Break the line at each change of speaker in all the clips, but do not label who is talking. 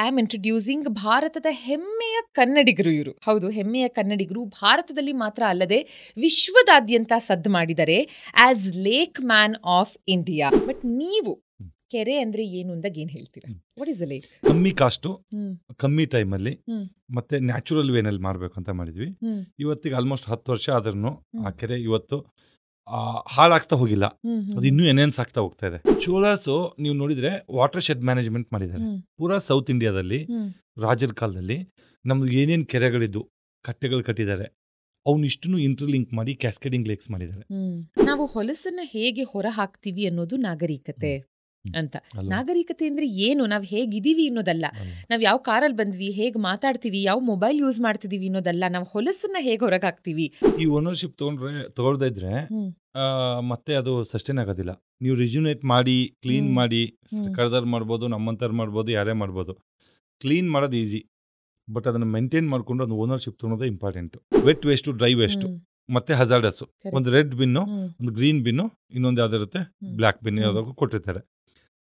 I am introducing ಭಾರತದ ಹೆಮ್ಮೆಯ ಕನ್ನಡಿಗರು ಇವರು. ಹೌದು, ಹೆಮ್ಮೆಯ ಕನ್ನಡಿಗರು. ಭಾರತದಲ್ಲಿ ಮಾತ್ರ ಅಲ್ಲದೆ ವಿಶ್ವದಾದ್ಯಂತ ಸದ್ದು ಮಾಡಿದರೆ as lake man of India. But ನೀವು ಕೆರೆ ಅಂದ್ರೆ ಏನು ಅಂದಾಗ ಏನ್ ಹೇಳ್ತೀರಾ? What is a lake?
ಕಮ್ಮಿ ಕಾಸ್ಟು, ಕಮ್ಮಿ ಟೈಮಲ್ಲಿ ಮತ್ತೆ ನ್ಯಾಚುರಲ್ ವೇನಲ್ಲಿ ಮಾಡ್ಬೇಕು ಅಂತ ಮಾಡಿದ್ವಿ. ಇವತ್ತಿಗೆ ಆಲ್ಮೋಸ್ಟ್ 10 ವರ್ಷ ಆದ್ರೂ ಆ ಕೆರೆ ಇವತ್ತು ಹಾಳಾಗ್ತಾ ಹೋಗಿಲ್ಲ, ಅದು ಇನ್ನೂ ಎನ್ಹೆನ್ಸ್ ಆಗ್ತಾ ಹೋಗ್ತಾ ಇದೆ. ಚೋಳಾಸು ನೀವು ನೋಡಿದ್ರೆ ವಾಟರ್ ಶೆಡ್ ಮ್ಯಾನೇಜ್ಮೆಂಟ್ ಮಾಡಿದ್ದಾರೆ. ಪೂರಾ ಸೌತ್ ಇಂಡಿಯಾದಲ್ಲಿ ರಾಜರ ಕಾಲದಲ್ಲಿ ನಮ್ದು ಏನೇನು ಕೆರೆಗಳಿದ್ದು ಕಟ್ಟೆಗಳು ಕಟ್ಟಿದ್ದಾರೆ, ಅವನಿಷ್ಟು ಇಂಟರ್ಲಿಂಕ್ ಮಾಡಿ ಕ್ಯಾಸ್ಕೇಡಿಂಗ್ ಲೇಕ್ಸ್ ಮಾಡಿದ್ದಾರೆ.
ನಾವು ಹೊಲಸನ್ನ ಹೇಗೆ ಹೊರ ಹಾಕ್ತಿವಿ ಅನ್ನೋದು ನಾಗರಿಕತೆ ಅಂತ. ನಾಗರಿಕತೆ ಅಂದ್ರೆ ಏನು? ನಾವ್ ಹೇಗಿದೀವಿ ಅನ್ನೋದಲ್ಲ, ನಾವ್ ಯಾವ ಕಾರಲ್ಲಿ ಬಂದ್ವಿ, ಹೇಗ್ ಮಾತಾಡ್ತೀವಿ, ಯಾವ ಮೊಬೈಲ್ ಯೂಸ್ ಮಾಡ್ತಿದೀವಿ ಅನ್ನೋದಲ್ಲ, ನಾವ್ ಹೊಲಸನ್ನ ಹೇಗ್ ಹೊರಗೆ ಹಾಕ್ತಿವಿ.
ಈ ಓನರ್ಶಿಪ್ ತಗೊಳ್ತಾ ಇದ್ರೆ ಮತ್ತೆ ಅದು ಸಸ್ಟೈನ್ ಆಗೋದಿಲ್ಲ. ನೀವು ರಿಜ್ಯುನೇಟ್ ಮಾಡಿ ಕ್ಲೀನ್ ಮಾಡಿ ಕಳೆದರ್ ಮಾಡ್ಬೋದು, ನಮ್ಮಂತರ ಮಾಡ್ಬೋದು, ಯಾರೇ ಮಾಡ್ಬೋದು. ಕ್ಲೀನ್ ಮಾಡೋದು ಈಸಿ, ಬಟ್ ಅದನ್ನ ಮೇಂಟೈನ್ ಮಾಡ್ಕೊಂಡು ಅದು ಓನರ್ಶಿಪ್ ತಗೊಳೋದೇ important. Wet waste, dry waste, ಮತ್ತೆ ಹಜಾರ್ಡಸ್. ಒಂದು ರೆಡ್ ಬಿನ್ನು, ಒಂದು ಗ್ರೀನ್ ಬಿನ್ನು, ಇನ್ನೊಂದು ಯಾವ್ದಿರುತ್ತೆ ಬ್ಲ್ಯಾಕ್ ಬಿನ್ ಯಾವ್ದಾದ್ರು ಕೊಟ್ಟಿರ್ತಾರೆ.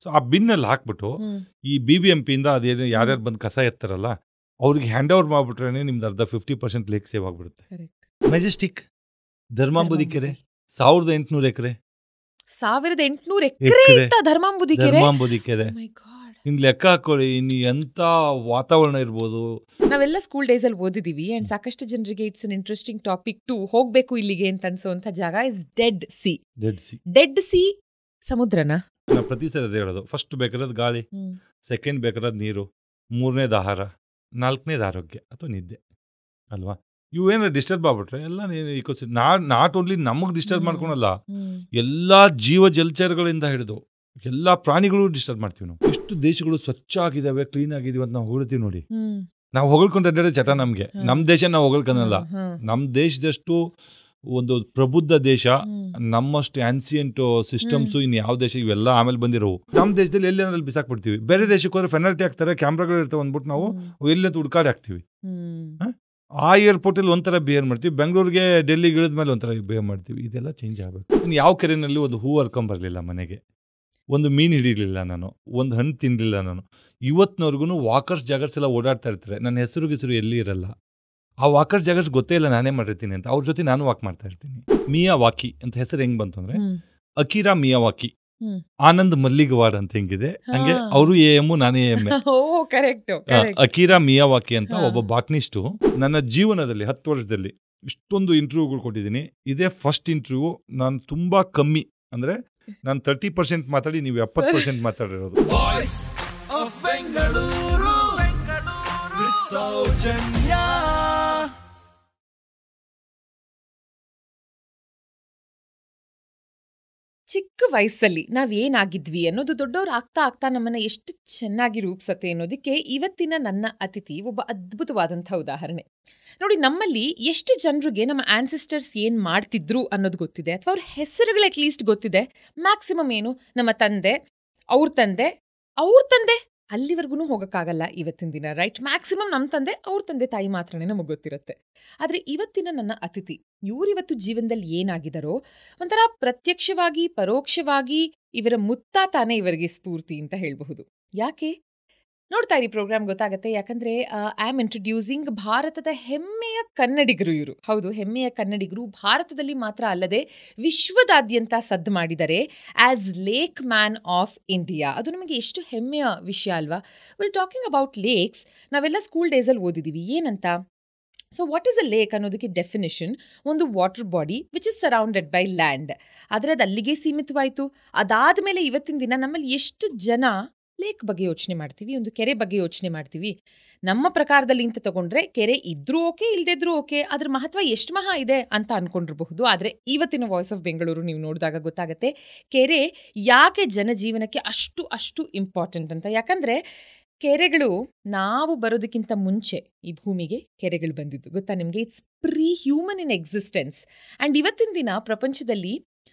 ಸೊ ಆ ಬಿನ್ನಲ್ಲಿ ಹಾಕ್ಬಿಟ್ಟು ಈ BBMP ಇಂದ ಅದೇನು ಯಾರ್ಯಾರು ಬಂದು ಕಸ ಎತ್ತಾರಲ್ಲ ಅವ್ರಿಗೆ ಹ್ಯಾಂಡ್ ಓವರ್ ಮಾಡ್ಬಿಟ್ರೆ ನಿಮ್ದು ಅರ್ಧ 50% ಲೇಕ್ ಸೇವ್ ಆಗ್ಬಿಡುತ್ತೆ. ಮೆಜೆಸ್ಟಿಕ್, ಧರ್ಮಾಂಬುದಿ ಕೆರೆ 1800 ಎಕರೆ.
1800 ಎಕರೆ
ಧರ್ಮಾಂಬುದಿ ಕೆರೆ. ಇನ್ ಲೆಕ್ಕ ಹಾಕೊಳ್ಳಿ, ಇನ್ನು ಎಂತ ವಾತಾವರಣ ಇರ್ಬೋದು.
ನಾವೆಲ್ಲ ಸ್ಕೂಲ್ ಡೇಸ್ ಅಲ್ಲಿ ಓದಿದೀವಿ ಅಂಡ್ ಸಾಕಷ್ಟು ಜನರಿಗೆ it's an interesting topic to ಹೋಗ್ಬೇಕು ಇಲ್ಲಿಗೆ ಅಂತ ಅನ್ಸೋಂಥ ಜಾಗ is Dead Sea. Dead Sea ಸಮುದ್ರನ
ಪ್ರತಿ ಸರಿ ಅದೇ ಹೇಳೋದು. ಫಸ್ಟ್ ಬೇಕಾರದು ಗಾಳಿ, ಸೆಕೆಂಡ್ ಬೇಕಾರದು ನೀರು, ಮೂರನೇದು ಆಹಾರ, ನಾಲ್ಕನೇದು ಆರೋಗ್ಯ ಅಥವಾ ನಿದ್ದೆ ಅಲ್ವಾ. ಇವೇನಾದ್ರು ಡಿಸ್ಟರ್ಬ್ ಆಗ್ಬಿಟ್ರೆ ಎಲ್ಲ ನಾಟ್ ಓನ್ಲಿ ನಮಗ್ ಡಿಸ್ಟರ್ಬ್ ಮಾಡ್ಕೊಳಲ್ಲ, ಎಲ್ಲಾ ಜೀವ ಜಲಚರಗಳಿಂದ ಹಿಡಿದು ಎಲ್ಲಾ ಪ್ರಾಣಿಗಳು ಡಿಸ್ಟರ್ಬ್ ಮಾಡ್ತೀವಿ ನಾವು. ಎಷ್ಟು ದೇಶಗಳು ಸ್ವಚ್ಛ ಆಗಿದಾವೆ, ಕ್ಲೀನ್ ಆಗಿದೀವಿ ಅಂತ ನಾವು ಹೊಗಳ್ತೀವಿ ನೋಡಿ. ನಾವು ಹೊಗಳ್ಕೊಂಡ್ರೆ ಚಟ ನಮ್ಗೆ. ನಮ್ ದೇಶ ನಾವು ಹೊಗಳ್ಕೊಳಲ್ಲ. ನಮ್ ದೇಶದಷ್ಟು ಒಂದು ಪ್ರಬುದ್ಧ ದೇಶ, ನಮ್ಮಷ್ಟು ಆನ್ಸಿಯಂಟ್ ಸಿಸ್ಟಮ್ಸ್ ಇನ್ ಯಾವ ದೇಶ ಇವೆಲ್ಲ ಆಮೇಲೆ ಬಂದಿರೋವು. ನಮ್ಮ ದೇಶದಲ್ಲಿ ಎಲ್ಲಿ ಬಿಸಾಕ್ಬಿಡ್ತೀವಿ. ಬೇರೆ ದೇಶಕ್ಕೆ ಹೋದ್ರೆ ಫೆನಾಲ್ಟಿ ಹಾಕ್ತಾರೆ, ಕ್ಯಾಮ್ರಾಗಳು ಇರ್ತವೆ ಅಂದ್ಬಿಟ್ಟು ನಾವು ಎಲ್ಲ ಹುಡ್ಕಾಡಿ ಹಾಕ್ತಿವಿ. ಆ ಏರ್ಪೋರ್ಟ್ ಅಲ್ಲಿ ಒಂಥರ ಬಿಹೇವ್ ಮಾಡ್ತೀವಿ, ಬೆಂಗಳೂರಿಗೆ ಡೆಲ್ಲಿಗೆ ಇಳಿದ್ಮೇಲೆ ಒಂಥರ ಬಿಹೇವ್ ಮಾಡ್ತೀವಿ. ಇದೆಲ್ಲ ಚೇಂಜ್ ಆಗಬೇಕು. ಇನ್ನು ಯಾವ ಕೆರೆಯಲ್ಲಿ ಒಂದು ಹೂ ಹರ್ಕೊಂಬರ್ಲಿಲ್ಲ ಮನೆಗೆ, ಒಂದು ಮೀನು ಹಿಡಿಲಿಲ್ಲ ನಾನು, ಒಂದು ಹಣ್ಣು ತಿನ್ಲಿಲ್ಲ ನಾನು. ಇವತ್ತಿನವರೆಗೂ ವಾಕರ್ಸ್ ಜಾಗರ್ಸ್ ಎಲ್ಲ ಓಡಾಡ್ತಾ ಇರ್ತಾರೆ. ನನ್ನ ಹೆಸರು ಎಲ್ಲಿ ಇರಲ್ಲ. ಆ ವಾಕರ್ಸ್ ಜಾಗರ್ಸ್ ಗೊತ್ತೇ ಇಲ್ಲ ನಾನೇ ಮಾಡಿರ್ತೀನಿ ಅಂತ. ಅವ್ರ ಜೊತೆ ನಾನು ವಾಕ್ ಮಾಡ್ತಾ ಇರ್ತೀನಿ. ಮಿಯಾವಾಕಿ ಅಂತ ಹೆಸರು ಹೆಂಗ್ ಬಂತು ಅಂದ್ರೆ ಅಕಿರಾ ಮಿಯಾವಾಕಿ, ಆನಂದ್ ಮಲ್ಲಿಗವಾಡ್ ಅಂತ ಹೆಂಗಿದೆ ಹಂಗೆ ಅವರು AM ನಾನೇ AM. ಅಕಿರಾ ಮಿಯಾವಾಕಿ ಅಂತ ಒಬ್ಬ ಬಾಟ್ನಿಸ್ಟು. ನನ್ನ ಜೀವನದಲ್ಲಿ 10 ವರ್ಷದಲ್ಲಿ ಇಷ್ಟೊಂದು ಇಂಟರ್ವ್ಯೂಗಳು ಕೊಟ್ಟಿದ್ದೀನಿ. ಇದೇ ಫಸ್ಟ್ ಇಂಟರ್ವ್ಯೂ. ನಾನು ತುಂಬಾ ಕಮ್ಮಿ ಅಂದ್ರೆ ನಾನು 30% ಮಾತಾಡಿ, ನೀವು 70% ಮಾತಾಡಿರೋದು.
ಚಿಕ್ಕ ವಯಸ್ಸಲ್ಲಿ ನಾವೇನಾಗಿದ್ವಿ ಅನ್ನೋದು ದೊಡ್ಡವ್ರು ಆಗ್ತಾ ಆಗ್ತಾ ನಮ್ಮನ್ನ ಎಷ್ಟು ಚೆನ್ನಾಗಿ ರೂಪಿಸತ್ತೆ ಅನ್ನೋದಕ್ಕೆ ಇವತ್ತಿನ ನನ್ನ ಅತಿಥಿ ಒಬ್ಬ ಅದ್ಭುತವಾದಂಥ ಉದಾಹರಣೆ. ನೋಡಿ, ನಮ್ಮಲ್ಲಿ ಎಷ್ಟು ಜನರಿಗೆ ನಮ್ಮ ಆನ್ಸಿಸ್ಟರ್ಸ್ ಏನ್ ಮಾಡ್ತಿದ್ರು ಅನ್ನೋದು ಗೊತ್ತಿದೆ, ಅಥವಾ ಅವ್ರ ಹೆಸರುಗಳು ಅಟ್ಲೀಸ್ಟ್ ಗೊತ್ತಿದೆ. ಮ್ಯಾಕ್ಸಿಮಮ್ ಏನು, ನಮ್ಮ ತಂದೆ, ಅವ್ರ ತಂದೆ, ಅಲ್ಲಿವರೆಗೂ ಹೋಗಕ್ಕಾಗಲ್ಲ ಇವತ್ತಿನ ದಿನ, ರೈಟ್? ಮ್ಯಾಕ್ಸಿಮಮ್ ನಮ್ಮ ತಂದೆ, ಅವ್ರ ತಂದೆ ತಾಯಿ ಮಾತ್ರನೇ ನಮಗೆ ಗೊತ್ತಿರುತ್ತೆ. ಆದ್ರೆ ಇವತ್ತಿನ ನನ್ನ ಅತಿಥಿ, ಇವರಿವತ್ತು ಜೀವನದಲ್ಲಿ ಏನಾಗಿದಾರೋ ಒಂಥರ ಪ್ರತ್ಯಕ್ಷವಾಗಿ ಪರೋಕ್ಷವಾಗಿ ಇವರ ಮುತ್ತಾತಾನೆ ಇವರಿಗೆ ಸ್ಫೂರ್ತಿ ಅಂತ ಹೇಳಬಹುದು. ಯಾಕೆ? ನೋಡ್ತಾ ಇರಿ, ಪ್ರೋಗ್ರಾಮ್ ಗೊತ್ತಾಗತ್ತೆ. ಯಾಕಂದ್ರೆ ಐ ಆಮ್ ಇಂಟ್ರೊಡ್ಯೂಸಿಂಗ್ ಭಾರತದ ಹೆಮ್ಮೆಯ ಕನ್ನಡಿಗರು ಇವರು. ಹೌದು, ಹೆಮ್ಮೆಯ ಕನ್ನಡಿಗರು. ಭಾರತದಲ್ಲಿ ಮಾತ್ರ ಅಲ್ಲದೆ ವಿಶ್ವದಾದ್ಯಂತ ಸದ್ದು ಮಾಡಿದರೆ as lake man of India. ಅದು ನಮಗೆ ಎಷ್ಟು ಹೆಮ್ಮೆಯ ವಿಷಯ ಅಲ್ವಾ? Will talking about lakes. ನಾವೆಲ್ಲ ಸ್ಕೂಲ್ ಡೇಸಲ್ಲಿ ಓದಿದೀವಿ ಏನಂತ. So what is a lake ಅನ್ನೋದಕ್ಕೆ ಡೆಫಿನಿಷನ್, ಒಂದು water body which is surrounded by land. ಆದರೆ ಅದು ಅಲ್ಲಿಗೆ ಸೀಮಿತವಾಯಿತು. ಅದಾದಮೇಲೆ ಇವತ್ತಿನ ದಿನ ನಮ್ಮಲ್ಲಿ ಎಷ್ಟು ಜನ ಲೇಕ್ ಬಗ್ಗೆ ಯೋಚನೆ ಮಾಡ್ತೀವಿ, ಒಂದು ಕೆರೆ ಬಗ್ಗೆ ಯೋಚನೆ ಮಾಡ್ತೀವಿ. ನಮ್ಮ ಪ್ರಕಾರದಲ್ಲಿ ಅಂತ ತಗೊಂಡ್ರೆ ಕೆರೆ ಇದ್ರೂ ಓಕೆ, ಇಲ್ದಿದ್ರೂ ಓಕೆ, ಅದ್ರ ಮಹತ್ವ ಎಷ್ಟು ಮಹಾ ಇದೆ ಅಂತ ಅನ್ಕೊಂಡಿರಬಹುದು. ಆದರೆ ಇವತ್ತಿನ ವಾಯ್ಸ್ ಆಫ್ ಬೆಂಗಳೂರು ನೀವು ನೋಡಿದಾಗ ಗೊತ್ತಾಗತ್ತೆ ಕೆರೆ ಯಾಕೆ ಜನಜೀವನಕ್ಕೆ ಅಷ್ಟು ಇಂಪಾರ್ಟೆಂಟ್ ಅಂತ. ಯಾಕಂದ್ರೆ ಕೆರೆಗಳು ನಾವು ಬರೋದಕ್ಕಿಂತ ಮುಂಚೆ ಈ ಭೂಮಿಗೆ ಕೆರೆಗಳು ಬಂದಿದ್ದು ಗೊತ್ತಾ ನಿಮಗೆ? It's pre human in existence. And ಇವತ್ತಿನ ದಿನ ಪ್ರಪಂಚದಲ್ಲಿ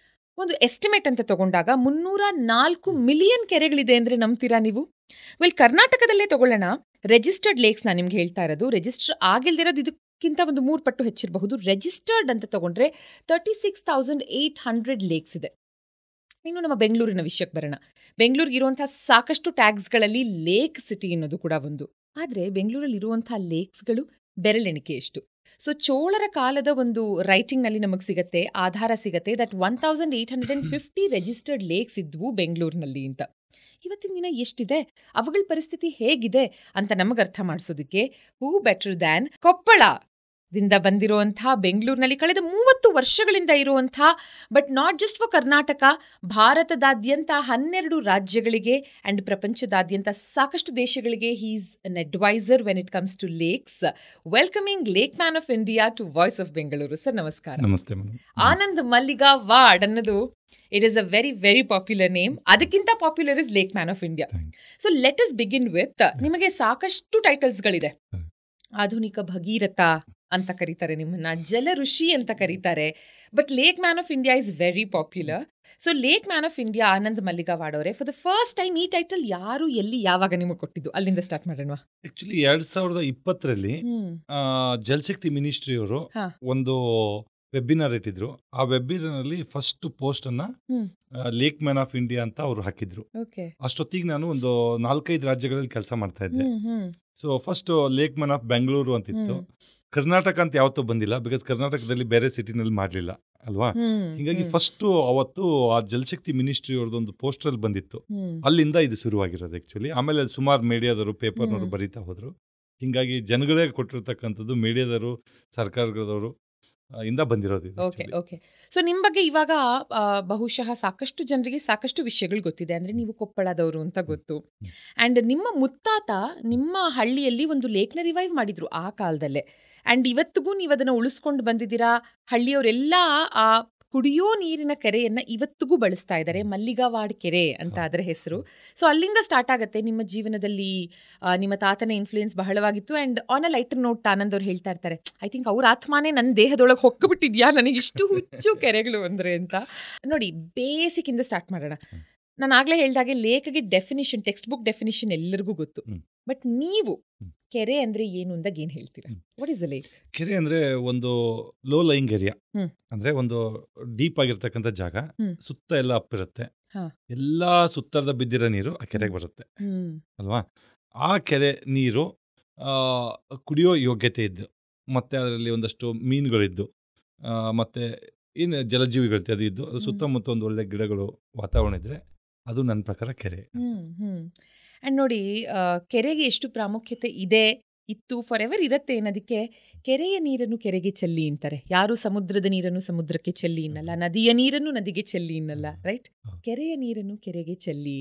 ಒಂದು ಎಸ್ಟಿಮೇಟ್ ಅಂತ ತಗೊಂಡಾಗ 304 ಮಿಲಿಯನ್ ಕೆರೆಗಳಿದೆ ಅಂದರೆ ನಂಬ್ತೀರಾ ನೀವು? ಕರ್ನಾಟಕದಲ್ಲೇ ತಗೊಳ್ಳೋಣ. ರಿಜಿಸ್ಟರ್ಡ್ ಲೇಕ್ಸ್ ನಾನು ನಿಮ್ಗೆ ಹೇಳ್ತಾ ಇರೋದು. ರಿಜಿಸ್ಟರ್ ಆಗಿಲ್ದಿರೋದು ಇದಕ್ಕಿಂತ ಒಂದು 3 ಪಟ್ಟು ಹೆಚ್ಚಿರಬಹುದು. ರಿಜಿಸ್ಟರ್ಡ್ ಅಂತ ತಗೊಂಡ್ರೆ 36,800 ಲೇಕ್ಸ್ ಇದೆ. ಇನ್ನು ನಮ್ಮ ಬೆಂಗಳೂರಿನ ವಿಷಯಕ್ಕೆ ಬರೋಣ. ಬೆಂಗಳೂರಿಗೆ ಇರುವಂತಹ ಸಾಕಷ್ಟು ಟ್ಯಾಗ್ಸ್ಗಳಲ್ಲಿ ಲೇಕ್ ಸಿಟಿ ಅನ್ನೋದು ಕೂಡ ಒಂದು. ಆದರೆ ಬೆಂಗಳೂರಲ್ಲಿ ಇರುವಂತಹ ಲೇಕ್ಸ್ಗಳು ಬೆರಳೆಣಿಕೆ ಎಷ್ಟು. ಸೊ ಚೋಳರ ಕಾಲದ ಒಂದು ರೈಟಿಂಗ್ನಲ್ಲಿ ನಮಗೆ ಸಿಗತ್ತೆ, ಆಧಾರ ಸಿಗತ್ತೆ ದಟ್ 1850 ರಿಜಿಸ್ಟರ್ಡ್ ಲೇಕ್ಸ್ ಇದ್ವು ಬೆಂಗಳೂರಿನಲ್ಲಿ ಅಂತ. ಇವತ್ತಿನ ದಿನ ಎಷ್ಟಿದೆ, ಅವುಗಳ ಪರಿಸ್ಥಿತಿ ಹೇಗಿದೆ ಅಂತ ನಮಗೆ ಅರ್ಥ ಮಾಡಿಸೋದಕ್ಕೆ ಹೂ ಬೆಟರ್ ದ್ಯಾನ್ ಕೊಪ್ಪಳದಿಂದ ಬಂದಿರುವಂತಹ, ಬೆಂಗಳೂರಿನಲ್ಲಿ ಕಳೆದ 30 ವರ್ಷಗಳಿಂದ ಇರುವಂತಹ, but not just for Karnataka, ಭಾರತದಾದ್ಯಂತ 12 ರಾಜ್ಯಗಳಿಗೆ ಅಂಡ್ ಪ್ರಪಂಚದಾದ್ಯಂತ ಸಾಕಷ್ಟು ದೇಶಗಳಿಗೆ he's an adviser when it comes to lakes. Welcoming lake man of India to voice of Bengaluru. Sir ನಮಸ್ಕಾರ.
ನಮಸ್ತೆ ಮೇಡಮ್.
ಆನಂದ್ ಮಲ್ಲಿಗಾವಾಡ್ ಅನ್ನೋದು it is a very very popular name. ಅದಕ್ಕಿಂತ popular is lake man of India. So let us begin with, ನಿಮಗೆ ಸಾಕಷ್ಟು ಟೈಟಲ್ಸ್ಗಳಿದೆ. ಆಧುನಿಕ ಭಗೀರಥ ಅಂತ ಕರೀತಾರೆ ನಿಮ್ಮನ್ನ, ಜಲ ಋಷಿ ಅಂತ ಕರೀತಾರೆ, but lake man of India is very popular. So lake man of India Anand Malligavad ಅವರೇ, ಫಾರ್ ದ ಫಸ್ಟ್ ಟೈಮ್ ಈ ಟೈಟಲ್ ಯಾರು, ಎಲ್ಲಿ, ಯಾವಾಗ ನಿಮಗೆ ಕೊಟ್ಟಿದ್ದು? ಅಲ್ಲಿಂದ ಸ್ಟಾರ್ಟ್ ಮಾಡೋಣ.
ಆಕ್ಚುಲಿ 2020ರಲ್ಲಿ ಜಲಶಕ್ತಿ ಮಿನಿಸ್ಟ್ರಿ ಅವರು ಒಂದು ವೆಬಿನಾರ್ ಇಟ್ಟಿದ್ರು. ಆ ವೆಬಿನಾರ್ ಅಲ್ಲಿ ಫಸ್ಟ್ ಪೋಸ್ಟ್ ಅನ್ನ ಲೇಕ್ ಮ್ಯಾನ್ ಆಫ್ ಇಂಡಿಯಾ ಅಂತ ಅವ್ರು ಹಾಕಿದ್ರು. ಅಷ್ಟೊತ್ತಿಗೆ ನಾನು ಒಂದು 4-5 ರಾಜ್ಯಗಳಲ್ಲಿ ಕೆಲಸ ಮಾಡ್ತಾ ಇದ್ದೆ. So first lake man of Bengaluru ಅಂತಿತ್ತು. ಕರ್ನಾಟಕ ಅಂತ ಯಾವತ್ತೂ ಬಂದಿಲ್ಲ, ಬಿಕಾಸ್ ಕರ್ನಾಟಕದಲ್ಲಿ ಬೇರೆ ಸಿಟಿನಲ್ಲಿ ಮಾಡ್ಲಿಲ್ಲ ಅಲ್ವಾ. ಹೀಗಾಗಿ ಫಸ್ಟ್ ಅವತ್ತು ಆ ಜಲಶಕ್ತಿ ಮಿನಿಸ್ಟ್ರಿ ಅವ್ರದ್ದೊಂದು ಪೋಸ್ಟರ್ ಬಂದಿತ್ತು, ಅಲ್ಲಿಂದ ಇದು ಶುರುವಾಗಿರೋದು ಆಕ್ಚುಲಿ. ಆಮೇಲೆ ಸುಮಾರು ಮೀಡಿಯಾದವರು, ಪೇಪರ್ನವರು ಬರೀತಾ ಹೋದ್ರು. ಹಿಂಗಾಗಿ ಜನಗಳೇ ಕೊಟ್ಟಿರ್ತಕ್ಕಂಥದ್ದು, ಮೀಡಿಯಾದವರು, ಸರ್ಕಾರದವರು ಇಂದ ಬಂದಿರೋದು.
ಓಕೆ. ಸೊ ನಿಮ್ಮ ಬಗ್ಗೆ ಇವಾಗ ಬಹುಶಃ ಸಾಕಷ್ಟು ಜನರಿಗೆ ಸಾಕಷ್ಟು ವಿಷಯಗಳು ಗೊತ್ತಿದೆ. ಅಂದ್ರೆ ನೀವು ಕೊಪ್ಪಳದವರು ಅಂತ ಗೊತ್ತು. ಅಂಡ್ ನಿಮ್ಮ ಮುತ್ತಾತ ನಿಮ್ಮ ಹಳ್ಳಿಯಲ್ಲಿ ಒಂದು ಲೇಕ್ನ ರಿವೈವ್ ಮಾಡಿದ್ರು ಆ ಕಾಲದಲ್ಲೇ. ಅಂಡ್ ಇವತ್ತಿಗೂ ನೀವು ಅದನ್ನ ಉಳಿಸ್ಕೊಂಡು ಬಂದಿದ್ದೀರಾ. ಹಳ್ಳಿಯವರೆಲ್ಲ ಆ ಕುಡಿಯೋ ನೀರಿನ ಕೆರೆಯನ್ನ ಇವತ್ತಿಗೂ ಬಳಸ್ತಾ ಇದ್ದಾರೆ, ಮಲ್ಲಿಗಾವಾಡ್ ಕೆರೆ ಅಂತ ಅದರ ಹೆಸರು. ಸೊ ಅಲ್ಲಿಂದ ಸ್ಟಾರ್ಟ್ ಆಗುತ್ತೆ ನಿಮ್ಮ ಜೀವನದಲ್ಲಿ. ನಿಮ್ಮ ತಾತನ ಇನ್ಫ್ಲೂಯೆನ್ಸ್ ಬಹಳವಾಗಿತ್ತು. And on a lighter note Anand ಅವ್ರು ಹೇಳ್ತಾ ಇರ್ತಾರೆ, ಐ ಥಿಂಕ್ ಅವ್ರ ಆತ್ಮಾನೇ ನನ್ನ ದೇಹದೊಳಗೆ ಹೊಕ್ಕಬಿಟ್ಟಿದ್ಯಾ, ನನಗೆ ಇಷ್ಟು ಹುಚ್ಚು ಕೆರೆಗಳು ಅಂದ್ರೆ ಅಂತ. ನೋಡಿ, ಬೇಸಿಕ್ ಇಂದ ಸ್ಟಾರ್ಟ್ ಮಾಡೋಣ. ನಾನು ಆಗ್ಲೇ ಹೇಳ್ದಾಗೆ ಲೇಕ್ಗೆ ಡೆಫಿನಿಷನ್, ಟೆಕ್ಸ್ಟ್ ಬುಕ್ ಡೆಫಿನಿಷನ್ ಎಲ್ಲರಿಗೂ ಗೊತ್ತು. ಬಟ್ ನೀವು ಕೆರೆ ಅಂದ್ರೆ ಏನು ಅಂದಾಗ ಏನ್ ಹೇಳ್ತೀರಾ? What is a lake?
ಕೆರೆ ಅಂದ್ರೆ ಒಂದು ಲೋ ಲೈಯಿಂಗ್ ಏರಿಯಾ, ಅಂದ್ರೆ ಒಂದು ಡೀಪ್ ಆಗಿರ್ತಕ್ಕಂಥ ಜಾಗ, ಸುತ್ತ ಎಲ್ಲ ಅಪ್ಪಿರುತ್ತೆ, ಎಲ್ಲಾ ಸುತ್ತದ ಬಿದ್ದಿರೋ ನೀರು ಆ ಕೆರೆಗೆ ಬರುತ್ತೆ ಅಲ್ವಾ. ಆ ಕೆರೆ ನೀರು ಕುಡಿಯೋ ಯೋಗ್ಯತೆ ಇದ್ದು, ಮತ್ತೆ ಅದರಲ್ಲಿ ಒಂದಷ್ಟು ಮೀನುಗಳಿದ್ದು, ಮತ್ತೆ ಏನು ಜಲಜೀವಿಗಳಿತ್ತು ಅದು ಇದ್ದು, ಅದು ಸುತ್ತಮುತ್ತ ಒಂದು ಒಳ್ಳೆ ಗಿಡಗಳು, ವಾತಾವರಣ ಇದ್ರೆ ಅದು ನನ್ನ ಪ್ರಕಾರ ಕೆರೆ.
ಅಂಡ್ ನೋಡಿ, ಕೆರೆಗೆ ಎಷ್ಟು ಪ್ರಾಮುಖ್ಯತೆ ಇತ್ತು, ಫಾರ್ ಎವರ್ ಇರುತ್ತೆ ಅನ್ನೋದಕ್ಕೆ. ಕೆರೆಯ ನೀರನ್ನು ಕೆರೆಗೆ ಚೆಲ್ಲಿ ಅಂತಾರೆ. ಯಾರು ಸಮುದ್ರದ ನೀರನ್ನು ಸಮುದ್ರಕ್ಕೆ ಚೆಲ್ಲಿ ಅನ್ನಲ್ಲ, ನದಿಯ ನೀರನ್ನು ನದಿಗೆ ಚೆಲ್ಲಿ ಅನ್ನಲ್ಲ, ರೈಟ್? ಕೆರೆಯ ನೀರನ್ನು ಕೆರೆಗೆ ಚೆಲ್ಲಿ.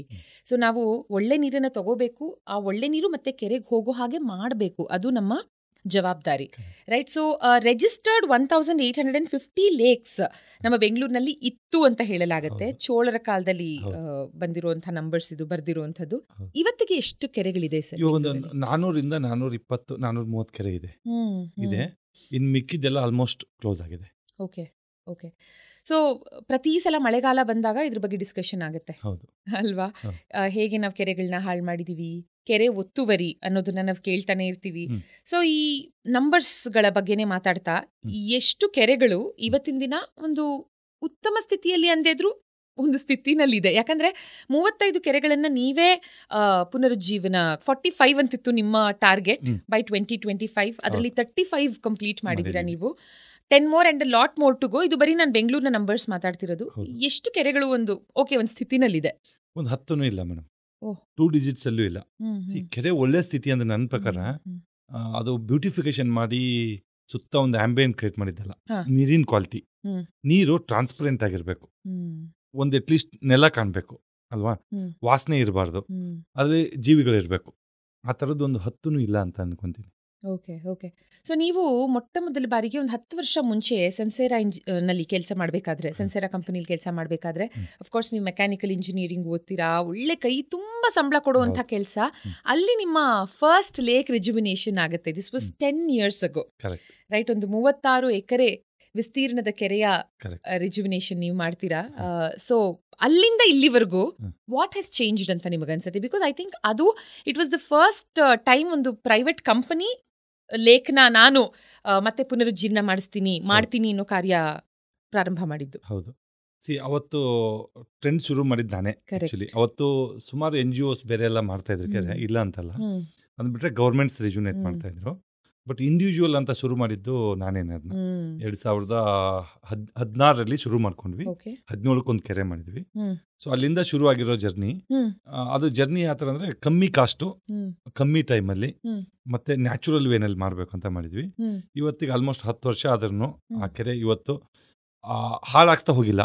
ಸೊ ನಾವು ಒಳ್ಳೆ ನೀರನ್ನು ತಗೋಬೇಕು, ಆ ಒಳ್ಳೆ ನೀರು ಮತ್ತೆ ಕೆರೆಗೆ ಹೋಗೋ ಹಾಗೆ ಮಾಡಬೇಕು, ಅದು ನಮ್ಮ ಜವಾಬ್ದಾರಿ, ರೈಟ್? ಸೊ ರಿಜಿಸ್ಟರ್ಡ್ 1850 ಲೇಕ್ಸ್ ನಮ್ಮ ಬೆಂಗಳೂರಿನಲ್ಲಿ ಇತ್ತು ಅಂತ ಹೇಳಲಾಗತ್ತೆ. ಚೋಳರ ಕಾಲದಲ್ಲಿ ಬಂದಿರುವಂತಹ ನಂಬರ್ಸ್ ಇದು, ಬರ್ದಿರುವಂತದ್ದು. ಇವತ್ತಿಗೆ ಎಷ್ಟು ಕೆರೆಗಳಿದೆ ಸರ್?
400ರಿಂದ 420, 430 ಕೆರೆ ಇದೆ. ಇನ್ ಮಿಕ್ಕಿದೆಲ್ಲ ಆಲ್ಮೋಸ್ಟ್ ಕ್ಲೋಸ್ ಆಗಿದೆ.
ಓಕೆ. ಸೊ ಪ್ರತಿ ಸಲ ಮಳೆಗಾಲ ಬಂದಾಗ ಇದ್ರ ಬಗ್ಗೆ ಡಿಸ್ಕಷನ್ ಆಗುತ್ತೆ ಅಲ್ವಾ? ಹೇಗೆ ನಾವು ಕೆರೆಗಳನ್ನ ಹಾಳು ಮಾಡಿದೀವಿ, ಕೆರೆ ಒತ್ತುವರಿ ಅನ್ನೋದನ್ನ ನಾವು ಕೇಳ್ತಾನೆ ಇರ್ತೀವಿ. ಸೊ ಈ ನಂಬರ್ಸ್ಗಳ ಬಗ್ಗೆನೇ ಮಾತಾಡ್ತಾ, ಎಷ್ಟು ಕೆರೆಗಳು ಇವತ್ತಿನ ದಿನ ಒಂದು ಉತ್ತಮ ಸ್ಥಿತಿಯಲ್ಲಿ ಅಂದಿದ್ರು ಒಂದು ಸ್ಥಿತಿನಲ್ಲಿದೆ? ಯಾಕಂದ್ರೆ 35 ಕೆರೆಗಳನ್ನ ನೀವೇ ಪುನರುಜ್ಜೀವನ, 45 ಅಂತಿತ್ತು ನಿಮ್ಮ ಟಾರ್ಗೆಟ್ ಬೈ 2025, ಅದರಲ್ಲಿ 35 ಕಂಪ್ಲೀಟ್ ಮಾಡಿದೀರಾ ನೀವು. 10 more and a lot more to go. ಇದು ಬರೀ ನಾನು ಬೆಂಗಳೂರಿನ ನಂಬರ್ಸ್ ಮಾತಾಡ್ತಿರೋದು. ಎಷ್ಟು ಕೆರೆಗಳು ಒಂದು ಸ್ಥಿತಿನಲ್ಲಿದೆ?
ಒಂದು 10 ಇಲ್ಲ ಮೇಡಮ್, 2 digits ಅಲ್ಲೂ ಇಲ್ಲ. ಕೆರೆ ಒಳ್ಳೆ ಸ್ಥಿತಿ ಅಂದ್ರೆ ನನ್ನ ಪ್ರಕಾರ ಅದು ಬ್ಯೂಟಿಫಿಕೇಶನ್ ಮಾಡಿ ಸುತ್ತ ಒಂದು ಆಂಬಿಯಂಟ್ ಕ್ರಿಯೇಟ್ ಮಾಡಿದ್ದಲ್ಲ. ನೀರಿನ ಕ್ವಾಲಿಟಿ, ನೀರು ಟ್ರಾನ್ಸ್ಪರೆಂಟ್ ಆಗಿರ್ಬೇಕು, ಒಂದು ಅಟ್ಲೀಸ್ಟ್ ನೆಲ ಕಾಣ್ಬೇಕು ಅಲ್ವಾ, ವಾಸನೆ ಇರಬಾರ್ದು, ಅದ್ರಲ್ಲಿ ಜೀವಿಗಳಿರ್ಬೇಕು. ಆ ಥರದ್ದು ಒಂದು 10 ಇಲ್ಲ ಅಂತ ಅನ್ಕೊಂತೀನಿ.
ಓಕೆ. ಸೊ ನೀವು ಮೊಟ್ಟ ಮೊದಲ ಬಾರಿಗೆ ಒಂದು 10 ವರ್ಷ ಮುಂಚೆ ಸೆನ್ಸೇರಾ ನಲ್ಲಿ ಕೆಲಸ ಮಾಡಬೇಕಾದ್ರೆ, ಸೆನ್ಸೇರಾ ಕಂಪನಿಲಿ ಕೆಲಸ ಮಾಡಬೇಕಾದ್ರೆ, ಅಫ್ಕೋರ್ಸ್ ನೀವು ಮೆಕ್ಯಾನಿಕಲ್ ಇಂಜಿನಿಯರಿಂಗ್ ಓದ್ತೀರಾ, ಒಳ್ಳೆ ಕೈ ತುಂಬ ಸಂಬಳ ಕೊಡುವಂಥ ಕೆಲಸ. ಅಲ್ಲಿ ನಿಮ್ಮ ಫಸ್ಟ್ ಲೇಕ್ ರಿಜುವಿನೇಷನ್ ಆಗುತ್ತೆ. This was 10 years ago, right? ಒಂದು 36 ಎಕರೆ ವಿಸ್ತೀರ್ಣದ ಕೆರೆಯ ರಿಜುವಿನೇಷನ್ ನೀವು ಮಾಡ್ತೀರಾ. ಸೊ ಅಲ್ಲಿಂದ ಇಲ್ಲಿವರೆಗೂ ವಾಟ್ ಹ್ಯಾಸ್ ಚೇಂಜ್ಡ್ ಅಂತ ನಿಮಗನ್ಸುತ್ತೆ? ಬಿಕಾಸ್ ಐ ಥಿಂಕ್ ಅದು it was the first time ಒಂದು ಪ್ರೈವೇಟ್ ಕಂಪನಿ ಲೇಕ್ನ ನಾನು ಮತ್ತೆ ಪುನರುಜ್ಜೀರ್ಣ ಮಾಡ್ತೀನಿ ಅನ್ನೋ ಕಾರ್ಯ ಪ್ರಾರಂಭ ಮಾಡಿದ್ದು.
ಹೌದು. ಅವತ್ತು ಟ್ರೆಂಡ್ ಶುರು ಮಾಡಿದ್ದು ನಾನೇ ಆ್ಯಕ್ಚುಲಿ. ಅವತ್ತು ಸುಮಾರು NGOs ಬೇರೆ ಎಲ್ಲ ಮಾಡ್ತಾ ಇದ್ರು ಕೆರೆ, ಇಲ್ಲ ಅಂತಲ್ಲ. ಅಂದ್ಬಿಟ್ರೆ ಗೌರ್ಮೆಂಟ್ಸ್ ರಿಜುನೇಟ್ ಮಾಡ್ತಾ ಇದ್ರು. ಬಟ್ ಇಂಡಿವಿಜುವಲ್ ಅಂತ ಶುರು ಮಾಡಿದ್ದು ನಾನೇನೆ. ಅದನ್ನ 2016ರಲ್ಲಿ ಶುರು ಮಾಡ್ಕೊಂಡ್ವಿ. 17ಕ್ಕೆ ಕೆರೆ ಮಾಡಿದ್ವಿ. ಸೊ ಅಲ್ಲಿಂದ ಶುರು ಆಗಿರೋ ಜರ್ನಿ. ಅದು ಜರ್ನಿ ಯಾವ ಥರ ಅಂದರೆ ಕಮ್ಮಿ ಕಾಸ್ಟು, ಕಮ್ಮಿ ಟೈಮಲ್ಲಿ ಮತ್ತೆ ನ್ಯಾಚುರಲ್ ವೇನಲ್ಲಿ ಮಾಡಬೇಕು ಅಂತ ಮಾಡಿದ್ವಿ. ಇವತ್ತಿಗೆ ಆಲ್ಮೋಸ್ಟ್ 10 ವರ್ಷ ಆದ್ರೂ ಆ ಕೆರೆ ಇವತ್ತು ಹಾಳಾಗ್ತಾ ಹೋಗಿಲ್ಲ.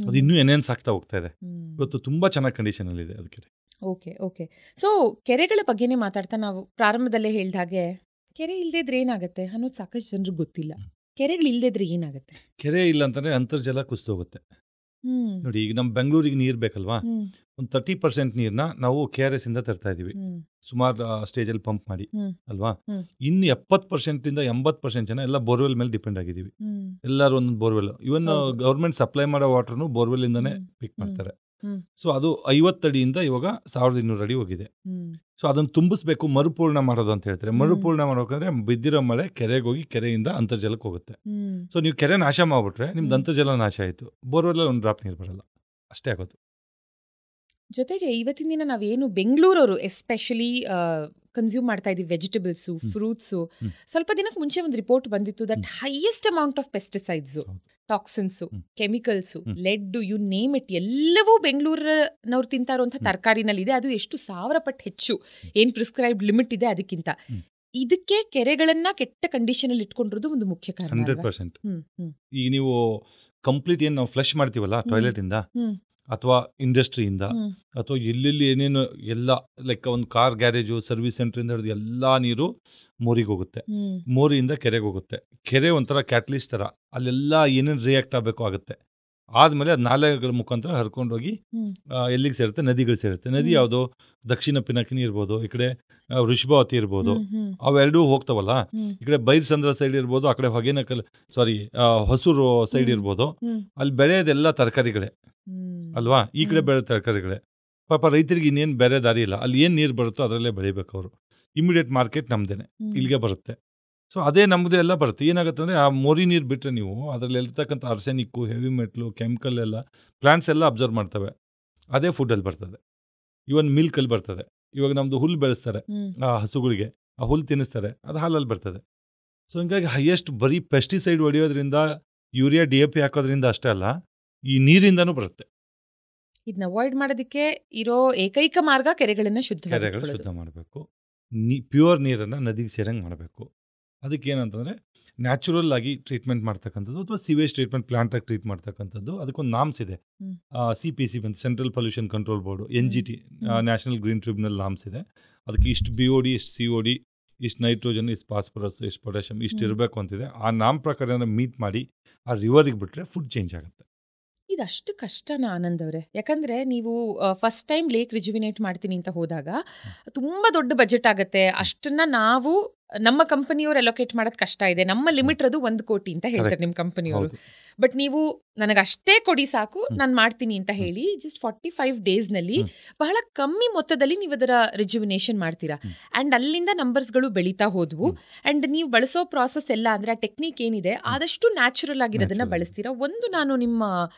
ಅದು ಇನ್ನೂ ಎನ್ಹೆನ್ಸ್ ಆಗ್ತಾ ಹೋಗ್ತಾ ಇದೆ. ಇವತ್ತು ತುಂಬಾ ಚೆನ್ನಾಗಿ ಕಂಡೀಷನ್ ಅಲ್ಲಿ ಇದೆ ಅದು ಕೆರೆ.
ಓಕೆ. ಸೊ ಕೆರೆಗಳ ಬಗ್ಗೆನೇ ಮಾತಾಡ್ತಾ ನಾವು ಪ್ರಾರಂಭದಲ್ಲೇ ಹೇಳ್ದ ಹಾಗೆ ಕೆರೆ ಇಲ್ದಿದ್ರೆ ಏನಾಗುತ್ತೆ ಅನ್ನೋದು ಸಾಕಷ್ಟು ಜನರಿಗೆ ಗೊತ್ತಿಲ್ಲ. ಕೆರೆಗಳು ಇಲ್ದಿದ್ರೆ ಏನಾಗುತ್ತೆ? ಕೆರೆ
ಇಲ್ಲ ಅಂತಂದ್ರೆ ಅಂತರ್ಜಲ ಕುಸಿದೋಗುತ್ತೆ. ನೋಡಿ, ಈಗ ನಮ್ಮ ಬೆಂಗಳೂರಿಗೆ ನೀರು ಬೇಕಲ್ವಾ, ಒಂದು 30% ನೀರನ್ನ ನಾವು KRS ಇಂದ ತರ್ತಾ ಇದೀವಿ, ಸುಮಾರು ಸ್ಟೇಜಲ್ಲಿ ಪಂಪ್ ಮಾಡಿ ಅಲ್ವಾ. ಇನ್ನು 70% ಇಂದ 80% ಜನ ಎಲ್ಲ ಬೋರ್ವೆಲ್ ಮೇಲೆ ಡಿಪೆಂಡ್ ಆಗಿದ್ದೀವಿ. ಎಲ್ಲರೂ ಒಂದೊಂದು ಬೋರ್ವೆಲ್, ಇವನ್ ಗೌರ್ಮೆಂಟ್ ಸಪ್ಲೈ ಮಾಡೋ ವಾಟರ್ನು ಬೋರ್ವೆಲ್ ಇಂದಾನೆ ಪಿಕ್ ಮಾಡ್ತಾರೆ. ಸೊ ಅದು 50 ಅಡಿಯಿಂದ ಇವಾಗ 1200 ಅಡಿ ಹೋಗಿದೆ. ಸೊ ಅದನ್ನು ತುಂಬಿಸ್ಬೇಕು, ಮರುಪೂರ್ಣ ಮಾಡೋದು ಅಂತ ಹೇಳ್ತಾರೆ. ಮರುಪೂರ್ಣ ಮಾಡ್ಬೇಕಂದ್ರೆ ಬಿದ್ದಿರೋ ಮಳೆ ಕೆರೆಗೆ ಹೋಗಿ ಕೆರೆಯಿಂದ ಅಂತರ್ಜಲಕ್ಕೆ ಹೋಗುತ್ತೆ. ಸೊ ನೀವು ಕೆರೆ ನಾಶ ಮಾಡ್ಬಿಟ್ರೆ ನಿಮ್ದು ಅಂತರ್ಜಲ ನಾಶ ಆಯಿತು, ಬೋರ್ವೆಲ್ ಒಂದು ಡ್ರಾಪ್ ನೀರು ಬರಲ್ಲ, ಅಷ್ಟೇ ಆಗೋದು.
ಜೊತೆಗೆ ಇವತ್ತಿನ ದಿನ ನಾವೇನು ಬೆಂಗಳೂರವರು ಎಸ್ಪೆಷಲಿ ಕನ್ಸ್ಯೂಮ್ ಮಾಡ್ತಾ ಇದೀವಿ ವೆಜಿಟೇಬಲ್ಸು, ಫ್ರೂಟ್ಸು. ಸ್ವಲ್ಪ ದಿನಕ್ಕೆ ಮುಂಚೆ ಒಂದು ರಿಪೋರ್ಟ್ ಬಂದಿತ್ತು that highest amount of pesticides, toxins, chemicals, lead, you name it, ಎಲ್ಲವೂ ಬೆಂಗಳೂರಿನವ್ರು ತಿಂತಾ ಇರುವಂಥ ತರಕಾರಿನಲ್ಲಿದೆ. ಅದು ಎಷ್ಟು 1000 ಪಟ್ಟು ಹೆಚ್ಚು ಏನು ಪ್ರಿಸ್ಕ್ರೈಬ್ಡ್ ಲಿಮಿಟ್ ಇದೆ ಅದಕ್ಕಿಂತ. ಇದಕ್ಕೆ ಕೆರೆಗಳನ್ನ ಕೆಟ್ಟ ಕಂಡೀಷನ್ ಅಲ್ಲಿ ಇಟ್ಕೊಂಡಿರೋದು ಒಂದು ಮುಖ್ಯ ಕಾರಣ.
100%. ಈಗ ನೀವು ಕಂಪ್ಲೀಟ್ ಏನು ನಾವು ಫ್ಲಶ್ ಮಾಡ್ತೀವಲ್ಲ ಟಾಯ್ಲೆಟ್ ಇಂದ ಅಥವಾ ಇಂಡಸ್ಟ್ರಿಯಿಂದ ಅಥವಾ ಎಲ್ಲೆಲ್ಲಿ ಏನೇನು ಎಲ್ಲ ಲೈಕ್ ಒಂದು ಕಾರ್ ಗ್ಯಾರೇಜು, ಸರ್ವಿಸ್ ಸೆಂಟರ್ ಇಂದ ಹಿಡಿದು ಎಲ್ಲ ನೀರು ಮೋರಿಗೆ ಹೋಗುತ್ತೆ, ಮೋರಿಯಿಂದ ಕೆರೆಗೆ ಹೋಗುತ್ತೆ. ಕೆರೆ ಒಂಥರ ಕ್ಯಾಟಲಿಸ್ಟ್ ಥರ, ಅಲ್ಲೆಲ್ಲ ಏನೇನು ರಿಯಾಕ್ಟ್ ಆಗಬೇಕು ಆಗುತ್ತೆ. ಆದಮೇಲೆ ಅದು ನಾಲೆಗಳ ಮುಖಾಂತರ ಹರ್ಕೊಂಡೋಗಿ ಎಲ್ಲಿಗೆ ಸೇರುತ್ತೆ? ನದಿಗಳು ಸೇರುತ್ತೆ. ನದಿ ಯಾವುದು? ದಕ್ಷಿಣ ಪಿನಾಕಿನಿ ಇರ್ಬೋದು, ಈ ಕಡೆ ವೃಷಭಾವತಿ ಇರ್ಬೋದು, ಅವೆರಡೂ ಹೋಗ್ತಾವಲ್ಲ. ಈ ಕಡೆ ಬೈರ್ಸಂದ್ರ ಸೈಡ್ ಇರ್ಬೋದು, ಆ ಕಡೆ ಹೊಗೇನಕಲ್ ಹೊಸೂರು ಸೈಡ್ ಇರ್ಬೋದು. ಅಲ್ಲಿ ಬೆಳೆಯೋದೆಲ್ಲ ತರಕಾರಿಗಳೇ ಅಲ್ವಾ, ಈ ಕಡೆ ಬೆಳೆ ತರಕಾರಿಗಳೇ. ಪಾಪ ರೈತರಿಗೆ ಇನ್ನೇನು ಬೇರೆ ದಾರಿ ಇಲ್ಲ, ಅಲ್ಲಿ ಏನು ನೀರು ಬರುತ್ತೋ ಅದರಲ್ಲೇ ಬೆಳಿಬೇಕು ಅವರು. ಇಮಿಡಿಯೇಟ್ ಮಾರ್ಕೆಟ್ ನಮ್ದೇನೆ, ಇಲ್ಲಿಗೆ ಬರುತ್ತೆ. ಸೊ ಅದೇ ನಮ್ಮದೇ ಎಲ್ಲ ಬರುತ್ತೆ. ಏನಾಗುತ್ತೆ ಅಂದರೆ ಆ ಮೋರಿ ನೀರು ಬಿಟ್ಟರೆ ನೀವು ಅದರಲ್ಲಿ ಇರ್ತಕ್ಕಂಥ ಆರ್ಸೆನಿಕ್ಕು, ಹೆವಿ ಮೆಟ್ಲು, ಕೆಮಿಕಲ್ ಎಲ್ಲ ಪ್ಲಾಂಟ್ಸ್ ಎಲ್ಲ ಅಬ್ಸರ್ವ್ ಮಾಡ್ತವೆ. ಅದೇ ಫುಡ್ಡಲ್ಲಿ ಬರ್ತದೆ, ಇವನ್ ಮಿಲ್ಕಲ್ಲಿ ಬರ್ತದೆ. ಇವಾಗ ನಮ್ಮದು ಹುಲ್ಲು ಬೆಳೆಸ್ತಾರೆ ಆ ಹಸುಗಳಿಗೆ, ಆ ಹುಲ್ಲು ತಿನ್ನಿಸ್ತಾರೆ, ಅದು ಹಾಲಲ್ಲಿ ಬರ್ತದೆ. ಸೊ ಹಿಂಗಾಗಿ ಹೈಯೆಸ್ಟ್ ಬರೀ ಪೆಸ್ಟಿಸೈಡ್ ಹೊಡೆಯೋದ್ರಿಂದ, ಯೂರಿಯಾ DAP ಹಾಕೋದ್ರಿಂದ ಅಷ್ಟೇ ಅಲ್ಲ, ಈ ನೀರಿಂದನೂ ಬರುತ್ತೆ.
ಇದನ್ನ ಅವಾಯ್ಡ್ ಮಾಡೋದಕ್ಕೆ ಇರೋ ಏಕೈಕ ಮಾರ್ಗ ಕೆರೆಗಳನ್ನ
ಶುದ್ಧ ಮಾಡಬೇಕು. ಪ್ಯೂರ್ ನೀರನ್ನು ನದಿಗೆ ಸೇರಂಗೆ ಮಾಡಬೇಕು. ಅದಕ್ಕೆ ಏನಂತಂದರೆ ನ್ಯಾಚುರಲ್ ಆಗಿ ಟ್ರೀಟ್ಮೆಂಟ್ ಮಾಡ್ತಕ್ಕಂಥದ್ದು ಅಥವಾ ಸಿವೇಜ್ ಟ್ರೀಟ್ಮೆಂಟ್ ಪ್ಲಾಂಟಾಗಿ ಟ್ರೀಟ್ ಮಾಡ್ತಕ್ಕಂಥದ್ದು. ಅದಕ್ಕೊಂದು ನಾಮ್ಸ್ ಇದೆ, CPC ಬಂದು central pollution control board, NGT national green tribunal norms ಇದೆ. ಅದಕ್ಕೆ ಇಷ್ಟು BOD, ಇಷ್ಟು COD, ಇಷ್ಟು ನೈಟ್ರೋಜನ್, ಇಷ್ಟು ಫಾಸ್ಫರಸ್, ಇಷ್ಟು ಪೊಟ್ಯಾಷಿಯಮ್, ಇಷ್ಟು ಇರಬೇಕು ಅಂತಿದೆ. ಆ ನಾಮ್ ಪ್ರಕಾರ ಮೀಟ್ ಮಾಡಿ ಆ ರಿವರಿಗೆ ಬಿಟ್ಟರೆ ಫುಡ್ ಚೇಂಜ್ ಆಗುತ್ತೆ.
ಇದಷ್ಟು ಕಷ್ಟನಾ ಆನಂದ್ ಅವರೇ? ಯಾಕಂದರೆ ನೀವು ಫಸ್ಟ್ ಟೈಮ್ ಲೇಕ್ ರಿಜುವಿನೇಟ್ ಮಾಡ್ತೀನಿ ಅಂತ ಹೋದಾಗ ತುಂಬ ದೊಡ್ಡ ಬಜೆಟ್ ಆಗುತ್ತೆ. ಅಷ್ಟನ್ನ ನಾವು ನಮ್ಮ ಕಂಪನಿಯವ್ರು ಅಲೋಕೇಟ್ ಮಾಡೋದು ಕಷ್ಟ ಇದೆ. ನಮ್ಮ ಲಿಮಿಟ್ ಅದು 1 ಕೋಟಿ ಅಂತ ಹೇಳ್ತಾರೆ ನಿಮ್ಮ ಕಂಪನಿಯವರು. ಬಟ್ ನೀವು ನನಗೆ ಅಷ್ಟೇ ಕೊಡಿ ಸಾಕು, ನಾನು ಮಾಡ್ತೀನಿ ಅಂತ ಹೇಳಿ ಜಸ್ಟ್ 45 ಡೇಸ್ನಲ್ಲಿ ಬಹಳ ಕಮ್ಮಿ ಮೊತ್ತದಲ್ಲಿ ನೀವು ಅದರ ರಿಜುವಿನೇಷನ್ ಮಾಡ್ತೀರಾ. ಆ್ಯಂಡ್ ಅಲ್ಲಿಂದ ನಂಬರ್ಸ್ಗಳು ಬೆಳೀತಾ ಹೋದ್ವು. ಆ್ಯಂಡ್ ನೀವು ಬಳಸೋ ಪ್ರಾಸೆಸ್ ಎಲ್ಲ ಅಂದರೆ ಆ ಟೆಕ್ನಿಕ್ ಏನಿದೆ ಆದಷ್ಟು ನ್ಯಾಚುರಲ್ ಆಗಿರೋದನ್ನ ಬಳಸ್ತೀರಾ. ಒಂದು ನಾನು ನಿಮ್ಮ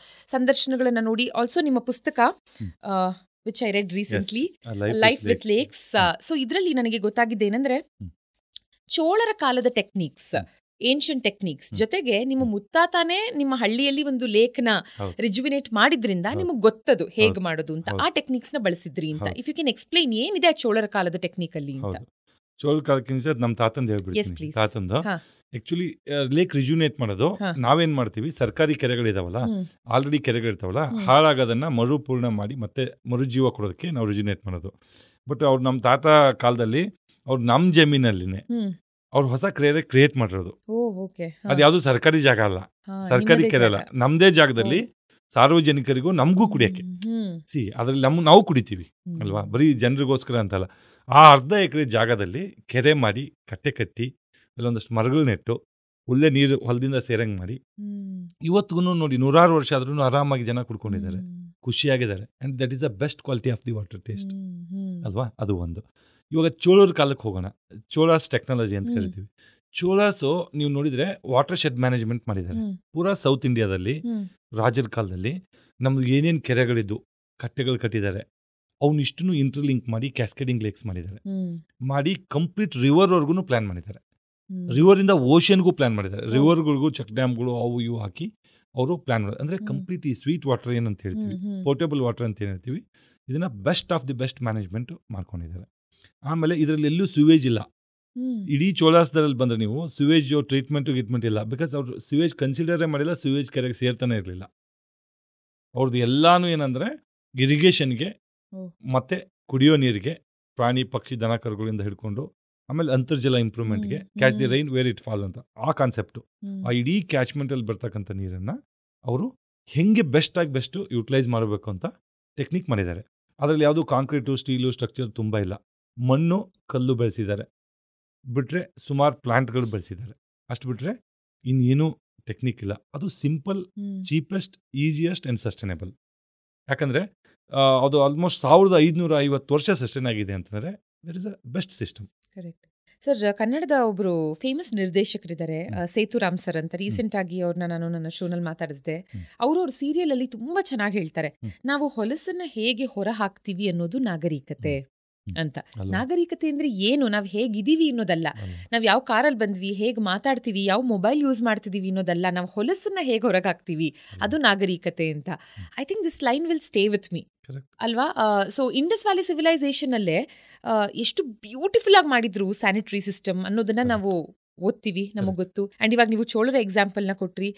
ಸಂದರ್ಶನಗಳನ್ನು ನೋಡಿ, ಆಲ್ಸೋ ನಿಮ್ಮ ಪುಸ್ತಕ which I read recently, life with lakes. So ಇದರಲ್ಲಿ ನನಗೆ ಗೊತ್ತಾಗಿದ್ದೇನೆಂದರೆ ಚೋಳರ ಕಾಲದ ಟೆಕ್ನಿಕ್ಸ್, ಏನ್ಷಿಯಂಟ್ ಟೆಕ್ನಿಕ್ಸ್ ಜೊತೆಗೆ ನಿಮ್ಮ ಮುತ್ತಾತಾನೇ ನಿಮ್ಮ ಹಳ್ಳಿಯಲ್ಲಿ ಒಂದು ಲೇಕ್ನ ರಿಜುವಿನೇಟ್ ಮಾಡಿದ್ರಿಂದ ನಿಮಗೆ ಗೊತ್ತದು ಹೇಗೆ ಮಾಡೋದು ಅಂತ. ಆ ಟೆಕ್ನಿಕ್ಸ್ ನ ಬಳಸಿದ್ರಿ ಅಂತ. ಇಫ್ ಯು ಕ್ಯಾನ್ ಎಕ್ಸ್ಪ್ಲೈನ್ ಏನಿದೆ ಚೋಳರ ಕಾಲದ ಟೆಕ್ನಿಕ್ ಅಲ್ಲಿ ಅಂತ.
ಚೋಳರ ಕಾಲಕ್ಕಿಂತ ನಮ್ಮ ತಾತಂದು ಹೇಳ್ಬಿಡ್ತೀನಿ. ತಾತಂದು ಆಕ್ಚುಲಿ ಲೇಕ್ ರಿಜುವಿನೇಟ್ ಮಾಡೋದು ನಾವೇನ್ ಮಾಡ್ತೀವಿ, ಸರ್ಕಾರಿ ಕೆರೆಗಳಿದಾವಲ್ಲ, ಆಲ್ರೆಡಿ ಕೆರೆಗಳಿರ್ತಾವಲ್ಲ, ಹಾಳಾಗೋದನ್ನ ಮರುಪೂರ್ಣ ಮಾಡಿ ಮತ್ತೆ ಮರುಜೀವ ಕೊಡೋದಕ್ಕೆ ನಾವು ರಿಜುವಿನೇಟ್ ಮಾಡೋದು. ಬಟ್ ಅವ್ರು ನಮ್ಮ ತಾತ ಕಾಲದಲ್ಲಿ ಅವ್ರು ನಮ್ಮ ಜಮೀನಲ್ಲಿನೇ ಅವ್ರು ಹೊಸ ಕೆರೆ ಕ್ರಿಯೇಟ್ ಮಾಡಿರೋದು. ಅದು ಯಾವುದು ಸರ್ಕಾರಿ ಜಾಗ ಅಲ್ಲ, ಸರ್ಕಾರಿ ಕೆರೆ ಅಲ್ಲ, ನಮ್ದೇ ಜಾಗದಲ್ಲಿ ಸಾರ್ವಜನಿಕರಿಗೂ ನಮಗೂ ಕುಡಿಯಕ್ಕೆ ಅದ್ರಲ್ಲಿ ನಾವು ಕುಡಿತೀವಿ ಅಲ್ವಾ, ಬರೀ ಜನರಿಗೋಸ್ಕರ ಅಂತಲ್ಲ. ಆ ಅರ್ಧ ಎಕರೆ ಜಾಗದಲ್ಲಿ ಕೆರೆ ಮಾಡಿ, ಕಟ್ಟೆ ಕಟ್ಟಿ, ಅಲ್ಲೊಂದಷ್ಟು ಮರಗಳು ನೆಟ್ಟು, ಒಳ್ಳೆ ನೀರು ಹೊಲದಿಂದ ಸೇರಂಗ್ ಮಾಡಿ, ಇವತ್ತಿಗೂ ನೋಡಿ 100 ವರ್ಷ ಆದ್ರೂ ಆರಾಮಾಗಿ ಜನ ಕುಡ್ಕೊಂಡಿದ್ದಾರೆ, ಖುಷಿಯಾಗಿದ್ದಾರೆ. And that is the best quality of the water taste ಅಲ್ವಾ. ಅದು ಒಂದು. ಇವಾಗ ಚೋಳರ ಕಾಲಕ್ಕೆ ಹೋಗೋಣ. ಚೋಳಾಸ್ ಟೆಕ್ನಾಲಜಿ ಅಂತ ಕರಿತೀವಿ. ಚೋಳಾಸು ನೀವು ನೋಡಿದ್ರೆ ವಾಟರ್ ಶೆಡ್ ಮ್ಯಾನೇಜ್ಮೆಂಟ್ ಮಾಡಿದ್ದಾರೆ ಪೂರಾ ಸೌತ್ ಇಂಡಿಯಾದಲ್ಲಿ. ರಾಜರ ಕಾಲದಲ್ಲಿ ನಮ್ದು ಏನೇನು ಕೆರೆಗಳಿದ್ದು ಕಟ್ಟೆಗಳು ಕಟ್ಟಿದ್ದಾರೆ ಅವನಿಷ್ಟು ಇಂಟರ್ಲಿಂಕ್ ಮಾಡಿ ಕ್ಯಾಸ್ಕೇಡಿಂಗ್ ಲೇಕ್ಸ್ ಮಾಡಿದ್ದಾರೆ, ಮಾಡಿ ಕಂಪ್ಲೀಟ್ ರಿವರ್ವರೆಗೂ ಪ್ಲಾನ್ ಮಾಡಿದ್ದಾರೆ. ರಿವರಿಂದ ಓಷನ್ಗೂ ಪ್ಲಾನ್ ಮಾಡಿದ್ದಾರೆ, ರಿವರ್ಗಳಿಗೂ ಚೆಕ್ ಡ್ಯಾಮ್ಗಳು ಅವು ಇವು ಹಾಕಿ ಅವರು ಪ್ಲಾನ್ ಮಾಡಿದ್ದಾರೆ. ಅಂದರೆ ಕಂಪ್ಲೀಟ್ ಈ ಸ್ವೀಟ್ ವಾಟರ್ ಏನಂತ ಹೇಳ್ತೀವಿ, ಪೋರ್ಟೇಬಲ್ ವಾಟರ್ ಅಂತ ಏನು ಹೇಳ್ತೀವಿ, ಇದನ್ನು best of the best management ಮಾಡ್ಕೊಂಡಿದ್ದಾರೆ. ಆಮೇಲೆ ಇದರಲ್ಲಿ ಎಲ್ಲೂ ಸಿವೇಜ್ ಇಲ್ಲ. ಇಡೀ ಚೋಳಾಸದಲ್ಲಿ ಬಂದರೆ ನೀವು ಸಿವೇಜ್ ಟ್ರೀಟ್ಮೆಂಟ್ ಇಲ್ಲ, ಬಿಕಾಸ್ ಅವ್ರು ಸಿವೇಜ್ ಕನ್ಸಿಡರೇ ಮಾಡಿಲ್ಲ, ಸಿವೇಜ್ ಕೆರೆಗೆ ಸೇರ್ತಾನೆ ಇರಲಿಲ್ಲ. ಅವ್ರದ್ದು ಎಲ್ಲಾನು ಏನಂದರೆ ಇರಿಗೇಷನ್ಗೆ ಮತ್ತು ಕುಡಿಯೋ ನೀರಿಗೆ, ಪ್ರಾಣಿ ಪಕ್ಷಿ ದನ ಕರುಗಳಿಂದ ಹಿಡ್ಕೊಂಡು, ಆಮೇಲೆ ಅಂತರ್ಜಲ ಇಂಪ್ರೂವ್ಮೆಂಟ್ಗೆ, catch the rain where it fall ಅಂತ ಆ ಕಾನ್ಸೆಪ್ಟು. ಆ ಇಡೀ ಕ್ಯಾಚ್ಮೆಂಟಲ್ಲಿ ಬರ್ತಕ್ಕಂಥ ನೀರನ್ನು ಅವರು ಹೆಂಗೆ ಬೆಸ್ಟು ಯುಟಿಲೈಸ್ ಮಾಡಬೇಕು ಅಂತ ಟೆಕ್ನಿಕ್ ಮಾಡಿದ್ದಾರೆ. ಅದರಲ್ಲಿ ಯಾವುದು ಕಾಂಕ್ರೀಟು ಸ್ಟೀಲು ಸ್ಟ್ರಕ್ಚರ್ ತುಂಬ ಇಲ್ಲ, ಮಣ್ಣು ಕಲ್ಲು ಬೆಳೆಸಿದ್ದಾರೆ, ಬಿಟ್ಟರೆ ಸುಮಾರು ಪ್ಲಾಂಟ್ಗಳು ಬೆಳೆಸಿದ್ದಾರೆ. ಅಷ್ಟು ಬಿಟ್ಟರೆ ಇನ್ನೇನು ಟೆಕ್ನಿಕ್ ಇಲ್ಲ. ಅದು simple, cheapest, easiest and sustainable. ಯಾಕಂದರೆ ಅದು ಆಲ್ಮೋಸ್ಟ್ 1550 ವರ್ಷ ಸಸ್ಟೈನ್ ಆಗಿದೆ ಅಂತಂದರೆ that is a best system.
Correct sir. ಕನ್ನಡದ ಒಬ್ಬರು ಫೇಮಸ್ ನಿರ್ದೇಶಕರಿದ್ದಾರೆ, ಸೇತುರಾಮ್ ಸರ್ ಅಂತ. ರೀಸೆಂಟ್ ಆಗಿ ಅವ್ರನ್ನ ನಾನು ನನ್ನ ಶೋನಲ್ಲಿ ಮಾತಾಡಿಸಿದೆ. ಅವ್ರ ಸೀರಿಯಲ್ ಅಲ್ಲಿ ತುಂಬಾ ಚೆನ್ನಾಗಿ ಹೇಳ್ತಾರೆ, ನಾವು ಹೊಲಸನ್ನ ಹೇಗೆ ಹೊರ ಹಾಕ್ತೀವಿ ಅನ್ನೋದು ನಾಗರಿಕತೆ ಅಂತ. ನಾಗರಿಕತೆ ಅಂದ್ರೆ ಏನು, ನಾವ್ ಹೇಗಿದೀವಿ ಅನ್ನೋದಲ್ಲ, ನಾವ್ ಯಾವ ಕಾರಲ್ಲಿ ಬಂದ್ವಿ, ಹೇಗ್ ಮಾತಾಡ್ತೀವಿ, ಯಾವ ಮೊಬೈಲ್ ಯೂಸ್ ಮಾಡ್ತಿದೀವಿ ಅನ್ನೋದಲ್ಲ, ನಾವು ಹೊಲಸನ್ನ ಹೇಗೆ ಹೊರಗೆ ಹಾಕ್ತೀವಿ ಅದು ನಾಗರಿಕತೆ ಅಂತ. I think this line will stay with me ಅಲ್ವಾ. ಸೊ ಇಂಡಸ್ ವ್ಯಾಲಿ ಸಿವಿಲೈಸೇಷನ್ ಅಲ್ಲೇ ಎಷ್ಟು ಬ್ಯೂಟಿಫುಲ್ ಆಗಿ ಮಾಡಿದ್ರು ಸ್ಯಾನಿಟರಿ ಸಿಸ್ಟಮ್ ಅನ್ನೋದನ್ನ ನಾವು ಓದ್ತೀವಿ, ನಮಗ್ ಗೊತ್ತು. ಅಂಡ್ ಇವಾಗ ನೀವು ಚೋಳರ ಎಕ್ಸಾಂಪಲ್ನ ಕೊಟ್ರಿ.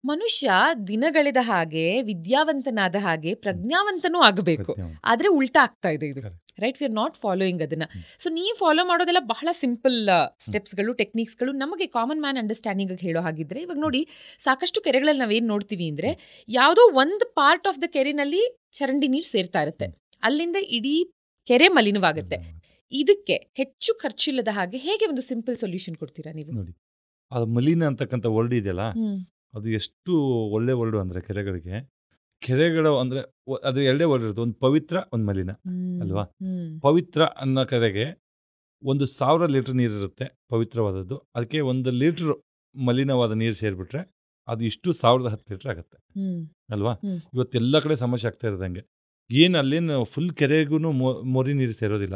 ಮನುಷ್ಯ ದಿನಗಳೆದ ಹಾಗೆ, ವಿದ್ಯಾವಂತನಾದ ಹಾಗೆ ಪ್ರಜ್ಞಾವಂತನೂ ಆಗಬೇಕು, ಆದ್ರೆ ಉಲ್ಟಾ ಆಗ್ತಾ ಇದೆ ಇದು. Right, we are not following ಅದನ್ನ. ಸೊ ನೀವು ಫಾಲೋ ಮಾಡೋದೆಲ್ಲ ಬಹಳ ಸಿಂಪಲ್ ಸ್ಟೆಪ್ಸ್ಗಳು, ಟೆಕ್ನಿಕ್ಸ್ಗಳು, ನಮಗೆ ಕಾಮನ್ ಮ್ಯಾನ್ ಅಂಡರ್ಸ್ಟ್ಯಾಂಡಿಂಗ್ ಹೇಳೋ ಹಾಗಿದ್ರೆ, ಇವಾಗ ನೋಡಿ ಸಾಕಷ್ಟು ಕೆರೆಗಳಲ್ಲಿ ನಾವೇನ್ ನೋಡ್ತೀವಿ ಅಂದ್ರೆ, ಯಾವುದೋ ಒಂದು ಪಾರ್ಟ್ ಆಫ್ ದ ಕೆರೆನಲ್ಲಿ ಚರಂಡಿ ನೀರು ಸೇರ್ತಾ ಇರುತ್ತೆ, ಅಲ್ಲಿಂದ ಇಡೀ ಕೆರೆ ಮಲಿನವಾಗುತ್ತೆ. ಇದಕ್ಕೆ ಹೆಚ್ಚು ಖರ್ಚಿಲ್ಲದ ಹಾಗೆ ಹೇಗೆ ಒಂದು ಸಿಂಪಲ್ ಸೊಲ್ಯೂಷನ್ ಕೊಡ್ತೀರಾ ನೀವು?
ನೋಡಿ, ಅದು ಮಲಿನ ಅಂತಕ್ಕಂಥ ವರ್ಡ್ ಇದೆಯಲ್ಲ, ಅದು ಎಷ್ಟು ಒಳ್ಳೆ ವರ್ಡು ಅಂದರೆ ಕೆರೆಗಳು ಅಂದರೆ ಅದು ಎರಡೇ ವರ್ಡ್ ಇರುತ್ತೆ, ಒಂದು ಪವಿತ್ರ, ಒಂದು ಮಲಿನ ಅಲ್ವಾ. ಪವಿತ್ರ ಅನ್ನೋ ಕೆರೆಗೆ 1000 ಲೀಟರ್ ನೀರಿರುತ್ತೆ ಪವಿತ್ರವಾದದ್ದು, ಅದಕ್ಕೆ 1 ಲೀಟರ್ ಮಲಿನವಾದ ನೀರು ಸೇರಿಬಿಟ್ರೆ ಅದು ಇಷ್ಟು 1010 ಲೀಟರ್ ಆಗುತ್ತೆ ಅಲ್ವಾ. ಇವತ್ತೆಲ್ಲ ಕಡೆ ಸಮಸ್ಯೆ ಆಗ್ತಾ ಇರೋದಂಗೆ. ಏನು ಅಲ್ಲೇನು ಫುಲ್ ಕೆರೆಗೂ ಮೋರಿ ನೀರು ಸೇರೋದಿಲ್ಲ,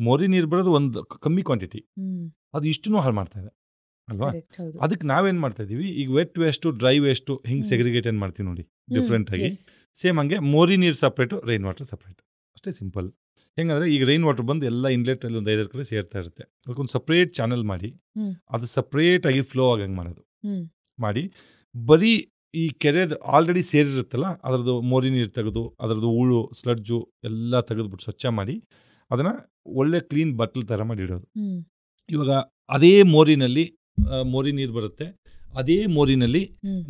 ಮೋರಿ ನೀರು ಬರೋದು ಒಂದು ಕಮ್ಮಿ ಕ್ವಾಂಟಿಟಿ, ಅದು ಇಷ್ಟೂ ಹಾಳು ಮಾಡ್ತಾ ಇದೆ ಅಲ್ವಾ. ಅದಕ್ಕೆ ನಾವೇನು ಮಾಡ್ತಾ ಇದೀವಿ ಈಗ, ವೆಟ್ ವೇಸ್ಟು ಡ್ರೈ ವೇಸ್ಟು ಹಿಂಗೆ ಸೆಗ್ರಿಗೇಟ್ ಏನು ಮಾಡ್ತೀವಿ ನೋಡಿ ಡಿಫ್ರೆಂಟ್ ಆಗಿ. ಸೇಮ್ ಹಂಗೆ ಮೋರಿ ನೀರು ಸಪ್ರೇಟು, ರೈನ್ ವಾಟರ್ ಸಪ್ರೇಟ್, ಅಷ್ಟೇ ಸಿಂಪಲ್. ಹೆಂಗಂದ್ರೆ ಈಗ ರೈನ್ ವಾಟರ್ ಬಂದು ಎಲ್ಲ ಇನ್ಲೆಟಲ್ಲಿ ಒಂದು 5 ಕಡೆ ಸೇರ್ತಾ ಇರುತ್ತೆ, ಅದಕ್ಕೊಂದು ಸಪ್ರೇಟ್ ಚಾನಲ್ ಮಾಡಿ ಅದು ಸಪ್ರೇಟ್ ಆಗಿ ಫ್ಲೋ ಆಗಂಗೆ ಮಾಡೋದು ಮಾಡಿ, ಬರೀ ಈ ಕೆರೆದು ಆಲ್ರೆಡಿ ಸೇರಿರುತ್ತಲ್ಲ ಅದರದ್ದು ಮೋರಿ ನೀರು ತೆಗೆದು ಅದರದ್ದು ಹೂಳು ಸ್ಲಡ್ಜು ಎಲ್ಲ ತೆಗೆದುಬಿಟ್ಟು ಸ್ವಚ್ಛ ಮಾಡಿ ಅದನ್ನು ಒಳ್ಳೆ ಕ್ಲೀನ್ ಬಟ್ಲ್ ಥರ ಮಾಡಿ ಇಡೋದು. ಇವಾಗ ಅದೇ ಮೋರಿನಲ್ಲಿ ಮೋರಿ ನೀರು ಬರುತ್ತೆ, ಅದೇ ಮೋರಿನಲ್ಲಿ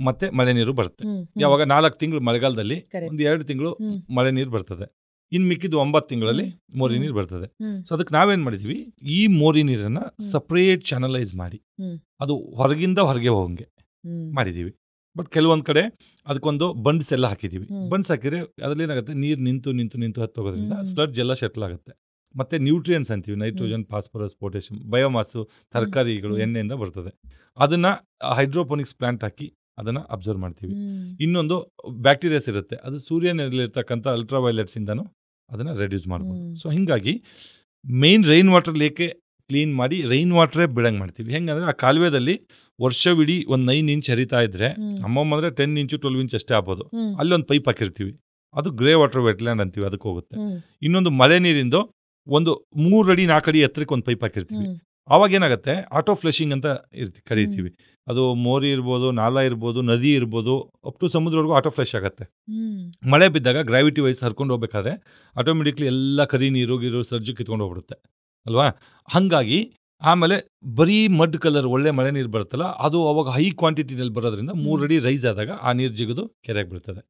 ಮತ್ತೆ ಮಳೆ ನೀರು ಬರುತ್ತೆ. ಯಾವಾಗ 4 ತಿಂಗಳು ಮಳೆಗಾಲದಲ್ಲಿ, ಒಂದು 2 ತಿಂಗಳು ಮಳೆ ನೀರು ಬರ್ತದೆ, ಇನ್ನು ಮಿಕ್ಕಿದ್ದು 9 ತಿಂಗಳಲ್ಲಿ ಮೋರಿ ನೀರು ಬರ್ತದೆ. ಸೊ ಅದಕ್ಕೆ ನಾವೇನು ಮಾಡಿದ್ವಿ, ಈ ಮೋರಿ ನೀರನ್ನು ಸಪ್ರೇಟ್ ಚಾನಲೈಸ್ ಮಾಡಿ ಅದು ಹೊರಗಿಂದ ಹೊರಗೆ ಹೋಗಂಗೆ ಮಾಡಿದ್ದೀವಿ. ಬಟ್ ಕೆಲವೊಂದು ಕಡೆ ಅದಕ್ಕೊಂದು ಬಂಡ್ಸ್ ಎಲ್ಲ ಹಾಕಿದ್ದೀವಿ. ಬಂಡ್ಸ್ ಹಾಕಿದ್ರೆ ಅದರಲ್ಲಿ ಏನಾಗುತ್ತೆ, ನೀರು ನಿಂತು ಹತ್ತೋಗೋದ್ರಿಂದ ಸ್ಲಡ್ಜ್ ಎಲ್ಲ ಶೆಟ್ಲ್ ಆಗುತ್ತೆ. ಮತ್ತು ನ್ಯೂಟ್ರಿಯನ್ಸ್ ಅಂತೀವಿ, ನೈಟ್ರೋಜನ್, ಫಾಸ್ಫರಸ್, ಪೊಟ್ಯಾಷಿಯಂ, ಬಯೋಮಾಸು, ತರಕಾರಿಗಳು, ಎಣ್ಣೆಯಿಂದ ಬರ್ತದೆ. ಅದನ್ನು ಹೈಡ್ರೋಪೋನಿಕ್ಸ್ ಪ್ಲಾಂಟ್ ಹಾಕಿ ಅದನ್ನು ಅಬ್ಸರ್ವ್ ಮಾಡ್ತೀವಿ. ಇನ್ನೊಂದು ಬ್ಯಾಕ್ಟೀರಿಯಾಸ್ ಇರುತ್ತೆ, ಅದು ಸೂರ್ಯನಲ್ಲಿರ್ತಕ್ಕಂಥ ಅಲ್ಟ್ರಾವೈಲೆಟ್ಸಿಂದನೂ ಅದನ್ನು ರೆಡ್ಯೂಸ್ ಮಾಡ್ಬೋದು. ಸೊ ಹೀಗಾಗಿ ಮೇನ್ ರೈನ್ ವಾಟರ್ ಲೇಕೆ ಕ್ಲೀನ್ ಮಾಡಿ ರೈನ್ ವಾಟ್ರೇ ಬಿಡಂಗೆ ಮಾಡ್ತೀವಿ. ಹೆಂಗಂದ್ರೆ ಆ ಕಾಲುವೆದಲ್ಲಿ ವರ್ಷವಿಡೀ ಒಂದು 9 ಇಂಚ್ ಹರಿತಾ ಇದ್ರೆ, ಅಮ್ಮಮ್ಮ ಅಂದರೆ 10 ಇಂಚು 12 ಇಂಚ್ ಅಷ್ಟೇ ಆಗ್ಬೋದು, ಅಲ್ಲೊಂದು ಪೈಪ್ ಹಾಕಿರ್ತೀವಿ, ಅದು ಗ್ರೇ ವಾಟರ್ ವೆಟ್ಲ್ಯಾಂಡ್ ಅಂತೀವಿ, ಅದಕ್ಕೆ ಹೋಗುತ್ತೆ. ಇನ್ನೊಂದು ಮಳೆ ನೀರಿಂದು ಒಂದು 3 ಅಡಿ 4 ಅಡಿ ಎತ್ತರಕ್ಕೆ ಒಂದು ಪೈಪ್ ಹಾಕಿರ್ತೀವಿ. ಆವಾಗ ಏನಾಗುತ್ತೆ, ಆಟೋ ಫ್ಲಶಿಂಗ್ ಅಂತ ಕರೀತೀವಿ. ಅದು ಮೋರಿ ಇರ್ಬೋದು, ನಾಲಾ ಇರ್ಬೋದು, ನದಿ ಇರ್ಬೋದು, ಅಪ್ ಟು ಸಮುದ್ರವರೆಗೂ ಆಟೋ ಫ್ಲಶ್ ಆಗುತ್ತೆ. ಮಳೆ ಬಿದ್ದಾಗ ಗ್ರಾವಿಟಿ ವೈಸ್ ಹರ್ಕೊಂಡು ಹೋಗ್ಬೇಕಾದ್ರೆ ಆಟೋಮೆಟಿಕ್ಲಿ ಎಲ್ಲ ಕರಿ ನೀರು ಸರ್ಜು ಕಿತ್ಕೊಂಡು ಹೋಗ್ಬಿಡುತ್ತೆ ಅಲ್ವಾ. ಹಾಗಾಗಿ ಆಮೇಲೆ ಬರೀ ಮಡ್ ಕಲರ್ ಒಳ್ಳೆ ಮಳೆ ನೀರು ಬರುತ್ತಲ್ಲ, ಅದು ಅವಾಗ ಹೈ ಕ್ವಾಂಟಿಟಿನಲ್ಲಿ ಬರೋದ್ರಿಂದ 3 ಅಡಿ ರೈಸ್ ಆದಾಗ ಆ ನೀರು ಜಿಗಿದು ಕೆರೆಗೆ ಬೀಳ್ತದೆ.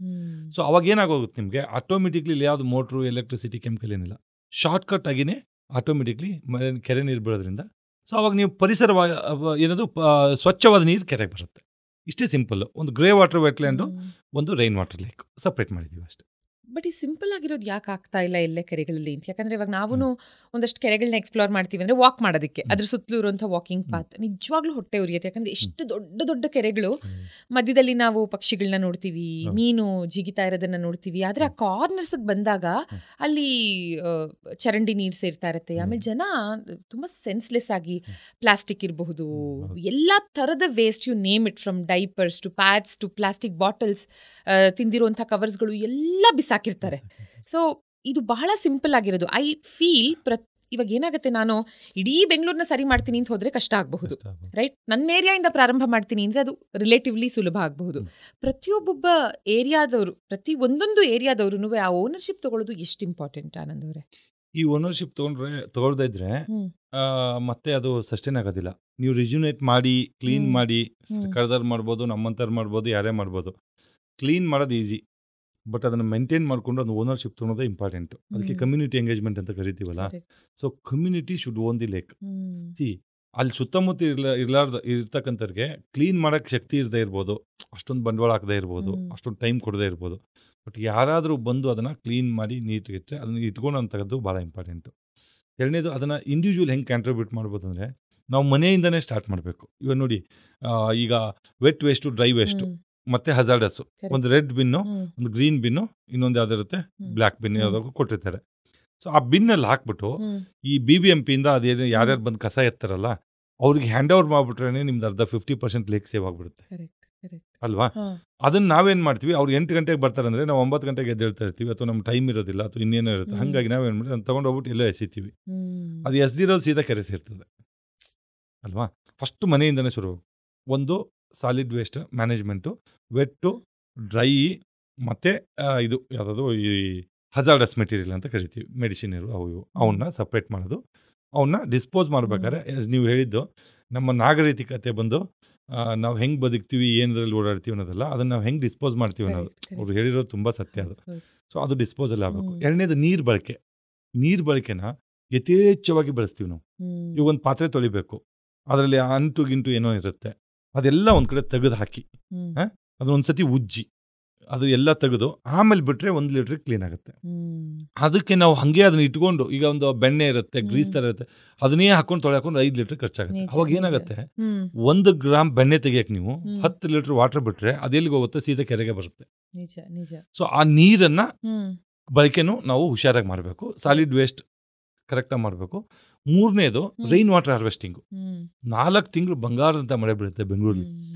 ಸೊ ಅವಾಗ ಏನಾಗೋಗುತ್ತೆ ನಿಮಗೆ, ಆಟೋಮೆಟಿಕ್ಲಿ ಯಾವುದು ಮೋಟ್ರು, ಎಲೆಕ್ಟ್ರಿಸಿಟಿ, ಕೆಮಿಕಲ್ ಏನಿಲ್ಲ, ಶಾರ್ಟ್ಕಟ್ ಆಗಿನೇ ಆಟೋಮೆಟಿಕ್ಲಿ ಕೆರೆ ನೀರು ಬೀಳೋದ್ರಿಂದ ಸೊ ಅವಾಗ ನೀವು ಪರಿಸರ ಏನದು ಸ್ವಚ್ಛವಾದ ನೀರು ಕೆರೆಗೆ ಬರುತ್ತೆ. ಇಷ್ಟೇ ಸಿಂಪಲ್ಲು. ಒಂದು ಗ್ರೇ ವಾಟರ್ ವೆಟ್ಲ್ಯಾಂಡು, ಒಂದು ರೈನ್ ವಾಟರ್ ಲೇಕ್ ಸಪ್ರೇಟ್ ಮಾಡಿದ್ದೀವಿ ಅಷ್ಟೇ.
ಬಟ್ ಈ ಸಿಂಪಲ್ ಆಗಿರೋದು ಯಾಕೆ ಆಗ್ತಾ ಇಲ್ಲ ಎಲ್ಲೇ ಕೆರೆಗಳಲ್ಲಿ ಅಂತ? ಯಾಕಂದ್ರೆ ಇವಾಗ ನಾವು ಒಂದಷ್ಟು ಕೆರೆಗಳನ್ನ ಎಕ್ಸ್ಪ್ಲೋರ್ ಮಾಡ್ತೀವಿ ಅಂದ್ರೆ ವಾಕ್ ಮಾಡೋದಕ್ಕೆ, ಅದ್ರ ಸುತ್ತಲೂ ಇರುವಂಥ ವಾಕಿಂಗ್ ಪಾತ್ ನಿಜವಾಗ್ಲೂ ಹೊಟ್ಟೆ ಉರಿಯುತ್ತೆ. ಯಾಕಂದ್ರೆ ಎಷ್ಟು ದೊಡ್ಡ ದೊಡ್ಡ ಕೆರೆಗಳು, ಮಧ್ಯದಲ್ಲಿ ನಾವು ಪಕ್ಷಿಗಳನ್ನ ನೋಡ್ತೀವಿ, ಮೀನು ಜಿಗಿತಾ ಇರೋದನ್ನ ನೋಡ್ತೀವಿ. ಆದ್ರೆ ಆ ಕಾರ್ನರ್ಸ್ಗೆ ಬಂದಾಗ ಅಲ್ಲಿ ಚರಂಡಿ ನೀರು ಸೇರ್ತಾ ಇರುತ್ತೆ. ಆಮೇಲೆ ಜನ ತುಂಬಾ ಸೆನ್ಸ್ಲೆಸ್ ಆಗಿ ಪ್ಲಾಸ್ಟಿಕ್ ಇರಬಹುದು, ಎಲ್ಲಾ ತರದ waste, you name it, from diapers to pads to plastic bottles, ತಿಂದಿರುವಂಥ ಕವರ್ಸ್ಗಳು ಎಲ್ಲ ಬಿಸಾಕಿರ್ತಾರೆ. ಸೊ ಇದು ಬಹಳ ಸಿಂಪಲ್ ಆಗಿರೋದು. ಐ ಫೀಲ್ ಇವಾಗ ಏನಾಗುತ್ತೆ, ನಾನು ಇಡೀ ಬೆಂಗಳೂರನ್ನ ಸರಿ ಮಾಡ್ತೀನಿ ಅಂತ ಹೋದ್ರೆ ಕಷ್ಟ ಆಗಬಹುದು, ರೈಟ್? ನನ್ನ ಏರಿಯಾಯಿಂದ ಪ್ರಾರಂಭ ಮಾಡ್ತೀನಿ ಅಂದ್ರೆ ಅದು ರಿಲೇಟಿವ್ಲಿ ಸುಲಭ ಆಗಬಹುದು. ಪ್ರತಿಯೊಬ್ಬೊಬ್ಬ ಏರಿಯಾದವರು, ಪ್ರತಿ ಒಂದೊಂದು ಏರಿಯಾದವ್ರು ಆ ಓನರ್ಶಿಪ್ ತಗೊಳ್ಳೋದು ಎಷ್ಟು ಇಂಪಾರ್ಟೆಂಟ್ ಆನಂದ್ ಅವರೇ?
ಈ ಓನರ್ಶಿಪ್ ತಗೊಳ್ದೇ ಇದ್ರೆ ಮತ್ತೆ ಅದು ಸಸ್ಟೈನ್ ಆಗೋದಿಲ್ಲ. ನೀವು ರಿಜ್ಯುನೇಟ್ ಮಾಡಿ, ಕ್ಲೀನ್ ಮಾಡಿ, ಕಳೆದರ್ ಮಾಡ್ಬೋದು, ನಮ್ಮಂತರ ಮಾಡ್ಬೋದು, ಯಾರೇ ಮಾಡ್ಬೋದು. ಕ್ಲೀನ್ ಮಾಡೋದು ಈಸಿ, ಬಟ್ ಅದನ್ನು ಮೇಂಟೈನ್ ಮಾಡಿಕೊಂಡು ಅದು ಓನರ್ಶಿಪ್ ತೊಗೊಳೋದೇ ಇಂಪಾರ್ಟೆಂಟ್. ಅದಕ್ಕೆ ಕಮ್ಯುನಿಟಿ ಎಂಗೇಜ್ಮೆಂಟ್ ಅಂತ ಕರಿತೀವಲ್ಲ. So community should own the lake. See ಅಲ್ಲಿ ಸುತ್ತಮುತ್ತ ಇರ್ತಕ್ಕಂಥವ್ರಿಗೆ ಕ್ಲೀನ್ ಮಾಡೋಕ್ಕೆ ಶಕ್ತಿ ಇರದೇ ಇರ್ಬೋದು, ಅಷ್ಟೊಂದು ಬಂಡವಾಳ ಹಾಕದೇ ಇರ್ಬೋದು, ಅಷ್ಟೊಂದು ಟೈಮ್ ಕೊಡದೇ ಇರ್ಬೋದು. ಬಟ್ ಯಾರಾದರೂ ಬಂದು ಅದನ್ನು ಕ್ಲೀನ್ ಮಾಡಿ ನೀಟಾಗಿಟ್ಟರೆ ಅದನ್ನು ಇಟ್ಕೊಂಡು ಅಂತದ್ದು ಭಾಳ ಇಂಪಾರ್ಟೆಂಟು. ಎರಡನೇದು, ಅದನ್ನು ಇಂಡಿವಿಜುವಲ್ ಹೆಂಗೆ ಕಾಂಟ್ರಿಬ್ಯೂಟ್ ಮಾಡ್ಬೋದು ಅಂದರೆ ನಾವು ಮನೆಯಿಂದನೇ ಸ್ಟಾರ್ಟ್ ಮಾಡಬೇಕು. ಇವಾಗ ನೋಡಿ, ಈಗ ವೆಟ್ ವೇಸ್ಟು, ಡ್ರೈ ವೇಸ್ಟು, ಮತ್ತೆ ಹಜಾರ್ಡಸ್ಸು, ಒಂದು ರೆಡ್ ಬಿನ್ನು, ಒಂದು ಗ್ರೀನ್ ಬಿನ್ನು, ಇನ್ನೊಂದು ಯಾವ್ದಿರುತ್ತೆ ಬ್ಲ್ಯಾಕ್ ಬಿನ್ ಯಾವ್ದಾದ್ರು ಕೊಟ್ಟಿರ್ತಾರೆ. ಸೊ ಆ ಬಿನ್ನಲ್ಲಿ ಹಾಕ್ಬಿಟ್ಟು ಈ BBMP ಇಂದ ಅದೇನು ಯಾರ್ಯಾರು ಬಂದು ಕಸ ಎತ್ತಾರಲ್ಲ ಅವ್ರಿಗೆ ಹ್ಯಾಂಡ್ ಓವರ್ ಮಾಡ್ಬಿಟ್ರೆ ನಿಮ್ದು ಅರ್ಧ 50% ಲೇಕ್ ಸೇವ್ ಆಗಿಬಿಡುತ್ತೆ ಅಲ್ವಾ? ಅದನ್ನ ನಾವೇನು ಮಾಡ್ತೀವಿ, ಅವ್ರು 8 ಗಂಟೆಗೆ ಬರ್ತಾರೆ ಅಂದರೆ ನಾವು 9 ಗಂಟೆಗೆ ಎದ್ದೇಳ್ತಾ ಇರ್ತೀವಿ, ಅಥವಾ ನಮ್ಮ ಟೈಮ್ ಇರೋದಿಲ್ಲ, ಅಥವಾ ಇನ್ನೇನೋ ಇರುತ್ತೆ. ಹಾಗಾಗಿ ನಾವೇನು ಮಾಡಿ ಅದನ್ನು ತೊಗೊಂಡು ಹೋಗ್ಬಿಟ್ಟು ಎಲ್ಲೋ ಎಸಿತೀವಿ. ಅದು ಎಸ್ದಿರೋದು ಸೀದಾ ಕೆರೆ ಸೇರ್ತದೆ ಅಲ್ವಾ? ಫಸ್ಟ್ ಮನೆಯಿಂದನೇ ಶುರು. ಒಂದು ಸಾಲಿಡ್ ವೇಸ್ಟ್ ಮ್ಯಾನೇಜ್ಮೆಂಟು, ವೆಟ್ಟು, ಡ್ರೈ, ಮತ್ತು ಇದು ಯಾವುದಾದ್ರು ಈ ಹಜಾರ್ಡಸ್ ಮೆಟೀರಿಯಲ್ ಅಂತ ಕರಿತೀವಿ, ಮೆಡಿಸಿನ್ ಇರು ಅವು ಇವು, ಅವನ್ನ ಸಪ್ರೇಟ್ ಮಾಡೋದು. ಅವನ್ನ ಡಿಸ್ಪೋಸ್ ಮಾಡ್ಬೇಕಾದ್ರೆ ನೀವು ಹೇಳಿದ್ದು ನಮ್ಮ ನಾಗರಿಕತೆ ಬಂದು ನಾವು ಹೆಂಗೆ ಬದುಕ್ತೀವಿ, ಏನದ್ರಲ್ಲಿ ಓಡಾಡ್ತೀವಿ ಅನ್ನೋದಲ್ಲ, ಅದನ್ನು ನಾವು ಹೆಂಗೆ ಡಿಸ್ಪೋಸ್ ಮಾಡ್ತೀವಿ ಅನ್ನೋದು ಅವ್ರು ಹೇಳಿರೋದು ತುಂಬ ಸತ್ಯ ಅದು. ಸೊ ಅದು ಡಿಸ್ಪೋಸಲ್ ಆಗಬೇಕು. ಎರಡನೇದು ನೀರು ಬಳಕೆ. ನೀರು ಬಳಕೆನ ಯಥೇಚ್ಛವಾಗಿ ಬಳಸ್ತೀವಿ ನಾವು. ಈಗ ಒಂದು ಪಾತ್ರೆ ತೊಳಿಬೇಕು, ಅದರಲ್ಲಿ ಅಂಟು ಗಿಂಟು ಏನೋ ಇರುತ್ತೆ, ಅದೆಲ್ಲ ಒಂದು ಕಡೆ ತೆಗೆದು ಹಾಕಿ ಅದನ್ನೊಂದ್ಸತಿ ಉಜ್ಜಿ ಅದು ಎಲ್ಲ ತೆಗೆದು ಆಮೇಲೆ ಬಿಟ್ರೆ 1 ಲೀಟ್ರ್ ಕ್ಲೀನ್ ಆಗುತ್ತೆ. ಅದಕ್ಕೆ ನಾವು ಹಂಗೆ ಅದನ್ನ ಇಟ್ಕೊಂಡು, ಈಗ ಒಂದು ಬೆಣ್ಣೆ ಇರುತ್ತೆ, ಗ್ರೀಸ್ ತರ ಇರುತ್ತೆ, ಅದನ್ನೇ ಹಾಕೊಂಡು ತೊಳೆಕೊಂಡು 5 ಲೀಟ್ರ್ ಖರ್ಚಾಗುತ್ತೆ. ಅವಾಗ ಏನಾಗುತ್ತೆ, 1 ಗ್ರಾಮ್ ಬೆಣ್ಣೆ ತೆಗಿಯಕ್ಕೆ ನೀವು 10 ಲೀಟ್ರ್ ವಾಟರ್ ಬಿಟ್ರೆ ಅದೆಲ್ಲಿಗೆ ಹೋಗುತ್ತೆ, ಸೀದಾ ಕೆರೆಗೆ ಬರುತ್ತೆ. ಸೊ ಆ ನೀರನ್ನ ಬಳಕೆನೂ ನಾವು ಹುಷಾರಾಗಿ ಮಾಡಬೇಕು. ಸಾಲಿಡ್ ವೇಸ್ಟ್ ಕರೆಕ್ಟಾಗಿ ಮಾಡಬೇಕು. ಮೂರನೇದು ರೈನ್ ವಾಟರ್ ಹಾರ್ವೆಸ್ಟಿಂಗು. 4 ತಿಂಗಳು ಬಂಗಾರದಂತ ಮಳೆ ಬೀಳುತ್ತೆ ಬೆಂಗಳೂರಲ್ಲಿ.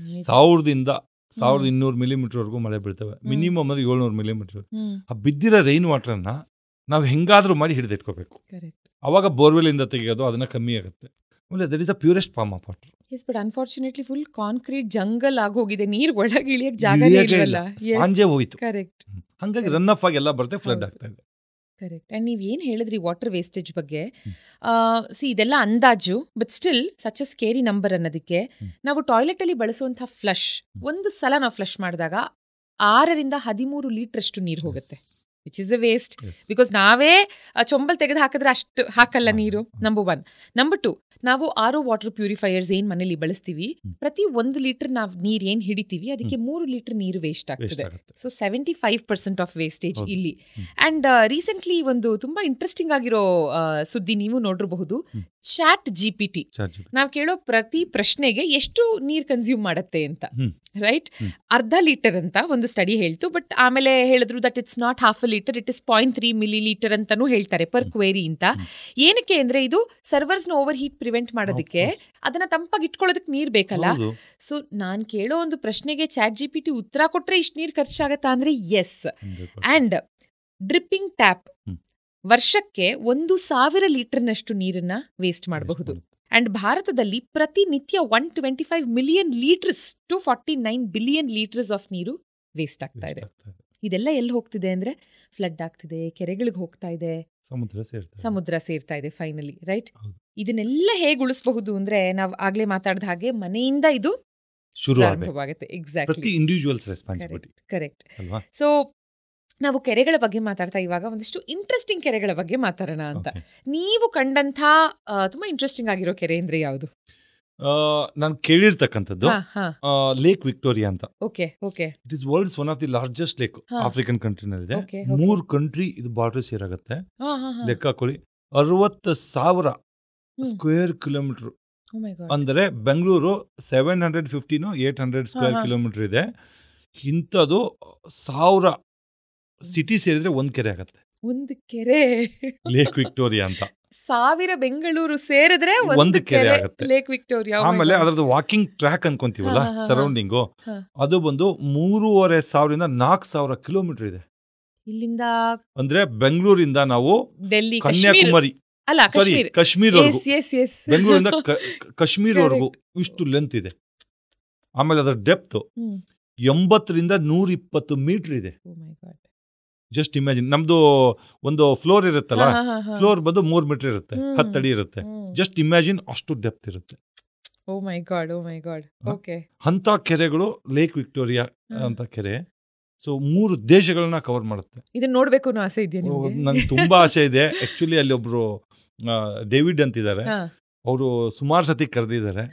1200 ಮಿಲಿಮೀಟರ್ವರೆಗೂ ಮಳೆ ಬೀಳ್ತವೆ. ಮಿನಿಮಮ್ ಅಂದ್ರೆ 700 ಮಿಲಿಮೀಟರ್. ಆ ಬಿದ್ದಿರೋ ರೈನ್ ವಾಟರ್ನ ನಾವು ಹೆಂಗಾದ್ರೂ ಮಾಡಿ ಹಿಡಿದಿಟ್ಕೋಬೇಕು. ಅವಾಗ ಬೋರ್ವೆಲ್ ಇಂದ ತೆಗೆಯೋದು ಅದನ್ನ ಕಮ್ಮಿ ಆಗುತ್ತೆ. ಆಮೇಲೆ that is the purest form of water.
Yes, but unfortunately full concrete jungle ಆಗೋಗಿದೆ, ನೀರು ಒಳಗೆ ಇಳಿಯಕ್ಕೆ ಜಾಗನೇ ಇಲ್ವಲ್ಲ.
ಸ್ಪಾಂಜೇ ಹೋಯ್ತು.
ಕರೆಕ್ಟ್.
ಹಾಗಾಗಿ ರನ್ ಆಫ್ ಆಗಿ ಎಲ್ಲ ಬರುತ್ತೆ, ಫ್ಲಡ್ ಆಗ್ತಾ ಇದೆ.
ಕರೆಕ್ಟ್. ಆ್ಯಂಡ್ ನೀವು ಏನು ಹೇಳಿದ್ರಿ ವಾಟರ್ ವೇಸ್ಟೇಜ್ ಬಗ್ಗೆ, ಇದೆಲ್ಲ ಅಂದಾಜು, but still such a scary number ಅನ್ನೋದಕ್ಕೆ. ನಾವು ಟಾಯ್ಲೆಟಲ್ಲಿ ಬಳಸುವಂಥ ಫ್ಲಶ್, ಒಂದು ಸಲ ನಾವು ಫ್ಲಶ್ ಮಾಡಿದಾಗ 6 ರಿಂದ 13 ಲೀಟರ್ ಅಷ್ಟು ನೀರು ಹೋಗುತ್ತೆ, which is a waste. Because ನಾವೇ ಚೊಂಬಲ್ ತೆಗೆದು ಹಾಕಿದ್ರೆ ಅಷ್ಟು ಹಾಕಲ್ಲ ನೀರು, ನಂಬರ್ 1. ನಂಬರ್ 2, ನಾವು RO ವಾಟರ್ ಪ್ಯೂರಿಫೈಯರ್ಸ್ ಏನು ಮನೇಲಿ ಬಳಸ್ತೀವಿ, ಪ್ರತಿ 1 ಲೀಟರ್ ನಾವು ನೀರು ಏನು ಹಿಡಿತೀವಿ ಅದಕ್ಕೆ 3 ಲೀಟರ್ ನೀರು ವೇಸ್ಟ್ ಆಗ್ತದೆ. ಸೊ 75% ಆಫ್ ವೇಸ್ಟೇಜ್ ಇಲ್ಲಿ. ಆ್ಯಂಡ್ ರೀಸೆಂಟ್ಲಿ ಒಂದು ತುಂಬಾ ಇಂಟ್ರೆಸ್ಟಿಂಗ್ ಆಗಿರೋ ಸುದ್ದಿ ನೀವು ನೋಡಿರಬಹುದು. ChatGPT ನಾವು ಕೇಳೋ ಪ್ರತಿ ಪ್ರಶ್ನೆಗೆ ಎಷ್ಟು ನೀರು ಕನ್ಸ್ಯೂಮ್ ಮಾಡುತ್ತೆ ಅಂತ, ರೈಟ್? ಅರ್ಧ ಲೀಟರ್ ಅಂತ ಒಂದು ಸ್ಟಡಿ ಹೇಳ್ತು. ಬಟ್ ಆಮೇಲೆ ಹೇಳಿದ್ರು that it's not half a litre, it is 0.3 milli litre ಅಂತಾನೂ ಹೇಳ್ತಾರೆ ಪರ್ ಕ್ವೇರಿ ಅಂತ. ಏನಕ್ಕೆ ಅಂದ್ರೆ ಇದು ಸರ್ವರ್ಸ್ನ ಓವರ್ ಹೀಟ್ ಪ್ರಿವೆಂಟ್ ಮಾಡೋದಕ್ಕೆ, ಅದನ್ನ ತಂಪಾಗಿ ಇಟ್ಕೊಳ್ಳೋದಕ್ಕೆ ನೀರು ಬೇಕಲ್ಲ. ಸೊ ನಾನು ಕೇಳೋ ಒಂದು ಪ್ರಶ್ನೆಗೆ ChatGPT ಉತ್ತರ ಕೊಟ್ರೆ ಇಷ್ಟು ನೀರು ಖರ್ಚಾಗತ್ತಾ ಅಂದ್ರೆ ಎಸ್. ಅಂಡ್ ಡ್ರಿಪ್ಪಿಂಗ್ ಟ್ಯಾಪ್ ವರ್ಷಕ್ಕೆ 1,000 ಲೀಟರ್ನಷ್ಟು ನೀರನ್ನ ವೇಸ್ಟ್ ಮಾಡಬಹುದು. ಅಂಡ್ ಭಾರತದಲ್ಲಿ ಪ್ರತಿನಿತ್ಯ 125 million litres to 49 billion litres of ನೀರು ವೇಸ್ಟ್ ಆಗ್ತಾ ಇದೆ. ಇದೆಲ್ಲ ಎಲ್ಲಿ ಹೋಗ್ತಿದೆ ಅಂದ್ರೆ ಫ್ಲಡ್ ಆಗ್ತಿದೆ, ಕೆರೆಗಳಿಗೆ ಹೋಗ್ತಾ ಇದೆ, ಸಮುದ್ರ ಸೇರ್ತಾ ಇದೆ ಫೈನಲಿ, ರೈಟ್? ಇದನ್ನೆಲ್ಲ ಹೇಗೆ ಉಳಿಸಬಹುದು ಅಂದ್ರೆ ನಾವು ಆಗ್ಲೇ ಮಾತಾಡಿದ ಹಾಗೆ ಮನೆಯಿಂದ ಇದು ಶುರುವಾಗುತ್ತೆ. Exactly,
individuals responsibility.
Correct. So ನಾವು ಕೆರೆಗಳ ಬಗ್ಗೆ ಮಾತಾಡ್ತಾ ಇವಾಗ ಒಂದಿಷ್ಟು ಇಂಟ್ರೆಸ್ಟಿಂಗ್ ಕೆರೆಗಳ ಬಗ್ಗೆ ಮಾತಾಡೋಣ ಅಂತ. ನೀವು ಕಂಡಂಥ ತುಂಬಾ ಇಂಟ್ರೆಸ್ಟಿಂಗ್ ಆಗಿರೋ ಕೆರೆ ಅಂದ್ರೆ ಯಾವುದು?
ನಾನು ಕೇಳಿರ್ತಕ್ಕಂಥದ್ದು ಲೇಕ್ ವಿಕ್ಟೋರಿಯಾ ಅಂತ. It is world's one of the largest lake African ಕಂಟ್ರಿನಲ್ಲಿದೆ. 3 ಕಂಟ್ರಿ ಇದು ಬಾರ್ಡರ್ ಶೇರ್ ಆಗುತ್ತೆ. ಲೆಕ್ಕ ಹಾಕೊಳ್ಳಿ, 60,000 ಸ್ಕ್ವೇರ್ ಕಿಲೋಮೀಟರ್. ಅಂದರೆ ಬೆಂಗಳೂರು 750-800 ಸ್ಕ್ವೇರ್ ಕಿಲೋಮೀಟರ್ ಇದೆ. ಇಂಥದ್ದು 1000 ಸಿಟಿ ಸೇರಿದ್ರೆ ಒಂದು ಕೆರೆ ಆಗತ್ತೆ.
ಒಂದು ಕೆರೆ
ಲೇಕ್ ವಿಕ್ಟೋರಿಯಾ ಅಂತ.
1000 ಬೆಂಗಳೂರು ಸೇರಿದ್ರೆ ಒಂದು ಕೆರೆ ಆಗುತ್ತೆ ಲೇಕ್ ವಿಕ್ಟೋರಿಯಾ.
ಆಮೇಲೆ ಅದರದ್ದು ವಾಕಿಂಗ್ ಟ್ರ್ಯಾಕ್ ಅನ್ಕೊಂತೀವಲ್ಲ ಸರೌಂಡಿಂಗು, ಅದು ಬಂದು 3,500-4,000 ಕಿಲೋಮೀಟರ್ ಇದೆ ಇಲ್ಲಿಂದ. ಅಂದ್ರೆ ಬೆಂಗಳೂರಿಂದ ನಾವು
ಡೆಲ್ಲಿ
ಕನ್ಯಾಕುಮಾರಿ ಕಾಶ್ಮೀರ್ವರೆಗೂ, ಬೆಂಗಳೂರಿಂದ ಕಾಶ್ಮೀರ್ವರೆಗೂ ಇಷ್ಟು ಲೆಂತ್ ಇದೆ. ಆಮೇಲೆ ಅದರ ಡೆಪ್ತ್ 80-120 ಮೀಟರ್ ಇದೆ. ಜಸ್ಟ್ ಇಮ್ಯಾಜಿನ್, ನಮ್ದು ಒಂದು ಫ್ಲೋರ್ ಇರುತ್ತಲ್ಲ, ಫ್ಲೋರ್ ಬಂದು 3 ಮೀಟರ್ ಇರುತ್ತೆ, 10 ಅಡಿ ಇರುತ್ತೆ. ಜಸ್ಟ್ ಇಮ್ಯಾಜಿನ್ ಅಷ್ಟು ಡೆಪ್ತ್ ಇರುತ್ತೆ. ಅಂತ ಕೆರೆಗಳು ಲೇಕ್ ವಿಕ್ಟೋರಿಯಾ ಅಂತ ಕೆರೆ. ಸೊ 3 ದೇಶಗಳನ್ನ ಕವರ್ ಮಾಡುತ್ತೆ.
ಇದನ್ನ ನೋಡ್ಬೇಕು ಅನ್ನೋ ಆಸೆ ಇದೆಯಾ ನಿಮಗೆ?
ನಂಗೆ ತುಂಬಾ ಆಸೆ ಇದೆ. ಆಕ್ಚುಲಿ ಅಲ್ಲಿ ಒಬ್ರು ಡೇವಿಡ್ ಅಂತಿದ್ದಾರೆ, ಅವರು ಸುಮಾರು ಸತಿ ಕರೆದಿದ್ದಾರೆ.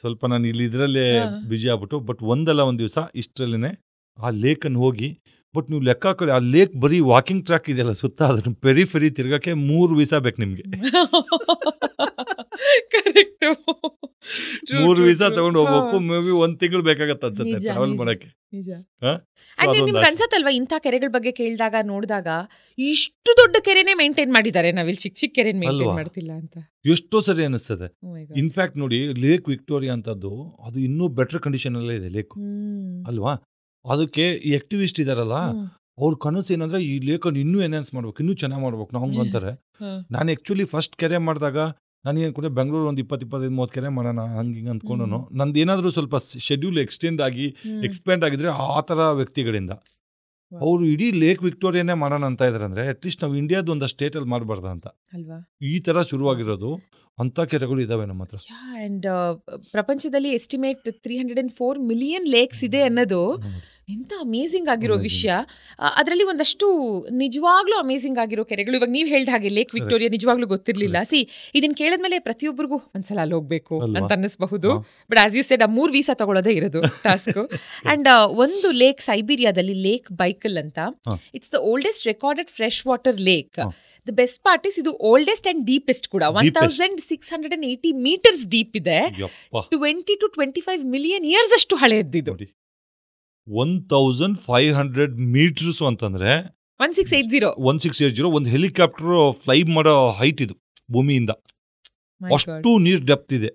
ಸ್ವಲ್ಪ ನಾನು ಇಲ್ಲಿ ಇದ್ರಲ್ಲೇ ಬಿಜಿ ಆಗ್ಬಿಟ್ಟು, ಬಟ್ ಒಂದಲ್ಲ ಒಂದು ದಿವಸ ಇಷ್ಟರಲ್ಲೇನೆ ಆ ಲೇಕ್ ಅನ್ನು ಹೋಗಿ, ಬಟ್ ನೀವು ಲೆಕ್ಕ ಹಾಕೊಳ್ಳಿ, ಆ ಲೇಕ್ ಬರೀ ವಾಕಿಂಗ್ ಟ್ರ್ಯಾಕ್ ಇದೆಯಲ್ಲ ಸುತ್ತ, ಅದನ್ನ ಪೆರಿ ತಿರ್ಗಕ್ಕೆ 3 ವೀಸಾ ಬೇಕು ನಿಮ್ಗೆ. 3 ವೀಸಾ ತಗೊಂಡು ಹೋಗ್ಬೇಕು. ಮೇ ಬಿ 1 ತಿಂಗಳು ಬೇಕಾಗತ್ತೆ ಅನ್ಸುತ್ತೆ ಟ್ರಾವೆಲ್ ಮಾಡಕ್ಕೆ.
ನಿಮ್ಗೆ ಅನ್ಸತ್ತಲ್ವಾ ಇಂಥ ಕೆರೆಗಳ ಬಗ್ಗೆ ಕೇಳಿದಾಗ ನೋಡಿದಾಗ, ಇಷ್ಟು ದೊಡ್ಡ ಕೆರೆನೇ ಮೇಂಟೈನ್ ಮಾಡಿದ್ದಾರೆ, ನಾವಿಲ್ಲಿ ಚಿಕ್ಕ ಕೆರೆ ಮೇಂಟೈನ್ ಮಾಡ್ತಿಲ್ಲ ಅಂತ
ಎಷ್ಟೋ ಸರಿ ಅನಿಸ್ತದೆ. ಇನ್ಫ್ಯಾಕ್ಟ್ ನೋಡಿ, ಲೇಕ್ ವಿಕ್ಟೋರಿಯಾ ಅಂತದ್ದು ಅದು ಇನ್ನೂ ಬೆಟರ್ ಕಂಡೀಷನ್ ಅಲ್ಲೇ ಇದೆ ಲೇಕ್ ಅಲ್ವಾ. ಅದಕ್ಕೆ ಈ ಆಕ್ಟಿವಿಸ್ಟ್ ಇದಾರಲ್ಲ, ಅವ್ರ ಕನಸು ಏನಂದ್ರೆ ಈ ಲೇಕನ್ನು ಇನ್ನೂ ಎನ್ಹಾನ್ಸ್ ಮಾಡ್ಬೇಕು, ಇನ್ನೂ ಚೆನ್ನಾಗಿ ಮಾಡ್ಬೇಕು ನಾವು ಅಂತಾರೆ. ನಾನು ಆಕ್ಚುಲಿ ಫಸ್ಟ್ ಕೆರೆ ಮಾಡಿದಾಗ ನನಗೆ ಕೂಡ ಬೆಂಗಳೂರು ಒಂದು 20-25-30 ಕೆರೆ ಮಾಡೋಣ ಹಂಗೆ ಅಂದ್ಕೊಂಡು, ನಂದು ಏನಾದರೂ ಸ್ವಲ್ಪ ಶೆಡ್ಯೂಲ್ ಎಕ್ಸ್ಪೆಂಡ್ ಆಗಿದ್ರೆ ಆ ಥರ ವ್ಯಕ್ತಿಗಳಿಂದ ಅವರು ಇಡೀ ಲೇಕ್ ವಿಕ್ಟೋರಿಯಾನೇ ಮಾಡೋಣ ಅಂತ ಇದಾರೆ. ಅಂದ್ರೆ ಅಟ್ಲೀಸ್ಟ್ ನಾವು ಇಂಡಿಯಾದ ಒಂದು ಸ್ಟೇಟಲ್ಲಿ ಮಾಡಬಾರ್ದ ಅಂತ ಈ ತರ ಶುರುವಾಗಿರೋದು. ಅಂತ ಕೆರೆಗಳು ಇದಾವೆ ನಮ್ಮ ಹತ್ರ.
ಅಂಡ್ ಪ್ರಪಂಚದಲ್ಲಿ ಎಸ್ಟಿಮೇಟ್ 304 ಮಿಲಿಯನ್ ಲೇಕ್ಸ್ ಇದೆ ಅನ್ನೋದು ಎಂತ ಅಮೇಸಿಂಗ್ ಆಗಿರೋ ವಿಷಯ. ಅದರಲ್ಲಿ ಒಂದಷ್ಟು ನಿಜವಾಗ್ಲೂ ಅಮೇಸಿಂಗ್ ಆಗಿರೋ ಕೆರೆಗಳು. ಇವಾಗ ನೀವು ಹೇಳ್ದ ಹಾಗೆ ಲೇಕ್ ವಿಕ್ಟೋರಿಯಾ ನಿಜವಾಗ್ಲೂ ಗೊತ್ತಿರ್ಲಿಲ್ಲ. ಇದನ್ನ ಕೇಳಿದ್ಮೇಲೆ ಪ್ರತಿಯೊಬ್ಬರಿಗೂ ಒಂದ್ಸಲ ಅಲ್ಲಿ ಹೋಗ್ಬೇಕು ಅಂತ ಅನ್ನಿಸ್ಬಹುದು. But as you said, 3 visa ತಗೊಳ್ಳೋದೇ ಇರೋದು ಟಾಸ್ಕ್. ಅಂಡ್ ಒಂದು ಲೇಕ್ ಸೈಬೀರಿಯಾದಲ್ಲಿ, ಲೇಕ್ ಬೈಕಲ್ ಅಂತ, it's the oldest recorded fresh water lake. The best part is ಇದು ಓಲ್ಡೆಸ್ಟ್ ಅಂಡ್ ಡೀಪೆಸ್ಟ್ ಕೂಡ. 1680 ಮೀಟರ್ಸ್ ಡೀಪ್ ಇದೆ. 20-25 ಮಿಲಿಯನ್ ಇಯರ್ಸ್ ಅಷ್ಟು ಹಳೆಯದ್ದಿದು.
1500 ಮೀಟರ್ಸ್ ಅಂತಂದ್ರೆ 1680 ಒಂದು ಹೆಲಿಕಾಪ್ಟರ್ ಫ್ಲೈ ಮಾಡೋ ಹೈಟ್ ಇದು ಭೂಮಿಯಿಂದ. ಅಷ್ಟು ನೀರ್ ಡೆಪ್ತ್ ಇದೆ.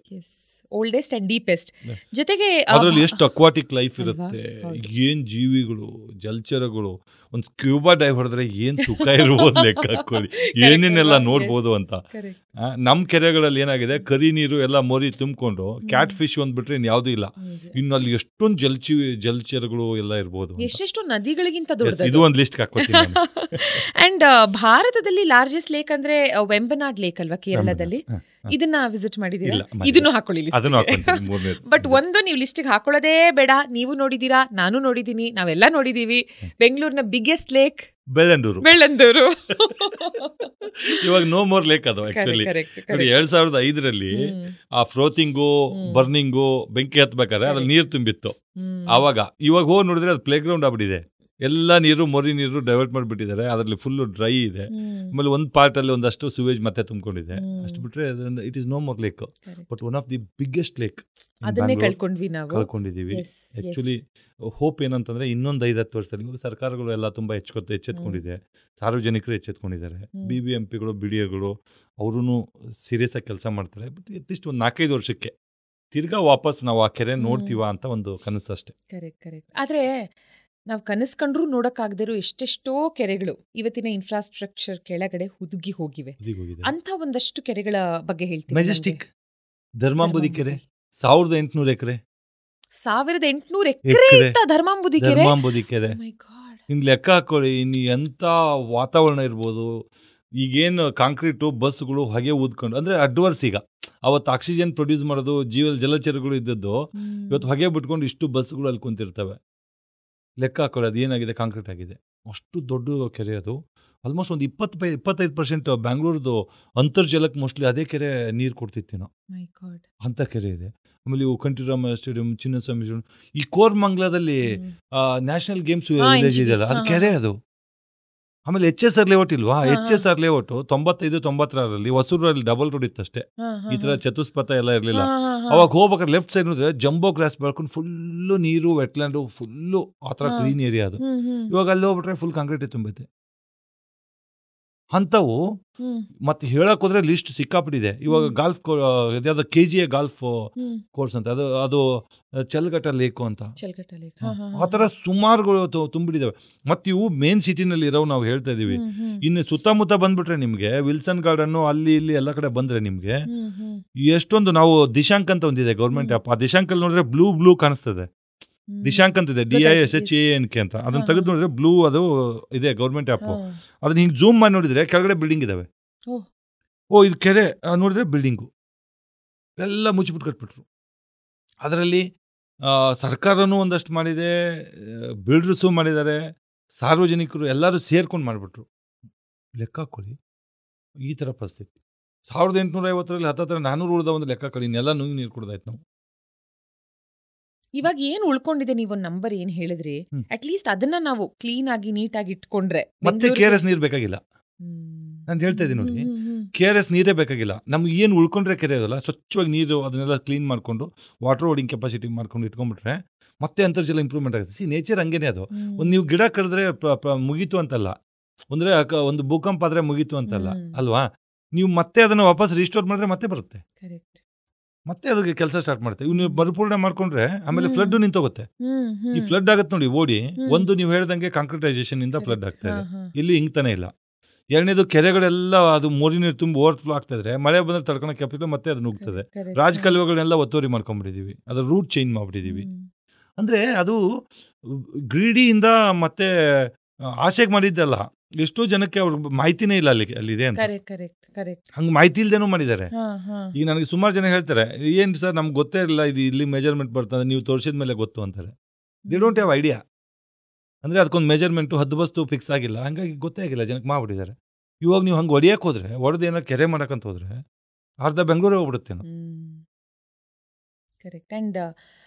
Oldest and deepest. ಜೊತೆಗೆ
ಅದರಲ್ಲಿ ಎಷ್ಟು ಅಕ್ವಾಟಿಕ್ ಲೈಫ್ ಇರುತ್ತೆ, ಏನ್ ಜೀವಿಗಳು, ಜಲಚರಗಳು. ಒಂದು ಸ್ಕ್ಯೂಬಾ ಡೈವ್ ಹೊಡೆದ್ರೆ ಏನ್ ಸುಖ ಇರ್ಬೋದು ಲೆಕ್ಕ ಹಾಕೊಳ್ಳಿ, ಏನೇನೆಲ್ಲ ನೋಡ್ಬೋದು ಅಂತ. ನಮ್ ಕೆರೆಗಳಲ್ಲಿ ಏನಾಗಿದೆ, ಕರಿ ನೀರು ಎಲ್ಲ ಮೋರಿ ತುಂಬಿಕೊಂಡು ಕ್ಯಾಟ್ ಫಿಶ್ ಒಂದ್ ಬಿಟ್ರೆ ಇನ್ ಯಾವ್ದು ಇಲ್ಲ. ಇನ್ನು ಅಲ್ಲಿ ಎಷ್ಟೊಂದು ಜಲಚರಗಳು ಎಲ್ಲ ಇರ್ಬೋದು.
ಎಷ್ಟೆಷ್ಟು ನದಿಗಳಿಗಿಂತ ದೊಡ್ಡ.
ಇದು ಒಂದು ಲಿಸ್ಟ್ ಹಾಕೋತೀನಿ.
ಅಂಡ್ ಭಾರತದಲ್ಲಿ ಲಾರ್ಜೆಸ್ಟ್ ಲೇಕ್ ಅಂದ್ರೆ ವೆಂಬನಾಡ್ ಲೇಕ್ ಅಲ್ವಾ, ಕೇರಳದಲ್ಲಿ. ಇದನ್ನ ವಿಸಿಟ್ ಮಾಡಿದೀರಾ? ಇದನ್ನು ಹಾಕೊಳ್ಳಿ. ಬಟ್ ಒಂದು ನೀವು ಲಿಸ್ಟಿಗೆ ಹಾಕೊಳ್ಳೋದೇ ಬೇಡ. ನೀವು ನೋಡಿದೀರಾ, ನಾನು ನೋಡಿದೀನಿ, ನಾವೆಲ್ಲ ನೋಡಿದೀವಿ. ಬೆಂಗಳೂರಿನ ಬಿಗ್ಗೆಸ್ಟ್ ಲೇಕ್ ಬೆಳ್ಳಂದೂರು.
ಇವಾಗ ನೋ ಮೋರ್ ಲೇಕ್ ಅದು. ಆಕ್ಚುಲಿ 2005 ಆ ಫ್ರೋತಿಂಗು ಬರ್ನಿಂಗು ಬೆಂಕಿ ಹತ್ಬೇಕಾದ್ರೆ ಅದ್ರಲ್ಲಿ ನೀರು ತುಂಬಿತ್ತು ಆವಾಗ. ಇವಾಗ ಹೋಗಿ ನೋಡಿದ್ರೆ ಅದು ಪ್ಲೇ ಗ್ರೌಂಡ್ ಆಗ್ಬಿಟ್ಟಿದೆ. ಎಲ್ಲ ನೀರು ಮೊರಿ ನೀರು ಡೈವರ್ಟ್ ಮಾಡಿಬಿಟ್ಟಿದ್ದಾರೆ. ಅದರಲ್ಲಿ ಫುಲ್ ಡ್ರೈ ಇದೆ. ಆಮೇಲೆ ಒಂದು ಪಾರ್ಟ್ ಅಲ್ಲಿ ಒಂದಷ್ಟು ಸುವೇಜ್ ಮತ್ತೆ ತುಂಬಿಕೊಂಡಿದೆ. ಅಷ್ಟು ಬಿಟ್ರೆ it is no more lake, but one of the biggest lake.
ಅದನ್ನೇ ಕಳ್ಕೊಂಡಿದೀವಿ.
ಆಕ್ಚುಲಿ ಹೋಪ್ ಏನಂತಂದ್ರೆ ಇನ್ನೊಂದು 5-10 ವರ್ಷದಲ್ಲಿ ಸರ್ಕಾರಗಳು ಎಲ್ಲ ತುಂಬಾ ಎಚ್ಚೆತ್ಕೊಂಡಿದೆ, ಸಾರ್ವಜನಿಕರು ಎಚ್ಚೆತ್ಕೊಂಡಿದ್ದಾರೆ, BBMPಗಳು BDAಗಳು ಅವರು ಸೀರಿಯಸ್ ಆಗಿ ಕೆಲಸ ಮಾಡ್ತಾರೆ. ಬಟ್ ಅಟ್ಲೀಸ್ಟ್ ಒಂದು 4-5 ವರ್ಷಕ್ಕೆ ತಿರ್ಗಾ ವಾಪಸ್ ನಾವು ಆ ಕೆರೆ ನೋಡ್ತೀವ ಅಂತ ಒಂದು ಕನಸು ಅಷ್ಟೇ.
ಕರೆಕ್ಟ್. ಆದ್ರೆ ನಾವು ಕನಸ್ಕೊಂಡ್ರೂ ನೋಡಕ್ಕಾಗದಿರೋ ಎಷ್ಟೆಷ್ಟೋ ಕೆರೆಗಳು ಇವತ್ತಿನ ಇನ್ಫ್ರಾಸ್ಟ್ರಕ್ಚರ್ ಕೆಳಗಡೆ ಹುದುಗಿ ಹೋಗಿವೆ. ಅಂತ ಒಂದಷ್ಟು ಕೆರೆಗಳ ಬಗ್ಗೆ ಹೇಳ್ತೀವಿ.
ಮೆಜೆಸ್ಟಿಕ್ ಧರ್ಮಾಂಬುದಿ ಕೆರೆ 1800 ಎಕರೆ.
1800 ಎಕರೆ ಧರ್ಮಾಂಬುದಿ
ಕೆರೆ. ಇನ್ ಲೆಕ್ಕ ಹಾಕೊಳ್ಳಿ, ಇನ್ನು ಎಂತ ವಾತಾವರಣ ಇರ್ಬೋದು. ಈಗೇನು ಕಾಂಕ್ರೀಟು ಬಸ್ಗಳು ಹೊಗೆ ಊದ್ಕೊಂಡು, ಅಂದ್ರೆ ಅಡ್ವರ್ಸ್. ಈಗ ಅವತ್ತು ಆಕ್ಸಿಜನ್ ಪ್ರೊಡ್ಯೂಸ್ ಮಾಡೋದು ಜಲಚರಗಳು ಇದ್ದದ್ದು, ಇವತ್ತು ಹೊಗೆ ಬಿಟ್ಕೊಂಡು ಇಷ್ಟು ಬಸ್ಗಳು ಅಲ್ಲಿ ಕುಂತಿರ್ತವೆ. ಲೆಕ್ಕ ಹಾಕೊಳ್ಳಿ ಅದು ಏನಾಗಿದೆ, ಕಾಂಕ್ರೀಟ್ ಆಗಿದೆ. ಅಷ್ಟು ದೊಡ್ಡ ಕೆರೆ ಅದು. ಆಲ್ಮೋಸ್ಟ್ ಒಂದು 25% ಬ್ಯಾಂಗ್ಳೂರ್ದು ಅಂತರ್ಜಲಕ್ಕೆ ಮೋಸ್ಟ್ಲಿ ಅದೇ ಕೆರೆ ನೀರು ಕೊಡ್ತಿತ್ತು ನಾವು. ಅಂತ ಕೆರೆ ಇದೆ. ಆಮೇಲೆ ಇವು ಕಂಠೀರವ ಸ್ಟೇಡಿಯಂ, ಚಿನ್ನಸ್ವಾಮಿ ಸ್ಟೇಡಿಯಂ, ಈ ಕೋರ್ಮಂಗ್ಲದಲ್ಲಿ ನ್ಯಾಷನಲ್ ಗೇಮ್ಸ್ ವಿಲೇಜ್ ಇದೆಯಲ್ಲ, ಅದು ಕೆರೆ ಅದು. ಆಮೇಲೆ HSR ಲೇಔಟ್ ಇಲ್ವಾ, HSR ಲೇಔಟ್ 95-96ರಲ್ಲಿ ಹೊಸೂರಲ್ಲಿ ಡಬಲ್ ರೋಡ್ ಇತ್ತಷ್ಟೇ, ಈ ತರ ಚತುಷ್ಪಥ ಎಲ್ಲ ಇರಲಿಲ್ಲ. ಅವಾಗ ಹೋಗ್ಬೇಕಾದ್ರೆ ಲೆಫ್ಟ್ ಸೈಡ್ ನೋಡಿದ್ರೆ ಜಂಬೋ ಗ್ರಾಸ್ ಬೆಳ್ಕೊಂಡು ಫುಲ್ಲು ನೀರು, ವೆಟ್ಲ್ಯಾಂಡು, ಫುಲ್ಲು ಆ ಥರ ಗ್ರೀನ್ ಏರಿಯಾ ಅದು. ಇವಾಗ ಅಲ್ಲಿ ಹೋಗ್ಬಿಟ್ರೆ ಫುಲ್ ಕಾಂಕ್ರೀಟ್ ತುಂಬೈತೆ. ಅಂಥವು ಮತ್ತೆ ಹೇಳಕ್ ಹೋದ್ರೆ ಲಿಸ್ಟ್ ಸಿಕ್ಕಾಪಟ್ಟಿದೆ. ಇವಾಗ ಗಾಲ್ಫ್ ಯಾವ್ದು KGA ಗಾಲ್ಫ್ ಕೋರ್ಸ್ ಅಂತ, ಅದು ಚಲ್ಗಟ್ಟ ಲೇಕು ಅಂತ, ಆ ಥರ ಸುಮಾರುಗಳು ತುಂಬಿಡಿದಾವೆ. ಮತ್ತೆ ಇವು ಮೇನ್ ಸಿಟಿನಲ್ಲಿ ಇರೋ ನಾವು ಹೇಳ್ತಾ ಇದೀವಿ. ಇನ್ನು ಸುತ್ತಮುತ್ತ ಬಂದ್ಬಿಟ್ರೆ ನಿಮ್ಗೆ ವಿಲ್ಸನ್ ಗಾರ್ಡನ್ ಅಲ್ಲಿ ಇಲ್ಲಿ ಎಲ್ಲ ಕಡೆ ಬಂದ್ರೆ ನಿಮ್ಗೆ ಎಷ್ಟೊಂದು, ನಾವು ದಿಶಾಂಕ್ ಅಂತ ಒಂದಿದೆ ಗೌರ್ಮೆಂಟ್ ಆ್ಯಪ್, ಆ ದಿಶಾಂಕಲ್ಲಿ ನೋಡಿದ್ರೆ ಬ್ಲೂ ಕಾಣಿಸ್ತದೆ. ದಿಶಾಂಕ್ ಅಂತ ಇದೆ, DISHANK ಅಂತ. ಅದನ್ನ ತೆಗೆದು ನೋಡಿದ್ರೆ ಬ್ಲೂ, ಅದು ಇದೆ ಗೌರ್ಮೆಂಟ್ ಆ್ಯಪ್. ಅದನ್ನ ಹಿಂಗೆ ಜೂಮ್ ಮಾಡಿ ನೋಡಿದ್ರೆ ಕೆಳಗಡೆ ಬಿಲ್ಡಿಂಗ್ ಇದಾವೆ. ಇದು ಕೆರೆ ನೋಡಿದ್ರೆ ಬಿಲ್ಡಿಂಗು ಎಲ್ಲ ಮುಚ್ಚಿಬಿಟ್ಟು ಕಟ್ಬಿಟ್ರು. ಅದರಲ್ಲಿ ಸರ್ಕಾರನೂ ಒಂದಷ್ಟು ಮಾಡಿದೆ, ಬಿಲ್ಡರ್ಸು ಮಾಡಿದ್ದಾರೆ, ಸಾರ್ವಜನಿಕರು ಎಲ್ಲರೂ ಸೇರ್ಕೊಂಡು ಮಾಡಿಬಿಟ್ರು. ಲೆಕ್ಕ ಹಾಕೊಳ್ಳಿ ಈ ಥರ ಪರಿಸ್ಥಿತಿ. 1850ರಲ್ಲಿ 400 ಉಳಿದ ಒಂದು ಲೆಕ್ಕ ಕಡಿ ಎಲ್ಲ ನುಂಗಿ ನೀರು ಕುಡ್ದಾಯ್ತು ನಾವು.
ಇವಾಗ ಏನ್ ಉಳ್ಕೊಂಡಿದೆ, ನೀವೊಂದು ನಂಬರ್ ಏನ್ ಹೇಳಿದ್ರಿ, ಅಟ್ ಲೀಸ್ಟ್ ಅದನ್ನ ನಾವು ಕ್ಲೀನ್ ಆಗಿ ನೀಟಾಗಿ ಇಟ್ಕೊಂಡ್ರೆ
ಮತ್ತೆ KRS ನೀರು ಬೇಕಾಗಿಲ್ಲ. ನಾನು ಹೇಳ್ತಾ ಇದ್ದೀನಿ ನೋಡಿ, KRS ನೀರೇ ಬೇಕಾಗಿಲ್ಲ. ನಮ್ಗೆ ಏನು ಉಳ್ಕೊಂಡ್ರೆ ಕೆರೆ ಅದಲ್ಲ, ಸ್ವಚ್ಛವಾಗಿ ನೀರು ಅದನ್ನೆಲ್ಲ ಕ್ಲೀನ್ ಮಾಡಿಕೊಂಡು ವಾಟರ್ ಹೋಲ್ಡಿಂಗ್ ಕೆಪಾಸಿಟಿ ಮಾಡ್ಕೊಂಡು ಇಟ್ಕೊಂಡ್ಬಿಟ್ರೆ ಮತ್ತೆ ಅಂತರ್ಜಲ ಇಂಪ್ರೂವ್ಮೆಂಟ್ ಆಗುತ್ತೆ. ನೇಚರ್ ಹಂಗೇನೆ ಅದು. ಒಂದು ನೀವು ಗಿಡ ಕಡಿದ್ರೆ ಮುಗೀತು ಅಂತಲ್ಲ, ಅಂದ್ರೆ ಒಂದು ಭೂಕಂಪ ಆದ್ರೆ ಮುಗೀತು ಅಂತಲ್ಲ ಅಲ್ವಾ. ನೀವು ಮತ್ತೆ ಅದನ್ನು ವಾಪಸ್ ರಿಸ್ಟೋರ್ ಮಾಡಿದ್ರೆ ಮತ್ತೆ ಬರುತ್ತೆ, ಮತ್ತೆ ಅದಕ್ಕೆ ಕೆಲಸ ಸ್ಟಾರ್ಟ್ ಮಾಡುತ್ತೆ. ಇವ್ನು ಮರುಪೂರ್ಣ ಮಾಡ್ಕೊಂಡ್ರೆ ಆಮೇಲೆ ಫ್ಲಡ್ ನಿಂತೋಗುತ್ತೆ. ಈ ಫ್ಲಡ್ ಆಗುತ್ತೆ ನೋಡಿ ಓಡಿ. ಒಂದು ನೀವು ಹೇಳ್ದಂಗೆ ಕಾಂಕ್ರಿಟೈಸೇಷನ್ ಇಂದ ಫ್ಲಡ್ ಆಗ್ತಾ ಇದೆ, ಇಲ್ಲಿ ಹಿಂಗ್ತಾನೆ ಇಲ್ಲ. ಎರಡನೇದು ಕೆರೆಗಳೆಲ್ಲ ಅದು ಮೋರಿ ನೀರು ತುಂಬ ಓವರ್ಫ್ಲೋ ಆಗ್ತಾ ಇದ್ರೆ ಮಳೆ ಬಂದ್ರೆ ತಡ್ಕೊಳೋ ಕೆಪಾಸಿಟಿ ಮತ್ತೆ ಅದು ನುಗ್ತದೆ. ರಾಜಕಾಲುವೆಗಳನ್ನೆಲ್ಲ ಒತ್ತುವರಿ ಮಾಡ್ಕೊಂಡ್ಬಿಟ್ಟಿದೀವಿ, ಅದ್ರ ರೂಟ್ ಚೇಂಜ್ ಮಾಡ್ಬಿಟ್ಟಿದೀವಿ. ಅಂದ್ರೆ ಅದು ಗ್ರೀಡಿಯಿಂದ ಮತ್ತೆ ಆಸೆಗೆ ಮಾಡಿದ್ದಲ್ಲ, ಎಷ್ಟೋ ಜನಕ್ಕೆ ಅವ್ರ ಮಾಹಿತಿನೇ ಇಲ್ಲ ಅಲ್ಲಿದೆ ಅಂತ. ಹಂಗೆ ಮಾಹಿತಿ ಇಲ್ದೇನೂ ಮಾಡಿದ್ದಾರೆ. ಈಗ ನನಗೆ ಸುಮಾರು ಜನ ಹೇಳ್ತಾರೆ, ಏನ್ ಸರ್ ನಮ್ಗೆ ಗೊತ್ತೇ ಇಲ್ಲ, ಇದು ಇಲ್ಲಿ ಮೆಜರ್ಮೆಂಟ್ ಬರ್ತದೆ, ನೀವು ತೋರಿಸಿದ ಮೇಲೆ ಗೊತ್ತು ಅಂತಾರೆ. They don't have idea. ಅಂದ್ರೆ ಅದಕ್ಕೊಂದು ಮೆಜರ್ಮೆಂಟು ಹದ್ಬಸ್ತು ಫಿಕ್ಸ್ ಆಗಿಲ್ಲ, ಹಂಗಾಗಿ ಗೊತ್ತೇ ಆಗಿಲ್ಲ ಜನಕ್ಕೆ ಮಾಡ್ಬಿಟ್ಟಿದ್ದಾರೆ. ಇವಾಗ ನೀವು ಹಂಗೆ ಹೊಡಿಯಕ್ಕೆ ಹೋದ್ರೆ, ಹೊಡೆದೇನೋ ಕೆರೆ ಮಾಡಕ್ಕಂತ ಹೋದ್ರೆ ಅರ್ಧ ಬೆಂಗಳೂರು ಹೋಗ್ಬಿಡುತ್ತೇನೋ.
ಕರೆಕ್ಟ್. ಅಂಡ್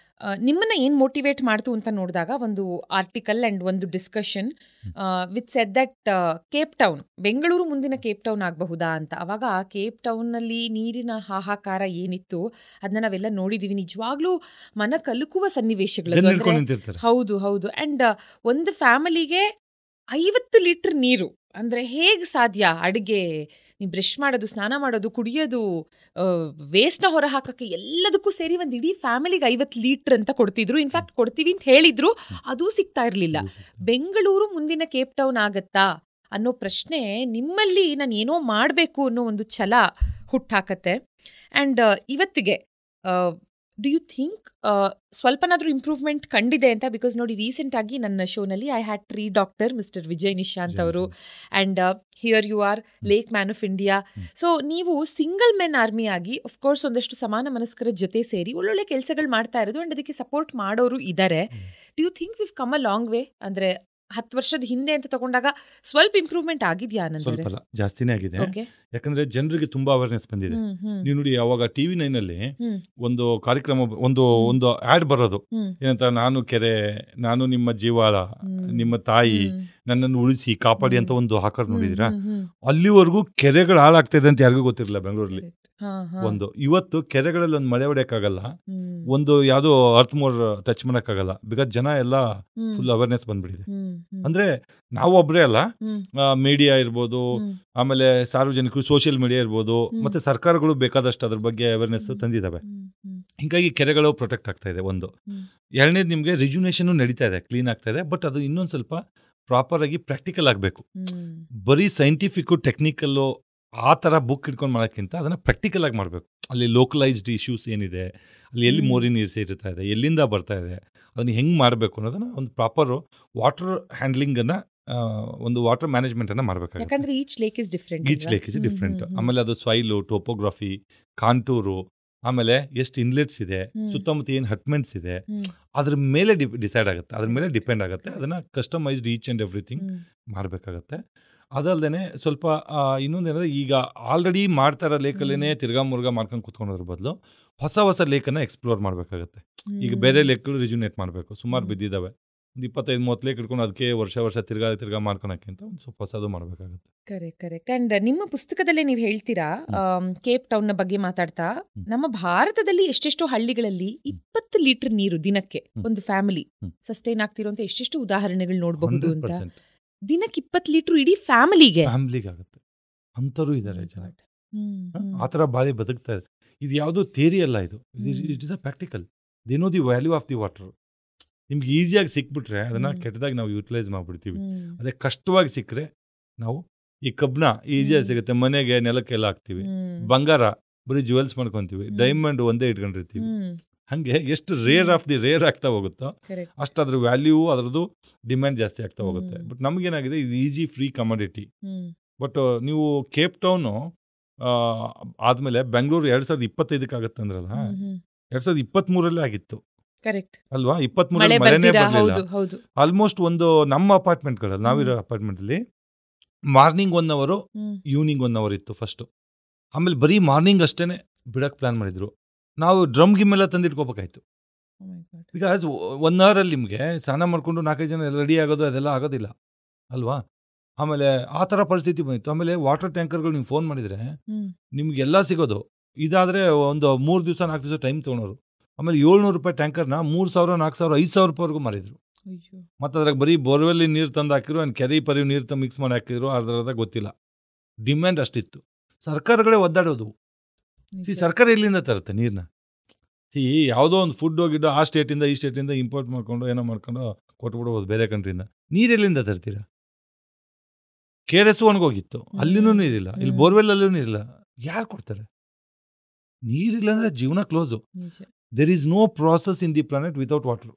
ನಿಮ್ಮನ್ನ ಏನು ಮೋಟಿವೇಟ್ ಮಾಡ್ತು ಅಂತ ನೋಡಿದಾಗ ಒಂದು ಆರ್ಟಿಕಲ್ ಆ್ಯಂಡ್ ಒಂದು discussion with said that Cape town, Bengaluru ಮುಂದಿನ ಕೇಪ್ ಟೌನ್ ಆಗಬಹುದಾ ಅಂತ. ಅವಾಗ ಕೇಪ್ ಟೌನ್ನಲ್ಲಿ ನೀರಿನ ಹಾಹಾಕಾರ ಏನಿತ್ತು ಅದನ್ನ ನಾವೆಲ್ಲ ನೋಡಿದ್ದೀವಿ. ನಿಜವಾಗ್ಲೂ ಮನ ಕಲುಕುವ ಸನ್ನಿವೇಶಗಳು. ಹೌದು. ಆ್ಯಂಡ್ ಒಂದು ಫ್ಯಾಮಿಲಿಗೆ 50 ಲೀಟರ್ ನೀರು ಅಂದರೆ ಹೇಗೆ ಸಾಧ್ಯ? ಅಡುಗೆ, ನೀವು ಬ್ರಷ್ ಮಾಡೋದು, ಸ್ನಾನ ಮಾಡೋದು, ಕುಡಿಯೋದು, ವೇಸ್ಟ್ನ ಹೊರ ಹಾಕಕ್ಕೆ ಎಲ್ಲದಕ್ಕೂ ಸೇರಿ ಒಂದು ಇಡೀ ಫ್ಯಾಮಿಲಿಗೆ 50 ಲೀಟರ್ ಅಂತ ಕೊಡ್ತಿದ್ರು. ಇನ್ಫ್ಯಾಕ್ಟ್ ಕೊಡ್ತೀವಿ ಅಂತ ಹೇಳಿದ್ರು, ಅದೂ ಸಿಗ್ತಾ ಇರಲಿಲ್ಲ. ಬೆಂಗಳೂರು ಮುಂದಿನ ಕೇಪ್ ಟೌನ್ ಆಗತ್ತಾ ಅನ್ನೋ ಪ್ರಶ್ನೆ ನಿಮ್ಮಲ್ಲಿ ನಾನು ಏನೋ ಮಾಡಬೇಕು ಅನ್ನೋ ಒಂದು ಛಲ ಹುಟ್ಟಾಕತ್ತೆ. ಆ್ಯಂಡ್ ಇವತ್ತಿಗೆ ಡು ಯು ಥಿಂಕ್ ಸ್ವಲ್ಪನಾದರೂ ಇಂಪ್ರೂವ್ಮೆಂಟ್ ಕಂಡಿದೆ ಅಂತ? ಬಿಕಾಸ್ ನೋಡಿ, ರೀಸೆಂಟಾಗಿ ನನ್ನ ಶೋನಲ್ಲಿ I had 3 doctor mister Vijay Nishanth ಅವರು, and here you are lake man of India. So ನೀವು ಸಿಂಗಲ್ ಮೆನ್ ಆರ್ಮಿ ಆಗಿ ಅಫ್ಕೋರ್ಸ್ ಒಂದಷ್ಟು ಸಮಾನ ಮನಸ್ಕರ ಜೊತೆ ಸೇರಿ ಒಳ್ಳೊಳ್ಳೆ ಕೆಲಸಗಳು ಮಾಡ್ತಾ ಇರೋದು, ಆ್ಯಂಡ್ ಅದಕ್ಕೆ ಸಪೋರ್ಟ್ ಮಾಡೋರು ಇದ್ದಾರೆ. Do you think we've come a long way? ಅಂದರೆ 10 ವರ್ಷದ ಹಿಂದೆ ಅಂತ ತಗೊಂಡಾಗ ಸ್ವಲ್ಪ ಇಂಪ್ರೂವ್ಮೆಂಟ್ ಆಗಿದೆಯಾ?
ಸ್ವಲ್ಪ ಅಲ್ಲ, ಜಾಸ್ತಿನೇ ಆಗಿದೆ. ಯಾಕಂದ್ರೆ ಜನರಿಗೆ ತುಂಬಾ ಅವೇರ್ನೆಸ್ ಬಂದಿದೆ. ನೀವು ನೋಡಿ, ಅವಾಗ TV9 ಅಲ್ಲಿ ಒಂದು ಕಾರ್ಯಕ್ರಮ, ಒಂದು ಆಡ್ ಬರೋದು ಏನಂತ, ನಾನು ಕೆರೆ, ನಾನು ನಿಮ್ಮ ಜೀವಾಳ, ನಿಮ್ಮ ತಾಯಿ, ನನ್ನನ್ನು ಉಳಿಸಿ ಕಾಪಾಡಿ ಅಂತ ಒಂದು ಹಾಕರ್ ನೋಡಿದಿರಾ? ಅಲ್ಲಿವರೆಗೂ ಕೆರೆಗಳು ಹಾಳಾಗ್ತಾ ಇದೆ ಅಂತ ಯಾರಿಗೂ ಗೊತ್ತಿರಲಿಲ್ಲ ಬೆಂಗಳೂರಲ್ಲಿ. ಒಂದು ಇವತ್ತು ಕೆರೆಗಳಲ್ಲಿ ಒಂದು ಮಳೆ ಹೊಡೆಯಕ್ಕಾಗಲ್ಲ, ಒಂದು ಯಾವ್ದೋ ಅರ್ತ್ ಮೋರ್ ಟಚ್ ಮಾಡಕ್ಕಾಗಲ್ಲ, ಬಿಕಾಸ್ ಜನ ಎಲ್ಲ ಫುಲ್ ಅವೇರ್ನೆಸ್ ಬಂದ್ಬಿಟ್ಟಿದೆ. ಅಂದ್ರೆ ನಾವು ಒಬ್ಬರೇ ಅಲ್ಲ, ಮೀಡಿಯಾ ಇರ್ಬೋದು, ಆಮೇಲೆ ಸಾರ್ವಜನಿಕರು, ಸೋಷಿಯಲ್ ಮೀಡಿಯಾ ಇರ್ಬೋದು, ಮತ್ತೆ ಸರ್ಕಾರಗಳು ಬೇಕಾದಷ್ಟು ಅದ್ರ ಬಗ್ಗೆ ಅವೇರ್ನೆಸ್ ತಂದಿದ್ದಾವೆ. ಹೀಗಾಗಿ ಕೆರೆಗಳು ಪ್ರೊಟೆಕ್ಟ್ ಆಗ್ತಾ ಇದೆ. ಒಂದು ಎರಡನೇದು, ನಿಮ್ಗೆ ರಿಜುನೇಷನ್ ನಡೀತಾ ಇದೆ, ಕ್ಲೀನ್ ಆಗ್ತಾ ಇದೆ. ಬಟ್ ಅದು ಇನ್ನೊಂದು ಸ್ವಲ್ಪ ಪ್ರಾಪರ್ ಆಗಿ ಪ್ರಾಕ್ಟಿಕಲ್ ಆಗಬೇಕು. ಬರೀ ಸೈಂಟಿಫಿಕ್ ಟೆಕ್ನಿಕಲ್ಲು ಆ ಥರ ಬುಕ್ ಇಟ್ಕೊಂಡು ಮಾಡೋಕ್ಕಿಂತ ಅದನ್ನು ಪ್ರಾಕ್ಟಿಕಲ್ ಆಗಿ ಮಾಡಬೇಕು. ಅಲ್ಲಿ ಲೋಕಲೈಸ್ಡ್ ಇಶ್ಯೂಸ್ ಏನಿದೆ, ಅಲ್ಲಿ ಎಲ್ಲಿ ಮೋರಿ ನೀರು ಸೇರ್ತಾ ಇದೆ, ಎಲ್ಲಿಂದ ಬರ್ತಾ ಇದೆ, ಅದನ್ನು ಹೆಂಗೆ ಮಾಡಬೇಕು ಅನ್ನೋದನ್ನ ಒಂದು ಪ್ರಾಪರ್ ವಾಟರ್ ಹ್ಯಾಂಡ್ಲಿಂಗನ್ನು, ಒಂದು ವಾಟರ್ ಮ್ಯಾನೇಜ್ಮೆಂಟನ್ನು ಮಾಡಬೇಕಾಗುತ್ತೆ.
ಯಾಕಂದ್ರೆ ಈಚ್ ಲೇಕ್ ಇಸ್
ಡಿಫ್ರೆಂಟ್. ಆಮೇಲೆ ಅದು ಸಾಯಿಲು, ಟೋಪೋಗ್ರಫಿ, ಕಾಂಟೂರು, ಆಮೇಲೆ ಎಷ್ಟು ಇನ್ಲೆಟ್ಸ್ ಇದೆ, ಸುತ್ತಮುತ್ತ ಏನು ಹಟ್ಮೆಂಟ್ಸ್ ಇದೆ, ಅದ್ರ ಮೇಲೆ ಡಿಸೈಡ್ ಆಗುತ್ತೆ, ಅದ್ರ ಮೇಲೆ ಡಿಪೆಂಡ್ ಆಗುತ್ತೆ. ಅದನ್ನ ಕಸ್ಟಮೈಸ್ಡ್ ಈಚ್ ಆ್ಯಂಡ್ ಎವ್ರಿಥಿಂಗ್ ಮಾಡಬೇಕಾಗತ್ತೆ. ಅದಲ್ದೇ ಸ್ವಲ್ಪ ಇನ್ನೊಂದೇನಂದ್ರೆ ಈಗ ಆಲ್ರೆಡಿ ಮಾಡ್ತಾರ ಲೇಕಲ್ಲೇ ತಿರ್ಗಾ ಮುರ್ಗಾ ಮಾಡ್ಕೊಂಡು ಕುತ್ಕೊಂಡೋದ್ರ ಬದಲು ಹೊಸ ಲೇಕನ್ನ ಎಕ್ಸ್ಪ್ಲೋರ್ ಮಾಡಬೇಕಾಗತ್ತೆ. ಈಗ ಬೇರೆ ಲೇಕ್ಗಳು ರಿಜುನೇಟ್ ಮಾಡಬೇಕು, ಸುಮಾರು ಬಿದ್ದಿದ್ದಾವೆ. ಒಂದು 25-30 ಲೇಕ್ ಇಟ್ಕೊಂಡು ಅದಕ್ಕೆ ವರ್ಷ ತಿರ್ಗಾ ಮಾಡ್ಕೊಳಕ್ಕಿಂತ ಒಂದು ಸ್ವಲ್ಪ ಹೊಸದು ಮಾಡಬೇಕಾಗುತ್ತೆ.
ಕರೆಕ್ಟ್. ಅಂಡ್ ನಿಮ್ಮ ಪುಸ್ತಕದಲ್ಲೇ ನೀವು ಹೇಳ್ತೀರಾ, ಕೇಪ್ ಟೌನ್ನ ಬಗ್ಗೆ ಮಾತಾಡ್ತಾ, ನಮ್ಮ ಭಾರತದಲ್ಲಿ ಎಷ್ಟೆಷ್ಟು ಹಳ್ಳಿಗಳಲ್ಲಿ 20 ಲೀಟರ್ ನೀರು ದಿನಕ್ಕೆ ಒಂದು ಫ್ಯಾಮಿಲಿ ಸಸ್ಟೈನ್ ಆಗ್ತಿರೋಂತ ಎಷ್ಟೆಷ್ಟು ಉದಾಹರಣೆಗಳು ನೋಡಬಹುದು ಅಂತ.
100%
ದಿನಕ್ಕೆ 20 ಲೀಟರ್ ಇಡೀ ಫ್ಯಾಮಿಲಿಗೆ
ಆಗುತ್ತೆ. ಅಂತರೂ ಇದ್ದಾರೆ ಜನ, ಆ ಥರ ಬಾಳಿ ಬದುಕ್ತಾ ಇದೆ. ಇದು ಯಾವುದೋ ಥಿಯರಿ ಅಲ್ಲ, it is a practical. They know the value of the water. ನಿಮ್ಗೆ ಈಸಿಯಾಗಿ ಸಿಕ್ಬಿಟ್ರೆ ಅದನ್ನ ಕೆಟ್ಟದಾಗಿ ನಾವು ಯೂಟಿಲೈಸ್ ಮಾಡ್ಬಿಡ್ತೀವಿ. ಅದೇ ಕಷ್ಟವಾಗಿ ಸಿಕ್ಕರೆ ನಾವು ಈ ಕಬ್ನ ಈಸಿಯಾಗಿ ಸಿಗುತ್ತೆ, ಮನೆಗೆ ನೆಲಕ್ಕೆಲ್ಲ ಹಾಕ್ತಿವಿ. ಬಂಗಾರ ಬರೀ ಜುವೆಲ್ಸ್ ಮಾಡ್ಕೊಂತೀವಿ, ಡೈಮಂಡ್ ಒಂದೇ ಇಟ್ಕೊಂಡಿರ್ತೀವಿ. ಹಂಗೆ ಎಷ್ಟು ರೇರ್ ಆಫ್ ದಿ ರೇರ್ ಆಗ್ತಾ ಹೋಗುತ್ತೋ ಅಷ್ಟು ಅದ್ರ ವ್ಯಾಲ್ಯೂ, ಅದರದ್ದು ಡಿಮ್ಯಾಂಡ್ ಜಾಸ್ತಿ ಆಗ್ತಾ ಹೋಗುತ್ತೆ. ಬಟ್ ನಮಗೇನಾಗಿದೆ, ಇದು ಈಸಿ ಫ್ರೀ ಕಮಾಡಿಟಿ. ಬಟ್ ನೀವು ಕೇಪ್ ಟೌನು ಆದ್ಮೇಲೆ ಬೆಂಗಳೂರು 2025 ಆಗುತ್ತೆ ಅಂದ್ರಲ್ಲ, 2023 ಆಗಿತ್ತು.
ಕರೆಕ್ಟ್
ಅಲ್ವಾ? 23 ಮಳೆನೇ ಬರಲಿಲ್ಲ. ಆಲ್ಮೋಸ್ಟ್ ಒಂದು ನಮ್ಮ ಅಪಾರ್ಟ್ಮೆಂಟ್ಗಳಲ್ಲಿ, ನಾವಿರೋ ಅಪಾರ್ಟ್ಮೆಂಟ್ ಅಲ್ಲಿ ಮಾರ್ನಿಂಗ್ 1 ಅವರ್, ಈವ್ನಿಂಗ್ 1 ಅವರ್ ಇತ್ತು ಫಸ್ಟ್. ಆಮೇಲೆ ಬರೀ ಮಾರ್ನಿಂಗ್ ಅಷ್ಟೇನೆ ಬಿಡಕ್ ಪ್ಲಾನ್ ಮಾಡಿದ್ರು. ನಾವು ಡ್ರಮ್ ಗಿಮ್ಮೆಲ್ಲ ತಂದಿಟ್ಕೋಬೇಕಾಯ್ತು. ಬಿಕಾಸ್ 1 ಅವರಲ್ಲಿ ನಿಮಗೆ ಸ್ನಾನ ಮಾಡ್ಕೊಂಡು 4-5 ಜನ ರೆಡಿ ಆಗೋದು ಅದೆಲ್ಲ ಆಗೋದಿಲ್ಲ ಅಲ್ವಾ? ಆಮೇಲೆ ಆ ಥರ ಪರಿಸ್ಥಿತಿ ಬಂದಿತ್ತು. ಆಮೇಲೆ ವಾಟರ್ ಟ್ಯಾಂಕರ್ಗಳು ನೀವು ಫೋನ್ ಮಾಡಿದ್ರೆ ನಿಮ್ಗೆಲ್ಲ ಸಿಗೋದು. ಇದಾದ್ರೆ ಒಂದು 3 ದಿವಸ 4 ದಿವಸ ಟೈಮ್ ತೊಗೊಳೋರು. ಆಮೇಲೆ 700 ರೂಪಾಯಿ ಟ್ಯಾಂಕರ್ನ 3,000, 4,000, 5,000 ರೂಪಾಯಿವರೆಗೂ ಮಾರಿದ್ರು. ಮತ್ತು ಅದ್ರಾಗ ಬರೀ ಬೋರ್ವೆಲ್ಲಿ ನೀರು ತಂದು ಹಾಕಿದ್ರು, ಆ್ಯಂಡ್ ಕೆರೆ ಪರಿ ನೀರು ಮಿಕ್ಸ್ ಮಾಡಿ ಹಾಕಿದ್ರು. ಅದ್ರದ ಗೊತ್ತಿಲ್ಲ, ಡಿಮ್ಯಾಂಡ್ ಅಷ್ಟಿತ್ತು. ಸರ್ಕಾರಗಳೇ ಒದ್ದಾಡೋದು. ಸರ್ಕಾರ ಎಲ್ಲಿಂದ ತರುತ್ತೆ ನೀರನ್ನ? ಯಾವುದೋ ಒಂದು ಫುಡ್ ಹೋಗಿದ್ದು ಆ ಸ್ಟೇಟಿಂದ ಈ ಸ್ಟೇಟಿಂದ ಇಂಪೋರ್ಟ್ ಮಾಡ್ಕೊಂಡು ಏನೋ ಮಾಡ್ಕೊಂಡು ಕೊಟ್ಬಿಡ್ಬೋದು ಬೇರೆ ಕಂಟ್ರಿಯಿಂದ. ನೀರೆಲ್ಲಿಂದ ತರ್ತೀರ? KRS ಒಣಗೋಗಿತ್ತು, ಅಲ್ಲಿನೂ ನೀರಿಲ್ಲ. ಇಲ್ಲಿ ಬೋರ್ವೆಲ್ ಅಲ್ಲೂ ನೀರಿಲ್ಲ. ಯಾರು ಕೊಡ್ತಾರೆ? ನೀರಿಲ್ಲ ಅಂದ್ರೆ ಜೀವನ close. There is no process in the planet without water.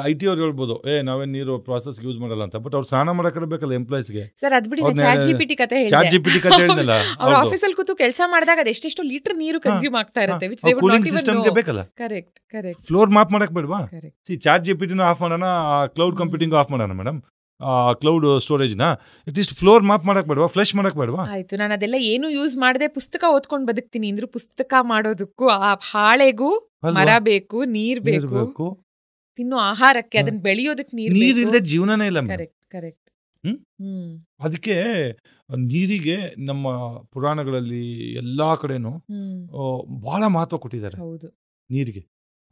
IT ಅವ್ರು ಹೇಳ್ಬೋದು, ನಾವೇನ್ ನೀರು ಪ್ರಾಸೆಸ್ ಯೂಸ್ ಮಾಡಲ್ಲ ಅಂತ. ಬಟ್ ಅವ್ರು ಸ್ನಾನ ಮಾಡಕ್ಕೆ ಬೇಕಲ್ಲ ಎಂಪ್ಲಾಯ್ಸ್ಗೆ.
ಸರ್ ಅದ್ ಬಿಡಿ, ಚಾಟ್ ಜಿಪಿಟಿ ಕತೆ ಹೇಳಿದ್ನಲ್ಲ, ಅವ್ರ ಆಫೀಸಲ್ಲಿ ಕೂತು ಕೆಲಸ ಮಾಡಿದಾಗ ಅದು ಎಷ್ಟೆಷ್ಟು ಲೀಟರ್ ನೀರು ಕನ್ಸ್ಯೂಮ್ ಆಗ್ತಾ ಇರುತ್ತೆ.
ಕೂಲಿಂಗ್ ಸಿಸ್ಟಮ್ಗೆ ಬೇಕಲ್ಲ.
ಕರೆಕ್ಟ್.
ಫ್ಲೋರ್ ಮಾಪ್ ಮಾಡಕ್ ಬೇಡವಾ? ಚಾಟ್ ಜಿಪಿಟಿನೂ ಆಫ್ ಮಾಡೋಣ, ಕ್ಲೌಡ್ ಕಂಪ್ಯೂಟಿಂಗ್ ಆಫ್ ಮಾಡೋಣ ಮೇಡಮ್, ಕ್ಲೌಡ್ ಸ್ಟೋರೇಜ್ನ ಅಟ್ಲೀಸ್ಟ್ ಫ್ಲೋರ್ ಮಾಪ್ ಮಾಡಕ್ ಬೇಡವಾ? ಫ್ಲಶ್ ಮಾಡಕ್ ಬೇಡವಾ?
ಆಯ್ತು, ನಾನು ಅದೆಲ್ಲ ಏನು ಯೂಸ್ ಮಾಡದೆ ಪುಸ್ತಕ ಓದ್ಕೊಂಡು ಬದುಕ್ತೀನಿ ಅಂದ್ರು ಪುಸ್ತಕ ಮಾಡೋದಕ್ಕೂ ಆ ಹಾಳೆಗೂ ಮರ ಬೇಕು, ನೀರ್ ಬೇಕು, ತಿನ್ನೋ ಆಹಾರಕ್ಕೆ ಅದನ್ನ ಬೆಳೆಯೋದಕ್ಕೆ
ನೀರಿಲ್ಲದೆ ಜೀವನನೇ ಇಲ್ಲ.
ಕರೆಕ್ಟ್.
ಅದಕ್ಕೆ ನೀರಿಗೆ ನಮ್ಮ ಪುರಾಣಗಳಲ್ಲಿ ಎಲ್ಲಾ ಕಡೆನೂ ಬಹಳ ಮಹತ್ವ ಕೊಟ್ಟಿದ್ದಾರೆ ನೀರಿಗೆ.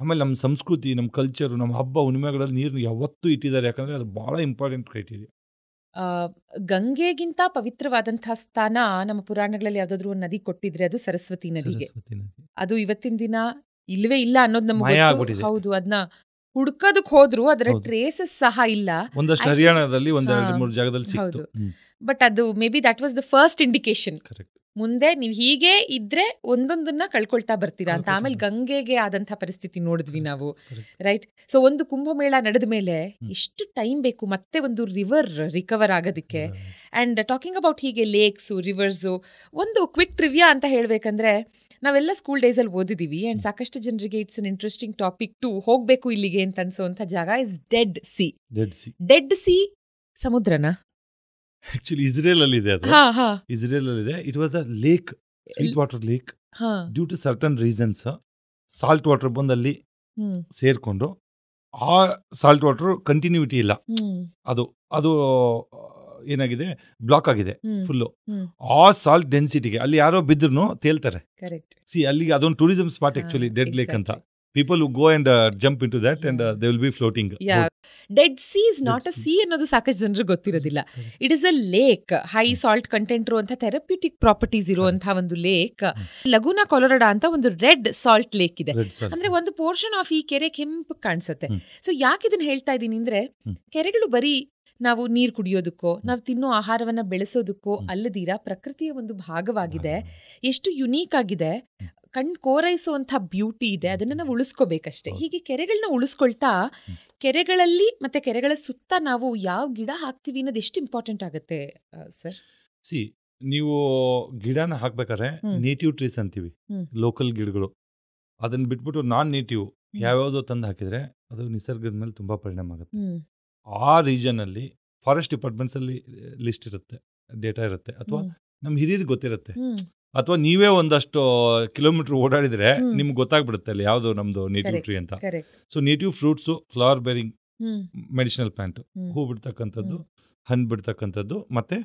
ಆಮೇಲೆ ನಮ್ಮ ಸಂಸ್ಕೃತಿ, ನಮ್ಮ ಕಲ್ಚರು, ನಮ್ಮ ಹಬ್ಬ ಹುಣ್ಣಿಮೆಗಳಲ್ಲಿ ನೀರು ಯಾವತ್ತೂ ಇಟ್ಟಿದ್ದಾರೆ. ಯಾಕಂದ್ರೆ ಅದು ಬಹಳ ಇಂಪಾರ್ಟೆಂಟ್ ಕ್ರೈಟೀರಿಯಾ.
ಗಂಗೆಗಿಂತ ಪವಿತ್ರವಾದಂತಹ ಸ್ಥಾನ ನಮ್ಮ ಪುರಾಣಗಳಲ್ಲಿ ಯಾವ್ದಾದ್ರು ಒಂದು ನದಿ ಕೊಟ್ಟಿದ್ರೆ ಅದು ಸರಸ್ವತಿ ನದಿಗೆ. ಅದು ಇವತ್ತಿನ ದಿನ ಇಲ್ವೇ ಇಲ್ಲ ಅನ್ನೋದು ನಮ್ಗೆ ಹೌದು. ಅದನ್ನ ಹುಡ್ಕೋದಕ್ ಹೋದ್ರು ಅದರ ಟ್ರೇಸಸ್ ಸಹ ಇಲ್ಲ.
ಒಂದಷ್ಟು ಹರಿಯಾಣದಲ್ಲಿ 1-2-3 ಜಾಗದಲ್ಲಿ ಸಿಕ್ತು.
ಬಟ್ ಅದು may be that was the first indication. ಮುಂದೆ ನೀವು ಹೀಗೆ ಇದ್ರೆ ಒಂದೊಂದನ್ನ ಕಳ್ಕೊಳ್ತಾ ಬರ್ತೀರಾ ಅಂತ. ಆಮೇಲೆ ಗಂಗೆಗೆ ಆದಂಥ ಪರಿಸ್ಥಿತಿ ನೋಡಿದ್ವಿ ನಾವು, ರೈಟ್? ಸೊ ಒಂದು ಕುಂಭಮೇಳ ನಡೆದ ಮೇಲೆ ಎಷ್ಟು ಟೈಮ್ ಬೇಕು ಮತ್ತೆ ಒಂದು ರಿವರ್ ರಿಕವರ್ ಆಗೋದಕ್ಕೆ. ಅಂಡ್ ಟಾಕಿಂಗ್ ಅಬೌಟ್ ಹೀಗೆ ಲೇಕ್ಸು, ರಿವರ್ಸು, ಒಂದು ಕ್ವಿಕ್ ಟ್ರಿವಿಯಾ ಅಂತ ಹೇಳ್ಬೇಕಂದ್ರೆ, ನಾವೆಲ್ಲ ಸ್ಕೂಲ್ ಡೇಸಲ್ಲಿ ಓದಿದೀವಿ ಅಂಡ್ ಸಾಕಷ್ಟು ಜನರಿಗೆ it's an interesting topic to ಹೋಗ್ಬೇಕು ಇಲ್ಲಿಗೆ ಅಂತ ಅನ್ಸೋಂಥ ಜಾಗ is Dead Sea. Dead Sea ಸಮುದ್ರನ
ಆಕ್ಚುಲಿ ಇಸ್ರೇಲ್ ಅಲ್ಲಿ ಇದೆ. ಅದು ಇಸ್ರೇಲ್ ಅಲ್ಲಿ ಇದೆ. It was a lake, sweet water lake. Due to certain reasons salt water ಬಂದಲ್ಲಿ ಸೇರ್ಕೊಂಡು ಆ ಸಾಲ್ಟ್ ವಾಟರ್ ಕಂಟಿನ್ಯೂಟಿ ಇಲ್ಲ. ಅದು ಏನಾಗಿದೆ, ಬ್ಲಾಕ್ ಆಗಿದೆ ಫುಲ್ಲು. ಆ ಸಾಲ್ಟ್ ಡೆನ್ಸಿಟಿಗೆ ಅಲ್ಲಿ ಯಾರೋ ಬಿದ್ರು ತೇಲ್ತಾರೆ. ಅಲ್ಲಿಗೆ ಅದೊಂದು tourism spot actually, dead lake ಅಂತ. People who go and jump into that and they will be floating.
Dead Sea is not a sea ಅನ್ನೋದು ಸಾಕಷ್ಟು ಜನರಿಗೆ ಗೊತ್ತಿರೋದಿಲ್ಲ. It is a lake, high salt content ಇರುವಂತಹ ಥೆರಪ್ಯೂಟಿಕ್ ಪ್ರಾಪರ್ಟೀಸ್ ಇರುವಂತಹ ಒಂದು lake. ಲಗೂನಾ Colorado ಅಂತ ಒಂದು ರೆಡ್ ಸಾಲ್ಟ್ ಲೇಕ್ ಇದೆ. ಅಂದ್ರೆ ಒಂದು ಪೋರ್ಷನ್ ಆಫ್ ಈ ಕೆರೆ ಕೆಂಪು ಕಾಣಿಸುತ್ತೆ. ಸೊ ಯಾಕೆ ಇದನ್ನ ಹೇಳ್ತಾ ಇದ್ದೀನಿ ಅಂದ್ರೆ, ಕೆರೆಗಳು ಬರೀ ನಾವು ನೀರು ಕುಡಿಯೋದಕ್ಕೋ, ನಾವು ತಿನ್ನೋ ಆಹಾರವನ್ನ ಬೆಳೆಸೋದಕ್ಕೋ ಅಲ್ಲದಿರಾ ಪ್ರಕೃತಿಯ ಒಂದು ಭಾಗವಾಗಿದೆ. ಎಷ್ಟು ಯುನೀಕ್ ಆಗಿದೆ, ಕಣ್ ಕೋರೈಸುವಂಥ ಬ್ಯೂಟಿ ಇದೆ. ಅದನ್ನ ನಾವು ಉಳಿಸ್ಕೋಬೇಕಷ್ಟೇ. ಹೀಗೆ ಕೆರೆಗಳನ್ನ ಉಳಿಸ್ಕೊಳ್ತಾ, ಕೆರೆಗಳಲ್ಲಿ ಮತ್ತೆ ಕೆರೆಗಳ ಸುತ್ತ ನಾವು ಯಾವ ಗಿಡ ಹಾಕ್ತೀವಿ ಅನ್ನೋದು ಎಷ್ಟು ಇಂಪಾರ್ಟೆಂಟ್ ಆಗುತ್ತೆ ಸರ್?
ನೀವು ಗಿಡನ ಹಾಕ್ಬೇಕಾದ್ರೆ ನೇಟಿವ್ ಟ್ರೀಸ್ ಅಂತೀವಿ, ಲೋಕಲ್ ಗಿಡಗಳು. ಅದನ್ನ ಬಿಟ್ಬಿಟ್ಟು ನಾನ್ ನೇಟಿವ್ ಯಾವ್ಯಾವುದೋ ತಂದು ಹಾಕಿದ್ರೆ ಅದು ನಿಸರ್ಗದ ಮೇಲೆ ತುಂಬಾ ಪರಿಣಾಮ ಆಗುತ್ತೆ. ಆ ರೀಜನ್ ಅಲ್ಲಿ ಫಾರೆಸ್ಟ್ ಡಿಪಾರ್ಟ್ಮೆಂಟ್ಸ್ ಅಲ್ಲಿ ಲಿಸ್ಟ್ ಇರುತ್ತೆ. ಡೇಟಾ ಇರುತ್ತೆ, ಅಥವಾ ನಮ್ಮ ಹಿರಿಯರಿಗೆ ಗೊತ್ತಿರುತ್ತೆ, ಅಥವಾ ನೀವೇ ಒಂದಷ್ಟು ಕಿಲೋಮೀಟರ್ ಓಡಾಡಿದ್ರೆ ನಿಮ್ಗೆ ಗೊತ್ತಾಗ್ಬಿಡುತ್ತೆ ಅಲ್ಲಿ ಯಾವುದು ನಮ್ದು ನೇಟಿವ್ ಟ್ರೀ ಅಂತ. So native fruits, flower bearing medicinal plant, ಹೂ ಬಿಡ್ತಕ್ಕಂಥದ್ದು, ಹಣ್ಣು ಬಿಡ್ತಕ್ಕಂಥದ್ದು, ಮತ್ತೆ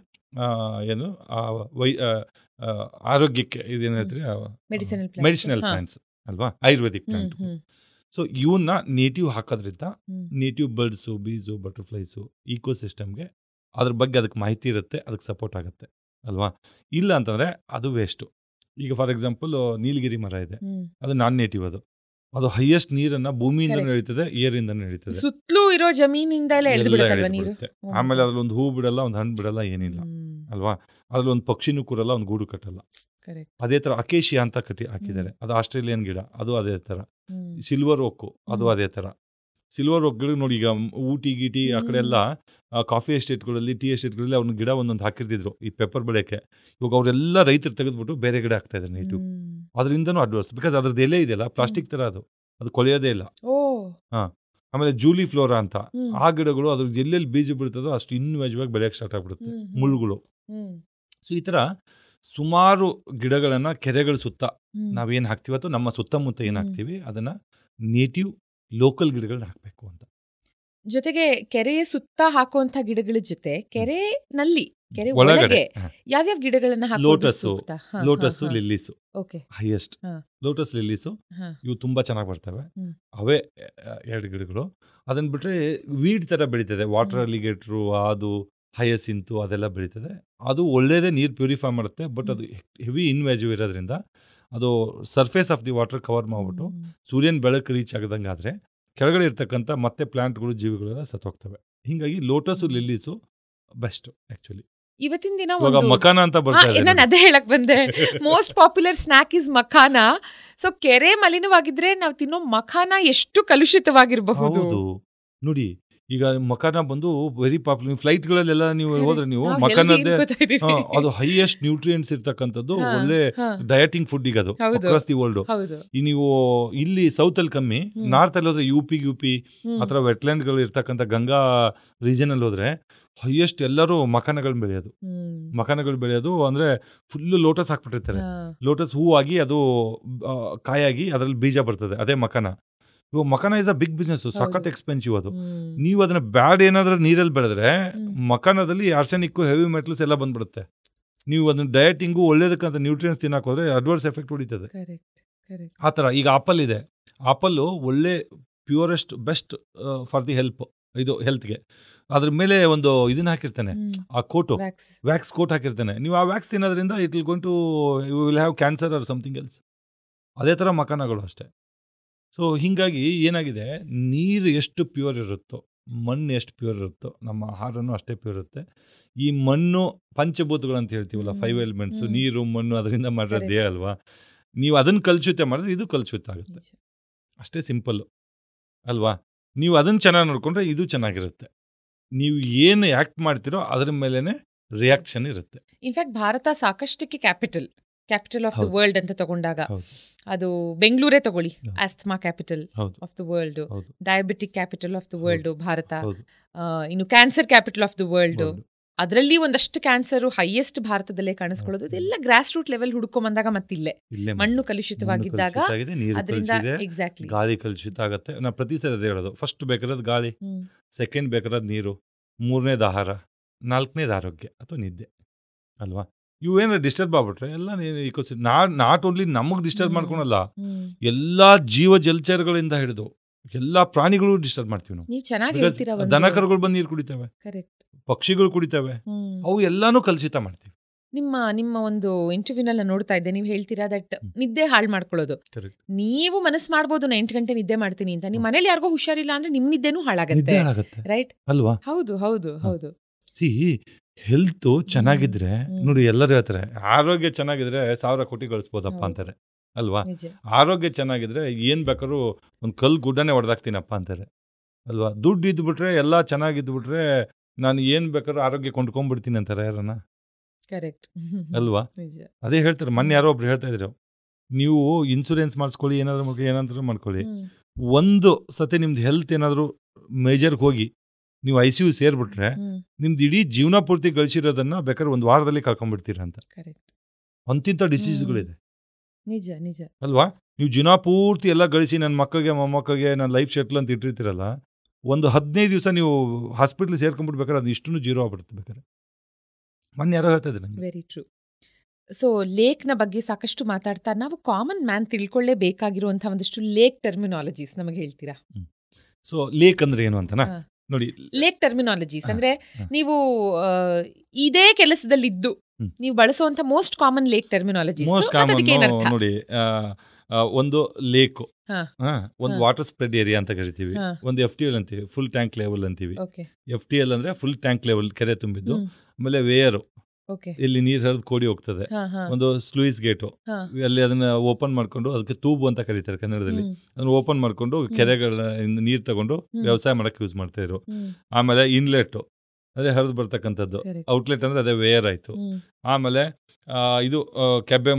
ಏನು ಆರೋಗ್ಯಕ್ಕೆ ಇದೇನು ಹೇಳ್ತೀರಿ ಮೆಡಿಸಿನಲ್ ಪ್ಲಾಂಟ್ಸ್ ಅಲ್ವಾ, ಆಯುರ್ವೇದಿಕ್ ಪ್ಲಾಂಟ್. ಸೊ ಇವನ್ನ ನೇಟಿವ್ ಹಾಕೋದ್ರಿಂದ ನೇಟಿವ್ ಬರ್ಡ್ಸು, ಬೀಸು, ಬಟರ್ಫ್ಲೈಸು, ಈಕೋಸಿಸ್ಟಮ್ಗೆ ಅದ್ರ ಬಗ್ಗೆ ಅದಕ್ಕೆ ಮಾಹಿತಿ ಇರುತ್ತೆ, ಅದಕ್ಕೆ ಸಪೋರ್ಟ್ ಆಗುತ್ತೆ ಅಲ್ವಾ. ಇಲ್ಲ ಅಂತಂದರೆ ಅದು ವೇಸ್ಟು. ಈಗ ಫಾರ್ ಎಕ್ಸಾಂಪಲ್ ನೀಲಗಿರಿ ಮರ ಇದೆ, ಅದು ನಾನ್ ನೇಟಿವ್, ಅದು ಹೈಯೆಸ್ಟ್ ನೀರನ್ನ ಭೂಮಿಯಿಂದ ನಡೀತದೆ, ಏರಿಂದ ನಡೀತದೆ,
ಸುತ್ತಲೂ ಇರೋ ಜಮೀನಿಂದ
ಬರುತ್ತೆ. ಆಮೇಲೆ ಅದ್ರಲ್ಲಿ ಒಂದು ಹೂ ಬಿಡಲ್ಲ, ಒಂದು ಹಣ್ಣು ಬಿಡಲ್ಲ, ಏನಿಲ್ಲ ಅಲ್ವಾ. ಅದ್ರಲ್ಲಿ ಒಂದು ಪಕ್ಷಿನೂ ಕೂರಲ್ಲ, ಒಂದು ಗೂಡು ಕಟ್ಟಲ್ಲ. ಅದೇ ತರ ಅಕೇಶಿಯಾ ಅಂತ ಹಾಕಿದ್ದಾರೆ, ಅದು ಆಸ್ಟ್ರೇಲಿಯನ್ ಗಿಡ, ಅದು ಅದೇ ತರ. ಸಿಲ್ವರ್ ಓಕ್, ಅದು ಅದೇ ತರ. ಸಿಲ್ವರ್ ಓಕ್ಗಳು ನೋಡಿ, ಈಗ ಊಟಿ ಗೀಟಿ ಆ ಕಡೆ ಎಲ್ಲ ಕಾಫಿ ಎಸ್ಟೇಟ್ಗಳಲ್ಲಿ, ಟೀ ಎಸ್ಟೇಟ್ಗಳಲ್ಲಿ ಅವ್ನ ಗಿಡ ಒಂದೊಂದು ಹಾಕಿರ್ತಿದ್ರು ಈ ಪೆಪ್ಪರ್ ಬೆಳೆಯಕ್ಕೆ. ಇವಾಗ ಅವರೆಲ್ಲ ರೈತರು ತೆಗೆದ್ಬಿಟ್ಟು ಬೇರೆ ಗಿಡ ಹಾಕ್ತಾ ಇದ್ದಾರೆ ನೇಟಿವ್. ಅದರಿಂದನೂ ಅಡ್ವಾನ್ಸ್, ಬಿಕಾಸ್ ಅದ್ರದ್ದು ಎಲೆ ಇದೆಯಲ್ಲ ಪ್ಲಾಸ್ಟಿಕ್ ತರ, ಅದು ಕೊಳೆಯೋದೇ ಇಲ್ಲ. ಆಮೇಲೆ ಜೂಲಿ ಫ್ಲೋರಾ ಅಂತ ಆ ಗಿಡಗಳು ಅದ್ರ ಎಲ್ಲೆಲ್ಲಿ ಬೀಜ ಬೀಳ್ತದೋ ಅಷ್ಟು ಇನ್ವೇಜವಾಗಿ ಬೆಳೆಯಕ್ಕೆ ಸ್ಟಾರ್ಟ್ ಆಗ್ಬಿಡುತ್ತೆ, ಮುಳ್ಳುಗಳು. ಸೊ ಈ ತರ ಸುಮಾರು ಗಿಡಗಳನ್ನ ಕೆರೆಗಳ ಸುತ್ತ ನಾವೇನು ಹಾಕ್ತೀವಿ, ಅಥವಾ ನಮ್ಮ ಸುತ್ತಮುತ್ತ ಏನು ಹಾಕ್ತೀವಿ ಅದನ್ನ ನೇಟಿವ್ ಲೋಕಲ್ ಗಿಡಗಳನ್ನ ಹಾಕಬೇಕು ಅಂತ.
ಜೊತೆಗೆ ಕೆರೆಯ ಸುತ್ತ ಹಾಕುವಂತ ಗಿಡಗಳ ಜೊತೆ ಕೆರೆನಲ್ಲಿ, ಕೆರೆ ಒಳಗೆ ಯಾವ್ಯಾವ ಗಿಡಗಳನ್ನ
ಲೋಟಸ್, ಲಿಲ್ಲೀಸು ಹೈಯೆಸ್ಟ್. ಲೋಟಸ್, ಲಿಲ್ಲೀಸು ಇವು ತುಂಬಾ ಚೆನ್ನಾಗಿ ಬರ್ತವೆ, ಅವೇ 2 ಗಿಡಗಳು. ಅದನ್ನ ಬಿಟ್ರೆ ವೀಡ್ ತರ ಬೆಳೀತದೆ, ವಾಟರ್ ಅಲಿಗೇಟ್ರು, ಅದು ಹಯಸಿಂತು, ಅದೆಲ್ಲ ಬೆಳೀತದೆ. ಅದು ಒಳ್ಳೇದೇ, ನೀರು ಪ್ಯೂರಿಫೈ ಮಾಡುತ್ತೆ, ಬಟ್ ಅದು ಹೆವಿ ಇನ್ವ್ಯಾಜಿವ್ ಇರೋದ್ರಿಂದ ಅದು surface of the water cover ಮಾಡ್ಬಿಟ್ಟು ಸೂರ್ಯನ ಬೆಳಕು ರೀಚ್ ಆಗದಂಗೆ ಆದರೆ ಕೆಳಗಡೆ ಇರ್ತಕ್ಕಂಥ ಮತ್ತೆ ಪ್ಲಾಂಟ್ಗಳು, ಜೀವಿಗಳೆಲ್ಲ ಸತ್ತೋಗ್ತವೆ. ಹೀಗಾಗಿ ಲೋಟಸು, ಲಿಲ್ಲೀಸು ಬೆಸ್ಟ್ ಆಕ್ಚುಲಿ.
ಇವತ್ತಿನ ದಿನ
ಮಕಾನ ಅಂತ ಬರ್ತಾರೆ,
ನಾನು ಅದೇ ಹೇಳಕ್ ಬಂದೆ. Most popular snack is makhana. So ಕೆರೆ ಮಲಿನವಾಗಿದ್ರೆ ನಾವು ತಿನ್ನೋ ಮಖಾನ ಎಷ್ಟು ಕಲುಷಿತವಾಗಿರಬಹುದು
ನೋಡಿ. ಈಗ ಮಖಾನ ಬಂದು ವೆರಿ ಪಾಪ್ಯುಲರ್. ಫ್ಲೈಟ್ಗಳಲ್ಲೆಲ್ಲ ನೀವು ಹೋದ್ರೆ ನೀವು ಮಖಾನದ್ದೇ, ಅದು ಹೈಯೆಸ್ಟ್ ನ್ಯೂಟ್ರಿಯೆಂಟ್ಸ್ ಇರ್ತಕ್ಕಂಥದ್ದು, ಒಳ್ಳೆ ಡಯಟಿಂಗ್ ಫುಡ್ ಈಗ ಅದು ಅಕ್ರಾಸ್ ದಿ ವರ್ಲ್ಡ್. ಈ ನೀವು ಇಲ್ಲಿ ಸೌತ್ ಅಲ್ಲಿ ಕಮ್ಮಿ, ನಾರ್ತ್ ಅಲ್ಲಿ ಹೋದ್ರೆ ಯುಪಿ ಅಥವಾ ವೆಟ್ಲ್ಯಾಂಡ್ಗಳು ಇರ್ತಕ್ಕಂಥ ಗಂಗಾ ರೀಜನ್ ಅಲ್ಲಿ ಹೋದ್ರೆ ಹೈಯೆಸ್ಟ್ ಎಲ್ಲರೂ ಮಖಾನಗಳು ಬೆಳೆಯೋದು ಅಂದ್ರೆ ಫುಲ್ ಲೋಟಸ್ ಹಾಕ್ಬಿಟ್ಟಿರ್ತಾರೆ. ಲೋಟಸ್ ಹೂ ಆಗಿ ಅದು ಕಾಯಾಗಿ ಅದ್ರಲ್ಲಿ ಬೀಜ ಬರ್ತದೆ, ಅದೇ ಮಖಾನ. ಇವಾಗ makhana is a big business, ಸಖತ್ ಎಕ್ಸ್ಪೆನ್ಸಿವ್ ಅದು. ನೀವು ಅದನ್ನ ಬ್ಯಾಡ್ ಏನಾದ್ರೂ ನೀರಲ್ಲಿ ಬೆಳೆದ್ರೆ ಮಖಾನದಲ್ಲಿ ಆರ್ಸೆನಿಕ್, ಹೆವಿ ಮೆಟಲ್ಸ್ ಎಲ್ಲ ಬಂದ್ಬಿಡುತ್ತೆ. ನೀವು ಅದನ್ನ ಡಯಟಿಂಗು ಒಳ್ಳೇದಕ್ಕಂತ ನ್ಯೂಟ್ರಿಯನ್ಸ್ ತಿನ್ನಕ್ ಹೋದ್ರೆ ಅಡ್ವರ್ಸ್ ಎಫೆಕ್ಟ್ ಹೊಡಿತದೆ. ಆ ಥರ ಈಗ ಆಪಲ್ ಇದೆ, ಆಪಲ್ ಒಳ್ಳೆ ಪ್ಯೂರೆಸ್ಟ್ ಬೆಸ್ಟ್ ಫಾರ್ ದಿ ಹೆಲ್ತ್ಗೆ. ಅದ್ರ ಮೇಲೆ ಒಂದು ಇದನ್ನ ಹಾಕಿರ್ತಾನೆ, ಆ ಕೋಟು, ವ್ಯಾಕ್ಸ್ ಕೋಟ್ ಹಾಕಿರ್ತಾನೆ. ನೀವು ಆ ವ್ಯಾಕ್ಸ್ ತಿನ್ನೋದ್ರಿಂದ it will going to you will have cancer or something else. ಅದೇ ಥರ ಮಖಾನಗಳು ಅಷ್ಟೇ. ಸೊ ಹೀಗಾಗಿ ಏನಾಗಿದೆ, ನೀರು ಎಷ್ಟು ಪ್ಯೂರ್ ಇರುತ್ತೋ, ಮಣ್ಣು ಎಷ್ಟು ಪ್ಯೂರ್ ಇರುತ್ತೋ, ನಮ್ಮ ಆಹಾರನೂ ಅಷ್ಟೇ ಪ್ಯೂರ್ ಇರುತ್ತೆ. ಈ ಮಣ್ಣು ಪಂಚಭೂತಗಳು ಅಂತ ಹೇಳ್ತೀವಲ್ಲ, 5 ಎಲಿಮೆಂಟ್ಸ್, ನೀರು, ಮಣ್ಣು, ಅದರಿಂದ ಮಾಡಿರೋದೇ ಅಲ್ವಾ. ನೀವು ಅದನ್ನು ಕಲುಷಿತ ಮಾಡಿದ್ರೆ ಇದು ಕಲುಷಿತ ಆಗುತ್ತೆ, ಅಷ್ಟೇ ಸಿಂಪಲ್ಲು ಅಲ್ವಾ. ನೀವು ಅದನ್ನು ಚೆನ್ನಾಗಿ ನೋಡಿಕೊಂಡ್ರೆ ಇದು ಚೆನ್ನಾಗಿರುತ್ತೆ. ನೀವು ಏನು ಆ್ಯಕ್ಟ್ ಮಾಡ್ತೀರೋ ಅದ್ರ ಮೇಲೇ ರಿಯಾಕ್ಷನ್ ಇರುತ್ತೆ.
ಇನ್ಫ್ಯಾಕ್ಟ್ ಭಾರತ ಸಾಕಷ್ಟಕ್ಕೆ ಕ್ಯಾಪಿಟಲ್ ಆಫ್ ದ ವರ್ಲ್ಡ್ ಅಂತ ತಗೊಂಡಾಗ ಅದು ಬೆಂಗಳೂರೇ ತಗೊಳ್ಳಿ, asthma capital of the world, diabetic capital of the world Bharat, ಇನ್ನು cancer capital of the world. ಅದರಲ್ಲಿ ಒಂದಷ್ಟು ಕ್ಯಾನ್ಸರ್ ಹೈಯೆಸ್ಟ್ ಭಾರತದಲ್ಲೇ ಕಾಣಿಸ್ಕೊಳ್ಳೋದು. ಇದೆಲ್ಲ ಗ್ರಾಸ್ ರೂಟ್ ಲೆವೆಲ್ ಹುಡ್ಕೊಂಬಂದಾಗ ಮತ್ತಿಲ್ಲೇ ಮಣ್ಣು ಕಲುಷಿತವಾಗಿದ್ದಾಗ ಅದರಿಂದ ಎಕ್ಸಾಕ್ಟ್ಲಿ
ಗಾಳಿ ಕಲುಷಿತ ಆಗುತ್ತೆ. ನಾ ಪ್ರತಿ ಸರಿ ಅದೇ ಹೇಳೋದು, ಫಸ್ಟ್ ಬೇಕಾದ ಗಾಳಿ, ಸೆಕೆಂಡ್ ಬೇಕಾದ ನೀರು, 3ನೇದು ಆಹಾರ, 4ನೇದು ಆರೋಗ್ಯ ಅಥವಾ ನಿದ್ದೆ ಅಲ್ವಾ. ಇವೇನಾದ್ರು ಡಿಸ್ಟರ್ಬ್ ಆಗ್ಬಿಟ್ರೆ ಎಲ್ಲ ನಾಟ್ ಓನ್ಲಿ ನಮಗೆ ಡಿಸ್ಟರ್ಬ್ ಮಾಡ್ಕೊಳಲ್ಲ, ಎಲ್ಲಾ ಜೀವ ಜಲಚರಗಳಿಂದ ಹಿಡಿದು ಎಲ್ಲಾ ಪ್ರಾಣಿಗಳು ಡಿಸ್ಟರ್ಬ್ ಮಾಡ್ತೀವಿ ನಾವು. ದನಕರುಗಳು ಬಂದು ನೀರು ಕುಡಿತವೆ, ಪಕ್ಷಿಗಳು ಕುಡಿತವೆ, ಅವು ಎಲ್ಲಾನು ಕಲುಷಿತ ಮಾಡ್ತೀವಿ.
ನಿಮ್ಮ ಒಂದು ಇಂಟರ್ವ್ಯೂನಲ್ಲಿ ನೋಡ್ತಾ ಇದ್ದೆ, ನೀವು ಹೇಳ್ತೀರಾ ದಟ್ ನಿದ್ದೆ ಹಾಳು ಮಾಡ್ಕೊಳ್ಳೋದು. ನೀವು ಮನಸ್ಸು ಮಾಡ್ಬೋದು, 8 ಗಂಟೆ ನಿದ್ದೆ ಮಾಡ್ತೀನಿ ಅಂತ. ನಿಮ್ಮ ಮನೇಲಿ ಯಾರಿಗೋ ಹುಷಾರಿಲ್ಲ ಅಂದ್ರೆ ನಿಮ್ ನಿದ್ದೆನೂ ಹಾಳಾಗತ್ತೆ, ರೈಟ್
ಅಲ್ವಾ?
ಹೌದು.
ಹೆಲ್ತ್ ಚೆನ್ನಾಗಿದ್ರೆ ನೋಡಿ, ಎಲ್ಲರೂ ಹೇಳ್ತಾರೆ ಆರೋಗ್ಯ ಚೆನ್ನಾಗಿದ್ರೆ 1000 ಕೋಟಿ ಗಳಿಸ್ಬೋದಪ್ಪ ಅಂತಾರೆ ಅಲ್ವಾ. ಆರೋಗ್ಯ ಚೆನ್ನಾಗಿದ್ರೆ ಏನ್ ಬೇಕಾದ್ರೂ ಒಂದು ಕಲ್ಲು ಗುಡ್ಡನೇ ಹೊಡೆದಾಕ್ತೀನಪ್ಪ ಅಂತಾರೆ ಅಲ್ವಾ. ದುಡ್ಡು ಇದ್ಬಿಟ್ರೆ ಎಲ್ಲ ಚೆನ್ನಾಗಿದ್ಬಿಟ್ರೆ ನಾನು ಏನ್ ಬೇಕಾದ್ರೂ ಆರೋಗ್ಯ ಕೊಂಡ್ಕೊಂಡ್ಬಿಡ್ತೀನಿ ಅಂತಾರೆ ಯಾರನ್ನ,
ಕರೆಕ್ಟ್
ಅಲ್ವಾ. ಅದೇ ಹೇಳ್ತಾರೆ, ಮೊನ್ನೆ ಯಾರೋ ಒಬ್ರು ಹೇಳ್ತಾ ಇದ್ರು, ನೀವು ಇನ್ಸೂರೆನ್ಸ್ ಮಾಡಿಸ್ಕೊಳ್ಳಿ, ಏನಾದ್ರು ಮಾಡ್ಕೊಳ್ಳಿ, ಒಂದು ಸತಿ ನಿಮ್ದು ಹೆಲ್ತ್ ಏನಾದ್ರು ಮೇಜರ್ಗೆ ಹೋಗಿ ನೀವು ICU ಸೇರ್ಬಿಟ್ರೆ ನಿಮ್ದು ಇಡೀ ಜೀವನ ಪೂರ್ತಿ ಗಳಿಸಿರೋದನ್ನ ಬೇಕಾದ್ರೆ ಒಂದು ವಾರದಲ್ಲಿ ಕಳ್ಕೊಂಡ್ಬಿಡ್ತೀರಾ ಅಂತ. ಅಂತಿಂತ ಡಿಸೀಸ್ಗಳಿದೆ.
ನಿಜ ನಿಜ
ಅಲ್ವಾ? ನೀವು ಜೀವನ ಪೂರ್ತಿ ಎಲ್ಲ ಗಳಿಸಿ ನನ್ನ ಮಕ್ಕಳಿಗೆ ಮೊಮ್ಮಕ್ಕಳಿಗೆ ನನ್ನ ಲೈಫ್ ಸೆಟ್ಲ್ ಅಂತ ಇಟ್ಟಿರ್ತೀರಲ್ಲ, ಒಂದು 15 ದಿವಸ ನೀವು ಹಾಸ್ಪಿಟ್ಲ್ ಸೇರ್ಕೊಂಡ್ಬಿಡ್ಬೇಕಾದ್ರೆ ಅದು ಇಷ್ಟೂ ಜೀರೋ ಆಗ್ಬಿಡುತ್ತೆ. ಬೇಕಾದ್ರೆ ಮೊನ್ನೆ ಯಾರೋ ಹೇಳ್ತಾ ಇದ್ದಾರೆ ನಂಗೆ.
Very true. ಸೊ ಲೇಕ್ನ ಬಗ್ಗೆ ಸಾಕಷ್ಟು ಮಾತಾಡ್ತಾ ನಾವು ಕಾಮನ್ ಮ್ಯಾನ್ ತಿಳ್ಕೊಳ್ಳೇಬೇಕಾಗಿರುವಂಥ ಒಂದಷ್ಟು ಲೇಕ್ ಟರ್ಮಿನಾಲಜೀಸ್ ನಮಗೆ ಹೇಳ್ತೀರಾ?
ಸೊ ಲೇಕ್ ಅಂದ್ರೆ ಏನು ಅಂತನಾ ನೋಡಿ.
ಲೇಕ್ ಟರ್ಮಿನಾಲಜೀಸ್ ಅಂದ್ರೆ ನೀವು ಇದೇ ಕೆಲಸದಲ್ಲಿದ್ದು ನೀವು ಬಳಸುವಂತ most common lake terminologies.
Most common ನೋಡಿ, ಒಂದು ಲೇಕು, ಒಂದು ವಾಟರ್ ಸ್ಪ್ರೆಡ್ ಏರಿಯಾ ಅಂತ ಕರಿತೀವಿ, ಒಂದು FTL ಅಂತೀವಿ, ಫುಲ್ ಟ್ಯಾಂಕ್ ಲೆವೆಲ್ ಅಂತೀವಿ. FTL ಅಂದ್ರೆ ಫುಲ್ ಟ್ಯಾಂಕ್ ಲೆವೆಲ್, ಕೆರೆ ತುಂಬಿದ್ದು. ಆಮೇಲೆ ವೇಯರು, ಇಲ್ಲಿ ನೀರು ಹರಿದು ಕೋಡಿ ಹೋಗ್ತದೆ. ಒಂದು ಸ್ಲೂಯಿಸ್ ಗೇಟು, ಅಲ್ಲಿ ಅದನ್ನ ಓಪನ್ ಮಾಡ್ಕೊಂಡು, ಅದಕ್ಕೆ ತೂಬು ಅಂತ ಕರೀತಾರೆ ಕನ್ನಡದಲ್ಲಿ, ಅದನ್ನ ಓಪನ್ ಮಾಡ್ಕೊಂಡು ಕೆರೆಗಳ ನೀರು ತಗೊಂಡು ವ್ಯವಸಾಯ ಮಾಡಕ್ಕೆ ಯೂಸ್ ಮಾಡ್ತಾ ಇದ್ರು. ಆಮೇಲೆ ಇನ್ಲೆಟ್ ಅದೇ ಹರಿದು ಬರ್ತಕ್ಕಂಥದ್ದು, ಔಟ್ಲೆಟ್ ಅಂದ್ರೆ ಅದೇ ವೇಯರ್ ಆಯ್ತು. ಆಮೇಲೆ ಇದು ಕೆಬ್ಬೆ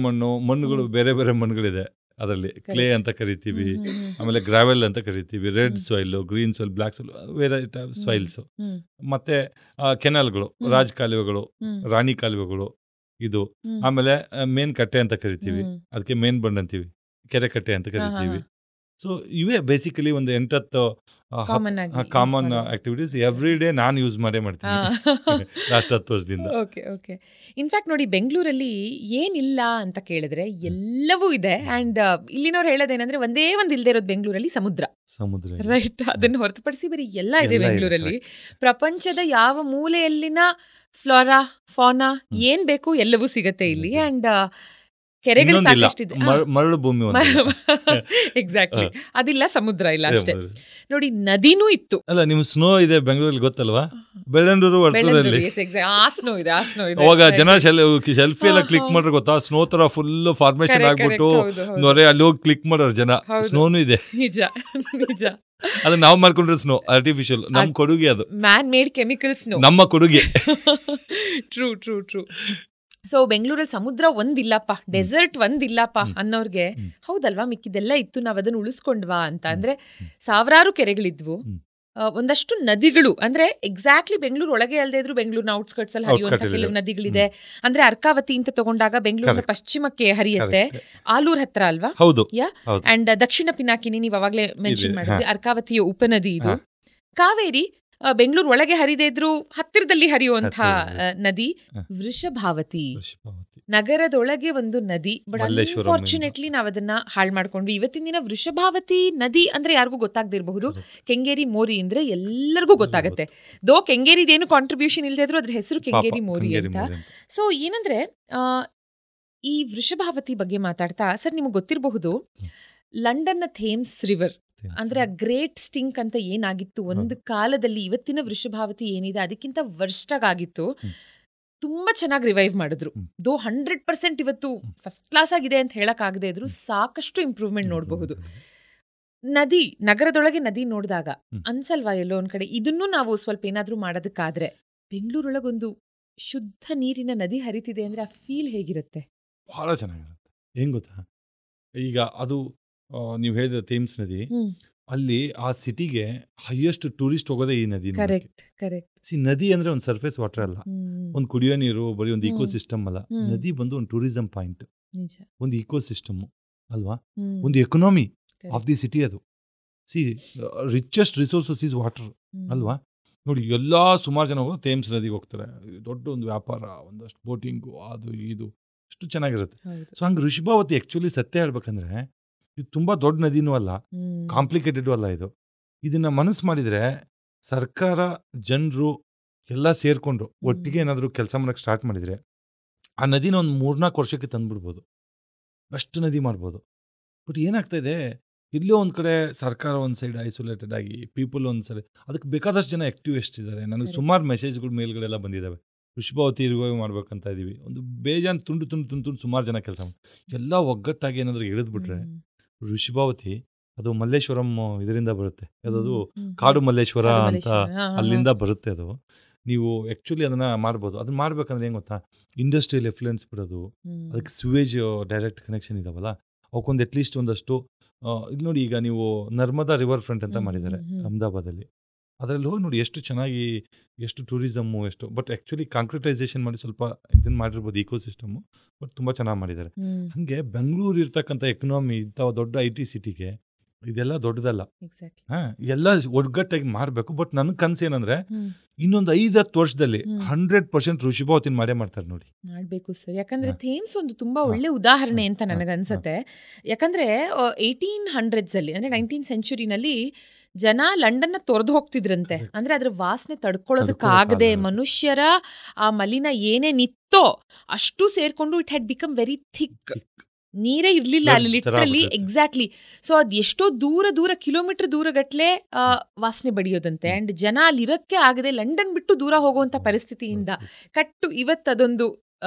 ಮಣ್ಣುಗಳು, ಬೇರೆ ಬೇರೆ ಮಣ್ಣುಗಳಿದೆ ಅದರಲ್ಲಿ, ಕ್ಲೇ ಅಂತ ಕರಿತೀವಿ, ಆಮೇಲೆ ಗ್ರಾವೆಲ್ ಅಂತ ಕರಿತೀವಿ, red soil, green soil, block soil, ಬೇರೆ ಸಾಯಿಲ್ಸ್. ಮತ್ತೆ ಕೆನಾಲ್ಗಳು, ರಾಜ್ ಕಾಲುವೆಗಳು, ರಾಣಿ ಕಾಲುವೆಗಳು, ಇದು. ಆಮೇಲೆ ಮೇನ್ ಕಟ್ಟೆ ಅಂತ ಕರಿತೀವಿ, ಅದಕ್ಕೆ ಮೇನ್ ಬಂಡ್ ಅಂತೀವಿ, ಕೆರೆ ಕಟ್ಟೆ ಅಂತ ಕರಿತೀವಿ. ಸೊ ಇವೇ ಬೇಸಿಕಲಿ ಒಂದು 8-10 ಕಾಮನ್ ಆಕ್ಟಿವಿಟೀಸ್ ಎವ್ರಿ ಡೇ ನಾನು ಯೂಸ್ ಮಾಡ್ತೀನಿ ಲಾಸ್ಟ್ 10 ವರ್ಷದಿಂದ.
ಓಕೆ. ಇನ್ಫ್ಯಾಕ್ಟ್ ನೋಡಿ, ಬೆಂಗಳೂರಲ್ಲಿ ಏನಿಲ್ಲ ಅಂತ ಕೇಳಿದ್ರೆ ಎಲ್ಲವೂ ಇದೆ. ಅಂಡ್ ಇಲ್ಲಿನವ್ರು ಹೇಳೋದೇನಂದ್ರೆ ಒಂದೇ ಒಂದು ಇಲ್ಲದೆ ಇರೋದು ಬೆಂಗಳೂರಲ್ಲಿ ಸಮುದ್ರ, ರೈಟ್? ಅದನ್ನು ಹೊರತುಪಡಿಸಿ ಬರೀ ಎಲ್ಲ ಇದೆ ಬೆಂಗಳೂರಲ್ಲಿ. ಪ್ರಪಂಚದ ಯಾವ ಮೂಲೆಯಲ್ಲಿನ ಫ್ಲೋರಾ ಫಾನಾ ಏನ್ ಬೇಕು ಎಲ್ಲವೂ ಸಿಗತ್ತೆ ಇಲ್ಲಿ. ಅಂಡ್ ಕೆರೆಗಳು ಸಾಕಷ್ಟಿದೆ,
ಮರಳು ಭೂಮಿ
ಎಕ್ಸಾಕ್ಟ್ಲಿ. ಅದಿಲ್ಲ, ಸಮುದ್ರ ಇಲ್ಲ ಅಷ್ಟೇ. ನೋಡಿ, ನದಿನೂ ಇತ್ತು.
ಅಲ್ಲ, ನಿಮ್ ಸ್ನೋ ಇದೆ ಬೆಂಗಳೂರಲ್ಲಿ, ಗೊತ್ತಲ್ವಾ? ಬೆಳ್ಳಂಡೂರು
ಸ್ನೋ ಇದೆ.
ಅವಾಗ ಜನ ಸೆಲ್ಫಿ ಎಲ್ಲ ಕ್ಲಿಕ್ ಮಾಡ್ರೆ ಗೊತ್ತಾ, ಸ್ನೋ ತರ ಫುಲ್ ಫಾರ್ಮೇಶನ್ ಆಗ್ಬಿಟ್ಟು ನೊರೆ ಅಲ್ಲಿ ಹೋಗಿ ಕ್ಲಿಕ್ ಮಾಡೋರು ಜನ. ಸ್ನೋನು ಇದೆ,
ನಿಜ ನಿಜ.
ಅದು ನಾವು ಮಾಡ್ಕೊಂಡ್ರೆ ಸ್ನೋ ಆರ್ಟಿಫಿಷಿಯಲ್, ನಮ್ ಕೊಡುಗೆ, ಅದು
ಮ್ಯಾನ್ ಮೇಡ್ ಕೆಮಿಕಲ್ ಸ್ನೋ,
ನಮ್ಮ ಕೊಡುಗೆ.
ಟ್ರೂ. ಸೊ ಬೆಂಗಳೂರಲ್ಲಿ ಸಮುದ್ರ ಒಂದಿಲ್ಲಪ್ಪ, ಡೆಸರ್ಟ್ ಒಂದಿಲ್ಲಪ್ಪ ಅನ್ನೋರ್ಗೆ ಹೌದಲ್ವಾ, ಮಿಕ್ಕಿದೆಲ್ಲ ಇತ್ತು, ನಾವ್ ಅದನ್ನ ಉಳಿಸ್ಕೊಂಡ್ವಾ ಅಂತ. ಅಂದ್ರೆ ಸಾವಿರಾರು ಕೆರೆಗಳಿದ್ವು, ಒಂದಷ್ಟು ನದಿಗಳು. ಅಂದ್ರೆ ಎಕ್ಸಾಕ್ಟ್ಲಿ ಬೆಂಗಳೂರು ಒಳಗೆ ಅಲ್ಲದೆ ಇದ್ರು ಬೆಂಗಳೂರಿನ ಔಟ್ಸ್ಕರ್ಟ್ಸ್ ಅಲ್ಲಿ ಹರಿಯುವಂತ ಕೆಲವು ನದಿಗಳಿದೆ. ಅಂದ್ರೆ ಅರ್ಕಾವತಿ ಅಂತ ತಗೊಂಡಾಗ ಬೆಂಗಳೂರಿನ ಪಶ್ಚಿಮಕ್ಕೆ ಹರಿಯುತ್ತೆ, ಆಲೂರ್ ಹತ್ರ ಅಲ್ವಾ? ಅಂಡ್ ದಕ್ಷಿಣ ಪಿನಾಕಿನಿ ನೀವು ಅವಾಗ್ಲೇ ಮೆನ್ಷನ್ ಮಾಡಿದ್ರಿ, ಅರ್ಕಾವತಿಯ ಉಪನದಿ ಇದು. ಕಾವೇರಿ ಬೆಂಗಳೂರು ಒಳಗೆ ಹರಿದೇ ಇದ್ರು ಹತ್ತಿರದಲ್ಲಿ ಹರಿಯುವಂತಹ ನದಿ ವೃಷಭಾವತಿ, ನಗರದೊಳಗೆ ಒಂದು ನದಿ. ಬಟ್ ಅನ್ಫಾರ್ಚುನೇಟ್ಲಿ ನಾವ್ ಅದನ್ನ ಹಾಳು ಮಾಡ್ಕೊಂಡ್ವಿ. ಇವತ್ತಿನ ದಿನ ವೃಷಭಾವತಿ ನದಿ ಅಂದ್ರೆ ಯಾರಿಗೂ ಗೊತ್ತಾಗದಿರಬಹುದು, ಕೆಂಗೇರಿ ಮೋರಿ ಅಂದ್ರೆ ಎಲ್ಲರಿಗೂ ಗೊತ್ತಾಗತ್ತೆ. ದೋ ಕೆಂಗೇರಿದೇನು ಕಾಂಟ್ರಿಬ್ಯೂಷನ್ ಇಲ್ದೇ ಇದ್ರು ಅದ್ರ ಹೆಸರು ಕೆಂಗೇರಿ ಮೋರಿ ಅಂತ. ಸೊ ಏನಂದ್ರೆ ಈ ವೃಷಭಾವತಿ ಬಗ್ಗೆ ಮಾತಾಡ್ತಾ ಸರ್, ನಿಮಗೆ ಗೊತ್ತಿರಬಹುದು ಲಂಡನ್ನ ಥೇಮ್ಸ್ ರಿವರ್ ಅಂದ್ರೆ ಆ ಗ್ರೇಟ್ ಸ್ಟಿಂಕ್ ಅಂತ ಏನಾಗಿತ್ತು ಒಂದು ಕಾಲದಲ್ಲಿ, ಇವತ್ತಿನ ವೃಷಭಾವತಿ ಏನಿದೆ ಅದಕ್ಕಿಂತ ವರ್ಷಾಗಿತ್ತು. ತುಂಬಾ ಚೆನ್ನಾಗಿ ರಿವೈವ್ ಮಾಡಿದ್ರು. ದೋ 100% ಇವತ್ತು ಫಸ್ಟ್ ಕ್ಲಾಸ್ ಆಗಿದೆ ಅಂತ ಹೇಳಕ್ ಆಗದೆ ಇದ್ರು ಸಾಕಷ್ಟು ಇಂಪ್ರೂವ್ಮೆಂಟ್ ನೋಡಬಹುದು. ನದಿ, ನಗರದೊಳಗೆ ನದಿ ನೋಡಿದಾಗ ಅನ್ಸಲ್ವಾ ಎಲ್ಲೋ ಒಂದ್ ಕಡೆ ಇದನ್ನು ನಾವು ಸ್ವಲ್ಪ ಏನಾದ್ರೂ ಮಾಡೋದಕ್ಕಾದ್ರೆ? ಬೆಂಗಳೂರೊಳಗೊಂದು ಶುದ್ಧ ನೀರಿನ ನದಿ ಹರಿತಿದೆ ಅಂದ್ರೆ ಆ ಫೀಲ್ ಹೇಗಿರುತ್ತೆ?
ಬಹಳ ಚೆನ್ನಾಗಿರುತ್ತೆ. ಏನ್ ಗೊತ್ತಾ, ಈಗ ಅದು ನೀವು ಹೇಳಿದ ಥೇಮ್ಸ್ ನದಿ, ಅಲ್ಲಿ ಆ ಸಿಟಿಗೆ ಹೈಯೆಸ್ಟ್ ಟೂರಿಸ್ಟ್ ಹೋಗೋದೇ ಈ ನದಿ. ನದಿ ಅಂದ್ರೆ ಒಂದು ಸರ್ಫೇಸ್ ವಾಟರ್ ಅಲ್ಲ, ಒಂದು ಕುಡಿಯೋ ನೀರು, ಬರೀ ಒಂದು ಇಕೋ ಸಿಸ್ಟಮ್ ಅಲ್ಲ. ನದಿ ಬಂದು ಒಂದು ಟೂರಿಸಂ ಪಾಯಿಂಟ್, ಒಂದು ಇಕೋ ಸಿಸ್ಟಮ್ ಅಲ್ವಾ, ಒಂದು ಎಕನಾಮಿ ಆಫ್ ದಿ ಸಿಟಿ. ಅದು ರಿಚೆಸ್ಟ್ ರಿಸೋರ್ಸಸ್ ಈಸ್ ವಾಟರ್ ಅಲ್ವಾ. ನೋಡಿ, ಎಲ್ಲಾ ಸುಮಾರು ಜನ ಹೋಗೋದು ಥೇಮ್ಸ್ ನದಿಗೆ ಹೋಗ್ತಾರೆ. ದೊಡ್ಡ ಒಂದು ವ್ಯಾಪಾರ, ಒಂದಷ್ಟು ಬೋಟಿಂಗು, ಅದು ಇದು ಅಷ್ಟು ಚೆನ್ನಾಗಿರುತ್ತೆ. ಸೊ ಹಂಗೆ ವೃಷಭಾವತಿ ಆಕ್ಚುಲಿ ಸತ್ಯ ಹೇಳ್ಬೇಕಂದ್ರೆ ಇದು ತುಂಬಾ ದೊಡ್ಡ ನದಿನೂ ಅಲ್ಲ, ಕಾಂಪ್ಲಿಕೇಟೆಡ್ ಅಲ್ಲ. ಇದನ್ನ ಮನಸ್ಸು ಮಾಡಿದ್ರೆ ಸರ್ಕಾರ, ಜನರು ಎಲ್ಲ ಸೇರ್ಕೊಂಡು ಒಟ್ಟಿಗೆ ಏನಾದರೂ ಕೆಲಸ ಮಾಡಕ್ಕೆ ಸ್ಟಾರ್ಟ್ ಮಾಡಿದ್ರೆ ಆ ನದಿನ ಒಂದು 3-4 ವರ್ಷಕ್ಕೆ ತಂದ್ಬಿಡ್ಬೋದು, ಅಷ್ಟು ನದಿ ಮಾಡ್ಬೋದು. ಬಟ್ ಏನಾಗ್ತಾ ಇದೆ, ಇಲ್ಲೋ ಒಂದು ಕಡೆ ಸರ್ಕಾರ ಒಂದು ಸೈಡ್ ಐಸೋಲೇಟೆಡ್ ಆಗಿ, ಪೀಪಲ್ ಒಂದು ಸೈಡ್, ಅದಕ್ಕೆ ಬೇಕಾದಷ್ಟು ಜನ ಆಕ್ಟಿವಿಸ್ಟ್ ಇದ್ದಾರೆ. ನನಗೆ ಸುಮಾರು ಮೆಸೇಜ್ಗಳು, ಮೇಲ್ಗಳೆಲ್ಲ ಬಂದಿದ್ದಾವೆ, ವೃಷಭಾವತಿ ರಿವೈವ್ ಮಾಡ್ಬೇಕಂತ ಇದೀವಿ. ಒಂದು ಬೇಜಾನ್ ತುಂಡು ಸುಮಾರು ಜನ ಕೆಲಸ ಎಲ್ಲ ಒಗ್ಗಟ್ಟಾಗಿ ಏನಾದರೂ ಇಳಿದ್ಬಿಟ್ರೆ ವೃಷಭಾವತಿ, ಅದು ಮಲ್ಲೇಶ್ವರಂ ಇದರಿಂದ ಬರುತ್ತೆ, ಅದು ಕಾಡು ಮಲ್ಲೇಶ್ವರ ಅಂತ, ಅಲ್ಲಿಂದ ಬರುತ್ತೆ ಅದು. ನೀವು ಆ್ಯಕ್ಚುಲಿ ಅದನ್ನ ಮಾಡ್ಬೋದು. ಅದನ್ನ ಮಾಡ್ಬೇಕಂದ್ರೆ ಏನು ಗೊತ್ತಾ, ಇಂಡಸ್ಟ್ರಿಯಲ್ ಎಫ್ಲುಯೆನ್ಸ್ ಬಿಡೋದು, ಅದಕ್ಕೆ ಸ್ಯೂವೇಜ್ ಡೈರೆಕ್ಟ್ ಕನೆಕ್ಷನ್ ಇದಾವಲ್ಲ, ಅವಕ್ಕೊಂದು ಅಟ್ಲೀಸ್ಟ್ ಒಂದಷ್ಟು. ಇದು ನೋಡಿ, ಈಗ ನೀವು ನರ್ಮದಾ ರಿವರ್ ಫ್ರಂಟ್ ಅಂತ ಮಾಡಿದ್ದಾರೆ ಅಹಮದಾಬಾದಲ್ಲಿ, ಅದರಲ್ಲಿ ಹೋಗಿ ನೋಡಿ ಎಷ್ಟು ಚೆನ್ನಾಗಿ ಎಷ್ಟು ಟೂರಿಸಮ್ಮು ಎಷ್ಟು ಬಟ್ ಆ್ಯಕ್ಚುಲಿ ಕಾಂಕ್ರಿಟೈಸೇಷನ್ ಮಾಡಿ ಸ್ವಲ್ಪ ಇದನ್ನು ಮಾಡಿರ್ಬೋದು ಇಕೋಸಿಸ್ಟಮು ಬಟ್ ತುಂಬ ಚೆನ್ನಾಗಿ ಮಾಡಿದ್ದಾರೆ. ಹಾಗೆ ಬೆಂಗಳೂರು ಇರ್ತಕ್ಕಂಥ ಎಕನಾಮಿ ಇಂಥ ದೊಡ್ಡ IT ಸಿಟಿಗೆ ಇದೆಲ್ಲ ದೊಡ್ಡದಲ್ಲ. ಎಲ್ಲ ಒಗ್ಗಟ್ಟಾಗಿ ಮಾಡಬೇಕು. ಬಟ್ ನನ್ನ ಕನಸು ಏನಂದ್ರೆ ಇನ್ನೊಂದು 5-10 ವರ್ಷದಲ್ಲಿ 100% ಋಷಿಭಾವತಿನ ಮಾಡೇ ಮಾಡ್ತಾರೆ ನೋಡಿ.
ಮಾಡ್ಬೇಕು ಸರ್, ಯಾಕಂದ್ರೆ ಥೇಮ್ಸ್ ಒಂದು ತುಂಬಾ ಒಳ್ಳೆ ಉದಾಹರಣೆ ಅಂತ ನನಗನ್ಸುತ್ತೆ. ಯಾಕಂದ್ರೆ 1800s ಅಲ್ಲಿ ಅಂದ್ರೆ 19th ಸೆಂಚುರಿನಲ್ಲಿ ಜನ ಲಂಡನ್ನ ತೊರೆದು ಹೋಗ್ತಿದ್ರಂತೆ. ಅಂದ್ರೆ ಅದ್ರ ವಾಸನೆ ತಡ್ಕೊಳ್ಳೋದಕ್ಕಾಗದೆ ಮನುಷ್ಯರ ಆ ಮಲಿನ ಏನೇ ನಿತ್ತೋ ಅಷ್ಟು ಸೇರ್ಕೊಂಡು it had become very thick. ನೀರೇ ಇರ್ಲಿಲ್ಲ ಅಲ್ಲಿ ಲಿಟ್ರಲಿ. ಎಕ್ಸಾಕ್ಟ್ಲಿ. ಸೊ ಅದ್ ಎಷ್ಟೋ ದೂರ ಕಿಲೋಮೀಟರ್ ದೂರಗಟ್ಲೆ ವಾಸನೆ ಬಡಿಯೋದಂತೆ. ಅಂಡ್ ಜನ ಅಲ್ಲಿರಕ್ಕೆ ಆಗದೆ ಲಂಡನ್ ಬಿಟ್ಟು ದೂರ ಹೋಗುವಂತ ಪರಿಸ್ಥಿತಿಯಿಂದ ಕಟ್ಟು ಇವತ್ತದೊಂದು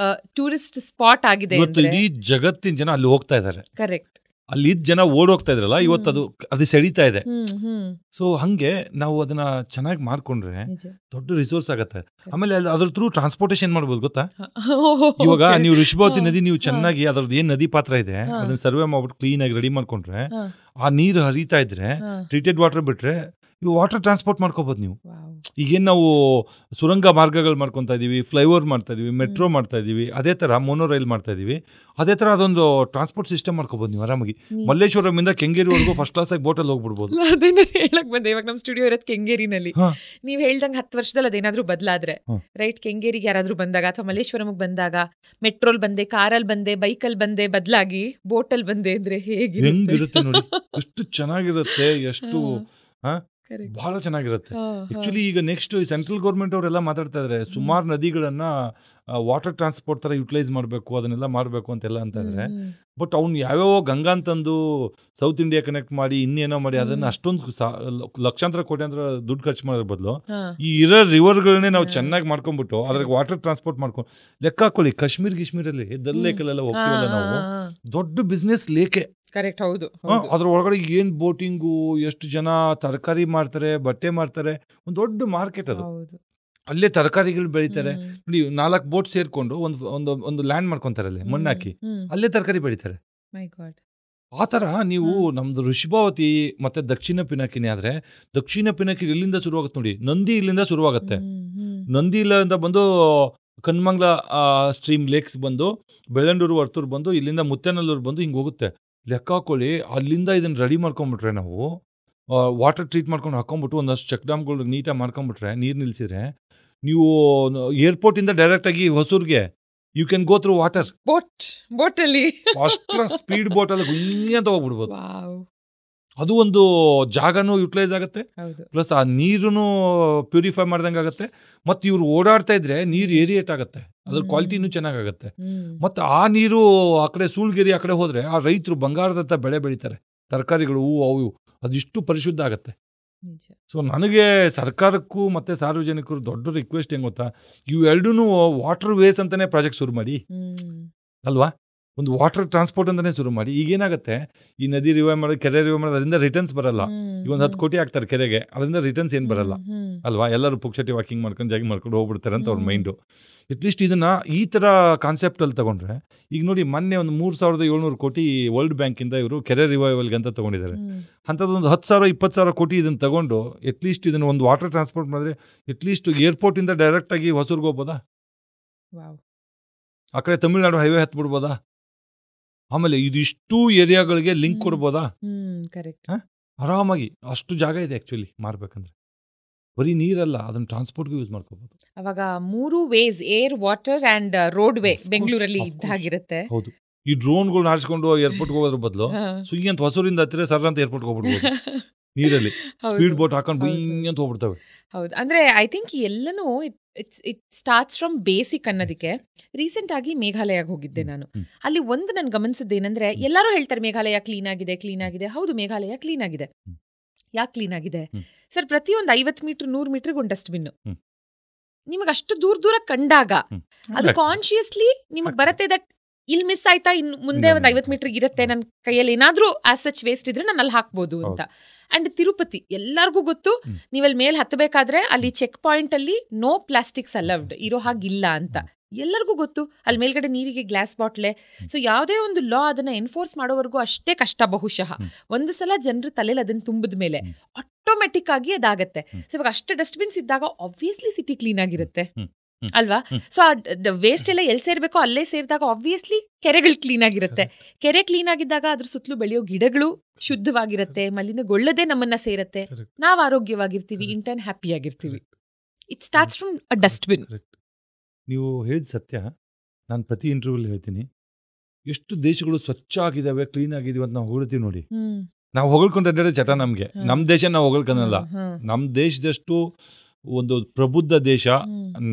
ಟೂರಿಸ್ಟ್ ಸ್ಪಾಟ್ ಆಗಿದೆ.
ಇಡೀ ಜಗತ್ತಿನ ಜನ ಅಲ್ಲಿ ಹೋಗ್ತಾ ಇದ್ದಾರೆ.
ಕರೆಕ್ಟ್.
ಅಲ್ಲಿ ಜನ ಓಡೋಗ್ತಾ ಇದ್ರಲ್ಲ, ಇವತ್ತು ಅದು ಸೆಳೀತಾ ಇದೆ. ಸೊ ಹಂಗೆ ನಾವು ಅದನ್ನ ಚೆನ್ನಾಗಿ ಮಾಡ್ಕೊಂಡ್ರೆ ದೊಡ್ಡ ರಿಸೋರ್ಸ್ ಆಗತ್ತೆ. ಆಮೇಲೆ ಅದ್ರ ಥ್ರೂ ಟ್ರಾನ್ಸ್ಪೋರ್ಟೇಷನ್ ಮಾಡ್ಬೋದು ಗೊತ್ತಾ. ಇವಾಗ ನೀವು ಋಷಿಭಾವತಿ ನದಿ ನೀವು ಚೆನ್ನಾಗಿ ಅದ್ರದ್ದು ಏನ್ ನದಿ ಪಾತ್ರ ಇದೆ ಅದನ್ನ ಸರ್ವೆ ಮಾಡ್ಬಿಟ್ಟು ಕ್ಲೀನ್ ಆಗಿ ರೆಡಿ ಮಾಡ್ಕೊಂಡ್ರೆ ಆ ನೀರು ಹರಿತಾ ಇದ್ರೆ ಟ್ರೀಟೆಡ್ ವಾಟರ್ ಬಿಟ್ರೆ ಇವು ವಾಟರ್ ಟ್ರಾನ್ಸ್ಪೋರ್ಟ್ ಮಾಡ್ಕೋಬಹುದು ನೀವು. ಈಗೇನು ನಾವು ಸುರಂಗ ಮಾರ್ಗಗಳು ಮಾಡ್ಕೊತಾ ಇದೀವಿ, ಫ್ಲೈಓವರ್ ಮಾಡ್ತಾ ಇದೀವಿ, ಮೆಟ್ರೋ ಮಾಡ್ತಾ ಇದೀವಿ, ಅದೇ ತರ ಮೋನೋ ರೈಲ್ ಮಾಡ್ತಾ ಇದೀವಿ. ಅದೇ ತರ ಅದೊಂದು ಟ್ರಾನ್ಸ್ಪೋರ್ಟ್ ಸಿಸ್ಟಮ್ ಮಾಡ್ಕೋಬಹುದು ನೀವು ಆರಾಮಾಗಿ. ಮಲ್ಲೇಶ್ವರಮಿಂದ ಕೆಂಗೇರಿವರೆಗೂ ಫಸ್ಟ್ ಕ್ಲಾಸ್ ಆಗಿ ಬೋಟಲ್ಲಿ ಹೋಗ್ಬಿಡ್ಬೋದು.
ಅದೇನ ಹೇಳಕ್ ಬಂದೆ, ಇವಾಗ ನಮ್ಮ ಸ್ಟುಡಿಯೋ ಇರೋದು ಕೆಂಗೇರಿನಲ್ಲಿ. ನೀವ್ ಹೇಳ್ದಂಗೆ 10 ವರ್ಷದಲ್ಲಿ ಅದೇನಾದ್ರೂ ಬದಲಾದ್ರೆ ರೈಟ್, ಕೆಂಗೇರಿಗೆ ಯಾರಾದ್ರೂ ಬಂದಾಗ ಅಥವಾ ಮಲ್ಲೇಶ್ವರಮಿಗೆ ಬಂದಾಗ ಮೆಟ್ರೋಲ್ ಬಂದೆ, ಕಾರಲ್ಲಿ ಬಂದೆ, ಬೈಕಲ್ಲಿ ಬಂದೆ, ಬದಲಾಗಿ ಬೋಟಲ್ಲಿ ಬಂದೆ ಅಂದ್ರೆ
ಹೆಂಗಿರುತ್ತೆ ನೋಡಿ. ಎಷ್ಟು ಚೆನ್ನಾಗಿರುತ್ತೆ, ಎಷ್ಟು ಬಹಳ ಚೆನ್ನಾಗಿರುತ್ತೆ. ಆಕ್ಚುಲಿ ಈಗ ನೆಕ್ಸ್ಟ್ ಈ ಸೆಂಟ್ರಲ್ ಗೌರ್ಮೆಂಟ್ ಅವರೆಲ್ಲ ಮಾತಾಡ್ತಾ ಇದಾರೆ ಸುಮಾರು ನದಿಗಳನ್ನ ವಾಟರ್ ಟ್ರಾನ್ಸ್ಪೋರ್ಟ್ ತರ ಯುಟಿಲೈಸ್ ಮಾಡಬೇಕು, ಅದನ್ನೆಲ್ಲ ಮಾಡಬೇಕು ಅಂತೆಲ್ಲ ಅಂತ ಇದ್ರೆ. ಬಟ್ ಅವ್ನು ಯಾವ್ಯಾವ ಗಂಗಾ ಅಂತಂದು ಸೌತ್ ಇಂಡಿಯಾ ಕನೆಕ್ಟ್ ಮಾಡಿ ಇನ್ನೇನೋ ಮಾಡಿ ಅದನ್ನ ಅಷ್ಟೊಂದು ಲಕ್ಷಾಂತರ ಕೋಟ್ಯಾಂತರ ದುಡ್ಡು ಖರ್ಚು ಮಾಡೋದ್ರ ಬದಲು ಈ ಇರೋ ರಿವರ್ಗಳನ್ನೇ ನಾವು ಚೆನ್ನಾಗಿ ಮಾಡ್ಕೊಂಡ್ಬಿಟ್ಟು ಅದ್ರಾಗ ವಾಟರ್ ಟ್ರಾನ್ಸ್ಪೋರ್ಟ್ ಮಾಡ್ಕೊಂಡು ಲೆಕ್ಕ ಹಾಕೊಳ್ಳಿ. ಕಾಶ್ಮೀರಲ್ಲಿ ದಲ್ ಲೇಕಲ್ಲೆಲ್ಲ ಹೋಗ್ತೀವಲ್ಲ ನಾವು, ದೊಡ್ಡ ಬಿಸ್ನೆಸ್ ಲೇಕೆ.
ಕರೆಕ್ಟ್. ಹೌದು.
ಅದ್ರ ಒಳಗಡೆ ಏನ್ ಬೋಟಿಂಗು, ಎಷ್ಟು ಜನ ತರಕಾರಿ ಮಾಡ್ತಾರೆ, ಬಟ್ಟೆ ಮಾಡ್ತಾರೆ, ಒಂದು ದೊಡ್ಡ ಮಾರ್ಕೆಟ್ ಅದು. ಅಲ್ಲೇ ತರಕಾರಿಗಳು ಬೆಳಿತಾರೆ ನೋಡಿ. 4 ಬೋಟ್ ಸೇರ್ಕೊಂಡು ಒಂದು ಲ್ಯಾಂಡ್ ಮಾಡ್ಕೊಂತಾರೆ, ಅಲ್ಲೇ ಮಣ್ಣು ಹಾಕಿ ಅಲ್ಲೇ ತರಕಾರಿ ಬೆಳಿತಾರೆ. ಆ ತರ ನೀವು ನಮ್ದು ಋಷಿಭಾವತಿ ಮತ್ತೆ ದಕ್ಷಿಣ ಪಿನಾಕಿನಿ ಆದ್ರೆ, ದಕ್ಷಿಣ ಪಿನಾಕಿನಿ ಎಲ್ಲಿಂದ ಶುರುವಾಗುತ್ತೆ ನೋಡಿ, ನಂದಿ ಇಲ್ಲಿಂದ ಶುರುವಾಗುತ್ತೆ. ನಂದಿ ಇಲ್ಲಿಂದ ಬಂದು ಕನ್ಮಂಗ್ಲ ಸ್ಟ್ರೀಮ್ ಲೇಕ್ಸ್ ಬಂದು ಬೆಳ್ಳಂಡೂರು ವರ್ತೂರು ಬಂದು ಇಲ್ಲಿಂದ ಮುತ್ತೇನಲ್ಲೂರು ಬಂದು ಹಿಂಗೆ ಹೋಗುತ್ತೆ. ಲೆಕ್ಕ ಹಾಕೊಳ್ಳಿ, ಅಲ್ಲಿಂದ ಇದನ್ನ ರೆಡಿ ಮಾಡ್ಕೊಂಡ್ಬಿಟ್ರೆ ನಾವು ವಾಟರ್ ಟ್ರೀಟ್ ಮಾಡ್ಕೊಂಡು ಹಾಕೊಂಡ್ಬಿಟ್ಟು ಒಂದಷ್ಟು ಚೆಕ್ ಡ್ಯಾಮ್ಗಳು ನೀಟಾಗಿ ಮಾಡ್ಕೊಂಡ್ಬಿಟ್ರೆ, ನೀರು ನಿಲ್ಸಿದ್ರೆ ನೀವು ಏರ್ಪೋರ್ಟ್ ಇಂದ ಡೈರೆಕ್ಟ್ ಆಗಿ ಹೊಸೂರ್ಗೆ you can go through water
ಬೋಟಲ್ಲಿ
ಅಷ್ಟು ಸ್ಪೀಡ್ ಬೋಟಲ್ಲಿ ಗುಂಗಿ ಅಂತ ಹೋಗ್ಬಿಡ್ಬೋದು. ಅದು ಒಂದು ಜಾಗನೂ ಯುಟಿಲೈಸ್ ಆಗುತ್ತೆ, ಪ್ಲಸ್ ಆ ನೀರನ್ನು ಪ್ಯೂರಿಫೈ ಮಾಡ್ದಂಗೆ ಆಗುತ್ತೆ. ಮತ್ತೆ ಇವ್ರು ಓಡಾಡ್ತಾ ಇದ್ರೆ ನೀರು ಏರಿಯೇಟ್ ಆಗುತ್ತೆ, ಅದ್ರ ಕ್ವಾಲಿಟಿನೂ ಚೆನ್ನಾಗಾಗತ್ತೆ. ಮತ್ತೆ ಆ ನೀರು ಆ ಕಡೆ ಸೂಳ್ಗಿರಿ ಆ ಕಡೆ ಹೋದ್ರೆ ಆ ರೈತರು ಬಂಗಾರದಂತ ಬೆಳೆ ಬೆಳಿತಾರೆ, ತರಕಾರಿಗಳು, ಹೂವು, ಅವು ಅದಿಷ್ಟು ಪರಿಶುದ್ಧ ಆಗತ್ತೆ. ಸೊ ನನಗೆ ಸರ್ಕಾರಕ್ಕೂ ಮತ್ತೆ ಸಾರ್ವಜನಿಕರು ದೊಡ್ಡ ರಿಕ್ವೆಸ್ಟ್ ಏನ್ ಗೊತ್ತಾ, ಇವು ಎರಡೂ ವಾಟರ್ ವೇಸ್ ಅಂತಾನೆ ಪ್ರಾಜೆಕ್ಟ್ ಶುರು ಮಾಡಿ ಅಲ್ವಾ, ಒಂದು ವಾಟರ್ ಟ್ರಾನ್ಸ್ಪೋರ್ಟ್ ಅಂತಾನೆ ಶುರು ಮಾಡಿ. ಈಗೇನಾಗುತ್ತೆ, ಈ ನದಿ ರಿವೈವ್ ಮಾಡೋದು, ಕೆರೆ ರಿವೈವ್ ಮಾಡೋದು, ಅದರಿಂದ ರಿಟರ್ನ್ಸ್ ಬರಲ್ಲ. ಈಗ ಒಂದು 10 ಕೋಟಿ ಹಾಕ್ತಾರೆ ಕೆರೆಗೆ, ಅದರಿಂದ ರಿಟರ್ನ್ಸ್ ಏನು ಬರಲ್ಲ ಅಲ್ವಾ. ಎಲ್ಲರೂ ಪುಕ್ಷಟಿ ವಾಕಿಂಗ್ ಮಾಡ್ಕೊಂಡು ಜಾಗಿ ಮಾಡ್ಕೊಂಡು ಹೋಗ್ಬಿಡ್ತಾರೆ ಅಂತ ಅವ್ರ ಮೈಂಡು. ಅಟ್ಲೀಸ್ಟ್ ಇದನ್ನ ಈ ತರ ಕಾನ್ಸೆಪ್ಟ್ ಅಲ್ಲಿ ತಗೊಂಡ್ರೆ, ಈಗ ನೋಡಿ ಮೊನ್ನೆ ಒಂದು 3700 ಕೋಟಿ ವರ್ಲ್ಡ್ ಬ್ಯಾಂಕ್ ಇಂದ ಇವರು ಕೆರೆ ರಿವೈವಲ್ಗೆ ಅಂತ ತಗೊಂಡಿದ್ದಾರೆ. ಅಂಥದ್ದೊಂದು 10,000 20,000 ಕೋಟಿ ಇದನ್ನ ತಗೊಂಡು ಅಟ್ಲೀಸ್ಟ್ ಇದನ್ನ ಒಂದು ವಾಟರ್ ಟ್ರಾನ್ಸ್ಪೋರ್ಟ್ ಮಾಡಿದ್ರೆ ಅಟ್ಲೀಸ್ಟ್ ಏರ್ಪೋರ್ಟ್ ಇಂದ ಡೈರೆಕ್ಟ್ ಆಗಿ ಹೊಸೂರ್ಗೆ ಹೋಗ್ಬೋದಾ, ಆ ಕಡೆ ತಮಿಳ್ನಾಡು ಹೈವೇ ಹತ್ಬಿಡ್ಬೋದಾ, ಆಮೇಲೆ ಇದಿಷ್ಟು ಏರಿಯಾಗಳಿಗೆ ಲಿಂಕ್ ಕೊಡ್ಬೋದಾ, ಆರಾಮಾಗಿ. ಅಷ್ಟು ಜಾಗ ಇದೆ ಆಕ್ಚುಲಿ ಮಾರ್ಬೇಕಂದ್ರೆ. ಬರೀ ನೀರಲ್ಲ, ಅದನ್ನ ಟ್ರಾನ್ಸ್ಪೋರ್ಟ್ಗೆ ಯೂಸ್ ಮಾಡ್ಕೋಬಹುದು.
ಅವಾಗ 3 ways, air, water and roadway ಬೆಂಗಳೂರಲ್ಲಿ ಇದ್ದಾಗಿರುತ್ತೆ.
ಹೌದು. ಈ ಡ್ರೋನ್ಗಳು ಹಾರಿಸ್ಕೊಂಡು ಏರ್ಪೋರ್ಟ್ಗೆ ಹೋಗೋದ್ರ ಬದಲು ಸುಗಿ ಅಂತ ಹೊಸೂರಿಂದ ಹತ್ತಿರ ಸರ್ ಅಂತ ಏರ್ಪೋರ್ಟ್ಗೆ ಹೋಗ್ಬಿಡ್ಬೋದು. ನೀರಲ್ಲಿ ಸ್ಪೀಡ್ ಬೋಟ್ ಹಾಕೊಂಡು ಬುಯ್ ಅಂತ ಹೋಗ್ಬಿಡ್ತವೆ.
ಹೌದು. ಅಂದ್ರೆ ಐ ಥಿಂಕ್ ಎಲ್ಲನೂ ಇಟ್ ಸ್ಟಾರ್ಟ್ಸ್ ಫ್ರಮ್ ಬೇಸಿಕ್ ಅನ್ನೋದಕ್ಕೆ. ರೀಸೆಂಟ್ ಆಗಿ ಮೇಘಾಲಯಕ್ಕೆ ಹೋಗಿದ್ದೆ ನಾನು. ಅಲ್ಲಿ ಒಂದು ನಾನು ಗಮನಿಸಿದ್ದೇನೆಂದ್ರೆ, ಎಲ್ಲರೂ ಹೇಳ್ತಾರೆ ಮೇಘಾಲಯ ಕ್ಲೀನ್ ಆಗಿದೆ, ಕ್ಲೀನ್ ಆಗಿದೆ. ಹೌದು, ಮೇಘಾಲಯ ಕ್ಲೀನ್ ಆಗಿದೆ. ಯಾಕೆ ಕ್ಲೀನ್ ಆಗಿದೆ ಸರ್? ಪ್ರತಿಯೊಂದು 50 ಮೀಟರ್ 100 ಮೀಟರ್ಗೆ ಒಂದು ಡಸ್ಟ್ಬಿನ್. ನಿಮಗೆ ಅಷ್ಟು ದೂರ ಕಂಡಾಗ ಅದು ಕಾನ್ಶಿಯಸ್ಲಿ ನಿಮಗೆ ಬರುತ್ತೆ, ದಟ್ ಇಲ್ಲಿ ಮಿಸ್ ಆಯ್ತಾ, ಇನ್ನು ಮುಂದೆ ಒಂದು 50 ಮೀಟರ್ಗೆ ಇರುತ್ತೆ, ನನ್ನ ಕೈಯಲ್ಲಿ ಏನಾದ್ರೂ ಆಸ್ ಸಚ್ ವೇಸ್ಟ್ ಇದ್ರೆ ನಾನು ಅಲ್ಲಿ ಹಾಕ್ಬೋದು ಅಂತ. ಅಂಡ್ ತಿರುಪತಿ ಎಲ್ಲರಿಗೂ ಗೊತ್ತು, ನೀವಲ್ಲಿ ಮೇಲೆ ಹತ್ತಬೇಕಾದ್ರೆ ಅಲ್ಲಿ ಚೆಕ್ ಪಾಯಿಂಟ್ ಅಲ್ಲಿ ನೋ ಪ್ಲಾಸ್ಟಿಕ್ಸ್ ಅಲವ್ಡ್ ಇರೋ ಹಾಗಿಲ್ಲ ಅಂತ ಎಲ್ಲರಿಗೂ ಗೊತ್ತು. ಅಲ್ಲಿ ಮೇಲ್ಗಡೆ ನೀರಿಗೆ ಗ್ಲಾಸ್ ಬಾಟ್ಲೆ. ಸೊ ಯಾವುದೇ ಒಂದು ಲಾ ಅದನ್ನ ಎನ್ಫೋರ್ಸ್ ಮಾಡೋವರೆಗೂ ಅಷ್ಟೇ ಕಷ್ಟ ಬಹುಶಃ. ಒಂದು ಸಲ ಜನರ ತಲೆಯಲ್ಲಿ ಅದನ್ನ ತುಂಬಿದ ಮೇಲೆ ಆಟೋಮೆಟಿಕ್ ಆಗಿ ಅದಾಗತ್ತೆ. ಸೊ ಇವಾಗ ಅಷ್ಟು ಡಸ್ಟ್ಬಿನ್ಸ್ ಇದ್ದಾಗ ಆಬ್ವಿಯಸ್ಲಿ ಸಿಟಿ ಕ್ಲೀನ್ ಆಗಿರುತ್ತೆ ಅಲ್ವಾ? ಸೊ ವೇಸ್ಟ್ ಎಲ್ಲ ಎಲ್ಲಿ ಸೇರ್ಬೇಕೋ ಅಲ್ಲೇ ಸೇರಿದಾಗ ಆಬ್ವಿಯಸ್ಲಿ ಕೆರೆಗಳು ಕ್ಲೀನ್ ಆಗಿರುತ್ತೆ. ಕೆರೆ ಕ್ಲೀನ್ ಆಗಿದ್ದಾಗ ಅದ್ರ ಸುತ್ತಲೂ ಬೆಳೆಯೋ ಗಿಡಗಳು ಶುದ್ಧವಾಗಿರುತ್ತೆ, ಮಲಿನಗೊಳ್ಳದೆ ನಮ್ಮನ್ನ ಸೇರತ್ತೆ, ನಾವ್ ಆರೋಗ್ಯವಾಗಿರ್ತೀವಿ, ಇಂಟರ್ನ್ ಹ್ಯಾಪಿ ಆಗಿರ್ತೀವಿ. It starts from a dustbin.
ನೀವು ಹೇಳಿದ ಸತ್ಯ. ನಾನು ಪ್ರತಿ ಇಂಟರ್ವ್ಯೂಲ್ಲಿ ಹೇಳ್ತೀನಿ, ಎಷ್ಟು ದೇಶಗಳು ಸ್ವಚ್ಛ ಆಗಿದಾವೆ, ಕ್ಲೀನ್ ಆಗಿದೀವಿ ಅಂತ ನಾವು ಹೊಗಳ್ತೀವಿ ನೋಡಿ. ನಾವು ಹೊಗಳ್ಕೊಂಡ್ರೆ ಚಟ ನಮ್ಗೆ. ನಮ್ ದೇಶ ನಾವು ಹೊಗಳ್ಕೊಳಲ್ಲ. ನಮ್ ದೇಶದಷ್ಟು ಒಂದು ಪ್ರಬುದ್ಧ ದೇಶ,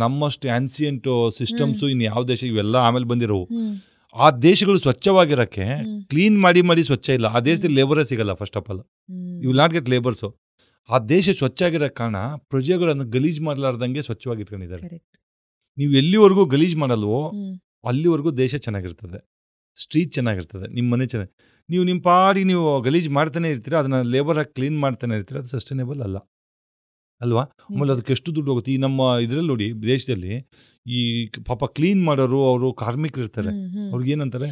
ನಮ್ಮಷ್ಟು ಆನ್ಸಿಯಂಟ್ ಸಿಸ್ಟಮ್ಸ್ ಇನ್ ಯಾವ ದೇಶ ಇವೆಲ್ಲ ಆಮೇಲೆ ಬಂದಿರೋವು. ಆ ದೇಶಗಳು ಸ್ವಚ್ಛವಾಗಿರಕ್ಕೆ ಕ್ಲೀನ್ ಮಾಡಿ ಸ್ವಚ್ಛ ಇಲ್ಲ. ಆ ದೇಶದಲ್ಲಿ ಲೇಬರೇ ಸಿಗಲ್ಲ. First of all you will not get labours. ಆ ದೇಶ ಸ್ವಚ್ಛ ಆಗಿರೋ ಕಾರಣ ಪ್ರಜೆಗಳನ್ನು ಗಲೀಜ್ ಮಾಡಲಾರ್ದಂಗೆ ಸ್ವಚ್ಛವಾಗಿ ಇಟ್ಕೊಂಡಿದ್ದಾರೆ. ನೀವು ಎಲ್ಲಿವರೆಗೂ ಗಲೀಜ್ ಮಾಡಲ್ವೋ ಅಲ್ಲಿವರೆಗೂ ದೇಶ ಚೆನ್ನಾಗಿರ್ತದೆ, ಸ್ಟ್ರೀಟ್ ಚೆನ್ನಾಗಿರ್ತದೆ, ನಿಮ್ಮ ಮನೆ ಚೆನ್ನಾಗಿ. ನೀವು ನಿಮ್ಮ ಪಾಡಿ ನೀವು ಗಲೀಜ್ ಮಾಡ್ತಾನೆ ಇರ್ತೀರ, ಅದನ್ನ ಲೇಬರ್ ಆಗಿ ಕ್ಲೀನ್ ಮಾಡ್ತಾನೆ ಇರ್ತೀರ, ಅದು ಸಸ್ಟೈನೇಬಲ್ ಅಲ್ಲ ಅಲ್ವಾ? ಆಮೇಲೆ ಅದಕ್ಕೆ ಎಷ್ಟು ದುಡ್ಡು ಹೋಗುತ್ತೆ. ಈ ನಮ್ಮ ಇದರಲ್ಲಿ ನೋಡಿ, ದೇಶದಲ್ಲಿ ಈ ಪಾಪ ಕ್ಲೀನ್ ಮಾಡೋರು ಅವರು ಕಾರ್ಮಿಕರು ಇರ್ತಾರೆ. ಅವ್ರಿಗೇನಂತಾರೆ,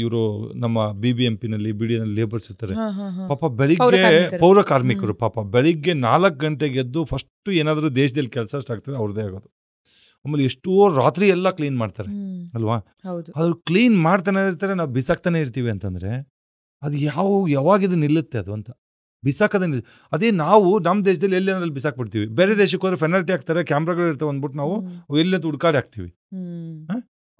ಇವರು ನಮ್ಮ BBMP-ನಲ್ಲಿ BD-ನಲ್ಲಿ ಲೇಬರ್ಸ್ ಇರ್ತಾರೆ. ಪಾಪ ಬೆಳಿಗ್ಗೆ ಪೌರ ಕಾರ್ಮಿಕರು ಪಾಪ ಬೆಳಿಗ್ಗೆ 4 ಗಂಟೆಗೆ ಎದ್ದು ಫಸ್ಟ್ ಏನಾದರೂ ದೇಶದಲ್ಲಿ ಕೆಲಸ ಸ್ಟಾರ್ಟ್ ಆಗ್ತದೆ ಅವ್ರದ್ದೇ ಆಗೋದು. ಆಮೇಲೆ ಎಷ್ಟೋ ರಾತ್ರಿ ಎಲ್ಲ ಕ್ಲೀನ್ ಮಾಡ್ತಾರೆ ಅಲ್ವಾ? ಅದು ಕ್ಲೀನ್ ಮಾಡ್ತಾನೆ ಇರ್ತಾರೆ, ನಾವು ಬಿಸಾಕ್ತಾನೆ ಇರ್ತೀವಿ ಅಂತಂದ್ರೆ ಅದು ಯಾವಾಗ ಇದು ನಿಲ್ಲುತ್ತೆ ಅದು ಅಂತ ಬಿಸಾಕದ. ಅದೇ ನಾವು ನಮ್ಮ ದೇಶದಲ್ಲಿ ಎಲ್ಲಿ ಬಿಸಾಕ್ಬಿಡ್ತೀವಿ. ಬೇರೆ ದೇಶಕ್ಕೆ ಹೋದ್ರೆ ಫೆನಾಲ್ಟಿ ಹಾಕ್ತಾರೆ, ಕ್ಯಾಮ್ರಾಗಳು ಇರ್ತವೆ ಅಂದ್ಬಿಟ್ಟು ನಾವು ಎಲ್ಲೆಂತ ಹುಡ್ಕಾಡಿ ಹಾಕ್ತೀವಿ.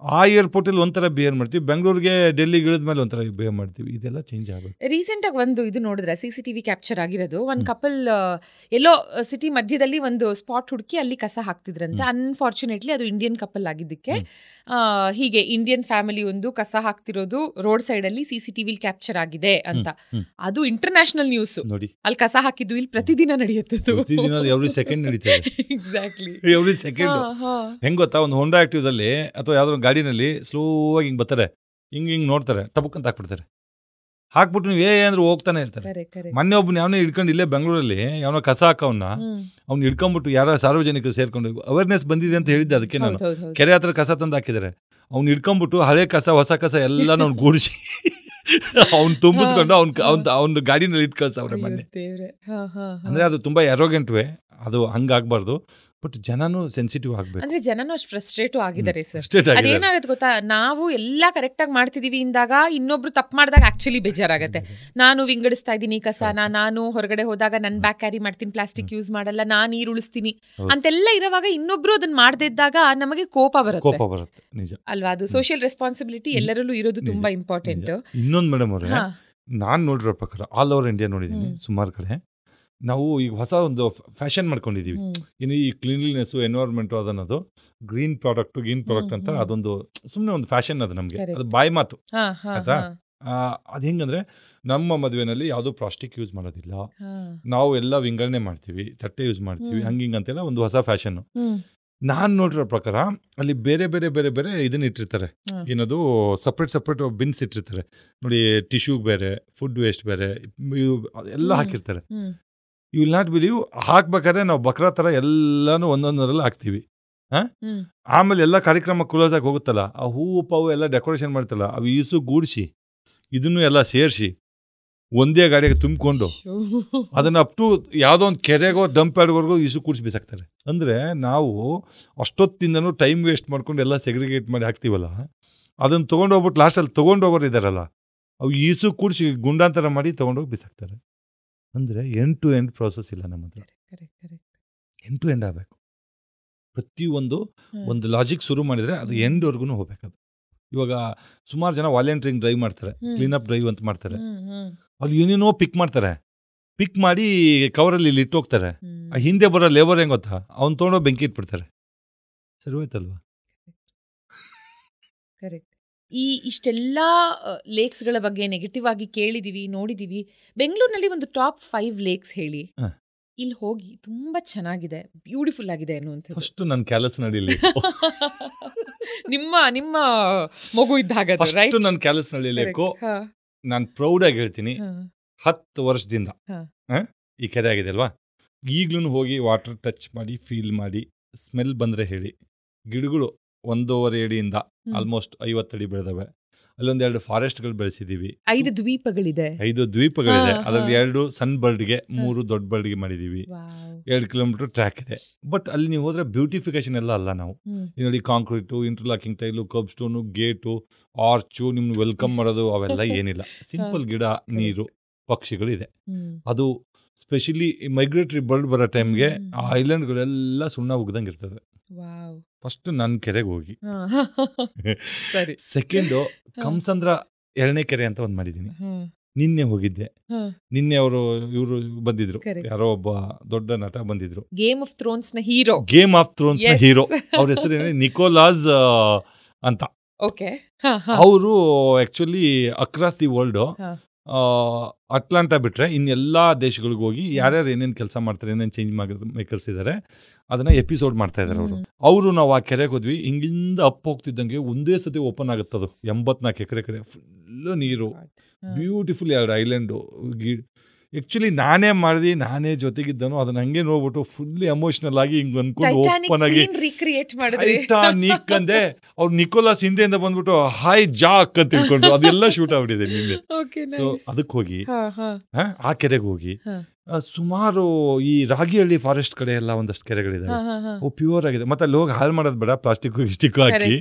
ಆ ಏರ್ಪೋರ್ಟಲ್ಲಿ ಒಂಥರ ಬಿಹೇವ್ ಮಾಡ್ತೀವಿ, ಬೆಂಗಳೂರಿಗೆ ಡೆಲ್ಲಿಗೆ ಇಳಿದ ಮೇಲೆ ಒಂಥರ ಬಿಹೇವ್ ಮಾಡ್ತೀವಿ. ಇದೆಲ್ಲ ಚೇಂಜ್ ಆಗುತ್ತೆ.
ರೀಸೆಂಟ್ ಆಗಿ ಒಂದು ಇದು ನೋಡಿದ್ರೆ CCTV ಕ್ಯಾಪ್ಚರ್ ಆಗಿರೋದು, ಒಂದು ಕಪಲ್ ಎಲ್ಲೋ ಸಿಟಿ ಮಧ್ಯದಲ್ಲಿ ಒಂದು ಸ್ಪಾಟ್ ಹುಡುಕಿ ಅಲ್ಲಿ ಕಸ ಹಾಕ್ತಿದ್ರಂತೆ. ಅನ್ಫಾರ್ಚುನೇಟ್ಲಿ ಅದು ಇಂಡಿಯನ್ ಕಪಲ್ ಆಗಿದ್ದಕ್ಕೆ ಹೀಗೆ ಇಂಡಿಯನ್ ಫ್ಯಾಮಿಲಿ ಒಂದು ಕಸ ಹಾಕ್ತಿರೋದು ರೋಡ್ ಸೈಡ್ ಅಲ್ಲಿ CCTV ಕ್ಯಾಪ್ಚರ್ ಆಗಿದೆ ಅಂತ. ಅದು ಇಂಟರ್ನ್ಯಾಷನಲ್ ನ್ಯೂಸ್ ನೋಡಿ. ಅಲ್ಲಿ ಕಸ ಹಾಕಿದ್ದು ಇಲ್ಲಿ ಪ್ರತಿದಿನ ನಡೆಯುತ್ತೆ.
ಎವ್ರಿ ಸೆಕೆಂಡ್ ನಡೀತದೆ.
Exactly
every second. ಹೆಂಗ್ ಗೊತ್ತಾ, ಒಂದು ಹೋಂಡಾ ಆಕ್ಟಿವ್ದಲ್ಲಿ ಅಥವಾ ಯಾವ್ದೋ ಗಾಡಿನಲ್ಲಿ ಸ್ಲೋ ಆಗಿ ಹಿಂಗ್ ಬರ್ತಾರೆ, ಹಿಂಗ್ ನೋಡ್ತಾರೆ, ಟಬಕ್ಕಂತ ಹಾಕ್ಬಿಡ್ತಾರೆ. ಹಾಕ್ಬಿಟ್ಟು ನೀವು ಏನಾದ್ರು ಹೋಗ್ತಾನೆ ಇರ್ತಾರೆ. ಮೊನ್ನೆ ಒಬ್ಬನ ಯಾವನೇ ಹಿಡ್ಕೊಂಡು ಇಲ್ಲೇ ಬೆಂಗಳೂರಲ್ಲಿ ಯಾವನೋ ಕಸ ಹಾಕವನ್ನ ಅವ್ನು ಹಿಡ್ಕೊಂಡ್ಬಿಟ್ಟು ಯಾರ ಸಾರ್ವಜನಿಕರು ಸೇರ್ಕೊಂಡು ಅವೇರ್ನೆಸ್ ಬಂದಿದೆ ಅಂತ ಹೇಳಿದ್ದೆ. ಅದಕ್ಕೆ ನಾನು ಕೆರೆ ಹತ್ರ ಕಸ ತಂದು ಹಾಕಿದ್ದಾರೆ. ಅವ್ನು ಹಿಡ್ಕೊಂಡ್ಬಿಟ್ಟು ಹಳೆ ಕಸ ಹೊಸ ಕಸ ಎಲ್ಲ ಅವ್ನು ಗೂಡಿಸಿ ಅವ್ನು ತುಂಬಿಸ್ಕೊಂಡು ಅವ್ನ ಗಾಡಿನಲ್ಲಿ ಇಟ್ ಕಳ್ಸವ್ರೆ ಮೊನ್ನೆ. ಅಂದ್ರೆ ಅದು ತುಂಬಾ ಎರೋಗೆಂಟ್ವೇ, ಅದು ಹಂಗಾಗ್ಬಾರ್ದು. ಬಟ್ ಜನನು ಸೆನ್ಸಿಟಿವ್ ಆಗ್ಬೇಕು.
ಅಂದ್ರೆ ಜನನು ಅಷ್ಟು ಫ್ರಸ್ಟ್ರೇಟು ಆಗಿದ್ದಾರೆ ಸರ್. ಅದೇನಾಗುತ್ತೆ ಗೊತ್ತಾ, ನಾವು ಎಲ್ಲ ಕರೆಕ್ಟ್ ಆಗಿ ಮಾಡ್ತಿದೀವಿ ಇಂದಾಗ ಇನ್ನೊಬ್ರು ತಪ್ಪು ಮಾಡಿದಾಗ ಆಕ್ಚುಲಿ ಬೇಜಾರಾಗತ್ತೆ. ನಾನು ವಿಂಗಡಿಸ್ತಾ ಇದ್ದೀನಿ ಕಸನ, ನಾನು ಹೊರಗಡೆ ಹೋದಾಗ ನನ್ ಬ್ಯಾಗ್ ಕ್ಯಾರಿ ಮಾಡ್ತೀನಿ, ಪ್ಲಾಸ್ಟಿಕ್ ಯೂಸ್ ಮಾಡಲ್ಲ, ನಾನು ನೀರು ಉಳಿಸ್ತೀನಿ ಅಂತೆಲ್ಲ ಇರುವಾಗ ಇನ್ನೊಬ್ರು ಅದನ್ನ ಮಾಡದೇ ಇದ್ದಾಗ ನಮಗೆ ಕೋಪ ಬರುತ್ತೆ.
ನಿಜ
ಅಲ್ವಾ? ಅದು ಸೋಷಿಯಲ್ ರೆಸ್ಪಾನ್ಸಿಬಿಲಿಟಿ ಎಲ್ಲರಲ್ಲೂ ಇರೋದು ತುಂಬಾ ಇಂಪಾರ್ಟೆಂಟ್.
ಇನ್ನೊಂದು ಮೇಡಮ್ ಅವರೇ, ನಾನ್ ನೋಡಿರೋ ಪ್ರಕಾರ ಆಲ್ ಓವರ್ ಇಂಡಿಯಾ ನೋಡಿದೀನಿ ಸುಮಾರು ಕಡೆ. ನಾವು ಈಗ ಹೊಸ ಒಂದು ಫ್ಯಾಷನ್ ಮಾಡ್ಕೊಂಡಿದೀವಿ. ಇನ್ನು ಈ ಕ್ಲೀನ್ಲಿನೆಸ್, ಎನ್ವೈರನ್ಮೆಂಟ್ ಅದನ್ನೋದು ಗ್ರೀನ್ ಪ್ರಾಡಕ್ಟ್ ಅಂತ ಅದೊಂದು ಸುಮ್ಮನೆ ಒಂದು ಫ್ಯಾಷನ್. ಅದು ನಮ್ಗೆ ಅದು ಬಾಯಿ ಮಾತು ಆಯ್ತಾ. ಅದು ಹೆಂಗಂದ್ರೆ, ನಮ್ಮ ಮದುವೆನಲ್ಲಿ ಯಾವುದೋ ಪ್ಲಾಸ್ಟಿಕ್ ಯೂಸ್ ಮಾಡೋದಿಲ್ಲ, ನಾವು ಎಲ್ಲ ವಿಂಗಡಣೆ ಮಾಡ್ತೀವಿ, ತಟ್ಟೆ ಯೂಸ್ ಮಾಡ್ತೀವಿ, ಹಂಗಿಂಗಂತೆಲ್ಲ ಒಂದು ಹೊಸ ಫ್ಯಾಷನ್. ನಾನ್ ನೋಡಿರೋ ಪ್ರಕಾರ ಅಲ್ಲಿ ಬೇರೆ ಬೇರೆ ಬೇರೆ ಬೇರೆ ಇದನ್ನ ಇಟ್ಟಿರ್ತಾರೆ, ಏನದು ಸಪ್ರೇಟ್ ಬಿನ್ಸ್ ಇಟ್ಟಿರ್ತಾರೆ ನೋಡಿ. ಟಿಶ್ಯೂ ಬೇರೆ, ಫುಡ್ ವೇಸ್ಟ್ ಬೇರೆ, ಎಲ್ಲ ಹಾಕಿರ್ತಾರೆ. ಯು ವಿಲ್ ನಾಟ್ ಬಿಲೀವ್, ಹಾಕ್ಬೇಕಾದ್ರೆ ನಾವು ಬಕ್ರಾ ಥರ ಎಲ್ಲಾನು ಒಂದೊಂದರಲ್ಲಿ ಹಾಕ್ತೀವಿ. ಆಮೇಲೆ ಎಲ್ಲ ಕಾರ್ಯಕ್ರಮ ಕ್ಲೋಸ್ ಆಗಿ ಹೋಗುತ್ತಲ್ಲ, ಆ ಹೂವು ಪಾವು ಎಲ್ಲ ಡೆಕೋರೇಷನ್ ಮಾಡ್ತಲ್ಲ, ಅವು ಈಸು ಗೂಡಿಸಿ ಇದನ್ನು ಎಲ್ಲ ಸೇರಿಸಿ ಒಂದೇ ಗಾಡಿಗೆ ತುಂಬಿಕೊಂಡು ಅದನ್ನ ಅಪ್ ಟು ಯಾವುದೋ ಒಂದು ಕೆರೆಗೋ ಡಂಪ್ ಯಾರ್ಡ್ವರೆಗೂ ಈಸು ಕೂಡಿಸಿ ಬಿಸಾಕ್ತಾರೆ. ಅಂದರೆ ನಾವು ಅಷ್ಟೊತ್ತಿಂದನೂ ಟೈಮ್ ವೇಸ್ಟ್ ಮಾಡ್ಕೊಂಡು ಎಲ್ಲ ಸೆಗ್ರಿಗೇಟ್ ಮಾಡಿ ಹಾಕ್ತೀವಲ್ಲ, ಅದನ್ನು ತೊಗೊಂಡೋಗ್ಬಿಟ್ಟು ಲಾಸ್ಟಲ್ಲಿ ತೊಗೊಂಡೋಗೋರು ಇದ್ದಾರಲ್ಲ, ಅವು ಈಸು ಕೂಡಿಸಿ ಗುಂಡಾಂತರ ಮಾಡಿ ತೊಗೊಂಡೋಗಿ ಬಿಸಾಕ್ತಾರೆ. ಅಂದರೆ ಎಂಡ್ ಟು ಎಂಡ್ ಪ್ರೋಸೆಸ್ ಇಲ್ಲ ನಮ್ಮ ಹತ್ರ. ಎಂಡ್ ಟು ಎಂಡ್ ಆಗಬೇಕು. ಪ್ರತಿಯೊಂದು ಒಂದು ಲಾಜಿಕ್ ಶುರು ಮಾಡಿದರೆ ಅದು ಎಂಡ್ವರೆಗೂ ಹೋಗ್ಬೇಕದು. ಇವಾಗ ಸುಮಾರು ಜನ ವಾಲಂಟಿಯರಿಂಗ್ ಡ್ರೈವ್ ಮಾಡ್ತಾರೆ, ಕ್ಲೀನಪ್ ಡ್ರೈವ್ ಅಂತ ಮಾಡ್ತಾರೆ. ಅಲ್ಲಿ ಏನೇನೋ ಪಿಕ್ ಮಾಡ್ತಾರೆ, ಪಿಕ್ ಮಾಡಿ ಕವರಲ್ಲಿ ಇಲ್ಲಿ ಇಟ್ಟೋಗ್ತಾರೆ. ಆ ಹಿಂದೆ ಬರೋ ಲೇಬರ್ ಹೆಂಗೆ ಗೊತ್ತಾ, ಅವ್ನು ತೊಗೊಂಡೋಗಿ ಬೆಂಕಿ ಇಟ್ಬಿಡ್ತಾರೆ. ಸರಿ ಹೋಯ್ತಲ್ವಾ?
ಕರೆಕ್ಟ್. ಇಷ್ಟೆಲ್ಲ ಲೇಕ್ಸ್ಗಳ ಬಗ್ಗೆ ನೆಗೆಟಿವ್ ಆಗಿ ಕೇಳಿದೀವಿ, ನೋಡಿದೀವಿ. ಬೆಂಗಳೂರಿನಲ್ಲಿ ಒಂದು ಟಾಪ್ 5 ಲೇಕ್ಸ್ ಹೇಳಿ, ಇಲ್ಲಿ ಹೋಗಿ ತುಂಬಾ ಚೆನ್ನಾಗಿದೆ, ಬ್ಯೂಟಿಫುಲ್ ಆಗಿದೆ ಅನ್ನುವಂಥದ್ದು.
ಫಸ್ಟ್ ನನ್ನ ಕ್ಯಾಲಸ್ ನಡಿಲಿ.
ನಿಮ್ಮ ಮಗು ಇದ್ದಾಗ
ನನ್ನ ಕ್ಯಾಲಸ್ ನಡಿಲೇಕು. ನಾನು ಪ್ರೌಡ್ ಆಗಿ ಹೇಳ್ತೀನಿ, 10 ವರ್ಷದಿಂದ ಈ ಕೆರೆ ಆಗಿದೆ ಅಲ್ವಾ, ಈಗ್ಲೂ ಹೋಗಿ ವಾಟರ್ ಟಚ್ ಮಾಡಿ ಫೀಲ್ ಮಾಡಿ, ಸ್ಮೆಲ್ ಬಂದ್ರೆ ಹೇಳಿ, ಗಿಡಗಳು 1.5 ಅಡಿಯಿಂದ ಆಲ್ಮೋಸ್ಟ್ 50 ಅಡಿ ಬೆಳೆದವೆ. ಅಲ್ಲೊಂದೆರಡು ಫಾರೆಸ್ಟ್ಗಳು ಬೆಳೆಸಿದೀವಿ.
5 ದ್ವೀಪಗಳಿದೆ.
5 ದ್ವೀಪಗಳಿದೆ. ಅದರಲ್ಲಿ 2 ಸಣ್ಣ ಬರ್ಡ್ಗೆ, 3 ದೊಡ್ಡ ಬರ್ಡ್ಗೆ ಮಾಡಿದೀವಿ. 2 ಕಿಲೋಮೀಟರ್ ಟ್ರ್ಯಾಕ್ ಇದೆ. ಬಟ್ ಅಲ್ಲಿ ನೀವು ಹೋದ್ರೆ ಬ್ಯೂಟಿಫಿಕೇಶನ್ ಎಲ್ಲ ಅಲ್ಲ. ನಾವು ನೋಡಿ ಕಾಂಕ್ರೀಟು, ಇಂಟರ್ಲಾಕಿಂಗ್ ಟೈಲು, ಕಬ್ ಸ್ಟೋನು, ಗೇಟು, ಆರ್ಚು, ನಿಮ್ಗೆ ವೆಲ್ಕಮ್ ಮಾಡೋದು ಅವೆಲ್ಲ ಏನಿಲ್ಲ. ಸಿಂಪಲ್ ಗಿಡ, ನೀರು, ಪಕ್ಷಿಗಳು ಇದೆ. ಅದು ಸ್ಪೆಷಲಿ ಮೈಗ್ರೇಟರಿ ಬರ್ಡ್ ಬರೋ ಟೈಮ್ಗೆ ಆ ಐಲ್ಯಾಂಡ್ಗಳೆಲ್ಲ ಸುಣ್ಣ ಉಗ್ದಂಗೆ ಇರ್ತದೆ. ಫಸ್ಟ್ ನನ್ನ ಕೆರೆಗೆ ಹೋಗಿ, ಸೆಕೆಂಡು ಕಂಸಂದ್ರ 2ನೇ ಕೆರೆ ಅಂತ ಒಂದು ಮಾಡಿದ್ದೀನಿ. ನಿನ್ನೆ ಹೋಗಿದ್ದೆ. ನಿನ್ನೆ ಇವರು ಬಂದಿದ್ರು, ಯಾರೋ ಒಬ್ಬ ದೊಡ್ಡ ನಟ ಬಂದಿದ್ರು.
ಗೇಮ್ ಆಫ್ ಥ್ರೋನ್ಸ್ ನ ಹೀರೋ.
ಅವ್ರ ಹೆಸರು ನಿಕೋಲಾಸ್ ಅಂತ. ಅವರು actually across the world, Atlanta ಬಿಟ್ರೆ ಇನ್ನೆಲ್ಲಾ ದೇಶಗಳಿಗೆ ಹೋಗಿ ಯಾರ್ಯಾರು ಏನೇನು ಕೆಲಸ ಮಾಡ್ತಾರೆ, ಏನೇನು ಚೇಂಜ್ ಮೇಕರ್ಸ್ ಇದ್ದಾರೆ ಅದನ್ನ ಎಪಿಸೋಡ್ ಮಾಡ್ತಾ ಇದಾರೆ ಅವರು. ನಾವು ಆ ಕೆರೆಗೆ ಹೋದ್ವಿ. ಹಿಂಗಿಂದ ಅಪ್ ಹೋಗ್ತಿದ್ದಂಗೆ ಒಂದೇ ಸತಿ ಓಪನ್ ಆಗುತ್ತದು. 84 ಎಕರೆ ಕಡೆ ಫುಲ್ಲು ನೀರು, ಬ್ಯೂಟಿಫುಲ್ 2 ಐಲ್ಯಾಂಡು. ಆಕ್ಚುಲಿ ನಾನೇ ಮಾಡಿದಿ, ನಾನೇ ಜೊತೆಗಿದ್ದನು. ಅದನ್ನ ಹಂಗೆ ನೋಡ್ಬಿಟ್ಟು ಫುಲ್ ಎಮೋಷನಲ್ ಆಗಿ ಹಿಂಗ್ ಅನ್ಕೊಂಡು ಓಪನ್ ಆಗಿ ಟೈಟಾನಿಕ್ ಅಂದೆ. ಅವ್ರು ನಿಕೋಲಾಸ್ ಹಿಂದೆಯಿಂದ ಬಂದ್ಬಿಟ್ಟು ಹಾಯ್ ಜಾಕ್ ಅಂತ ತಿಳ್ಕೊಂಡು ಅದೆಲ್ಲ ಶೂಟ್ ಆಗ್ಬಿಟ್ಟಿದೆ ನಿನ್ನೆ. ಸೊ ಅದಕ್ಕೆ ಹೋಗಿ ಆ ಕೆರೆಗೆ ಹೋಗಿ ಸುಮಾರು ಈ ರಾಗಿಹಳ್ಳಿ ಫಾರೆಸ್ಟ್ ಕಡೆ ಎಲ್ಲ ಒಂದಷ್ಟು ಕೆರೆಗಳಿದಾವೆ. ಅವು ಪ್ಯೂರ್ ಆಗಿದೆ. ಮತ್ತೆ ಅಲ್ಲಿ ಹೋಗಿ ಹಾಳು ಮಾಡೋದು ಬೇಡ, ಪ್ಲಾಸ್ಟಿಕ್ ಇಸ್ಟಿಕ್ ಹಾಕಿ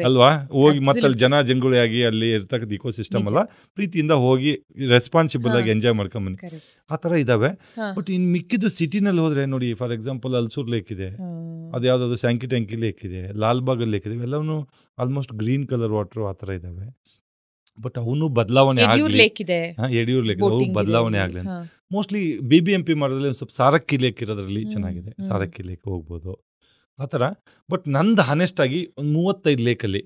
ಅಲ್ವಾ. ಹೋಗಿ ಮತ್ತೆ ಅಲ್ಲಿ ಜನಜಂಗುಳಿ ಆಗಿ ಅಲ್ಲಿ ಇರ್ತಕ್ಕಂಥ ಇಕೋ ಸಿಸ್ಟಮ್ ಅಲ್ಲ, ಪ್ರೀತಿಯಿಂದ ಹೋಗಿ ರೆಸ್ಪಾನ್ಸಿಬಲ್ ಆಗಿ ಎಂಜಾಯ್ ಮಾಡ್ಕೊಂಬನ್ನಿ. ಆ ಥರ ಇದಾವೆ. ಬಟ್ ಇನ್ನು ಮಿಕ್ಕಿದ್ದು ಸಿಟಿನಲ್ಲಿ ಹೋದ್ರೆ ನೋಡಿ, ಫಾರ್ ಎಕ್ಸಾಂಪಲ್ ಅಲ್ಸೂರ್ ಲೇಕ್ ಇದೆ, ಅದು ಯಾವುದಾದ್ರು ಸ್ಯಾಂಕಿ ಟ್ಯಾಂಕಿ ಲೇಕ್ ಇದೆ, ಲಾಲ್ಬಾಗ್ ಲೇಕ್ ಇದೆ. ಎಲ್ಲವೂ ಆಲ್ಮೋಸ್ಟ್ ಗ್ರೀನ್ ಕಲರ್ ವಾಟರ್ ಆ ಥರ ಇದಾವೆ. ಬಟ್ ಅವನು ಬದಲಾವಣೆ ಆಗಲಿ, ಯಡಿಯೂರು ಲೇಕ್ ಬದಲಾವಣೆ ಆಗಲಿ ಅಂತ ಮೋಸ್ಟ್ಲಿ BBMP ಮಾಡೋದ್ರಲ್ಲಿ ಒಂದು ಸ್ವಲ್ಪ ಸಾರಕ್ಕಿ ಲೇಕ್ ಇರೋದ್ರಲ್ಲಿ ಚೆನ್ನಾಗಿದೆ. ಸಾರಕ್ಕಿ ಲೇಕ್ ಹೋಗ್ಬೋದು ಆ ಥರ. ಬಟ್ ನಂದು ಹಾನೆಸ್ಟ್ ಆಗಿ ಒಂದು 35 ಲೇಕಲ್ಲಿ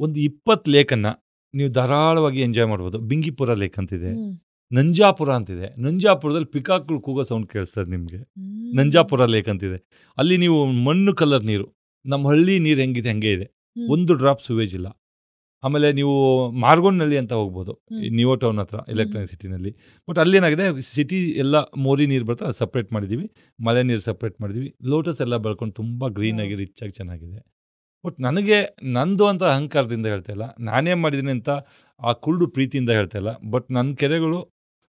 ಒಂದು 20 ಲೇಕನ್ನು ನೀವು ಧಾರಾಳವಾಗಿ ಎಂಜಾಯ್ ಮಾಡ್ಬೋದು. ಬಿಂಗಿಪುರ ಲೇಕ್ ಅಂತಿದೆ, ನಂಜಾಪುರ ಅಂತಿದೆ. ನಂಜಾಪುರದಲ್ಲಿ ಪಿಕಾಕ್ಗಳು ಕೂಗೋ ಸೌಂಡ್ ಕೇಳಿಸ್ತದೆ ನಿಮಗೆ. ನಂಜಾಪುರ ಲೇಕ್ ಅಂತಿದೆ. ಅಲ್ಲಿ ನೀವು ಮಣ್ಣು ಕಲರ್ ನೀರು, ನಮ್ಮ ಹಳ್ಳಿ ನೀರು ಹೆಂಗಿದೆ ಹಂಗೆ ಇದೆ, ಒಂದು ಡ್ರಾಪ್ ಸುವೇಜ್ ಇಲ್ಲ. ಆಮೇಲೆ ನೀವು ಮಾರ್ಗೋನ್ನಲ್ಲಿ ಅಂತ ಹೋಗ್ಬೋದು, ನ್ಯೂ ಟೌನ್ ಹತ್ರ ಎಲೆಕ್ಟ್ರಾನಿಕ್ ಸಿಟಿನಲ್ಲಿ. ಬಟ್ ಅಲ್ಲೇನಾಗಿದೆ, ಸಿಟಿ ಎಲ್ಲ ಮೋರಿ ನೀರು ಬರ್ತದೆ, ಅದು ಸಪ್ರೇಟ್ ಮಾಡಿದ್ದೀವಿ. ಮಳೆ ನೀರು ಸಪ್ರೇಟ್ ಮಾಡಿದ್ದೀವಿ. ಲೋಟಸ್ ಎಲ್ಲ ಬೆಳ್ಕೊಂಡು ತುಂಬ ಗ್ರೀನಾಗಿ ರಿಚ್ ಆಗಿ ಚೆನ್ನಾಗಿದೆ. ಬಟ್ ನನಗೆ ನಂದು ಅಂತ ಅಹಂಕಾರದಿಂದ ಹೇಳ್ತಾ ಇಲ್ಲ, ನಾನೇ ಮಾಡಿದ್ದೀನಿ ಅಂತ ಆ ಕುರುಡು ಪ್ರೀತಿಯಿಂದ ಹೇಳ್ತಾ ಇಲ್ಲ. ಬಟ್ ನನ್ನ ಕೆರೆಗಳು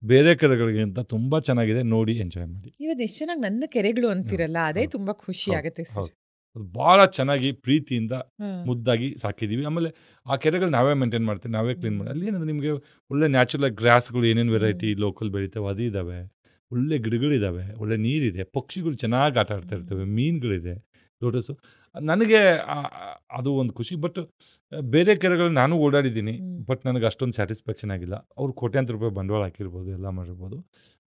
ಬೇರೆ ಕೆರೆಗಳಿಗಿಂತ ತುಂಬ ಚೆನ್ನಾಗಿದೆ. ನೋಡಿ ಎಂಜಾಯ್ ಮಾಡಿ.
ಇವತ್ತು ಎಷ್ಟು ಚೆನ್ನಾಗಿ ನನ್ನ ಕೆರೆಗಳು ಅಂತಿರಲ್ಲ, ಅದೇ ತುಂಬ ಖುಷಿ ಆಗುತ್ತೆ.
ಭಾಳ ಚೆನ್ನಾಗಿ ಪ್ರೀತಿಯಿಂದ ಮುದ್ದಾಗಿ ಸಾಕಿದ್ದೀವಿ. ಆಮೇಲೆ ಆ ಕೆರೆಗಳು ನಾವೇ ಮೇಂಟೈನ್ ಮಾಡ್ತೀವಿ, ನಾವೇ ಕ್ಲೀನ್ ಮಾಡಿ. ಅಲ್ಲಿ ಏನಂದ್ರೆ ನಿಮಗೆ ಒಳ್ಳೆ ನ್ಯಾಚುರಲ್ ಗ್ರಾಸ್ಗಳು, ಏನೇನು ವೆರೈಟಿ ಲೋಕಲ್ ಬೆಳಿತಾವೆ ಅದು ಇದ್ದಾವೆ. ಒಳ್ಳೆ ಗಿಡಗಳಿದ್ದಾವೆ, ಒಳ್ಳೆ ನೀರಿದೆ, ಪಕ್ಷಿಗಳು ಚೆನ್ನಾಗಿ ಆಟ ಆಡ್ತಾ ಇರ್ತವೆ, ಮೀನುಗಳಿದೆ, ಲೋಟಸು. ನನಗೆ ಅದು ಒಂದು ಖುಷಿ. ಬಟ್ ಬೇರೆ ಕೆರೆಗಳು ನಾನು ಓಡಾಡಿದ್ದೀನಿ, ಬಟ್ ನನಗೆ ಅಷ್ಟೊಂದು ಸ್ಯಾಟಿಸ್ಫ್ಯಾಕ್ಷನ್ ಆಗಿಲ್ಲ. ಅವ್ರು ಕೋಟ್ಯಾಂತರ ರೂಪಾಯಿ ಬಂಡವಾಳ ಹಾಕಿರ್ಬೋದು, ಎಲ್ಲ ಮಾಡಿರ್ಬೋದು.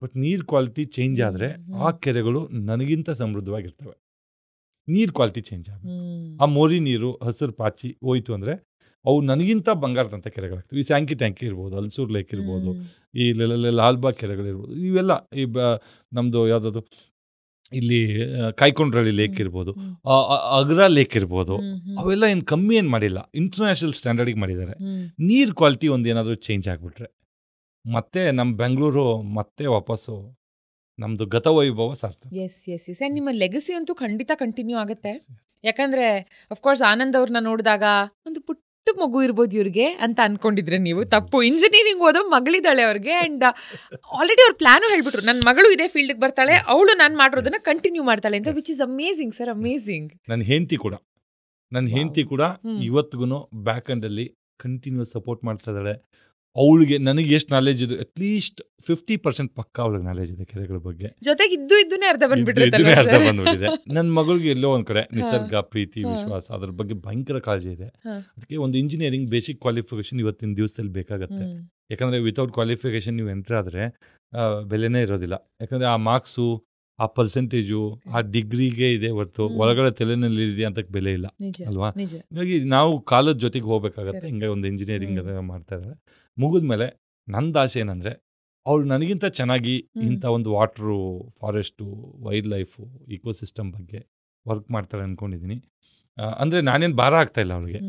ಬಟ್ ನೀರು ಕ್ವಾಲಿಟಿ ಚೇಂಜ್ ಆದರೆ ಆ ಕೆರೆಗಳು ನನಗಿಂತ ಸಮೃದ್ಧವಾಗಿರ್ತವೆ. ನೀರು ಕ್ವಾಲಿಟಿ ಚೇಂಜ್ ಆಗುತ್ತೆ. ಆ ಮೋರಿ ನೀರು ಹಸಿರು ಪಾಚಿ ಹೋಯ್ತು ಅಂದರೆ ಅವು ನನಗಿಂತ ಬಂಗಾರದಂಥ ಕೆರೆಗಳಾಗ್ತವೆ. ಈ ಸ್ಯಾಂಕಿ ಟ್ಯಾಂಕಿ ಇರ್ಬೋದು, ಅಲ್ಸೂರ್ ಲೇಕ್ ಇರ್ಬೋದು, ಈ ಲಾಲ್ಬಾಗ್ ಕೆರೆಗಳಿರ್ಬೋದು, ಇವೆಲ್ಲ ಈ ನಮ್ಮದು ಯಾವುದಾದ್ರು ಇಲ್ಲಿ ಕಾಯ್ಕೊಂಡ್ರಳ್ಳಿ ಲೇಕ್ ಇರ್ಬೋದು, ಅಗ್ರಾ ಲೇಕ್ ಇರ್ಬೋದು, ಅವೆಲ್ಲ ಏನು ಕಮ್ಮಿ ಏನು ಮಾಡಿಲ್ಲ, ಇಂಟರ್ನ್ಯಾಷನಲ್ ಸ್ಟ್ಯಾಂಡರ್ಡಿಗೆ ಮಾಡಿದ್ದಾರೆ. ನೀರು ಕ್ವಾಲಿಟಿ ಒಂದು ಏನಾದರೂ ಚೇಂಜ್ ಆಗಿಬಿಟ್ರೆ ಮತ್ತೆ ನಮ್ಮ ಬೆಂಗಳೂರು ಮತ್ತೆ ವಾಪಸ್ಸು ನಮ್ದು ಗತವೈಭವ ಸಾರ್ಥಕ.
ಎಸ್ ನಿಮ್ಮ ಲೆಗಸಿ ಅಂತೂ ಖಂಡಿತ ಕಂಟಿನ್ಯೂ ಆಗುತ್ತೆ. ಯಾಕಂದ್ರೆ ಅಫ್ಕೋರ್ಸ್ ಆನಂದ್ ಅವ್ರನ್ನ ನೋಡಿದಾಗ ಒಂದು ಪುಟ್ಟ ಮಗು ಇರ್ಬೋದು ಇವ್ರಿಗೆ ಅಂತ ಅನ್ಕೊಂಡಿದ್ರೆ ನೀವು ತಪ್ಪು. ಇಂಜಿನಿಯರಿಂಗ್ ಓದೋ ಮಗಳಿದ್ದಾಳೆ ಅವ್ರಿಗೆ. ಅಂಡ್ ಆಲ್ರೆಡಿ ಅವ್ರ ಪ್ಲಾನು ಹೇಳ್ಬಿಟ್ರು, ನನ್ನ ಮಗಳು ಇದೇ ಫೀಲ್ಡ್ಗೆ ಬರ್ತಾಳೆ, ಅವಳು ನಾನು ಮಾಡಿರೋದನ್ನ ಕಂಟಿನ್ಯೂ ಮಾಡ್ತಾಳೆ ಅಂತ. Which is amazing sir, amazing.
ನನ್ನ ಹೆಂಡತಿ ಕೂಡ ಇವತ್ತಿಗೂ ಬ್ಯಾಕ್ ಎಂಡ್ ಅಲ್ಲಿ ಕಂಟಿನ್ಯೂಸ್ ಸಪೋರ್ಟ್ ಮಾಡ್ತಾ ಇದ್ದಾಳೆ. ಅವಳಿಗೆ ನನಗೆ ಎಷ್ಟು ನಾಲೆಜ್ ಇದೆ, ಅಟ್ಲೀಸ್ಟ್ 50% ಪಕ್ಕ ಅವಳಿಗೆ ನಾಲೆಜ್ ಇದೆ ಕೆರೆಗಳ ಬಗ್ಗೆ.
ಜೊತೆಗೆ ಇದ್ದೂನೇ ಅರ್ಧ ಬಂದ್ಬಿಟ್ಟಿದೆ.
ನನ್ನ ಮಗಳಿಗೆ ಎಲ್ಲೋ ಒಂದ್ ಕಡೆ ನಿಸರ್ಗ, ಪ್ರೀತಿ, ವಿಶ್ವಾಸ ಅದ್ರ ಬಗ್ಗೆ ಭಯಂಕರ ಕಾಳಜಿ ಇದೆ. ಅದಕ್ಕೆ ಒಂದು ಇಂಜಿನಿಯರಿಂಗ್ ಬೇಸಿಕ್ ಕ್ವಾಲಿಫಿಕೇಶನ್ ಇವತ್ತಿನ ದಿವಸದಲ್ಲಿ ಬೇಕಾಗತ್ತೆ. ಯಾಕಂದ್ರೆ ವಿತೌಟ್ ಕ್ವಾಲಿಫಿಕೇಶನ್ ನೀವು ಎಂಟರ್ ಆದ್ರೆ ಬೆಲೆನೇ ಇರೋದಿಲ್ಲ. ಯಾಕಂದ್ರೆ ಆ ಮಾರ್ಕ್ಸು, ಆ ಪರ್ಸೆಂಟೇಜು, ಆ ಡಿಗ್ರಿಗೆ ಇದೆ ಹೊರತು ಒಳಗಡೆ ತಲೆನಲ್ಲಿ ಇದೆ ಅಂತ ಬೆಲೆ ಇಲ್ಲ ಅಲ್ವಾ. ಹೀಗಾಗಿ ನಾವು ಕಾಲದ ಜೊತೆಗೆ ಹೋಗ್ಬೇಕಾಗತ್ತೆ. ಹಿಂಗೆ ಒಂದು ಇಂಜಿನಿಯರಿಂಗ್ ಮಾಡ್ತಾ ಇದ್ದಾರೆ. ಮುಗಿದ್ಮೇಲೆ ನಂದು ಆಸೆ ಏನಂದ್ರೆ ಅವಳು ನನಗಿಂತ ಚೆನ್ನಾಗಿ ಇಂಥ ಒಂದು water, forest, wild life, ecosystem ಬಗ್ಗೆ ವರ್ಕ್ ಮಾಡ್ತಾರೆ ಅಂದ್ಕೊಂಡಿದ್ದೀನಿ. ಅಂದರೆ ನಾನೇನು ಭಾರ ಆಗ್ತಾ ಇಲ್ಲ ಅವಳಿಗೆ.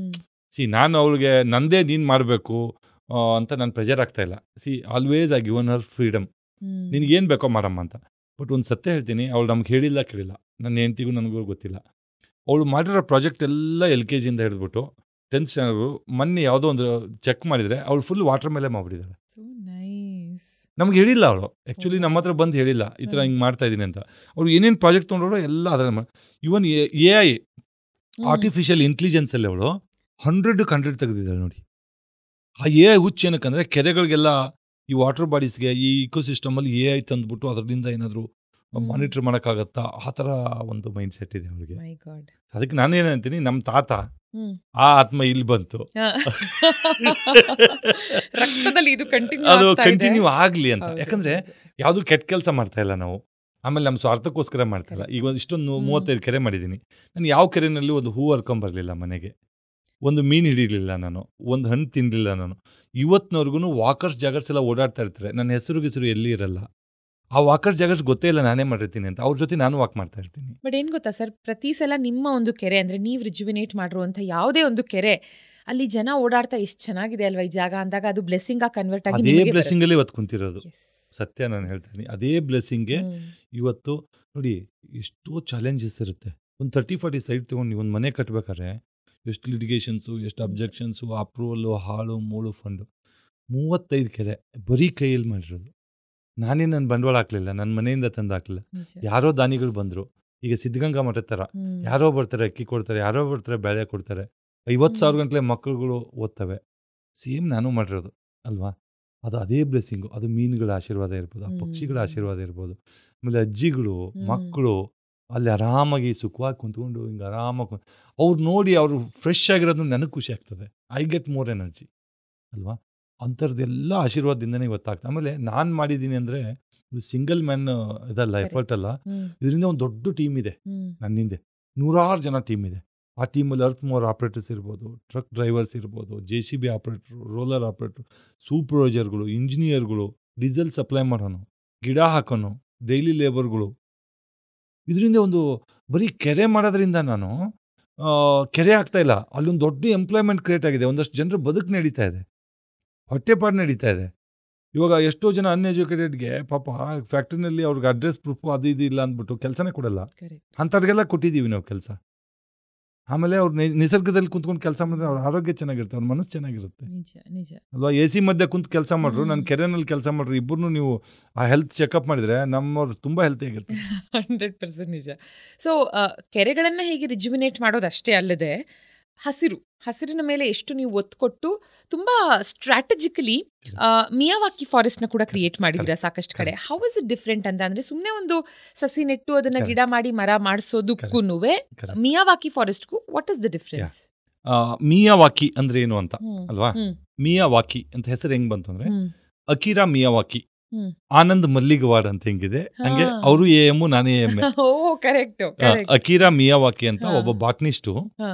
ನಾನು ಅವಳಿಗೆ ನಂದೇ ನೀನು ಮಾಡಬೇಕು ಅಂತ ನಾನು ಪ್ರೆಷರ್ ಆಗ್ತಾ ಇಲ್ಲ. Always I given Har freedom. ನಿನಗೇನು ಬೇಕೋ ಮಾಡಮ್ಮ ಅಂತ. ಬಟ್ ಒಂದು ಸತ್ಯ ಹೇಳ್ತೀನಿ, ಅವಳು ನಮ್ಗೆ ಹೇಳಿಲ್ಲ ಕೇಳಿಲ್ಲ. ನನ್ನ ಹೆಂಡತಿಗೂ ನನಗೂ ಗೊತ್ತಿಲ್ಲ. ಅವಳು ಮಾಡಿರೋ ಪ್ರಾಜೆಕ್ಟ್ ಎಲ್ಲ LKG ಇಂದ ಹಿಡಿದ್ಬಿಟ್ಟು 10th ಸ್ಟ್ಯಾಂಡರ್ಡ್ ಮೊನ್ನೆ ಯಾವುದೋ ಒಂದು ಚೆಕ್ ಮಾಡಿದರೆ ಅವಳು ಫುಲ್ ವಾಟರ್ ಮೇಲೆ ಮಾಡಿಬಿಟ್ಟಿದ್ದಾಳೆ. ನಮ್ಗೆ ಹೇಳಿಲ್ಲ ಅವಳು, ಆ್ಯಕ್ಚುಲಿ ನಮ್ಮ ಹತ್ರ ಬಂದು ಹೇಳಿಲ್ಲ ಈ ಥರ ಹಿಂಗೆ ಮಾಡ್ತಾ ಇದ್ದೀನಿ ಅಂತ. ಅವ್ರು ಏನೇನು ಪ್ರಾಜೆಕ್ಟ್ ತೊಗೊಂಡ್ರು ಎಲ್ಲ ಅದರ ಇವನ್ AI ಆರ್ಟಿಫಿಷಿಯಲ್ ಇಂಟೆಲಿಜೆನ್ಸಲ್ಲಿ ಅವಳು 100 ತೆಗೆದಿದ್ದಾಳೆ ನೋಡಿ. ಆ AI ಹುಚ್ಚು ಏನಕ್ಕಂದರೆ ಕೆರೆಗಳಿಗೆಲ್ಲ ಈ ವಾಟರ್ ಬಾಡೀಸ್ಗೆ ಈ ಇಕೋಸಿಸ್ಟಮಲ್ಲಿ AI ತಂದ್ಬಿಟ್ಟು ಅದರಿಂದ ಏನಾದರೂ ಮಾನಿಟರ್ ಮಾಡೋಕ್ಕಾಗತ್ತಾ ಆ ಥರ ಒಂದು ಮೈಂಡ್ ಸೆಟ್ ಇದೆ ಅವಳಿಗೆ. ಅದಕ್ಕೆ ನಾನೇನಂತೀನಿ, ನಮ್ಮ ತಾತ ಆ ಆತ್ಮ ಇಲ್ಲಿ ಬಂತು, ಅದು ಕಂಟಿನ್ಯೂ ಆಗಲಿ ಅಂತ. ಯಾಕಂದರೆ ಯಾವುದು ಕೆಟ್ಟ ಕೆಲಸ ಮಾಡ್ತಾ ಇಲ್ಲ ನಾವು, ಆಮೇಲೆ ನಮ್ಮ ಸ್ವಾರ್ಥಕ್ಕೋಸ್ಕರ ಮಾಡ್ತಾ ಇಲ್ಲ. ಈಗ ಇಷ್ಟೊಂದು 35 ಕೆರೆ ಮಾಡಿದ್ದೀನಿ. ನಾನು ಯಾವ ಕೆರೆಯಲ್ಲಿ ಒಂದು ಹೂ ಹರ್ಕೊಂಬರಲಿಲ್ಲ ಮನೆಗೆ, ಒಂದು ಮೀನು ಹಿಡಿಲಿಲ್ಲ ನಾನು, ಒಂದು ಹಣ್ಣು ತಿನ್ನಲಿಲ್ಲ ನಾನು. ಇವತ್ತಿನವ್ರಿಗೂ ವಾಕರ್ಸ್ ಜಾಗರ್ಸ್ ಎಲ್ಲ ಓಡಾಡ್ತಾ ಇರ್ತಾರೆ, ನನ್ನ ಹೆಸರು ಎಲ್ಲಿ ಇರಲ್ಲ. ಆ ವಾಕರ್ಸ್ ಜಾಗರ್ಸ್ ಗೊತ್ತೇ ಇಲ್ಲ ನಾನೇ ಮಾಡಿರ್ತೀನಿ ಅಂತ, ಅವ್ರ ಜೊತೆ ನಾನು ವಾಕ್ ಮಾಡ್ತಾ ಇರ್ತೀನಿ.
ಬಟ್ ಏನು ಗೊತ್ತಾ ಸರ್, ಪ್ರತಿ ಸಲ ನಿಮ್ಮ ಒಂದು ಕೆರೆ ಅಂದರೆ ನೀವು ರಿಜುವಿನೇಟ್ ಮಾಡಿರುವಂಥ ಯಾವುದೇ ಒಂದು ಕೆರೆ ಅಲ್ಲಿ ಜನ ಓಡಾಡ್ತಾ ಎಷ್ಟು ಚೆನ್ನಾಗಿದೆ ಅಲ್ವಾ ಈ ಜಾಗ ಅಂದಾಗ ಅದು ಬ್ಲೆಸ್ಸಿಂಗ್ ಆಗಿ ಕನ್ವರ್ಟ್ ಆಗಿ
ಅದೇ ಬ್ಲೆಸ್ಸಿಂಗಲ್ಲಿ ಇವತ್ತು ಕುಂತಿರೋದು. ಸತ್ಯ ನಾನು ಹೇಳ್ತೀನಿ, ಅದೇ ಬ್ಲೆಸ್ಸಿಂಗ್ಗೆ ಇವತ್ತು ನೋಡಿ ಎಷ್ಟೋ ಚಾಲೆಂಜಸ್ ಇರುತ್ತೆ. ಒಂದು 30-40 ಸೈಟ್ ತೊಗೊಂಡು ನೀವು ಒಂದು ಮನೆ ಕಟ್ಟಬೇಕಾದ್ರೆ ಎಷ್ಟು ಲಿಟಿಗೇಷನ್ಸು, ಎಷ್ಟು ಅಬ್ಜೆಕ್ಷನ್ಸು, ಅಪ್ರೂವಲ್ಲು, ಹಾಳು ಮೂಳು ಫಂಡು. 35 ಕೆರೆ ಬರೀ ಕೈಯಲ್ಲಿ ಮಾಡಿರೋದು. ನಾನು ಬಂಡವಾಳ ಹಾಕಲಿಲ್ಲ, ನನ್ನ ಮನೆಯಿಂದ ತಂದು ಹಾಕಲಿಲ್ಲ. ಯಾರೋ ದಾನಿಗಳು ಬಂದರು, ಈಗ ಸಿದ್ಧಗಂಗಾ ಮಠದ ಥರ ಯಾರೋ ಬರ್ತಾರೆ ಅಕ್ಕಿ ಕೊಡ್ತಾರೆ, ಯಾರೋ ಬರ್ತಾರೆ ಬೇಳೆ ಕೊಡ್ತಾರೆ. 50,000 ಗಂಟಲೆ ಮಕ್ಕಳುಗಳು ಓದ್ತವೆ. ಸೇಮ್ ನಾನು ಮಾಡಿರೋದು ಅಲ್ವಾ. ಅದು ಅದೇ ಬ್ಲೆಸ್ಸಿಂಗು. ಅದು ಮೀನುಗಳ ಆಶೀರ್ವಾದ ಇರ್ಬೋದು, ಆ ಪಕ್ಷಿಗಳ ಆಶೀರ್ವಾದ ಇರ್ಬೋದು, ಆಮೇಲೆ ಅಜ್ಜಿಗಳು ಮಕ್ಕಳು ಅಲ್ಲಿ ಆರಾಮಾಗಿ ಸುಖವಾಗಿ ಕುಂತ್ಕೊಂಡು ಹಿಂಗೆ ಆರಾಮಾಗಿ ಅವ್ರು ನೋಡಿ ಅವರು ಫ್ರೆಶ್ ಆಗಿರೋದು ನನಗೆ ಖುಷಿ ಆಗ್ತದೆ. ಐ ಗೆಟ್ ಮೋರ್ ಎನರ್ಜಿ ಅಲ್ವಾ. ಅಂಥದ್ದೆಲ್ಲ ಆಶೀರ್ವಾದದಿಂದನೇ ಇವತ್ತಾಗ್ತದೆ. ಆಮೇಲೆ ನಾನು ಮಾಡಿದ್ದೀನಿ ಅಂದರೆ ಇದು ಸಿಂಗಲ್ ಮ್ಯಾನ್ ಇದಲ್ಲ, ಎಫರ್ಟ್ ಅಲ್ಲ. ಇದರಿಂದ ಒಂದು ದೊಡ್ಡ ಟೀಮ್ ಇದೆ ನನ್ನಿಂದೆ, 100 ಜನ ಟೀಮ್ ಇದೆ. ಆ ಟೀಮಲ್ಲಿ ಅರ್ತ್ ಮೋರ್ ಆಪ್ರೇಟರ್ಸ್ ಇರ್ಬೋದು, ಟ್ರಕ್ ಡ್ರೈವರ್ಸ್ ಇರ್ಬೋದು, JCB ಆಪ್ರೇಟ್ರು, ರೋಲರ್ ಆಪ್ರೇಟ್ರು, ಸೂಪರ್ವೈಸರ್ಗಳು, ಇಂಜಿನಿಯರ್ಗಳು, ಡೀಸೆಲ್ ಸಪ್ಲೈ ಮಾಡೋನು, ಗಿಡ ಹಾಕೋನು, ಡೈಲಿ ಲೇಬರ್ಗಳು. ಇದರಿಂದ ಒಂದು ಬರೀ ಕೆರೆ ಮಾಡೋದ್ರಿಂದ ನಾನು ಕೆರೆ ಆಗ್ತಾ ಇಲ್ಲ, ಅಲ್ಲೊಂದು ದೊಡ್ಡ ಎಂಪ್ಲಾಯ್ಮೆಂಟ್ ಕ್ರಿಯೇಟ್ ಆಗಿದೆ. ಒಂದಷ್ಟು ಜನರು ಬದುಕು ನಡೀತಾ ಇದೆ, ಹೊಟ್ಟೆಪಾಡು ನಡೀತಾ ಇದೆ. ಇವಾಗ ಎಷ್ಟೋ ಜನ ಅನ್ಎಜುಕೇಟೆಡ್ಗೆ ಪಾಪ ಫ್ಯಾಕ್ಟ್ರಿನಲ್ಲಿ ಅವ್ರಿಗೆ ಅಡ್ರೆಸ್ ಪ್ರೂಫ್ ಅದು ಇದು ಇಲ್ಲ ಅಂದ್ಬಿಟ್ಟು ಕೆಲಸನೇ ಕೊಡಲ್ಲ. ಅಂಥವ್ರಿಗೆಲ್ಲ ಕೊಟ್ಟಿದ್ದೀವಿ ನಾವು ಕೆಲಸ. ಆಮೇಲೆ ಅವ್ರು ನಿಸರ್ಗದಲ್ಲಿ ಕುಂತ್ಕೊಂಡು ಕೆಲಸ ಮಾಡಿದ್ರೆ ಅವ್ರ ಆರೋಗ್ಯ ಚೆನ್ನಾಗಿರುತ್ತೆ, ಅವ್ರ ಮನಸ್ಸು ಚೆನ್ನಾಗಿರುತ್ತೆ ಅಲ್ವಾ. AC ಮಧ್ಯೆ ಕುಂತು ಕೆಲಸ ಮಾಡ್ರು, ನಾನು ಕೆರೆನಲ್ಲಿ ಕೆಲಸ ಮಾಡ್ರು, ಇಬ್ಬರು ನೀವು ಆ ಹೆಲ್ತ್ ಚೆಕಪ್ ಮಾಡಿದ್ರೆ ನಮ್ಮವ್ರು ತುಂಬ ಹೆಲ್ತಿ ಆಗಿರುತ್ತೆ.
100% ನಿಜ. ಸೊ ಕೆರೆಗಳನ್ನು ಹೇಗೆ ರಿಜುವಿನೇಟ್ ಮಾಡೋದು ಅಷ್ಟೇ ಅಲ್ಲದೆ ಹಸಿರಿನ ಮೇಲೆ ಎಷ್ಟು ನೀವು ಒತ್ತು ಕೊಟ್ಟು ತುಂಬಾ ಸ್ಟ್ರಾಟಜಿಕಲಿ ಮಿಯಾವಾಕಿ ಫಾರೆಸ್ಟ್ ನ ಕೂಡ ಕ್ರಿಯೇಟ್ ಮಾಡಿದ್ದೀರಾ ಸಾಕಷ್ಟು ಕಡೆ. ಹೌ ಇಸ್ ಇಟ್ ಡಿಫ್ರೆಂಟ್ ಅಂತ ಅಂದ್ರೆ ಸುಮ್ಮನೆ ಒಂದು ಸಸಿ ನೆಟ್ಟು ಅದನ್ನ ಗಿಡ ಮಾಡಿ ಮರ ಮಾಡಿಸೋದಕ್ಕೂ ಮಿಯಾವಾಕಿ ಫಾರೆಸ್ಟ್ಗೂ what is the difference?
Miyawaki ಅಂದ್ರೆ ಏನು ಅಂತ ಅಲ್ವಾ. ಮಿಯಾವಾಕಿ ಅಂತ ಹೆಸರು ಹೆಂಗ್ ಬಂತು ಅಂದ್ರೆ ಅಕಿರಾ ಮಿಯಾವಾಕಿ, ಆನಂದ್ ಮಲ್ಲಿಗವಾಡ್ ಅಂತ ಹೆಂಗಿದೆ ಹಂಗೆ ಅವರು AM ನಾನೇ AM. ಅಕಿರಾ ಮಿಯಾವಾಕಿ ಅಂತ ಒಬ್ಬ ಬಾಟ್ನಿಸ್ಟು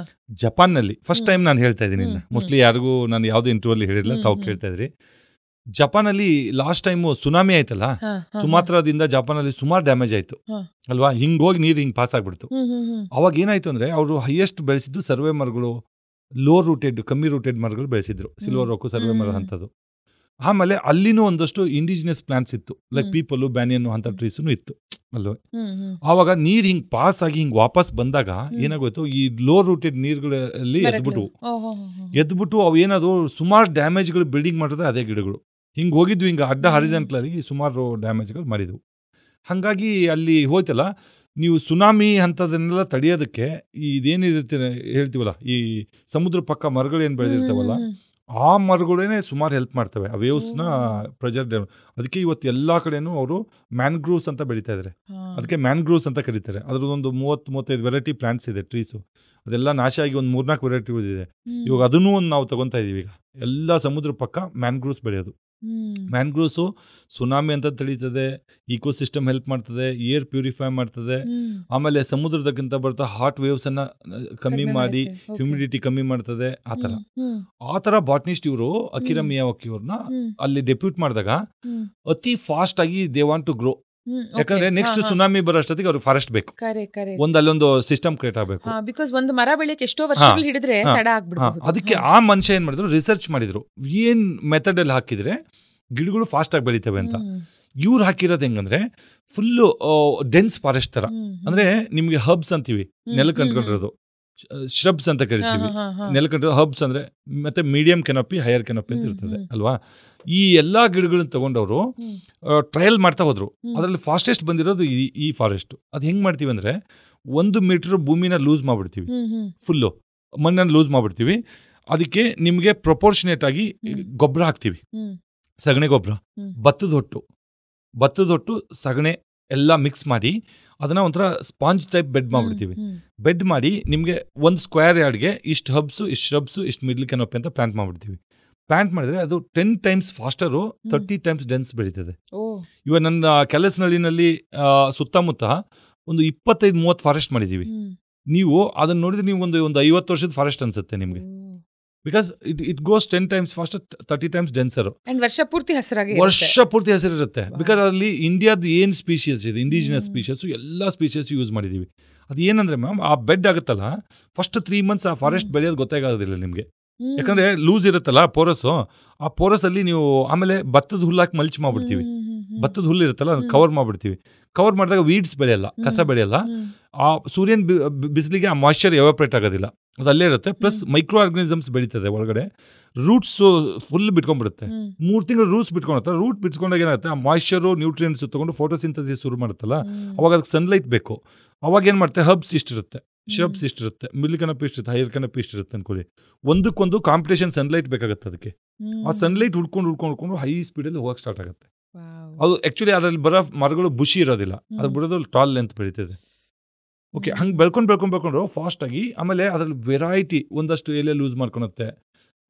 ಜಪಾನ್ ನಲ್ಲಿ ಫಸ್ಟ್ ಟೈಮ್ ನಾನು ಹೇಳ್ತಾ ಇದ್ದೀನಿ. ಮೋಸ್ಟ್ಲಿ ಯಾರಿಗೂ ನಾನು ಯಾವ್ದು ಇಂಟರ್ವ್ಯೂಲ್ಲಿ ಹೇಳಿಲ್ಲ, ತಾವು ಕೇಳ್ತಾ ಇದ್ರಿ. ಜಪಾನ್ ಅಲ್ಲಿ ಲಾಸ್ಟ್ ಟೈಮ್ ಸುನಾಮಿ ಆಯ್ತಲ್ಲ, ಸುಮಾತ್ರಾದಿಂದ ಜಪಾನ್ ಅಲ್ಲಿ ಸುಮಾರು ಡ್ಯಾಮೇಜ್ ಆಯ್ತು ಅಲ್ವಾ. ಹಿಂಗೋಗಿ ನೀರು ಹಿಂಗ್ ಪಾಸ್ ಆಗ್ಬಿಡ್ತು. ಅವಾಗ ಏನಾಯ್ತು ಅಂದ್ರೆ ಅವರು ಹೈಯೆಸ್ಟ್ ಬೆಳೆಸಿದ್ದು ಸರ್ವೆ ಮರಗಳು, ಲೋ ರೂಟೆಡ್ ಕಮ್ಮಿ ರೂಟೆಡ್ ಮರಗಳು ಬೆಳೆಸಿದ್ರು, ಸಿಲ್ವರ್ ಓಕು ಸರ್ವೆ ಮರ ಅಂತದ್ದು. ಆಮೇಲೆ ಅಲ್ಲಿನೂ ಒಂದಷ್ಟು ಇಂಡಿಜಿನಿಯಸ್ ಪ್ಲಾಂಟ್ಸ್ ಇತ್ತು, ಲೈಕ್ ಪೀಪಲು, ಬ್ಯಾನಿಯನ್ನು ಅಂತ ಟ್ರೀಸು ಇತ್ತು ಅಲ್ವ. ಆವಾಗ ನೀರು ಹಿಂಗ್ ಪಾಸ್ ಆಗಿ ಹಿಂಗ್ ವಾಪಸ್ ಬಂದಾಗ ಏನಾಗೋಯ್ತು, ಈ ಲೋ ರೂಟೆಡ್ ನೀರುಗಳಲ್ಲಿ ಎದ್ಬಿಟ್ಟು ಅವು ಏನಾದ್ರು ಸುಮಾರು ಡ್ಯಾಮೇಜ್ಗಳು ಬಿಲ್ಡಿಂಗ್ ಮಾಡಿದ್ರೆ ಅದೇ ಗಿಡಗಳು ಹಿಂಗೆ ಹೋಗಿದ್ವು, ಹಿಂಗೆ ಅಡ್ಡ ಹಾರಿಜೆಂಟಲ್ ಆಗಿ ಸುಮಾರು ಡ್ಯಾಮೇಜ್ಗಳು ಮಾಡಿದ್ವು. ಹಾಗಾಗಿ ಅಲ್ಲಿ ಹೋಯ್ತಲ್ಲ, ನೀವು ಸುನಾಮಿ ಅಂಥದನ್ನೆಲ್ಲ ತಡೆಯೋದಕ್ಕೆ ಇದೇನಿರುತ್ತೆ ಹೇಳ್ತೀವಲ್ಲ, ಈ ಸಮುದ್ರ ಪಕ್ಕ ಮರಗಳೇನು ಬೆಳೆದಿರ್ತಾವಲ್ಲ ಆ ಮರಗಳೇನೆ ಸುಮಾರು ಹೆಲ್ಪ್ ಮಾಡ್ತವೆ ಆ ವೇವ್ಸ್ನ ಪ್ರೆಜರ್. ಅದಕ್ಕೆ ಇವತ್ತು ಎಲ್ಲ ಕಡೆನೂ ಅವರು ಮ್ಯಾನ್ಗ್ರೂವ್ಸ್ ಅಂತ ಬೆಳೀತಾ ಇದ್ದಾರೆ, ಅದಕ್ಕೆ ಮ್ಯಾನ್ಗ್ರೂವ್ಸ್ ಅಂತ ಕರೀತಾರೆ. ಅದ್ರದ್ದೊಂದು 30-35 ವೆರೈಟಿ ಪ್ಲಾಂಟ್ಸ್ ಇದೆ, ಟ್ರೀಸು. ಅದೆಲ್ಲ ನಾಶ ಆಗಿ ಒಂದು 3-4 ವೆರೈಟಿ ಇದೆ. ಇವಾಗ ಅದನ್ನೂ ಒಂದು ನಾವು ತಗೊತಾ ಇದೀವಿ. ಈಗ ಎಲ್ಲ ಸಮುದ್ರ ಪಕ್ಕ ಮ್ಯಾನ್ಗ್ರೂವ್ಸ್ ಬೆಳೆಯೋದು. ಮ್ಯಾನ್ಗ್ರೂವ್ಸು ಸುನಾಮಿ ಅಂತ ತಡೀತದೆ, ಇಕೋಸಿಸ್ಟಮ್ ಹೆಲ್ಪ್ ಮಾಡ್ತದೆ, ಏರ್ ಪ್ಯೂರಿಫೈ ಮಾಡ್ತದೆ, ಆಮೇಲೆ ಸಮುದ್ರದಕ್ಕಿಂತ ಬರ್ತಾ ಹಾಟ್ ವೇವ್ಸ್ ಅನ್ನ ಕಮ್ಮಿ ಮಾಡಿ ಹ್ಯೂಮಿಡಿಟಿ ಕಮ್ಮಿ ಮಾಡ್ತದೆ. ಆ ಥರ ಬಾಟ್ನಿಸ್ಟ್ ಇವರು ಅಕಿರಾ ಮಿಯಾವಾಕಿ ಅವ್ರನ್ನ ಅಲ್ಲಿ ಡೆಪ್ಯೂಟ್ ಮಾಡಿದಾಗ ಅತಿ ಫಾಸ್ಟ್ ಆಗಿ ದೇ ವಾಂಟ್ ಟು ಗ್ರೋ. ಯಾಕಂದ್ರೆ ನೆಕ್ಸ್ಟ್ ಸುನಾಮಿ ಬರೋಷ್ಟೊತ್ತಿಗೆ ಅವ್ರಿಗೆ ಫಾರೆಸ್ಟ್ ಬೇಕು, ಅಲ್ಲೊಂದು ಸಿಸ್ಟಮ್ ಕ್ರಿಯೇಟ್ ಆಗಬೇಕು.
ಒಂದು ಮರ ಬೆಳೆಯಕ್ಕೆ ಎಷ್ಟೋ ವರ್ಷಗಳು ಹಿಡಿದ್ರೆ ತಡ ಆಗ್ಬಿಡುತ್ತೆ.
ಅದಕ್ಕೆ ಆ ಮನುಷ್ಯ ಏನ್ ಮಾಡಿದ್ರು, ರಿಸರ್ಚ್ ಮಾಡಿದ್ರು, ಏನ್ ಮೆಥಡ್ ಅಲ್ಲಿ ಹಾಕಿದ್ರೆ ಗಿಡಗಳು ಫಾಸ್ಟ್ ಆಗಿ ಬೆಳಿತವೆ ಅಂತ. ಇವ್ರು ಹಾಕಿರೋದು ಹೆಂಗಂದ್ರೆ ಫುಲ್ ಡೆನ್ಸ್ ಫಾರೆಸ್ಟ್ ತರ, ಅಂದ್ರೆ ನಿಮ್ಗೆ ಹಬ್ಸ್ ಅಂತೀವಿ ನೆಲಕ್ಕೆ ಅಂಟ್ಕೊಂಡಿರೋದು, ಶ್ರಬ್ಸ್ ಅಂತ ಕರಿತೀವಿ, ನೆಲಕಂಠ ಹಬ್ಸ್ ಅಂದ್ರೆ, ಮತ್ತೆ ಮೀಡಿಯಂ ಕೆನಪಿ, ಹೈಯರ್ ಕೆನಪಿ ಅಂತ ಇರ್ತದೆ ಅಲ್ವಾ. ಈ ಎಲ್ಲಾ ಗಿಡಗಳನ್ನ ತಗೊಂಡವರು ಟ್ರಯಲ್ ಮಾಡ್ತಾ ಹೋದ್ರು. ಅದರಲ್ಲಿ ಫಾಸ್ಟೆಸ್ಟ್ ಬಂದಿರೋದು ಈ ಫಾರೆಸ್ಟ್. ಅದು ಹೆಂಗ್ ಮಾಡ್ತೀವಿ ಅಂದ್ರೆ 1 ಮೀಟರ್ ಭೂಮಿನ ಲೂಸ್ ಮಾಡ್ಬಿಡ್ತೀವಿ, ಫುಲ್ಲು ಮಣ್ಣನ್ನು ಲೂಸ್ ಮಾಡ್ಬಿಡ್ತೀವಿ. ಅದಕ್ಕೆ ನಿಮ್ಗೆ ಪ್ರಪೋರ್ಷನೇಟ್ ಆಗಿ ಗೊಬ್ಬರ ಹಾಕ್ತಿವಿ, ಸಗಣಿ ಗೊಬ್ಬರ, ಭತ್ತದ ಹೊಟ್ಟು ಸಗಣಿ ಎಲ್ಲ ಮಿಕ್ಸ್ ಮಾಡಿ ಅದನ್ನ ಒಂಥರ ಸ್ಪಾಂಜ್ ಟೈಪ್ ಬೆಡ್ ಮಾಡ್ಬಿಡ್ತೀವಿ. ಬೆಡ್ ಮಾಡಿ ನಿಮ್ಗೆ 1 ಸ್ಕ್ವೇರ್ ಯಾರ್ಡ್ಗೆ ಇಷ್ಟು ಹಬ್ಸು, ಇಷ್ಟು ಶ್ರಬ್ಸು, ಇಷ್ಟು ಮಿಡ್ಲ್ ಕೆನೋಪಿ ಅಂತ ಪ್ಲಾಂಟ್ ಮಾಡ್ಬಿಡ್ತೀವಿ. ಪ್ಲಾಂಟ್ ಮಾಡಿದ್ರೆ ಅದು 10 ಟೈಮ್ಸ್ ಫಾಸ್ಟರು, 30 ಟೈಮ್ಸ್ ಡೆನ್ಸ್ ಬೆಳೀತದೆ. ಇವಾಗ ನನ್ನ ಕೆಲಸನಳ್ಳಿನಲ್ಲಿ ಸುತ್ತಮುತ್ತ ಒಂದು 25-30 ಫಾರೆಸ್ಟ್ ಮಾಡಿದೀವಿ. ನೀವು ಅದನ್ನ ನೋಡಿದ್ರೆ ನೀವು ಒಂದು 50 ವರ್ಷದ ಫಾರೆಸ್ಟ್ ಅನ್ಸುತ್ತೆ ನಿಮ್ಗೆ. Because it goes 10 times fast, 30 times denser,
ವರ್ಷ ಪೂರ್ತಿ
ಹೆಸರಿರುತ್ತೆ. ಬಿಕಾಸ್ ಅಲ್ಲಿ ಇಂಡಿಯಾದ ಏನ್ ಸ್ಪೀಷಿಯಸ್ ಇದೆ, ಇಂಡಿಜಿನಸ್ ಸ್ಪೀಷಿಯಸ್, ಎಲ್ಲ ಸ್ಪೀಷಿಯಸ್ ಯೂಸ್ ಮಾಡಿದೀವಿ. ಅದು ಏನಂದ್ರೆ ಮ್ಯಾಮ್, ಆ ಬೆಡ್ ಆಗುತ್ತಲ್ಲ, ಫಸ್ಟ್ 3 ಮಂತ್ಸ್ ಆ ಫಾರೆಸ್ಟ್ ಬೆಳೆಯೋದು ಗೊತ್ತಾಗೋದಿಲ್ಲ ನಿಮ್ಗೆ. ಯಾಕಂದ್ರೆ ಲೂಸ್ ಇರುತ್ತಲ್ಲ ಪೋರಸ್, ಆ ಪೋರಸ್ ಅಲ್ಲಿ ನೀವು ಆಮೇಲೆ ಭತ್ತದ ಹುಲ್ಲಾಕಿ ಮಲ್ಚ್ ಮಾಡ್ಬಿಡ್ತೀವಿ. ಭತ್ತದ ಹುಲ್ಲು ಇರುತ್ತಲ್ಲ ಅದನ್ನ ಕವರ್ ಮಾಡ್ಬಿಡ್ತೀವಿ. ಕವರ್ ಮಾಡಿದಾಗ ವೀಡ್ಸ್ ಬೆಳೆಯಲ್ಲ, ಕಸ ಬೆಳೆಯಲ್ಲ. ಆ ಸೂರ್ಯನ ಬಿಸಿಲಿಗೆ ಆ ಮಾಯ್ಶ್ಚರ್ ಎವಾಪ್ರೇಟ್ ಆಗೋದಿಲ್ಲ, ಅದು ಅಲ್ಲೇ ಇರುತ್ತೆ. ಪ್ಲಸ್ ಮೈಕ್ರೋ ಆರ್ಗನಿಸಮ್ಸ್ ಬೆಳೀತದೆ ಒಳಗಡೆ. Roots full ಬಿಟ್ಕೊಂಡ್ಬಿಡುತ್ತೆ. 3 ತಿಂಗಳು ರೂಟ್ಸ್ ಬಿಟ್ಕೊಂಡಿರುತ್ತೆ. ರೂಟ್ ಬಿಟ್ಕೊಂಡಾಗ ಏನಾಗುತ್ತೆ, ಆ ಮಾಯ್ಶ್ಚರು ನ್ಯೂಟ್ರಿಯೆಂಟ್ಸ್ ತಗೊಂಡು ಫೋಟೋಸಿಂಥಸಿಸ್ ಶುರು ಮಾಡುತ್ತಲ್ಲ, ಅವಾಗ ಅದಕ್ಕೆ ಸನ್ಲೈಟ್ ಬೇಕು. ಅವಾಗ ಏನು ಮಾಡುತ್ತೆ, hubs ಇಷ್ಟಿರುತ್ತೆ, shrubs ಇಷ್ಟಿರುತ್ತೆ, middle canopy ಇಷ್ಟಿರುತ್ತೆ, higher canopy ಇಷ್ಟಿರುತ್ತೆ ಅನ್ಕೊಳ್ಳಿ. ಒಂದಕ್ಕೊಂದು ಕಾಂಪಿಟೇಷನ್ ಸನ್ಲೈಟ್ ಬೇಕಾಗುತ್ತೆ ಅದಕ್ಕೆ. ಆ ಸನ್ಲೈಟ್ ಹುಡ್ಕೊಂಡು ಹೈ ಸ್ಪೀಡಲ್ಲಿ ಹೋಗಕ್ಕೆ ಸ್ಟಾರ್ಟ್ ಆಗುತ್ತೆ. ಅದು ಆಕ್ಚುಲಿ ಅದರಲ್ಲಿ ಬರೋ ಮರಗಳು ಬುಷಿ ಇರೋದಿಲ್ಲ, ಅದು ಬಿಡೋದು ಟಾಲ್ ಲೆಂತ್ ಬೆಳೀತದೆ. ಓಕೆ, ಹಂಗೆ ಬೆಳ್ಕೊಂಡು ಫಾಸ್ಟ್ ಆಗಿ. ಆಮೇಲೆ ಅದರಲ್ಲಿ ವೆರೈಟಿ, ಒಂದಷ್ಟು ಎಲೆ ಲೂಸ್ ಮಾಡ್ಕೊಳುತ್ತೆ,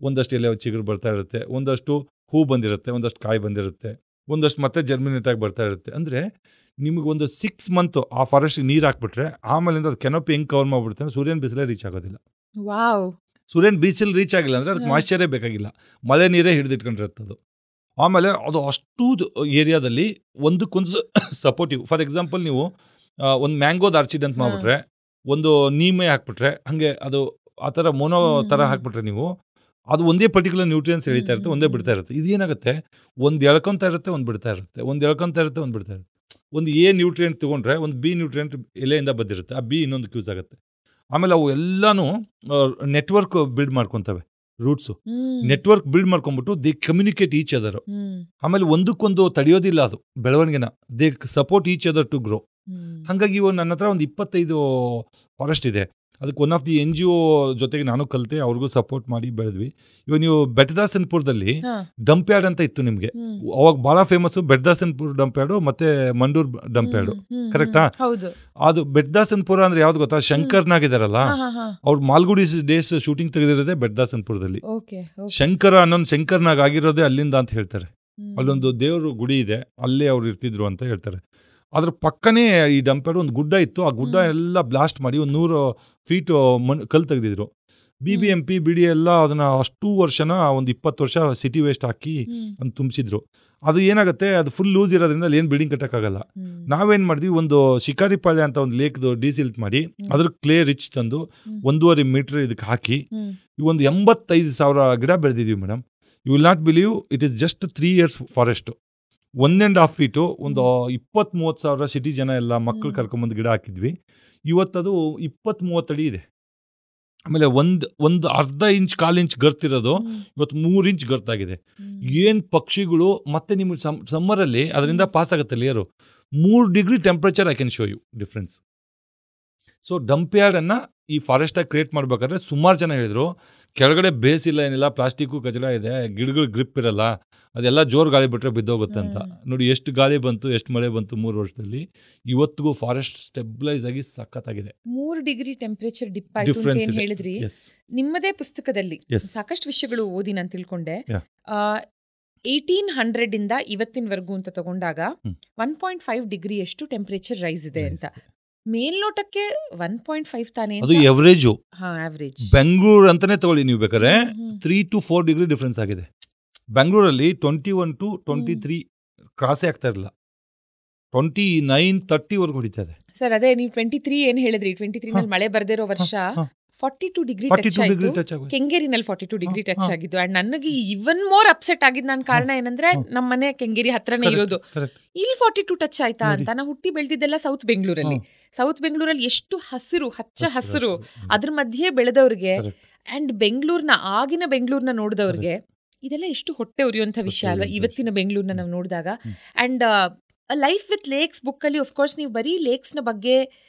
ಒಂದಷ್ಟು ಎಲೆ ಚಿಗುರು ಬರ್ತಾ ಇರುತ್ತೆ, ಒಂದಷ್ಟು ಹೂ ಬಂದಿರುತ್ತೆ, ಒಂದಷ್ಟು ಕಾಯಿ ಬಂದಿರುತ್ತೆ, ಒಂದಷ್ಟು ಮತ್ತೆ ಜರ್ಮಿನೇಟ್ ಆಗಿ ಬರ್ತಾ ಇರುತ್ತೆ. ಅಂದರೆ ನಿಮಗೆ ಒಂದು 6 ಮಂತ್ ಆ ಫಾರೆಸ್ಟ್ಗೆ ನೀರು ಹಾಕ್ಬಿಟ್ರೆ ಆಮೇಲಿಂದ ಅದು ಕೆನೋಪಿ ಹೆಂಗೆ ಕವರ್ ಮಾಡ್ಬಿಡುತ್ತೆ ಅಂದ್ರೆ ಸೂರ್ಯನ ಬಿಸಿಲೇ ರೀಚ್ ಆಗೋದಿಲ್ಲ. ಸೂರ್ಯನ ಬೀಚಲ್ಲಿ ರೀಚ್ ಆಗಿಲ್ಲ ಅಂದರೆ ಅದಕ್ಕೆ ಮಾಯ್ಶ್ಚರೇ ಬೇಕಾಗಿಲ್ಲ, ಮಳೆ ನೀರೇ ಹಿಡಿದಿಟ್ಕೊಂಡಿರುತ್ತೆ ಅದು. ಆಮೇಲೆ ಅದು ಅಷ್ಟು ಏರಿಯಾದಲ್ಲಿ ಒಂದಕ್ಕೊಂದು ಸಪೋರ್ಟಿವ್. ಫಾರ್ ಎಕ್ಸಾಂಪಲ್, ನೀವು ಒಂದು ಮ್ಯಾಂಗೋದ ಆರ್ಚಿಡ್ ಅಂತ ಮಾಡ್ಬಿಟ್ರೆ, ಒಂದು ನೀಮೆ ಹಾಕ್ಬಿಟ್ರೆ, ಹಾಗೆ ಅದು ಆ ಥರ ಮೋನೋ ಥರ ಹಾಕ್ಬಿಟ್ರೆ ನೀವು, ಅದು ಒಂದೇ ಪರ್ಟಿಕ್ಯುಲರ್ ನ್ಯೂಟ್ರಿಯನ್ಸ್ ಎಳಿತಾ ಇರುತ್ತೆ, ಒಂದೇ ಬಿಡ್ತಾ ಇರುತ್ತೆ. ಇದೇನಾಗುತ್ತೆ, ಒಂದು ಎಳ್ಕೊತಾ ಇರುತ್ತೆ, ಒಂದು ಬಿಡ್ತಾ ಇರುತ್ತೆ, ಒಂದು ಎಳ್ಕೊತಾ ಇರುತ್ತೆ, ಒಂದು ಬಿಡ್ತಾ ಇರುತ್ತೆ. ಒಂದು ಎ ನ್ಯೂಟ್ರಿಯೆಂಟ್ ತೊಗೊಂಡ್ರೆ ಒಂದು ಬಿ ನ್ಯೂಟ್ರಿಯೆಂಟ್ ಎಲೆಯಿಂದ ಬಂದಿರುತ್ತೆ, ಆ ಬಿ ಇನ್ನೊಂದಕ್ಕೆ ಯೂಸ್ ಆಗುತ್ತೆ. ಆಮೇಲೆ ಅವು ಎಲ್ಲಾನು ನೆಟ್ವರ್ಕ್ ಬಿಲ್ಡ್ ಮಾಡ್ಕೊತವೆ. ರೂಟ್ಸು ನೆಟ್ವರ್ಕ್ ಬಿಲ್ಡ್ ಮಾಡ್ಕೊಂಡ್ಬಿಟ್ಟು ದೇ ಕಮ್ಯುನಿಕೇಟ್ ಈಚ್ ಅದರ್. ಆಮೇಲೆ ಒಂದಕ್ಕೊಂದು ತಡೆಯೋದಿಲ್ಲ ಅದು ಬೆಳವಣಿಗೆನ, they support each other to grow. ಹಾಗಾಗಿ ಇವಾಗ ನನ್ನ ಹತ್ರ ಒಂದು 25 ಫಾರೆಸ್ಟ್ ಇದೆ. ಅದಕ್ಕೆ ಒನ್ ಆಫ್ ದಿ NGO ಜೊತೆಗೆ ನಾನು ಕಲಿತೆ, ಅವ್ರಿಗೂ ಸಪೋರ್ಟ್ ಮಾಡಿ ಬೆಳೆದ್ವಿ. ಇವಾಗ ನೀವು ಬೆಟ್ಟದಾಸನ್ಪುರದಲ್ಲಿ ಡಂಪ್ ಯಾರ್ಡ್ ಅಂತ ಇತ್ತು ನಿಮ್ಗೆ, ಅವಾಗ ಬಹಳ ಫೇಮಸ್ ಬೆಟ್ಟದಾಸನ್ಪುರ ಡಂಪ್ ಯಾರ್ಡು ಮತ್ತೆ ಮಂಡೂರ್ ಡಂಪ್ ಯಾರ್ಡು, ಕರೆಕ್ಟಾ? ಅದು ಬೆಟ್ಟದಾಸನ್ಪುರ ಅಂದ್ರೆ ಯಾವ್ದು ಗೊತ್ತಾ, ಶಂಕರ್ನಾಗಿದಾರಲ್ಲ, ಅವ್ರು ಮಾಲ್ಗುಡಿ ಡೇಸ್ ಶೂಟಿಂಗ್ ತೆಗೆದಿರೋದೇ ಬೆಟ್ಟದಾಸನ್ಪುರದಲ್ಲಿ. ಶಂಕರ ಅನ್ನೊಂದು ಶಂಕರ್ನಾಗ್ ಆಗಿರೋದೇ ಅಲ್ಲಿಂದ ಅಂತ ಹೇಳ್ತಾರೆ. ಅಲ್ಲೊಂದು ದೇವ್ರ ಗುಡಿ ಇದೆ, ಅಲ್ಲೇ ಅವ್ರು ಇರ್ತಿದ್ರು ಅಂತ ಹೇಳ್ತಾರೆ. ಅದ್ರ ಪಕ್ಕನೇ ಈ ಡಂಪ್ ಯಾರ್ಡ್ ಒಂದು ಗುಡ್ಡ ಇತ್ತು. ಆ ಗುಡ್ಡ ಎಲ್ಲ ಬ್ಲಾಸ್ಟ್ ಮಾಡಿ ಒಂದು 100 ಫೀಟ್ ಕಲ್ಲು ತೆಗೆದಿದ್ರು. BBMP BD ಎಲ್ಲ ಅದನ್ನ ಅಷ್ಟು ವರ್ಷನ ಒಂದು 20 ವರ್ಷ ಸಿಟಿ ವೇಸ್ಟ್ ಹಾಕಿ ಅಂತ ತುಂಬಿಸಿದ್ರು. ಅದು ಏನಾಗುತ್ತೆ, ಅದು ಫುಲ್ ಲೂಸ್ ಇರೋದ್ರಿಂದ ಅಲ್ಲಿ ಏನು ಬಿಲ್ಡಿಂಗ್ ಕಟ್ಟಕ್ಕಾಗಲ್ಲ. ನಾವೇನ್ ಮಾಡಿದ್ವಿ, ಒಂದು ಶಿಕಾರಿಪಾಳ್ಯ ಅಂತ ಒಂದು ಲೇಕ್ದು ಡೀಸಿಲ್ಟ್ ಮಾಡಿ ಅದ್ರ ಕ್ಲೇ ರಿಚ್ ತಂದು 1.5 ಮೀಟರ್ ಇದಕ್ಕೆ ಹಾಕಿ ಒಂದು 85,000 ಗಿಡ ಬೆಳೆದಿದ್ವಿ madam. You will not believe, it is just 3 years forest. 1.5 feet ಒಂದು 20-30 ಸಾವಿರ ಸಿಟಿ ಜನ ಎಲ್ಲ ಮಕ್ಕಳು ಕರ್ಕೊಂಬಂದು ಗಿಡ ಹಾಕಿದ್ವಿ. ಇವತ್ತದು 20-30 ಅಡಿ ಇದೆ. ಆಮೇಲೆ ಒಂದು ಅರ್ಧ ಇಂಚ್ 1/4 ಇಂಚ್ ಗರ್ತಿರೋದು ಇವತ್ತು 3 ಇಂಚ್ ಗರ್ತಾಗಿದೆ. ಏನು ಪಕ್ಷಿಗಳು. ಮತ್ತೆ ನಿಮಗೆ ಸಮ್ಮರಲ್ಲಿ ಅದರಿಂದ ಪಾಸ್ ಆಗುತ್ತೆ layer. 3 degree temperature I can show you difference. So dump ಯಾರ್ಡನ್ನು ಈ ಫಾರೆಸ್ಟಾಗಿ ಕ್ರಿಯೇಟ್ ಮಾಡ್ಬೇಕಾದ್ರೆ ಸುಮಾರು ಜನ ಹೇಳಿದ್ರು, ಕೆಳಗಡೆ ಬೇಸ್ ಇಲ್ಲ, ಏನಿಲ್ಲ, ಪ್ಲಾಸ್ಟಿಕ್ಕು ಕಚಡ ಇದೆ, ಗಿಡಗಳು ಗ್ರಿಪ್ ಇರಲ್ಲ, ಅದೆಲ್ಲ ಜೋರು ಗಾಳಿ ಬಿಟ್ಟರೆ ಬಿದ್ದೋಗುತ್ತೆ ಅಂತ. ನೋಡಿ ಎಷ್ಟು ಗಾಳಿ ಬಂತು, ಎಷ್ಟು ಮಳೆ ಬಂತು 3 ವರ್ಷದಲ್ಲಿ. ಇವತ್ತಿಗೂ ಫಾರೆಸ್ಟ್ ಸ್ಟೆಬಿಲೈಸ್ ಆಗಿ ಸಖತ್ತಾಗಿದೆ.
3 ಡಿಗ್ರಿ ಟೆಂಪರೇಚರ್ ಡಿಫರೆನ್ಸ್ ಹೇಳಿದ್ರಿ. ನಿಮ್ಮದೇ ಪುಸ್ತಕದಲ್ಲಿ ಸಾಕಷ್ಟು ವಿಷಯಗಳು ಓದಿ ನಾನು ತಿಳ್ಕೊಂಡೆ. 1800 ಇಂದ ಇವತ್ತಿನವರೆಗೂ ಅಂತ ತಗೊಂಡಾಗ 1.5 ಡಿಗ್ರಿ ಅಷ್ಟು ಟೆಂಪರೇಚರ್ ರೈಸ್ ಇದೆ ಅಂತ. ಮೇಲ್ನೋಟಕ್ಕೆ 1.5 ತಾನೇ,
ಅದು ಎವರೇಜು.
ಆವರೇಜ್
ಬೆಂಗಳೂರು ಅಂತಾನೆ ತಗೊಳ್ಳಿ ನೀವು ಬೇಕಾದ್ರೆ 3 to 4 ಡಿಗ್ರಿ ಡಿಫ್ರೆನ್ಸ್ ಆಗಿದೆ. ಬೆಂಗಳೂರಲ್ಲಿ 21 to 23 ಕ್ರಾಸೇ ಆಗ್ತಾ ಇರಲಿಲ್ಲ, 29-30 ವರೆಗೂ ಹೊಡಿತಾ ಇದೆ.
ಸರ್ ಅದೇ ನೀವು 23 ಏನು ಹೇಳಿದ್ರಿ, 23 ನಲ್ಲಿ ಮಳೆ ಬರ್ದಿರೋ ವರ್ಷ 42 ಡಿಗ್ರಿ
42
ಟಚ್
ಡಿಗ್ರಿ
ಆಯ್ತು.
ಟಚ್ ಆಗೋದು.
ಕೆಂಗೇರಿನಲ್ಲಿ 42 ಡಿಗ್ರಿ
ಹಾ,
ಟಚ್
ಹಾ.
ಆಗಿದ್ದು. ಅಂಡ್ ನನಗೆ ಇವನ್ ಮೋರ್ ಅಪ್ಸೆಟ್ ಆಗಿದ್ದು ನನ್ನ ಕಾರಣ ಏನಂದ್ರೆ ನಮ್ಮ ಮನೆ ಕೆಂಗೇರಿ ಹತ್ರನೇ ಇರೋದು.
ಕರೆಕ್ಟ್.
ಇಲ್ಲಿ 42 ಟಚ್ ಆಯ್ತಾ
ನೋಡಿ.
ಅಂತ. ನಾ ಹುಟ್ಟಿ ಬೆಳೆದಿದ್ದೆಲ್ಲ ಸೌತ್ ಬೆಂಗಳೂರಲ್ಲಿ. ಸೌತ್ ಬೆಂಗಳೂರಲ್ಲಿ ಎಷ್ಟು ಹಸಿರು, ಹಚ್ಚ ಹಸಿರು, ಅದ್ರ ಮಧ್ಯೆ ಬೆಳೆದವ್ರಿಗೆ ಅಂಡ್ ಬೆಂಗಳೂರ್ನ ಆಗಿನ ಬೆಂಗಳೂರ್ನ ನೋಡಿದವ್ರಿಗೆ ಇದೆಲ್ಲ ಎಷ್ಟು ಹೊಟ್ಟೆ ಉರಿಯುವಂಥ ವಿಷಯ ಅಲ್ವಾ ಇವತ್ತಿನ ಬೆಂಗಳೂರ್ನ ನಾವು ನೋಡಿದಾಗ. ಅಂಡ್ ಲೈಫ್ ವಿತ್ ಲೇಕ್ಸ್ ಬುಕ್ಕಲ್ಲಿ ಅಫ್ಕೋರ್ಸ್ ನೀವು ಬರೀ ಲೇಕ್ಸ್ನ ಬಗ್ಗೆ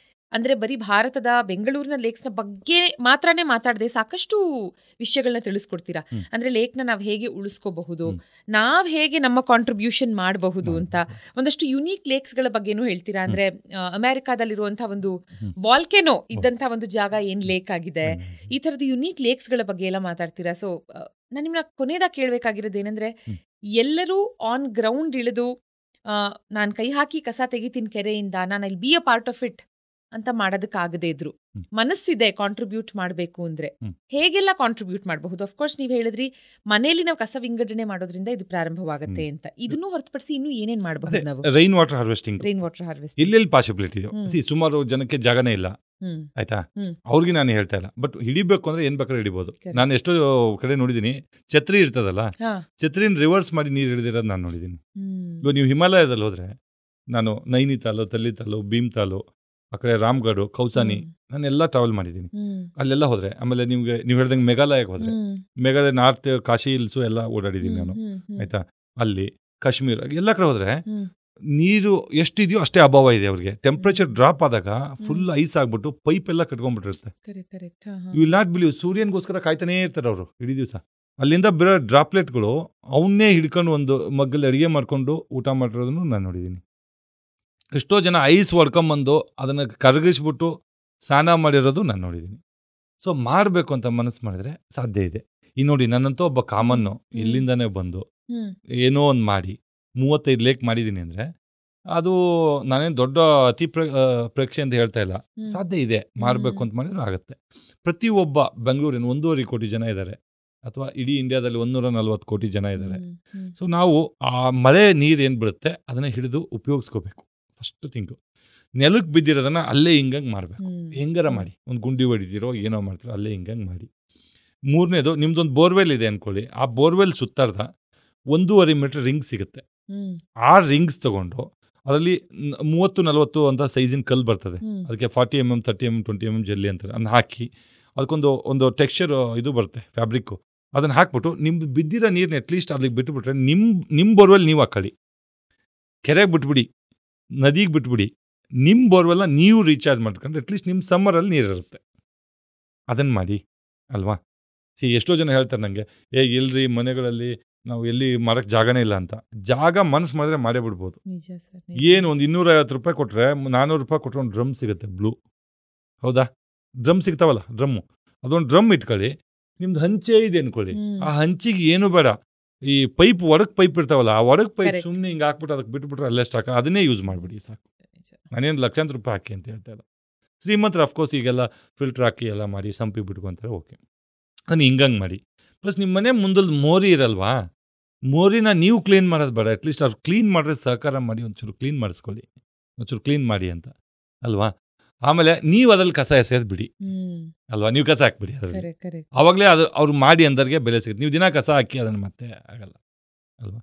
ಅಂದ್ರೆ ಬರೀ ಭಾರತದ ಬೆಂಗಳೂರಿನ ಲೇಕ್ಸ್ನ ಬಗ್ಗೆ ಮಾತ್ರನೇ ಮಾತಾಡದೆ ಸಾಕಷ್ಟು ವಿಷಯಗಳನ್ನ ತಿಳಿಸ್ಕೊಡ್ತೀರಾ. ಅಂದ್ರೆ ಲೇಕ್ನ ನಾವು ಹೇಗೆ ಉಳಿಸ್ಕೋಬಹುದು, ನಾವ್ ಹೇಗೆ ನಮ್ಮ ಕಾಂಟ್ರಿಬ್ಯೂಷನ್ ಮಾಡಬಹುದು ಅಂತ ಒಂದಷ್ಟು ಯುನೀಕ್ ಲೇಕ್ಸ್ಗಳ ಬಗ್ಗೆನೂ ಹೇಳ್ತೀರಾ. ಅಂದ್ರೆ ಅಮೆರಿಕಾದಲ್ಲಿರುವಂತಹ ಒಂದು ವಾಲ್ಕೆನೋ ಇದ್ದಂಥ ಒಂದು ಜಾಗ ಏನ್ ಲೇಕ್ ಆಗಿದೆ, ಈ ತರದ ಯುನೀಕ್ ಲೇಕ್ಸ್ಗಳ ಬಗ್ಗೆ ಎಲ್ಲ ಮಾತಾಡ್ತೀರಾ. ಸೊ ನಾನು ನಿಮ್ಮನ್ನ ಕೊನೆಯದಾಗ ಕೇಳಬೇಕಾಗಿರೋದು ಏನಂದ್ರೆ, ಎಲ್ಲರೂ ಆನ್ ಗ್ರೌಂಡ್ ಇಳಿದು ನಾನು ಕೈ ಹಾಕಿ ಕಸ ತೆಗಿತೀನಿ ಕೆರೆಯಿಂದ, ನಾನು ಅಲ್ಲಿ be a part of it ಅಂತ ಮಾಡೋದಕ್ಕಾಗದೇ ಇದ್ರು, ಮನಸ್ಸಿದೆ ಕಾಂಟ್ರಿಬ್ಯೂಟ್ ಮಾಡಬೇಕು ಅಂದ್ರೆ ಹೇಗೆಲ್ಲ ಕಾಂಟ್ರಿಬ್ಯೂಟ್ ಮಾಡಬಹುದು? ಅಫ್ಕೋರ್ಸ್ ನೀವು ಹೇಳಿದ್ರಿ ಮನೆಯಲ್ಲಿ ನಾವು ಕಸ ವಿಂಗಡಣೆ ಮಾಡೋದ್ರಿಂದ ಇದು ಪ್ರಾರಂಭವಾಗುತ್ತೆ ಅಂತ. ಇದನ್ನು ಹೊರತುಪಡಿಸಿ ಇನ್ನೂ ಏನೇನ್ ಮಾಡಬಹುದು ನಾವು?
Rain water harvesting.
Rain water harvesting
ಎಲ್ಲೆಲ್ಲಿ ಪಾಸಿಬಿಲಿಟಿ ಇದೆ. ಸುಮಾರು ಜನಕ್ಕೆ ಜಾಗನೇ ಇಲ್ಲ, ಆಯ್ತಾ? ಅವ್ರಿಗೆ ನಾನು ಹೇಳ್ತಾ ಇಲ್ಲ, ಬಟ್ ಹಿಡಿಬೇಕು ಅಂದ್ರೆ ಏನ್ ಬೇಕಾದ್ರೆ ಹಿಡಿಬಹುದು. ನಾನು ಎಷ್ಟೋ ಕಡೆ ನೋಡಿದೀನಿ, ಛತ್ರಿ ಇರ್ತದಲ್ಲ, ಛತ್ರಿನ ರಿವರ್ಸ್ ಮಾಡಿ ನೀರು ಹಿಡಿದಿರೋದು ನಾನು ನೋಡಿದೀನಿ. ಇವಾಗ ನೀವು ಹಿಮಾಲಯದಲ್ಲಿ ಹೋದ್ರೆ, ನಾನು ನೈನಿತಾಲು, ತಲ್ಲಿತಾಲು, ಭೀಮ್ತಾಲು, ಆ ಕಡೆ ರಾಮ್ಗಢ್, ಕೌಸಾನಿ, ನಾನೆಲ್ಲ ಟ್ರಾವೆಲ್ ಮಾಡಿದ್ದೀನಿ. ಅಲ್ಲೆಲ್ಲ ಹೋದ್ರೆ, ಆಮೇಲೆ ನಿಮ್ಗೆ ನೀವು ಹೇಳ್ದಂಗೆ ಮೇಘಾಲಯಕ್ಕೆ ಹೋದ್ರೆ, ಮೇಘಾಲಯ ನಾರ್ತ್ ಕಾಶಿ ಹಿಲ್ಸು ಎಲ್ಲ ಓಡಾಡಿದ್ದೀನಿ ನಾನು, ಆಯ್ತಾ? ಅಲ್ಲಿ ಕಾಶ್ಮೀರ ಎಲ್ಲ ಕಡೆ ಹೋದ್ರೆ ನೀರು ಎಷ್ಟಿದೆಯೋ ಅಷ್ಟೇ ಅಭಾವ ಇದೆ ಅವ್ರಿಗೆ. ಟೆಂಪ್ರೇಚರ್ ಡ್ರಾಪ್ ಆದಾಗ ಫುಲ್ ಐಸ್ ಆಗ್ಬಿಟ್ಟು ಪೈಪ್ ಎಲ್ಲ ಕಟ್ಕೊಂಡ್ಬಿಟ್ಟಿರುತ್ತೆ. ಯು ವಿಲ್ ನಾಟ್ ಬಿಲೀವ್, ಸೂರ್ಯನ್ಗೋಸ್ಕರ ಕಾಯ್ತಾನೇ ಇರ್ತಾರೆ ಅವರು ಇಡೀ ದಿವಸ. ಅಲ್ಲಿಂದ ಬರೋ ಡ್ರಾಪ್ಲೆಟ್ಗಳು ಅವನ್ನೇ ಹಿಡ್ಕೊಂಡು ಒಂದು ಮಗ್ಗಲ್ಲಿ ಅಡುಗೆ ಮಾಡ್ಕೊಂಡು ಊಟ ಮಾಡಿರೋದನ್ನು ನಾನು ನೋಡಿದ್ದೀನಿ. ಎಷ್ಟೋ ಜನ ಐಸ್ ಹೊಡ್ಕೊಂಬಂದು ಅದನ್ನು ಕರಗಿಸ್ಬಿಟ್ಟು ಸ್ನಾನ ಮಾಡಿರೋದು ನಾನು ನೋಡಿದ್ದೀನಿ. ಸೊ ಮಾಡಬೇಕು ಅಂತ ಮನಸ್ಸು ಮಾಡಿದ್ರೆ ಸಾಧ್ಯ ಇದೆ. ಈ ನೋಡಿ, ನನ್ನಂತೂ ಒಬ್ಬ ಕಾಮನ್ನು ಇಲ್ಲಿಂದಾನೇ ಬಂದು ಏನೋ ಒಂದು ಮಾಡಿ 35 ಲೇಕ್ ಮಾಡಿದ್ದೀನಿ ಅಂದರೆ ಅದು ನಾನೇನು ದೊಡ್ಡ ಅತಿ ಪ್ರೇಕ್ಷೆ ಅಂತ ಹೇಳ್ತಾ ಇಲ್ಲ, ಸಾಧ್ಯ ಇದೆ. ಮಾಡಬೇಕು ಅಂತ ಮಾಡಿದ್ರೆ ಆಗುತ್ತೆ. ಪ್ರತಿಯೊಬ್ಬ ಬೆಂಗಳೂರಿನ 1.5 ಕೋಟಿ ಜನ ಇದ್ದಾರೆ, ಅಥವಾ ಇಡೀ ಇಂಡಿಯಾದಲ್ಲಿ 140 ಕೋಟಿ ಜನ ಇದ್ದಾರೆ. ಸೊ ನಾವು ಆ ಮಳೆ ನೀರು ಏನು ಬೀಳುತ್ತೆ ಅದನ್ನು ಹಿಡಿದು ಉಪಯೋಗಿಸ್ಕೋಬೇಕು. ಫಸ್ಟ್ ಥಿಂಗು, ನೆಲಕ್ಕೆ ಬಿದ್ದಿರೋದನ್ನ ಅಲ್ಲೇ ಹಿಂಗಂಗೆ ಮಾಡಬೇಕು. ಹೆಂಗಾರ ಮಾಡಿ, ಒಂದು ಗುಂಡಿ ಹೊಡಿತೀರೋ ಏನೋ ಮಾಡ್ತೀರೋ ಅಲ್ಲೇ ಹಿಂಗಂಗೆ ಮಾಡಿ. ಮೂರನೇದು, ನಿಮ್ದೊಂದು ಬೋರ್ವೆಲ್ ಇದೆ ಅಂದ್ಕೊಳ್ಳಿ, ಆ ಬೋರ್ವೆಲ್ ಸುತ್ತಾರ್ದ 1.5 ಮೀಟರ್ ರಿಂಗ್ ಸಿಗುತ್ತೆ. ಆ ರಿಂಗ್ಸ್ ತಗೊಂಡು ಅದರಲ್ಲಿ 30-40 ಅಂತ ಸೈಜಿನ ಕಲ್ಲು ಬರ್ತದೆ, ಅದಕ್ಕೆ 40 mm 30 mm 20 mm ಜಲ್ಲಿ ಅಂತಾರೆ, ಅದನ್ನ ಹಾಕಿ ಅದಕ್ಕೊಂದು ಟೆಕ್ಸ್ಚರ್ ಇದು ಬರುತ್ತೆ, ಫ್ಯಾಬ್ರಿಕ್ಕು, ಅದನ್ನು ಹಾಕ್ಬಿಟ್ಟು ನಿಮ್ದು ಬಿದ್ದಿರೋ ನೀರನ್ನ ಅಟ್ಲೀಸ್ಟ್ ಅಲ್ಲಿಗೆ ಬಿಟ್ಟುಬಿಟ್ರೆ ನಿಮ್ಮ ಬೋರ್ವೆಲ್ ನೀವು ಹಾಕೊಳ್ಳಿ. ಕೆರೆಗೆ ಬಿಟ್ಬಿಡಿ, ನದಿಗೆ ಬಿಟ್ಬಿಡಿ, ನಿಮ್ಮ ಬೋರ್ವೆಲ್ನ ನೀವು ರೀಚಾರ್ಜ್ ಮಾಡ್ಕೊಂಡ್ರೆ ಅಟ್ಲೀಸ್ಟ್ ನಿಮ್ಮ ಸಮ್ಮರಲ್ಲಿ ನೀರಿರುತ್ತೆ. ಅದನ್ನು ಮಾಡಿ ಅಲ್ವಾ? ಎಷ್ಟೋ ಜನ ಹೇಳ್ತಾರೆ ನನಗೆ, ಎಲ್ರಿ ಮನೆಗಳಲ್ಲಿ ನಾವು ಎಲ್ಲಿ ಮಾರಕ್ಕೆ ಜಾಗನೇ ಇಲ್ಲ ಅಂತ. ಜಾಗ ಮನಸ್ಸು ಮಾಡಿದ್ರೆ ಮಾಡೇ ಬಿಡ್ಬೋದು. ಏನು ಒಂದು 250 ರೂಪಾಯಿ ಕೊಟ್ಟರೆ 400 ರೂಪಾಯಿ ಕೊಟ್ಟರೆ ಒಂದು ಡ್ರಮ್ ಸಿಗುತ್ತೆ, ಬ್ಲೂ, ಹೌದಾ? ಡ್ರಮ್ ಸಿಗ್ತಾವಲ್ಲ, ಡ್ರಮ್ಮು, ಅದೊಂದು ಡ್ರಮ್ ಇಟ್ಕೊಳ್ಳಿ. ನಿಮ್ದು ಹಂಚೆ ಇದೆ ಅನ್ಕೊಳ್ಳಿ, ಆ ಹಂಚಿಗೆ ಏನು ಬೇಡ, ಈ ಪೈಪ್ ಒಡಕ್ ಪೈಪ್ ಇರ್ತಾವಲ್ಲ, ಆ ಒಡಕ್ ಪೈಪ್ ಸುಮ್ಮನೆ ಹಿಂಗೆ ಹಾಕ್ಬಿಟ್ಟು ಅದಕ್ಕೆ ಬಿಟ್ಬಿಟ್ರೆ ಅಲ್ಲೇ ಸ್ಟಾಕ್, ಅದನ್ನೇ ಯೂಸ್ ಮಾಡಿಬಿಡಿ ಸಾಕು. ನಾನೇನು ಲಕ್ಷಾಂತರ ರೂಪಾಯಿ ಹಾಕಿ ಅಂತ ಹೇಳ್ತಾ ಇಲ್ಲ. ಶ್ರೀಮಂತರು ಅಫ್ಕೋರ್ಸ್ ಈಗೆಲ್ಲ ಫಿಲ್ಟ್ರ್ ಹಾಕಿ ಎಲ್ಲ ಮಾಡಿ ಸಂಪಿ ಬಿಟ್ಕೊಂತಾರೆ, ಓಕೆ, ಅದನ್ನು ಹಿಂಗಂಗೆ ಮಾಡಿ. ಪ್ಲಸ್ ನಿಮ್ಮ ಮನೆ ಮುಂದಲ್ಲಿ ಮೋರಿ ಇರಲ್ವಾ, ಮೋರಿನ ನೀವು ಕ್ಲೀನ್ ಮಾಡೋದು ಬೇಡ, ಅಟ್ಲೀಸ್ಟ್ ಅವ್ರು ಕ್ಲೀನ್ ಮಾಡಿದ್ರೆ ಸಹಕಾರ ಮಾಡಿ ಒಂಚೂರು ಕ್ಲೀನ್ ಮಾಡಿಸ್ಕೊಳ್ಳಿ, ಒಂಚೂರು ಕ್ಲೀನ್ ಮಾಡಿ ಅಂತ ಅಲ್ವಾ? ಆಮೇಲೆ ನೀವು ಅದ್ರಲ್ಲಿ ಕಸ ಎಸೆಯೋದು ಬಿಡಿ ಅಲ್ವಾ, ನೀವು ಕಸ ಹಾಕ್ಬಿಡಿ ಅದರಲ್ಲಿ, ಆವಾಗಲೇ ಅದು ಅವ್ರು ಮಾಡಿ ಅಂದರಿಗೆ ಬೆಲೆ ಸಿಗುತ್ತೆ. ನೀವು ದಿನ ಕಸ ಹಾಕಿ ಅದನ್ನು ಮತ್ತೆ ಆಗಲ್ಲ ಅಲ್ವಾ?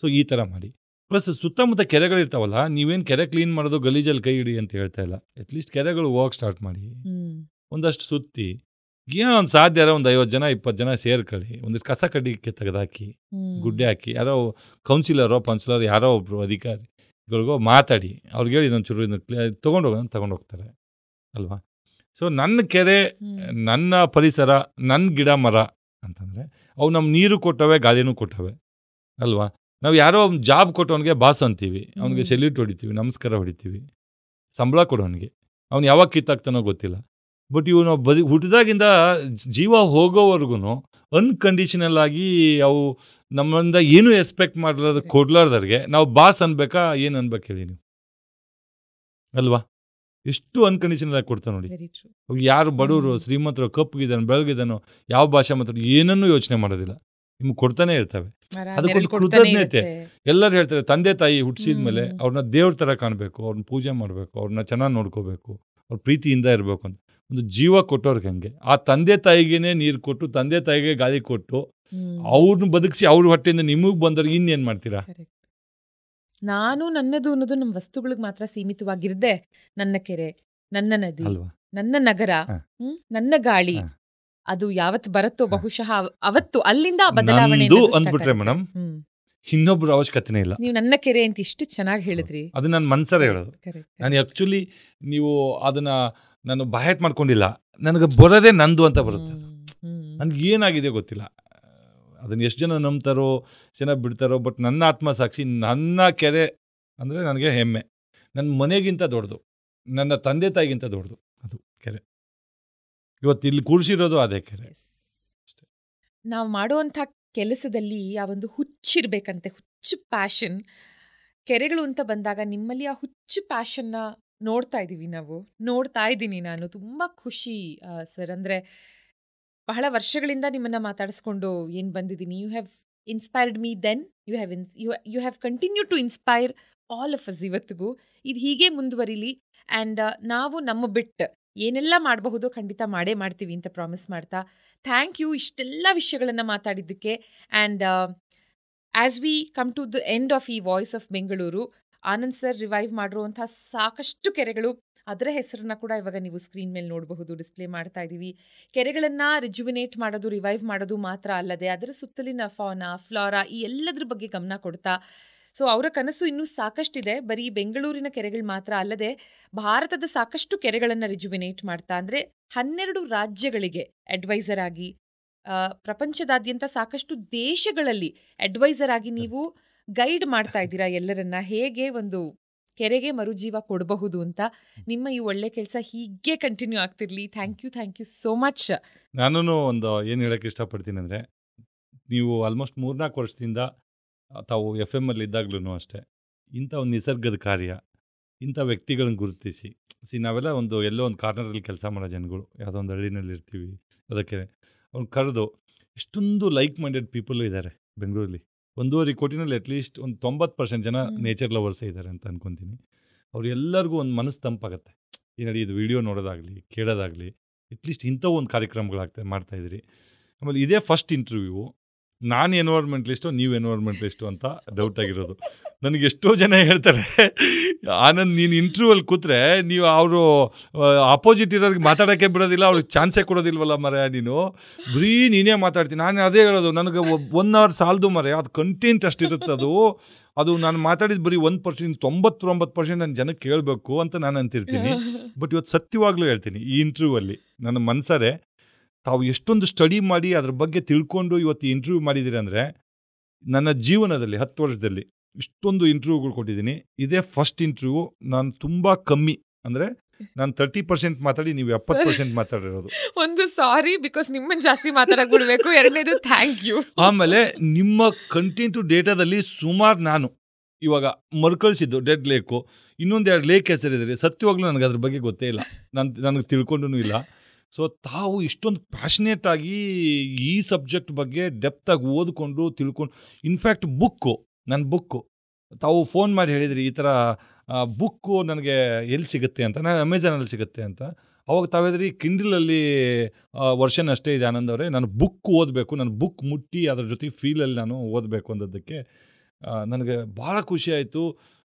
ಸೊ ಈ ಥರ ಮಾಡಿ. ಪ್ಲಸ್ ಸುತ್ತಮುತ್ತ ಕೆರೆಗಳಿರ್ತಾವಲ್ಲ, ನೀವೇನು ಕೆರೆ ಕ್ಲೀನ್ ಮಾಡೋದು ಗಲೀಜಲ್ಲಿ ಕೈ ಹಿಡಿ ಅಂತ ಹೇಳ್ತಾ ಇಲ್ಲ, ಅಟ್ಲೀಸ್ಟ್ ಕೆರೆಗಳು ಹೋಗಕ್ಕೆ ಸ್ಟಾರ್ಟ್ ಮಾಡಿ, ಒಂದಷ್ಟು ಸುತ್ತಿ, ಏನೋ ಒಂದು ಸಾಧ್ಯ ಒಂದು 50 ಜನ 20 ಜನ ಸೇರ್ಕೊಳ್ಳಿ, ಒಂದಿಷ್ಟು ಕಸ ಕಡ್ಡಿಗೆ ತೆಗೆದಾಕಿ, ಗುಡ್ಡೆ ಹಾಕಿ, ಯಾರೋ ಕೌನ್ಸಿಲರೋ ಪೌನ್ಸಿಲರ್ ಯಾರೋ ಒಬ್ಬರು ಅಧಿಕಾರಿಗಳಿಗೋ ಮಾತಾಡಿ ಅವ್ರಿಗೆ ಹೇಳಿ ಇದೊಂದು ಚೂರು ತೊಗೊಂಡೋಗ್ತಾರೆ ಅಲ್ವಾ? ಸೊ ನನ್ನ ಕೆರೆ, ನನ್ನ ಪರಿಸರ, ನನ್ನ ಗಿಡ ಮರ ಅಂತಂದರೆ ಅವು ನಮ್ಮ ನೀರು ಕೊಟ್ಟವೆ, ಗಾಳಿನೂ ಕೊಟ್ಟವೆ ಅಲ್ವಾ? ನಾವು ಯಾರೋ ಜಾಬ್ ಕೊಟ್ಟವನಿಗೆ ಬಾಸ್ ಅಂತೀವಿ, ಅವನಿಗೆ ಸೆಲ್ಯೂಟ್ ಹೊಡಿತೀವಿ, ನಮಸ್ಕಾರ ಹೊಡಿತೀವಿ, ಸಂಬಳ ಕೊಡೋನಿಗೆ, ಅವ್ನು ಯಾವಾಗ ಕಿತ್ತಾಗ್ತಾನೋ ಗೊತ್ತಿಲ್ಲ. ಬಟ್ ಇವು ನಾವು ಹುಟ್ಟಿದಾಗಿಂದ ಜೀವ ಹೋಗೋವರೆಗೂ ಅನ್ಕಂಡೀಷನಲ್ ಆಗಿ ಅವು ನಮ್ಮಿಂದ ಏನು ಎಕ್ಸ್ಪೆಕ್ಟ್ ಕೊಡ್ಲಾರ್ದವ್ರಿಗೆ ನಾವು ಬಾಸ್ ಅನ್ಬೇಕಾ, ಏನು ಅನ್ಬೇಕು ಹೇಳಿ ನೀವು ಅಲ್ವಾ? ಎಷ್ಟು ಅನ್ಕಂಡೀಷನಲ್ ಆಗಿ ಕೊಡ್ತಾವೆ ನೋಡಿ. ಯಾರು ಬಡವರು ಶ್ರೀಮಂತರು, ಕಪ್ಪಗಿದ್ದಾನೋ ಬೆಳಗಿದ್ದಾನೋ, ಯಾವ ಭಾಷೆ ಮಾತ್ರ ಏನನ್ನೂ ಯೋಚನೆ ಮಾಡೋದಿಲ್ಲ, ನಿಮ್ಗೆ ಕೊಡ್ತಾನೆ ಇರ್ತವೆ. ಅದಕ್ಕೊಂದು ಕೃತಜ್ಞತೆ. ಎಲ್ಲರೂ ಹೇಳ್ತಾರೆ ತಂದೆ ತಾಯಿ ಹುಟ್ಟಿಸಿದ ಮೇಲೆ ಅವ್ರನ್ನ ದೇವ್ರ ಥರ ಕಾಣಬೇಕು, ಅವ್ರನ್ನ ಪೂಜೆ ಮಾಡಬೇಕು, ಅವ್ರನ್ನ ಚೆನ್ನಾಗಿ ನೋಡ್ಕೋಬೇಕು, ಅವ್ರ ಪ್ರೀತಿಯಿಂದ ಇರಬೇಕು ಅಂತ. ಒಂದು ಜೀವ ಕೊಟ್ಟವ್ರಿಗೆ ಹಂಗೆ ಆ ತಂದೆ ತಾಯಿಗೇನೆ ನೀರು ಕೊಟ್ಟು ತಂದೆ ತಾಯಿಗೆ ಗಾಳಿ ಕೊಟ್ಟು ಅವ್ರನ್ನ ಬದುಕಿಸಿ ಅವ್ರ ಹೊಟ್ಟೆಯಿಂದ ನಿಮಗೆ ಬಂದವ್ರಿಗೆ ಇನ್ನೇನು ಮಾಡ್ತೀರಾ?
ನಾನು ನನ್ನದು ಅನ್ನೋದು ನಮ್ಮ ವಸ್ತುಗಳಿಗೆ ಮಾತ್ರ ಸೀಮಿತವಾಗಿರದೆ ನನ್ನ ಕೆರೆ, ನನ್ನ ನದಿ, ನನ್ನ ನಗರ, ನನ್ನ ಗಾಳಿ, ಅದು ಯಾವತ್ತು ಬರುತ್ತೋ ಬಹುಶಃ ಅವತ್ತು ಅಲ್ಲಿಂದ ಬದಲಾವಣೆ
ಅಂದ್ಬಿಟ್ರೆ ಮೇಡಮ್ ಇನ್ನೊಬ್ರು ಅವಶ್ಯಕತೆನೇ ಇಲ್ಲ.
ನೀವು ನನ್ನ ಕೆರೆ ಅಂತ ಇಷ್ಟು ಚೆನ್ನಾಗಿ ಹೇಳಿದ್ರಿ.
ಅದು ನನ್ನ ಮನ್ಸರೇ ಹೇಳೋದು. ನಾನು ಆಕ್ಚುಲಿ ನೀವು ಅದನ್ನ ನಾನು ಬಾಯಟ್ ಮಾಡ್ಕೊಂಡಿಲ್ಲ, ನನಗೆ ಬರೋದೇ ನಂದು ಅಂತ ಬರುತ್ತೆ. ನನಗೆ ಏನಾಗಿದೆ ಗೊತ್ತಿಲ್ಲ, ಅದನ್ನ ಎಷ್ಟು ಜನ ನಂಬ್ತಾರೋ ಜನ ಬಿಡ್ತಾರೋ, ಬಟ್ ನನ್ನ ಆತ್ಮಸಾಕ್ಷಿ ನನ್ನ ಕೆರೆ ಅಂದರೆ ನನಗೆ ಹೆಮ್ಮೆ. ನನ್ನ ಮನೆಗಿಂತ ದೊಡ್ಡದು, ನನ್ನ ತಂದೆ ತಾಯಿಗಿಂತ ದೊಡ್ಡದು ಅದು ಕೆರೆ. ಇವತ್ತು ಇಲ್ಲಿ ಕೂರಿಸಿರೋದು ಅದೇ ಕೆರೆ.
ನಾವು ಮಾಡುವಂಥ ಕೆಲಸದಲ್ಲಿ ಆ ಒಂದು ಹುಚ್ಚಿರ್ಬೇಕಂತೆ, ಹುಚ್ಚು ಪ್ಯಾಷನ್. ಕೆರೆಗಳು ಅಂತ ಬಂದಾಗ ನಿಮ್ಮಲ್ಲಿ ಆ ಹುಚ್ಚು ಪ್ಯಾಷನ್ನ ನೋಡ್ತಾ ಇದ್ದೀನಿ ನಾನು. ತುಂಬ ಖುಷಿ ಸರ್. ಅಂದರೆ ಬಹಳ ವರ್ಷಗಳಿಂದ ನಿಮ್ಮನ್ನು ಮಾತಾಡಿಸ್ಕೊಂಡು ಏನು ಬಂದಿದ್ದೀನಿ. You have inspired me then, you have continue to inspire all of us ಇವತ್ತಿಗೂ. ಇದು ಹೀಗೆ ಮುಂದುವರಿಲಿ. ಆ್ಯಂಡ್ ನಾವು ನಮ್ಮ ಬಿಟ್ಟು ಏನೆಲ್ಲ ಮಾಡಬಹುದೋ ಖಂಡಿತ ಮಾಡೇ ಮಾಡ್ತೀವಿ ಅಂತ ಪ್ರಾಮಿಸ್ ಮಾಡ್ತಾ, ಥ್ಯಾಂಕ್ ಯು ಇಷ್ಟೆಲ್ಲ ವಿಷಯಗಳನ್ನು ಮಾತಾಡಿದ್ದಕ್ಕೆ. And as we come to the end of ಈ voice of Bengaluru, Anand sir revive ಮಾಡಿರುವಂಥ ಸಾಕಷ್ಟು ಕೆರೆಗಳು, ಅದರ ಹೆಸರನ್ನ ಕೂಡ ಇವಾಗ ನೀವು ಸ್ಕ್ರೀನ್ ಮೇಲೆ ನೋಡಬಹುದು, ಡಿಸ್ಪ್ಲೇ ಮಾಡ್ತಾ ಇದ್ದೀವಿ. ಕೆರೆಗಳನ್ನು ರಿಜುವಿನೇಟ್ ಮಾಡೋದು, ರಿವೈವ್ ಮಾಡೋದು ಮಾತ್ರ ಅಲ್ಲದೆ ಅದರ ಸುತ್ತಲಿನ ಫಾನಾ ಫ್ಲಾರಾ ಈ ಎಲ್ಲದ್ರ ಬಗ್ಗೆ ಗಮನ ಕೊಡ್ತಾ, ಸೊ ಅವರ ಕನಸು ಇನ್ನೂ ಸಾಕಷ್ಟಿದೆ. ಬರೀ ಬೆಂಗಳೂರಿನ ಕೆರೆಗಳು ಮಾತ್ರ ಅಲ್ಲದೆ ಭಾರತದ ಸಾಕಷ್ಟು ಕೆರೆಗಳನ್ನು ರಿಜುವಿನೇಟ್ ಮಾಡ್ತಾ, ಅಂದರೆ 12 ರಾಜ್ಯಗಳಿಗೆ ಅಡ್ವೈಸರ್ ಆಗಿ, ಪ್ರಪಂಚದಾದ್ಯಂತ ಸಾಕಷ್ಟು ದೇಶಗಳಲ್ಲಿ ಅಡ್ವೈಸರ್ ಆಗಿ ನೀವು ಗೈಡ್ ಮಾಡ್ತಾ ಇದ್ದೀರಾ ಎಲ್ಲರನ್ನ, ಹೇಗೆ ಒಂದು ಕೆರೆಗೆ ಮರುಜೀವ ಕೊಡಬಹುದು ಅಂತ. ನಿಮ್ಮ ಈ ಒಳ್ಳೆ ಕೆಲಸ ಹೀಗೆ ಕಂಟಿನ್ಯೂ ಆಗ್ತಿರ್ಲಿ. Thank you so much.
ನಾನು ಒಂದು ಏನು ಹೇಳೋಕ್ಕೆ ಇಷ್ಟಪಡ್ತೀನಿ ಅಂದರೆ, ನೀವು ಆಲ್ಮೋಸ್ಟ್ 3-4 ವರ್ಷದಿಂದ ತಾವು FM ಅಲ್ಲಿ ಇದ್ದಾಗ್ಲೂ ಅಷ್ಟೇ ಇಂಥ ಒಂದು ನಿಸರ್ಗದ ಕಾರ್ಯ, ಇಂಥ ವ್ಯಕ್ತಿಗಳನ್ನ ಗುರುತಿಸಿ, ನಾವೆಲ್ಲ ಎಲ್ಲೋ ಒಂದು ಕಾರ್ನರಲ್ಲಿ ಕೆಲಸ ಮಾಡೋ ಜನಗಳು, ಯಾವುದೋ ಒಂದು ಹಳ್ಳಿನಲ್ಲಿ ಇರ್ತೀವಿ, ಅದಕ್ಕೆ ಅವ್ನು ಕರೆದು ಇಷ್ಟೊಂದು ಲೈಕ್ ಮೈಂಡೆಡ್ ಪೀಪಲ್ ಇದ್ದಾರೆ ಬೆಂಗಳೂರಲ್ಲಿ. 1.5 ಕೋಟಿನಲ್ಲಿ ಅಟ್ಲೀಸ್ಟ್ ಒಂದು 90% ಜನ ನೇಚರ್ ಲವರ್ಸೇ ಇದ್ದಾರೆ ಅಂತ ಅನ್ಕೊತೀನಿ. ಅವ್ರೆಲ್ಲರಿಗೂ ಒಂದು ಮನಸ್ಸು ತಂಪಾಗತ್ತೆ. ಏನಾಡಿ ಇದು ವಿಡಿಯೋ ನೋಡೋದಾಗಲಿ ಕೇಳೋದಾಗಲಿ, ಅಟ್ಲೀಸ್ಟ್ ಇಂಥ ಒಂದು ಮಾಡ್ತಾಯಿದ್ರಿ. ಆಮೇಲೆ ಇದೇ ಫಸ್ಟ್ ಇಂಟರ್ವ್ಯೂ. ನಾನು ಎನ್ವೈರ್ಮೆಂಟ್ಲಿಸ್ಟು, ನೀವು ಎನ್ವೈರ್ಮೆಂಟ್ಲಿಸ್ಟು ಅಂತ ಡೌಟ್ ಆಗಿರೋದು. ನನಗೆ ಎಷ್ಟೋ ಜನ ಹೇಳ್ತಾರೆ, ಆನಂದ್ ನೀನು ಇಂಟರ್ವ್ಯೂವಲ್ಲಿ ಕೂತ್ರೆ ನೀವು ಅವರು ಅಪೋಸಿಟ್ ಇರೋರಿಗೆ ಮಾತಾಡೋಕ್ಕೆ ಬಿಡೋದಿಲ್ಲ, ಅವ್ರಿಗೆ ಚಾನ್ಸೇ ಕೊಡೋದಿಲ್ವಲ್ಲ ಮರೆ, ನೀನು ಬರೀ ನೀನೇ ಮಾತಾಡ್ತೀನಿ. ನಾನು ಅದೇ ಹೇಳೋದು, ನನಗೆ 1 hour ಸಾಲದು ಮರೆ, ಅದು ಕಂಟೆಂಟ್ ಅಷ್ಟಿರುತ್ತೆ. ಅದು ನಾನು ಮಾತಾಡಿದ್ದು ಬರೀ 1%, 99% ನನ್ನ ಜನಕ್ಕೆ ಕೇಳಬೇಕು ಅಂತ ನಾನು ಅಂತಿರ್ತೀನಿ. ಬಟ್ ಇವತ್ತು ಸತ್ಯವಾಗ್ಲೂ ಹೇಳ್ತೀನಿ, ಈ ಇಂಟರ್ವ್ಯೂವಲ್ಲಿ ನನ್ನ ಮನಸರೇ ತಾವು ಎಷ್ಟೊಂದು ಸ್ಟಡಿ ಮಾಡಿ ಅದ್ರ ಬಗ್ಗೆ ತಿಳ್ಕೊಂಡು ಇವತ್ತು ಇಂಟರ್ವ್ಯೂ ಮಾಡಿದ್ದೀರಿ. ಅಂದರೆ ನನ್ನ ಜೀವನದಲ್ಲಿ 10 ವರ್ಷದಲ್ಲಿ ಇಷ್ಟೊಂದು ಇಂಟರ್ವ್ಯೂಗಳು ಕೊಟ್ಟಿದ್ದೀನಿ, ಇದೇ ಫಸ್ಟ್ ಇಂಟರ್ವ್ಯೂ. ನಾನು ತುಂಬ ಕಮ್ಮಿ, ಅಂದರೆ ನಾನು 30% ಮಾತಾಡಿ, ನೀವು 70% ಮಾತಾಡಿರೋದು.
ಒಂದು ಸಾರಿ, ಬಿಕಾಸ್ ನಿಮ್ಮನ್ನು ಜಾಸ್ತಿ ಮಾತಾಡಕ್ ಬಿಡಬೇಕು. ಎರಡನೇದು ಥ್ಯಾಂಕ್ ಯು.
ಆಮೇಲೆ ನಿಮ್ಮ ಕಂಟೆಂಟು ಡೇಟಾದಲ್ಲಿ ಸುಮಾರು ನಾನು ಇವಾಗ ಮರುಕಳಿಸಿದ್ದು ಡೆಡ್ ಲೇಕು, ಇನ್ನೊಂದು 2 ಲೇಕ್ ಹೆಸರಿದೆ. ಸತ್ಯವಾಗ್ಲೂ ನನಗೆ ಅದ್ರ ಬಗ್ಗೆ ಗೊತ್ತೇ ಇಲ್ಲ, ನನಗೆ ತಿಳ್ಕೊಂಡೂ ಇಲ್ಲ. ಸೊ ತಾವು ಇಷ್ಟೊಂದು ಪ್ಯಾಷನೇಟ್ ಆಗಿ ಈ ಸಬ್ಜೆಕ್ಟ್ ಬಗ್ಗೆ ಡೆಪ್ತಾಗಿ ಓದ್ಕೊಂಡು ತಿಳ್ಕೊಂಡು, ಇನ್ಫ್ಯಾಕ್ಟ್ ನನ್ನ ಬುಕ್ಕು ತಾವು ಫೋನ್ ಮಾಡಿ ಹೇಳಿದ್ರಿ, ಈ ಥರ ಬುಕ್ಕು ನನಗೆ ಎಲ್ಲಿ ಸಿಗುತ್ತೆ ಅಂತ. ನಾನು ಅಮೆಝಾನಲ್ಲಿ ಸಿಗುತ್ತೆ ಅಂತ. ಅವಾಗ ತಾವೇದ್ರಿ ಕಿಂಡಲಲ್ಲಿ ವರ್ಷನ್ ಅಷ್ಟೇ ಇದೆ ಆನಂದ್ ಅವರೇ, ನಾನು ಬುಕ್ ಓದಬೇಕು, ನಾನು ಬುಕ್ ಮುಟ್ಟಿ ಅದ್ರ ಜೊತೆ ಫೀಲಲ್ಲಿ ನಾನು ಓದಬೇಕು ಅನ್ನೋದಕ್ಕೆ ನನಗೆ ಭಾಳ ಖುಷಿ ಆಯಿತು.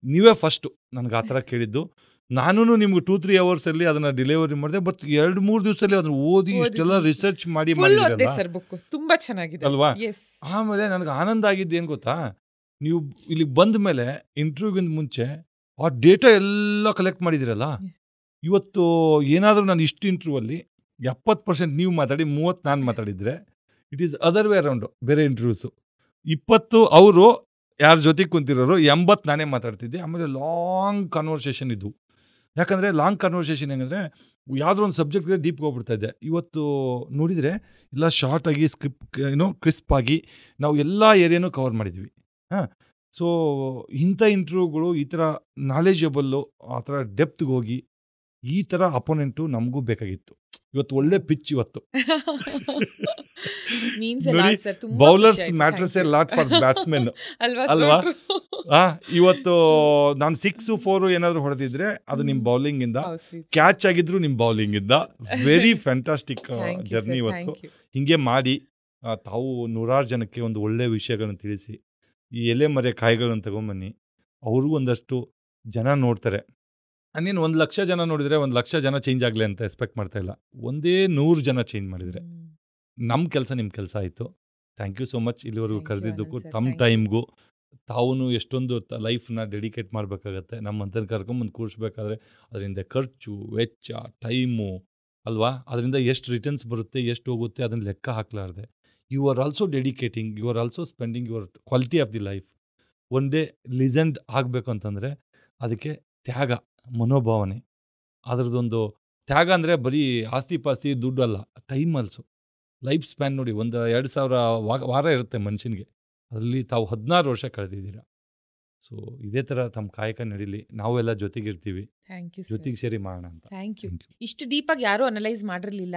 ನೀವೇ ಫಸ್ಟು ನನಗೆ ಆ ಥರ ಕೇಳಿದ್ದು. ನಾನು ನಿಮ್ಗೆ 2-3 ಅವರ್ಸಲ್ಲಿ ಅದನ್ನು ಡೆಲಿವರಿ ಮಾಡಿದೆ. ಬಟ್ 2-3 ದಿವಸದಲ್ಲಿ ಅದನ್ನು ಓದಿ ಇಷ್ಟೆಲ್ಲ ರಿಸರ್ಚ್ ಮಾಡಿ
ತುಂಬ ಚೆನ್ನಾಗಿದೆ
ಅಲ್ವಾ? ಆಮೇಲೆ ನನಗೆ ಆನಂದ ಆಗಿದ್ದು ಏನು ಗೊತ್ತಾ, ನೀವು ಇಲ್ಲಿ ಬಂದ ಮೇಲೆ ಇಂಟರ್ವ್ಯೂಗಿಂತ ಮುಂಚೆ ಆ ಡೇಟಾ ಎಲ್ಲ ಕಲೆಕ್ಟ್ ಮಾಡಿದಿರಲ್ಲ. ಇವತ್ತು ಏನಾದರೂ ನಾನು ಇಷ್ಟು ಇಂಟರ್ವ್ಯೂವಲ್ಲಿ 70% ನೀವು ಮಾತಾಡಿ 30 ನಾನು ಮಾತಾಡಿದರೆ, it is other way around. ಬೇರೆ ಇಂಟರ್ವ್ಯೂಸು 20 ಅವರು ಯಾರ ಜೊತೆಗೆ ಕುಂತಿರೋರು, 80 ನಾನೇ ಮಾತಾಡ್ತಿದ್ದೆ. ಆಮೇಲೆ ಲಾಂಗ್ ಕನ್ವರ್ಸೇಷನ್ ಇದು. ಯಾಕಂದರೆ ಲಾಂಗ್ ಕನ್ವರ್ಸೇಷನ್ ಹೆಂಗಂದರೆ ಯಾವುದೋ ಒಂದು ಸಬ್ಜೆಕ್ಟ್ಗೆ ಡೀಪ್ಗೆ ಹೋಗ್ಬಿಡ್ತಾ ಇದ್ದೆ. ಇವತ್ತು ನೋಡಿದರೆ ಎಲ್ಲ ಶಾರ್ಟಾಗಿ ಕ್ರಿಸ್ಪ್ ಆಗಿ ನಾವು ಎಲ್ಲ ಏರಿಯಾನೂ ಕವರ್ ಮಾಡಿದ್ವಿ. ಸೊ ಇಂಥ ಇಂಟರ್ವ್ಯೂಗಳು ಈ ಥರ ನಾಲೆಜಬಲ್ಲು, ಆ ಥರ ಡೆಪ್ತ್ಗೆ ಹೋಗಿ ಈ ಥರ ಅಪೋನೆಂಟು ನಮಗೂ ಬೇಕಾಗಿತ್ತು. ಇವತ್ತು ಒಳ್ಳೆ ಪಿಚ್ ಇವತ್ತು. Bowlers matters a lot for batsmen ಅಲ್ವಾ? ಇವತ್ತು ನಾನು 6-4 ಏನಾದ್ರು ಹೊಡೆದಿದ್ರೆ ಅದು ನಿಮ್ಮ ಬೌಲಿಂಗ್ ಇಂದ,
How sweet.
ಕ್ಯಾಚ್ ಆಗಿದ್ರು ನಿಮ್ಮ ಬೌಲಿಂಗ್ ಇಂದ. Very fantastic
Thank you,
journey
sir.
ಇವತ್ತು.
Thank you.
ಹಿಂಗೆ ಮಾಡಿ ತಾವು ನೂರಾರು ಜನಕ್ಕೆ ಒಂದು ಒಳ್ಳೆ ವಿಷಯಗಳನ್ನು ತಿಳಿಸಿ, ಈ ಎಲೆ ಮರೆ ಕಾಯಿಗಳನ್ನು ತಗೊಂಬನ್ನಿ, ಅವ್ರಿಗೂ ಒಂದಷ್ಟು ಜನ ನೋಡ್ತಾರೆ. ನೀನು 1,00,000 ಜನ ನೋಡಿದರೆ 1,00,000 ಜನ ಚೇಂಜ್ ಆಗಲಿ ಅಂತ ಎಕ್ಸ್ಪೆಕ್ಟ್ ಮಾಡ್ತಾ ಇಲ್ಲ. ಒಂದೇ 100 ಜನ ಚೇಂಜ್ ಮಾಡಿದರೆ ನಮ್ಮ ಕೆಲಸ ನಿಮ್ಮ ಕೆಲಸ ಆಯಿತು. ಥ್ಯಾಂಕ್ ಯು ಸೋ ಮಚ್ ಇಲ್ಲಿವರೆಗೂ
Thank you,
ಕರೆದಿದ್ದಕ್ಕೂ,
Anand sir.
ತಮ್ಮ
Thank you.
ಟೈಮ್ಗೂ. ತಾವು ಎಷ್ಟೊಂದು ಲೈಫ್ನ ಡೆಡಿಕೇಟ್ ಮಾಡಬೇಕಾಗತ್ತೆ. ನಮ್ಮಂತನ ಕರ್ಕೊಂಬಂದು ಕೂರಿಸ್ಬೇಕಾದ್ರೆ ಅದರಿಂದ ಖರ್ಚು ವೆಚ್ಚ ಟೈಮು ಅಲ್ವಾ, ಅದರಿಂದ ಎಷ್ಟು ರಿಟರ್ನ್ಸ್ ಬರುತ್ತೆ ಎಷ್ಟು ಹೋಗುತ್ತೆ ಅದನ್ನು ಲೆಕ್ಕ ಹಾಕ್ಲಾರ್ದೆ you are also dedicating, you are also spending your quality of the life. One day legend ಆಗಬೇಕು ಅಂತಂದರೆ ಅದಕ್ಕೆ ತ್ಯಾಗ, ಮನೋಭಾವನೆ, ಅದರದ್ದೊಂದು ತ್ಯಾಗ ಅಂದರೆ ಬರೀ ಆಸ್ತಿ ಪಾಸ್ತಿ ದುಡ್ಡು ಅಲ್ಲ, ಟೈಮ್ ಆಲ್ಸೋ. ಲೈಫ್ ಸ್ಪ್ಯಾನ್ ನೋಡಿ, ಒಂದು 2,000 ವಾರ ಇರುತ್ತೆ ಮನುಷ್ಯನಿಗೆ, ಅದರಲ್ಲಿ ತಾವು 16 ವರ್ಷ ಕಳೆದಿದ್ದೀರಾ. ಸೊ ಇದೇ ಥರ ತಮ್ಮ ಕಾಯಕ ನಡೀಲಿ, ನಾವೆಲ್ಲ ಜೊತೆಗಿರ್ತೀವಿ,
ಥ್ಯಾಂಕ್ ಯು
ಜೊತೆಗೆ ಸೇರಿ ಮಾಡೋಣ ಅಂತ.
Thank you.
Thank you.
ಇಷ್ಟು ಡೀಪಾಗಿ ಯಾರೂ ಅನಲೈಸ್ ಮಾಡಿರಲಿಲ್ಲ.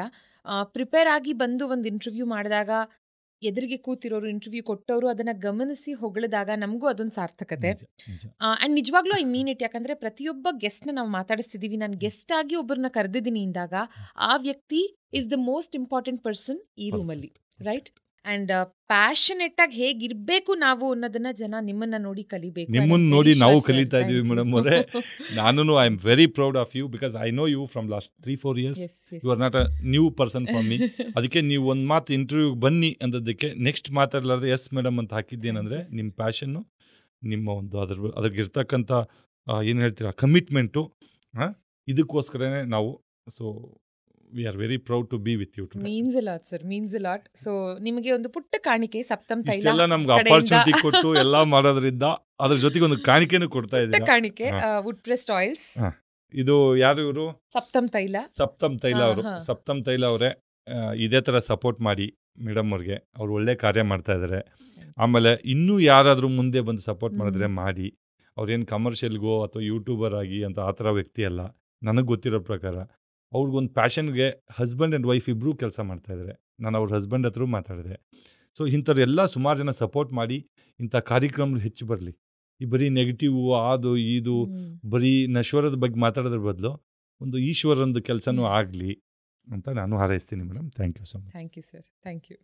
ಪ್ರಿಪೇರ್ ಆಗಿ ಬಂದು ಒಂದು ಇಂಟರ್ವ್ಯೂ ಮಾಡಿದಾಗ ಎದುರಿಗೆ ಕೂತಿರೋರು, ಇಂಟರ್ವ್ಯೂ ಕೊಟ್ಟವರು ಅದನ್ನು ಗಮನಿಸಿ ಹೊಗಳಿದಾಗ ನಮಗೂ ಅದೊಂದು ಸಾರ್ಥಕತೆ.
ನಿಜ, ನಿಜ.
ಆ್ಯಂಡ್ ನಿಜವಾಗ್ಲೂ ಐ ಮೀನ್ ಇಟ್. ಯಾಕಂದರೆ ಪ್ರತಿಯೊಬ್ಬ ಗೆಸ್ಟ್ನ ನಾವು ಮಾತಾಡಿಸ್ತಿದ್ದೀವಿ. ನಾನು ಗೆಸ್ಟ್ ಆಗಿ ಒಬ್ಬರನ್ನ ಕರೆದಿದ್ದೀನಿ ಇಂದಾಗ ಆ ವ್ಯಕ್ತಿ is the most important person ಈ ರೂಮಲ್ಲಿ, ರೈಟ್? ಆ್ಯಂಡ್ ಪ್ಯಾಷನೆಟ್ ಆಗಿ ಹೇಗಿರಬೇಕು ನಾವು ಅನ್ನೋದನ್ನ ಜನ ನಿಮ್ಮನ್ನ ನೋಡಿ ಕಲಿಬೇಕು.
ನಿಮ್ಮನ್ನು ನೋಡಿ ನಾವು ಕಲಿತಾ ಇದ್ದೀವಿ ಮೇಡಮ್ ಅವರೇ. ನಾನು I am very proud of you because I know you from last 3-4 years. You are not a new person for me. ಅದಕ್ಕೆ ನೀವು ಒಂದು ಮಾತು ಇಂಟರ್ವ್ಯೂಗೆ ಬನ್ನಿ ಅಂದದ್ದಕ್ಕೆ ನೆಕ್ಸ್ಟ್ ಮಾತಾಡಲಾರ್ದೆ ಎಸ್ ಮೇಡಮ್ ಅಂತ ಹಾಕಿದ್ದೇನೆಂದರೆ ನಿಮ್ಮ ಪ್ಯಾಷನ್ನು, ನಿಮ್ಮ ಒಂದು ಅದ್ರಗಿರ್ತಕ್ಕಂಥ ಏನು ಹೇಳ್ತೀರಾ ಕಮಿಟ್ಮೆಂಟು, ಇದಕ್ಕೋಸ್ಕರನೇ ನಾವು. So we are very proud to be with you.
Means a lot sir, means a lot. So ನಿಮಗೆ ಒಂದು ಪುಟ್ಟ ಕಾಣಿಕೆ ಸಪ್ತಮ್ ತೈಲ
ಇಷ್ಟೆಲ್ಲ ನಮ್ಗೆ ಅಪಾರ್ಚುನಿಟಿ ಕೊಟ್ಟು ಎಲ್ಲ ಮಾಡೋದ್ರಿಂದ ಅದ್ರ ಜೊತೆಗೆ ಒಂದು ಕಾಣಿಕೆನೂ ಕೊಡ್ತಾ
ಪುಟ್ಟ
ಇದ್ದೀರಾ.
ಕಾಣಿಕೆ ವುಡ್ ಪ್ರೆಸ್ಡ್ ಆಯಿಲ್ಸ್.
ಇದು ಯಾರು ಇವರು?
ಸಪ್ತಮ್ ತೈಲ.
ಸಪ್ತಮ್ ತೈಲ ಅವರು. ಸಪ್ತಮ್ ತೈಲ ಅವರೇ ಇದೇ ಥರ ಸಪೋರ್ಟ್ ಮಾಡಿ ಮೇಡಮ್ ಅವ್ರಿಗೆ, ಅವ್ರು ಒಳ್ಳೆ ಕಾರ್ಯ ಮಾಡ್ತಾ ಇದ್ದಾರೆ. ಆಮೇಲೆ ಇನ್ನೂ ಯಾರಾದರೂ ಮುಂದೆ ಬಂದು ಸಪೋರ್ಟ್ ಮಾಡಿದ್ರೆ ಮಾಡಿ. ಅವ್ರೇನು ಕಮರ್ಷಿಯಲ್ಗೋ ಅಥವಾ ಯೂಟ್ಯೂಬರ್ ಆಗಿ ಅಂತ ಆ ಥರ ವ್ಯಕ್ತಿ ಅಲ್ಲ. ನನಗೆ ಗೊತ್ತಿರೋ ಪ್ರಕಾರ ಅವ್ರಿಗೊಂದು ಪ್ಯಾಷನ್ಗೆ ಹಸ್ಬೆಂಡ್ ಆ್ಯಂಡ್ ವೈಫ್ ಇಬ್ಬರೂ ಕೆಲಸ ಮಾಡ್ತಾಯಿದ್ದಾರೆ. ನಾನು ಅವ್ರ ಹಸ್ಬೆಂಡ್ ಹತ್ರ ಮಾತಾಡಿದೆ. ಸೊ ಇಂಥವ್ರೆಲ್ಲ ಸುಮಾರು ಜನ ಸಪೋರ್ಟ್ ಮಾಡಿ ಇಂಥ ಕಾರ್ಯಕ್ರಮ ಹೆಚ್ಚು ಬರಲಿ. ಈ ಬರೀ ನೆಗೆಟಿವ್ ಅದು ಇದು ಬರೀ ನಶ್ವರದ ಬಗ್ಗೆ ಮಾತಾಡೋದ್ರ ಬದಲು ಒಂದು ಈಶ್ವರಂದು ಕೆಲಸನೂ ಆಗಲಿ ಅಂತ ನಾನು ಹಾರೈಸ್ತೀನಿ madam. Thank you so much.
Thank you sir, thank you.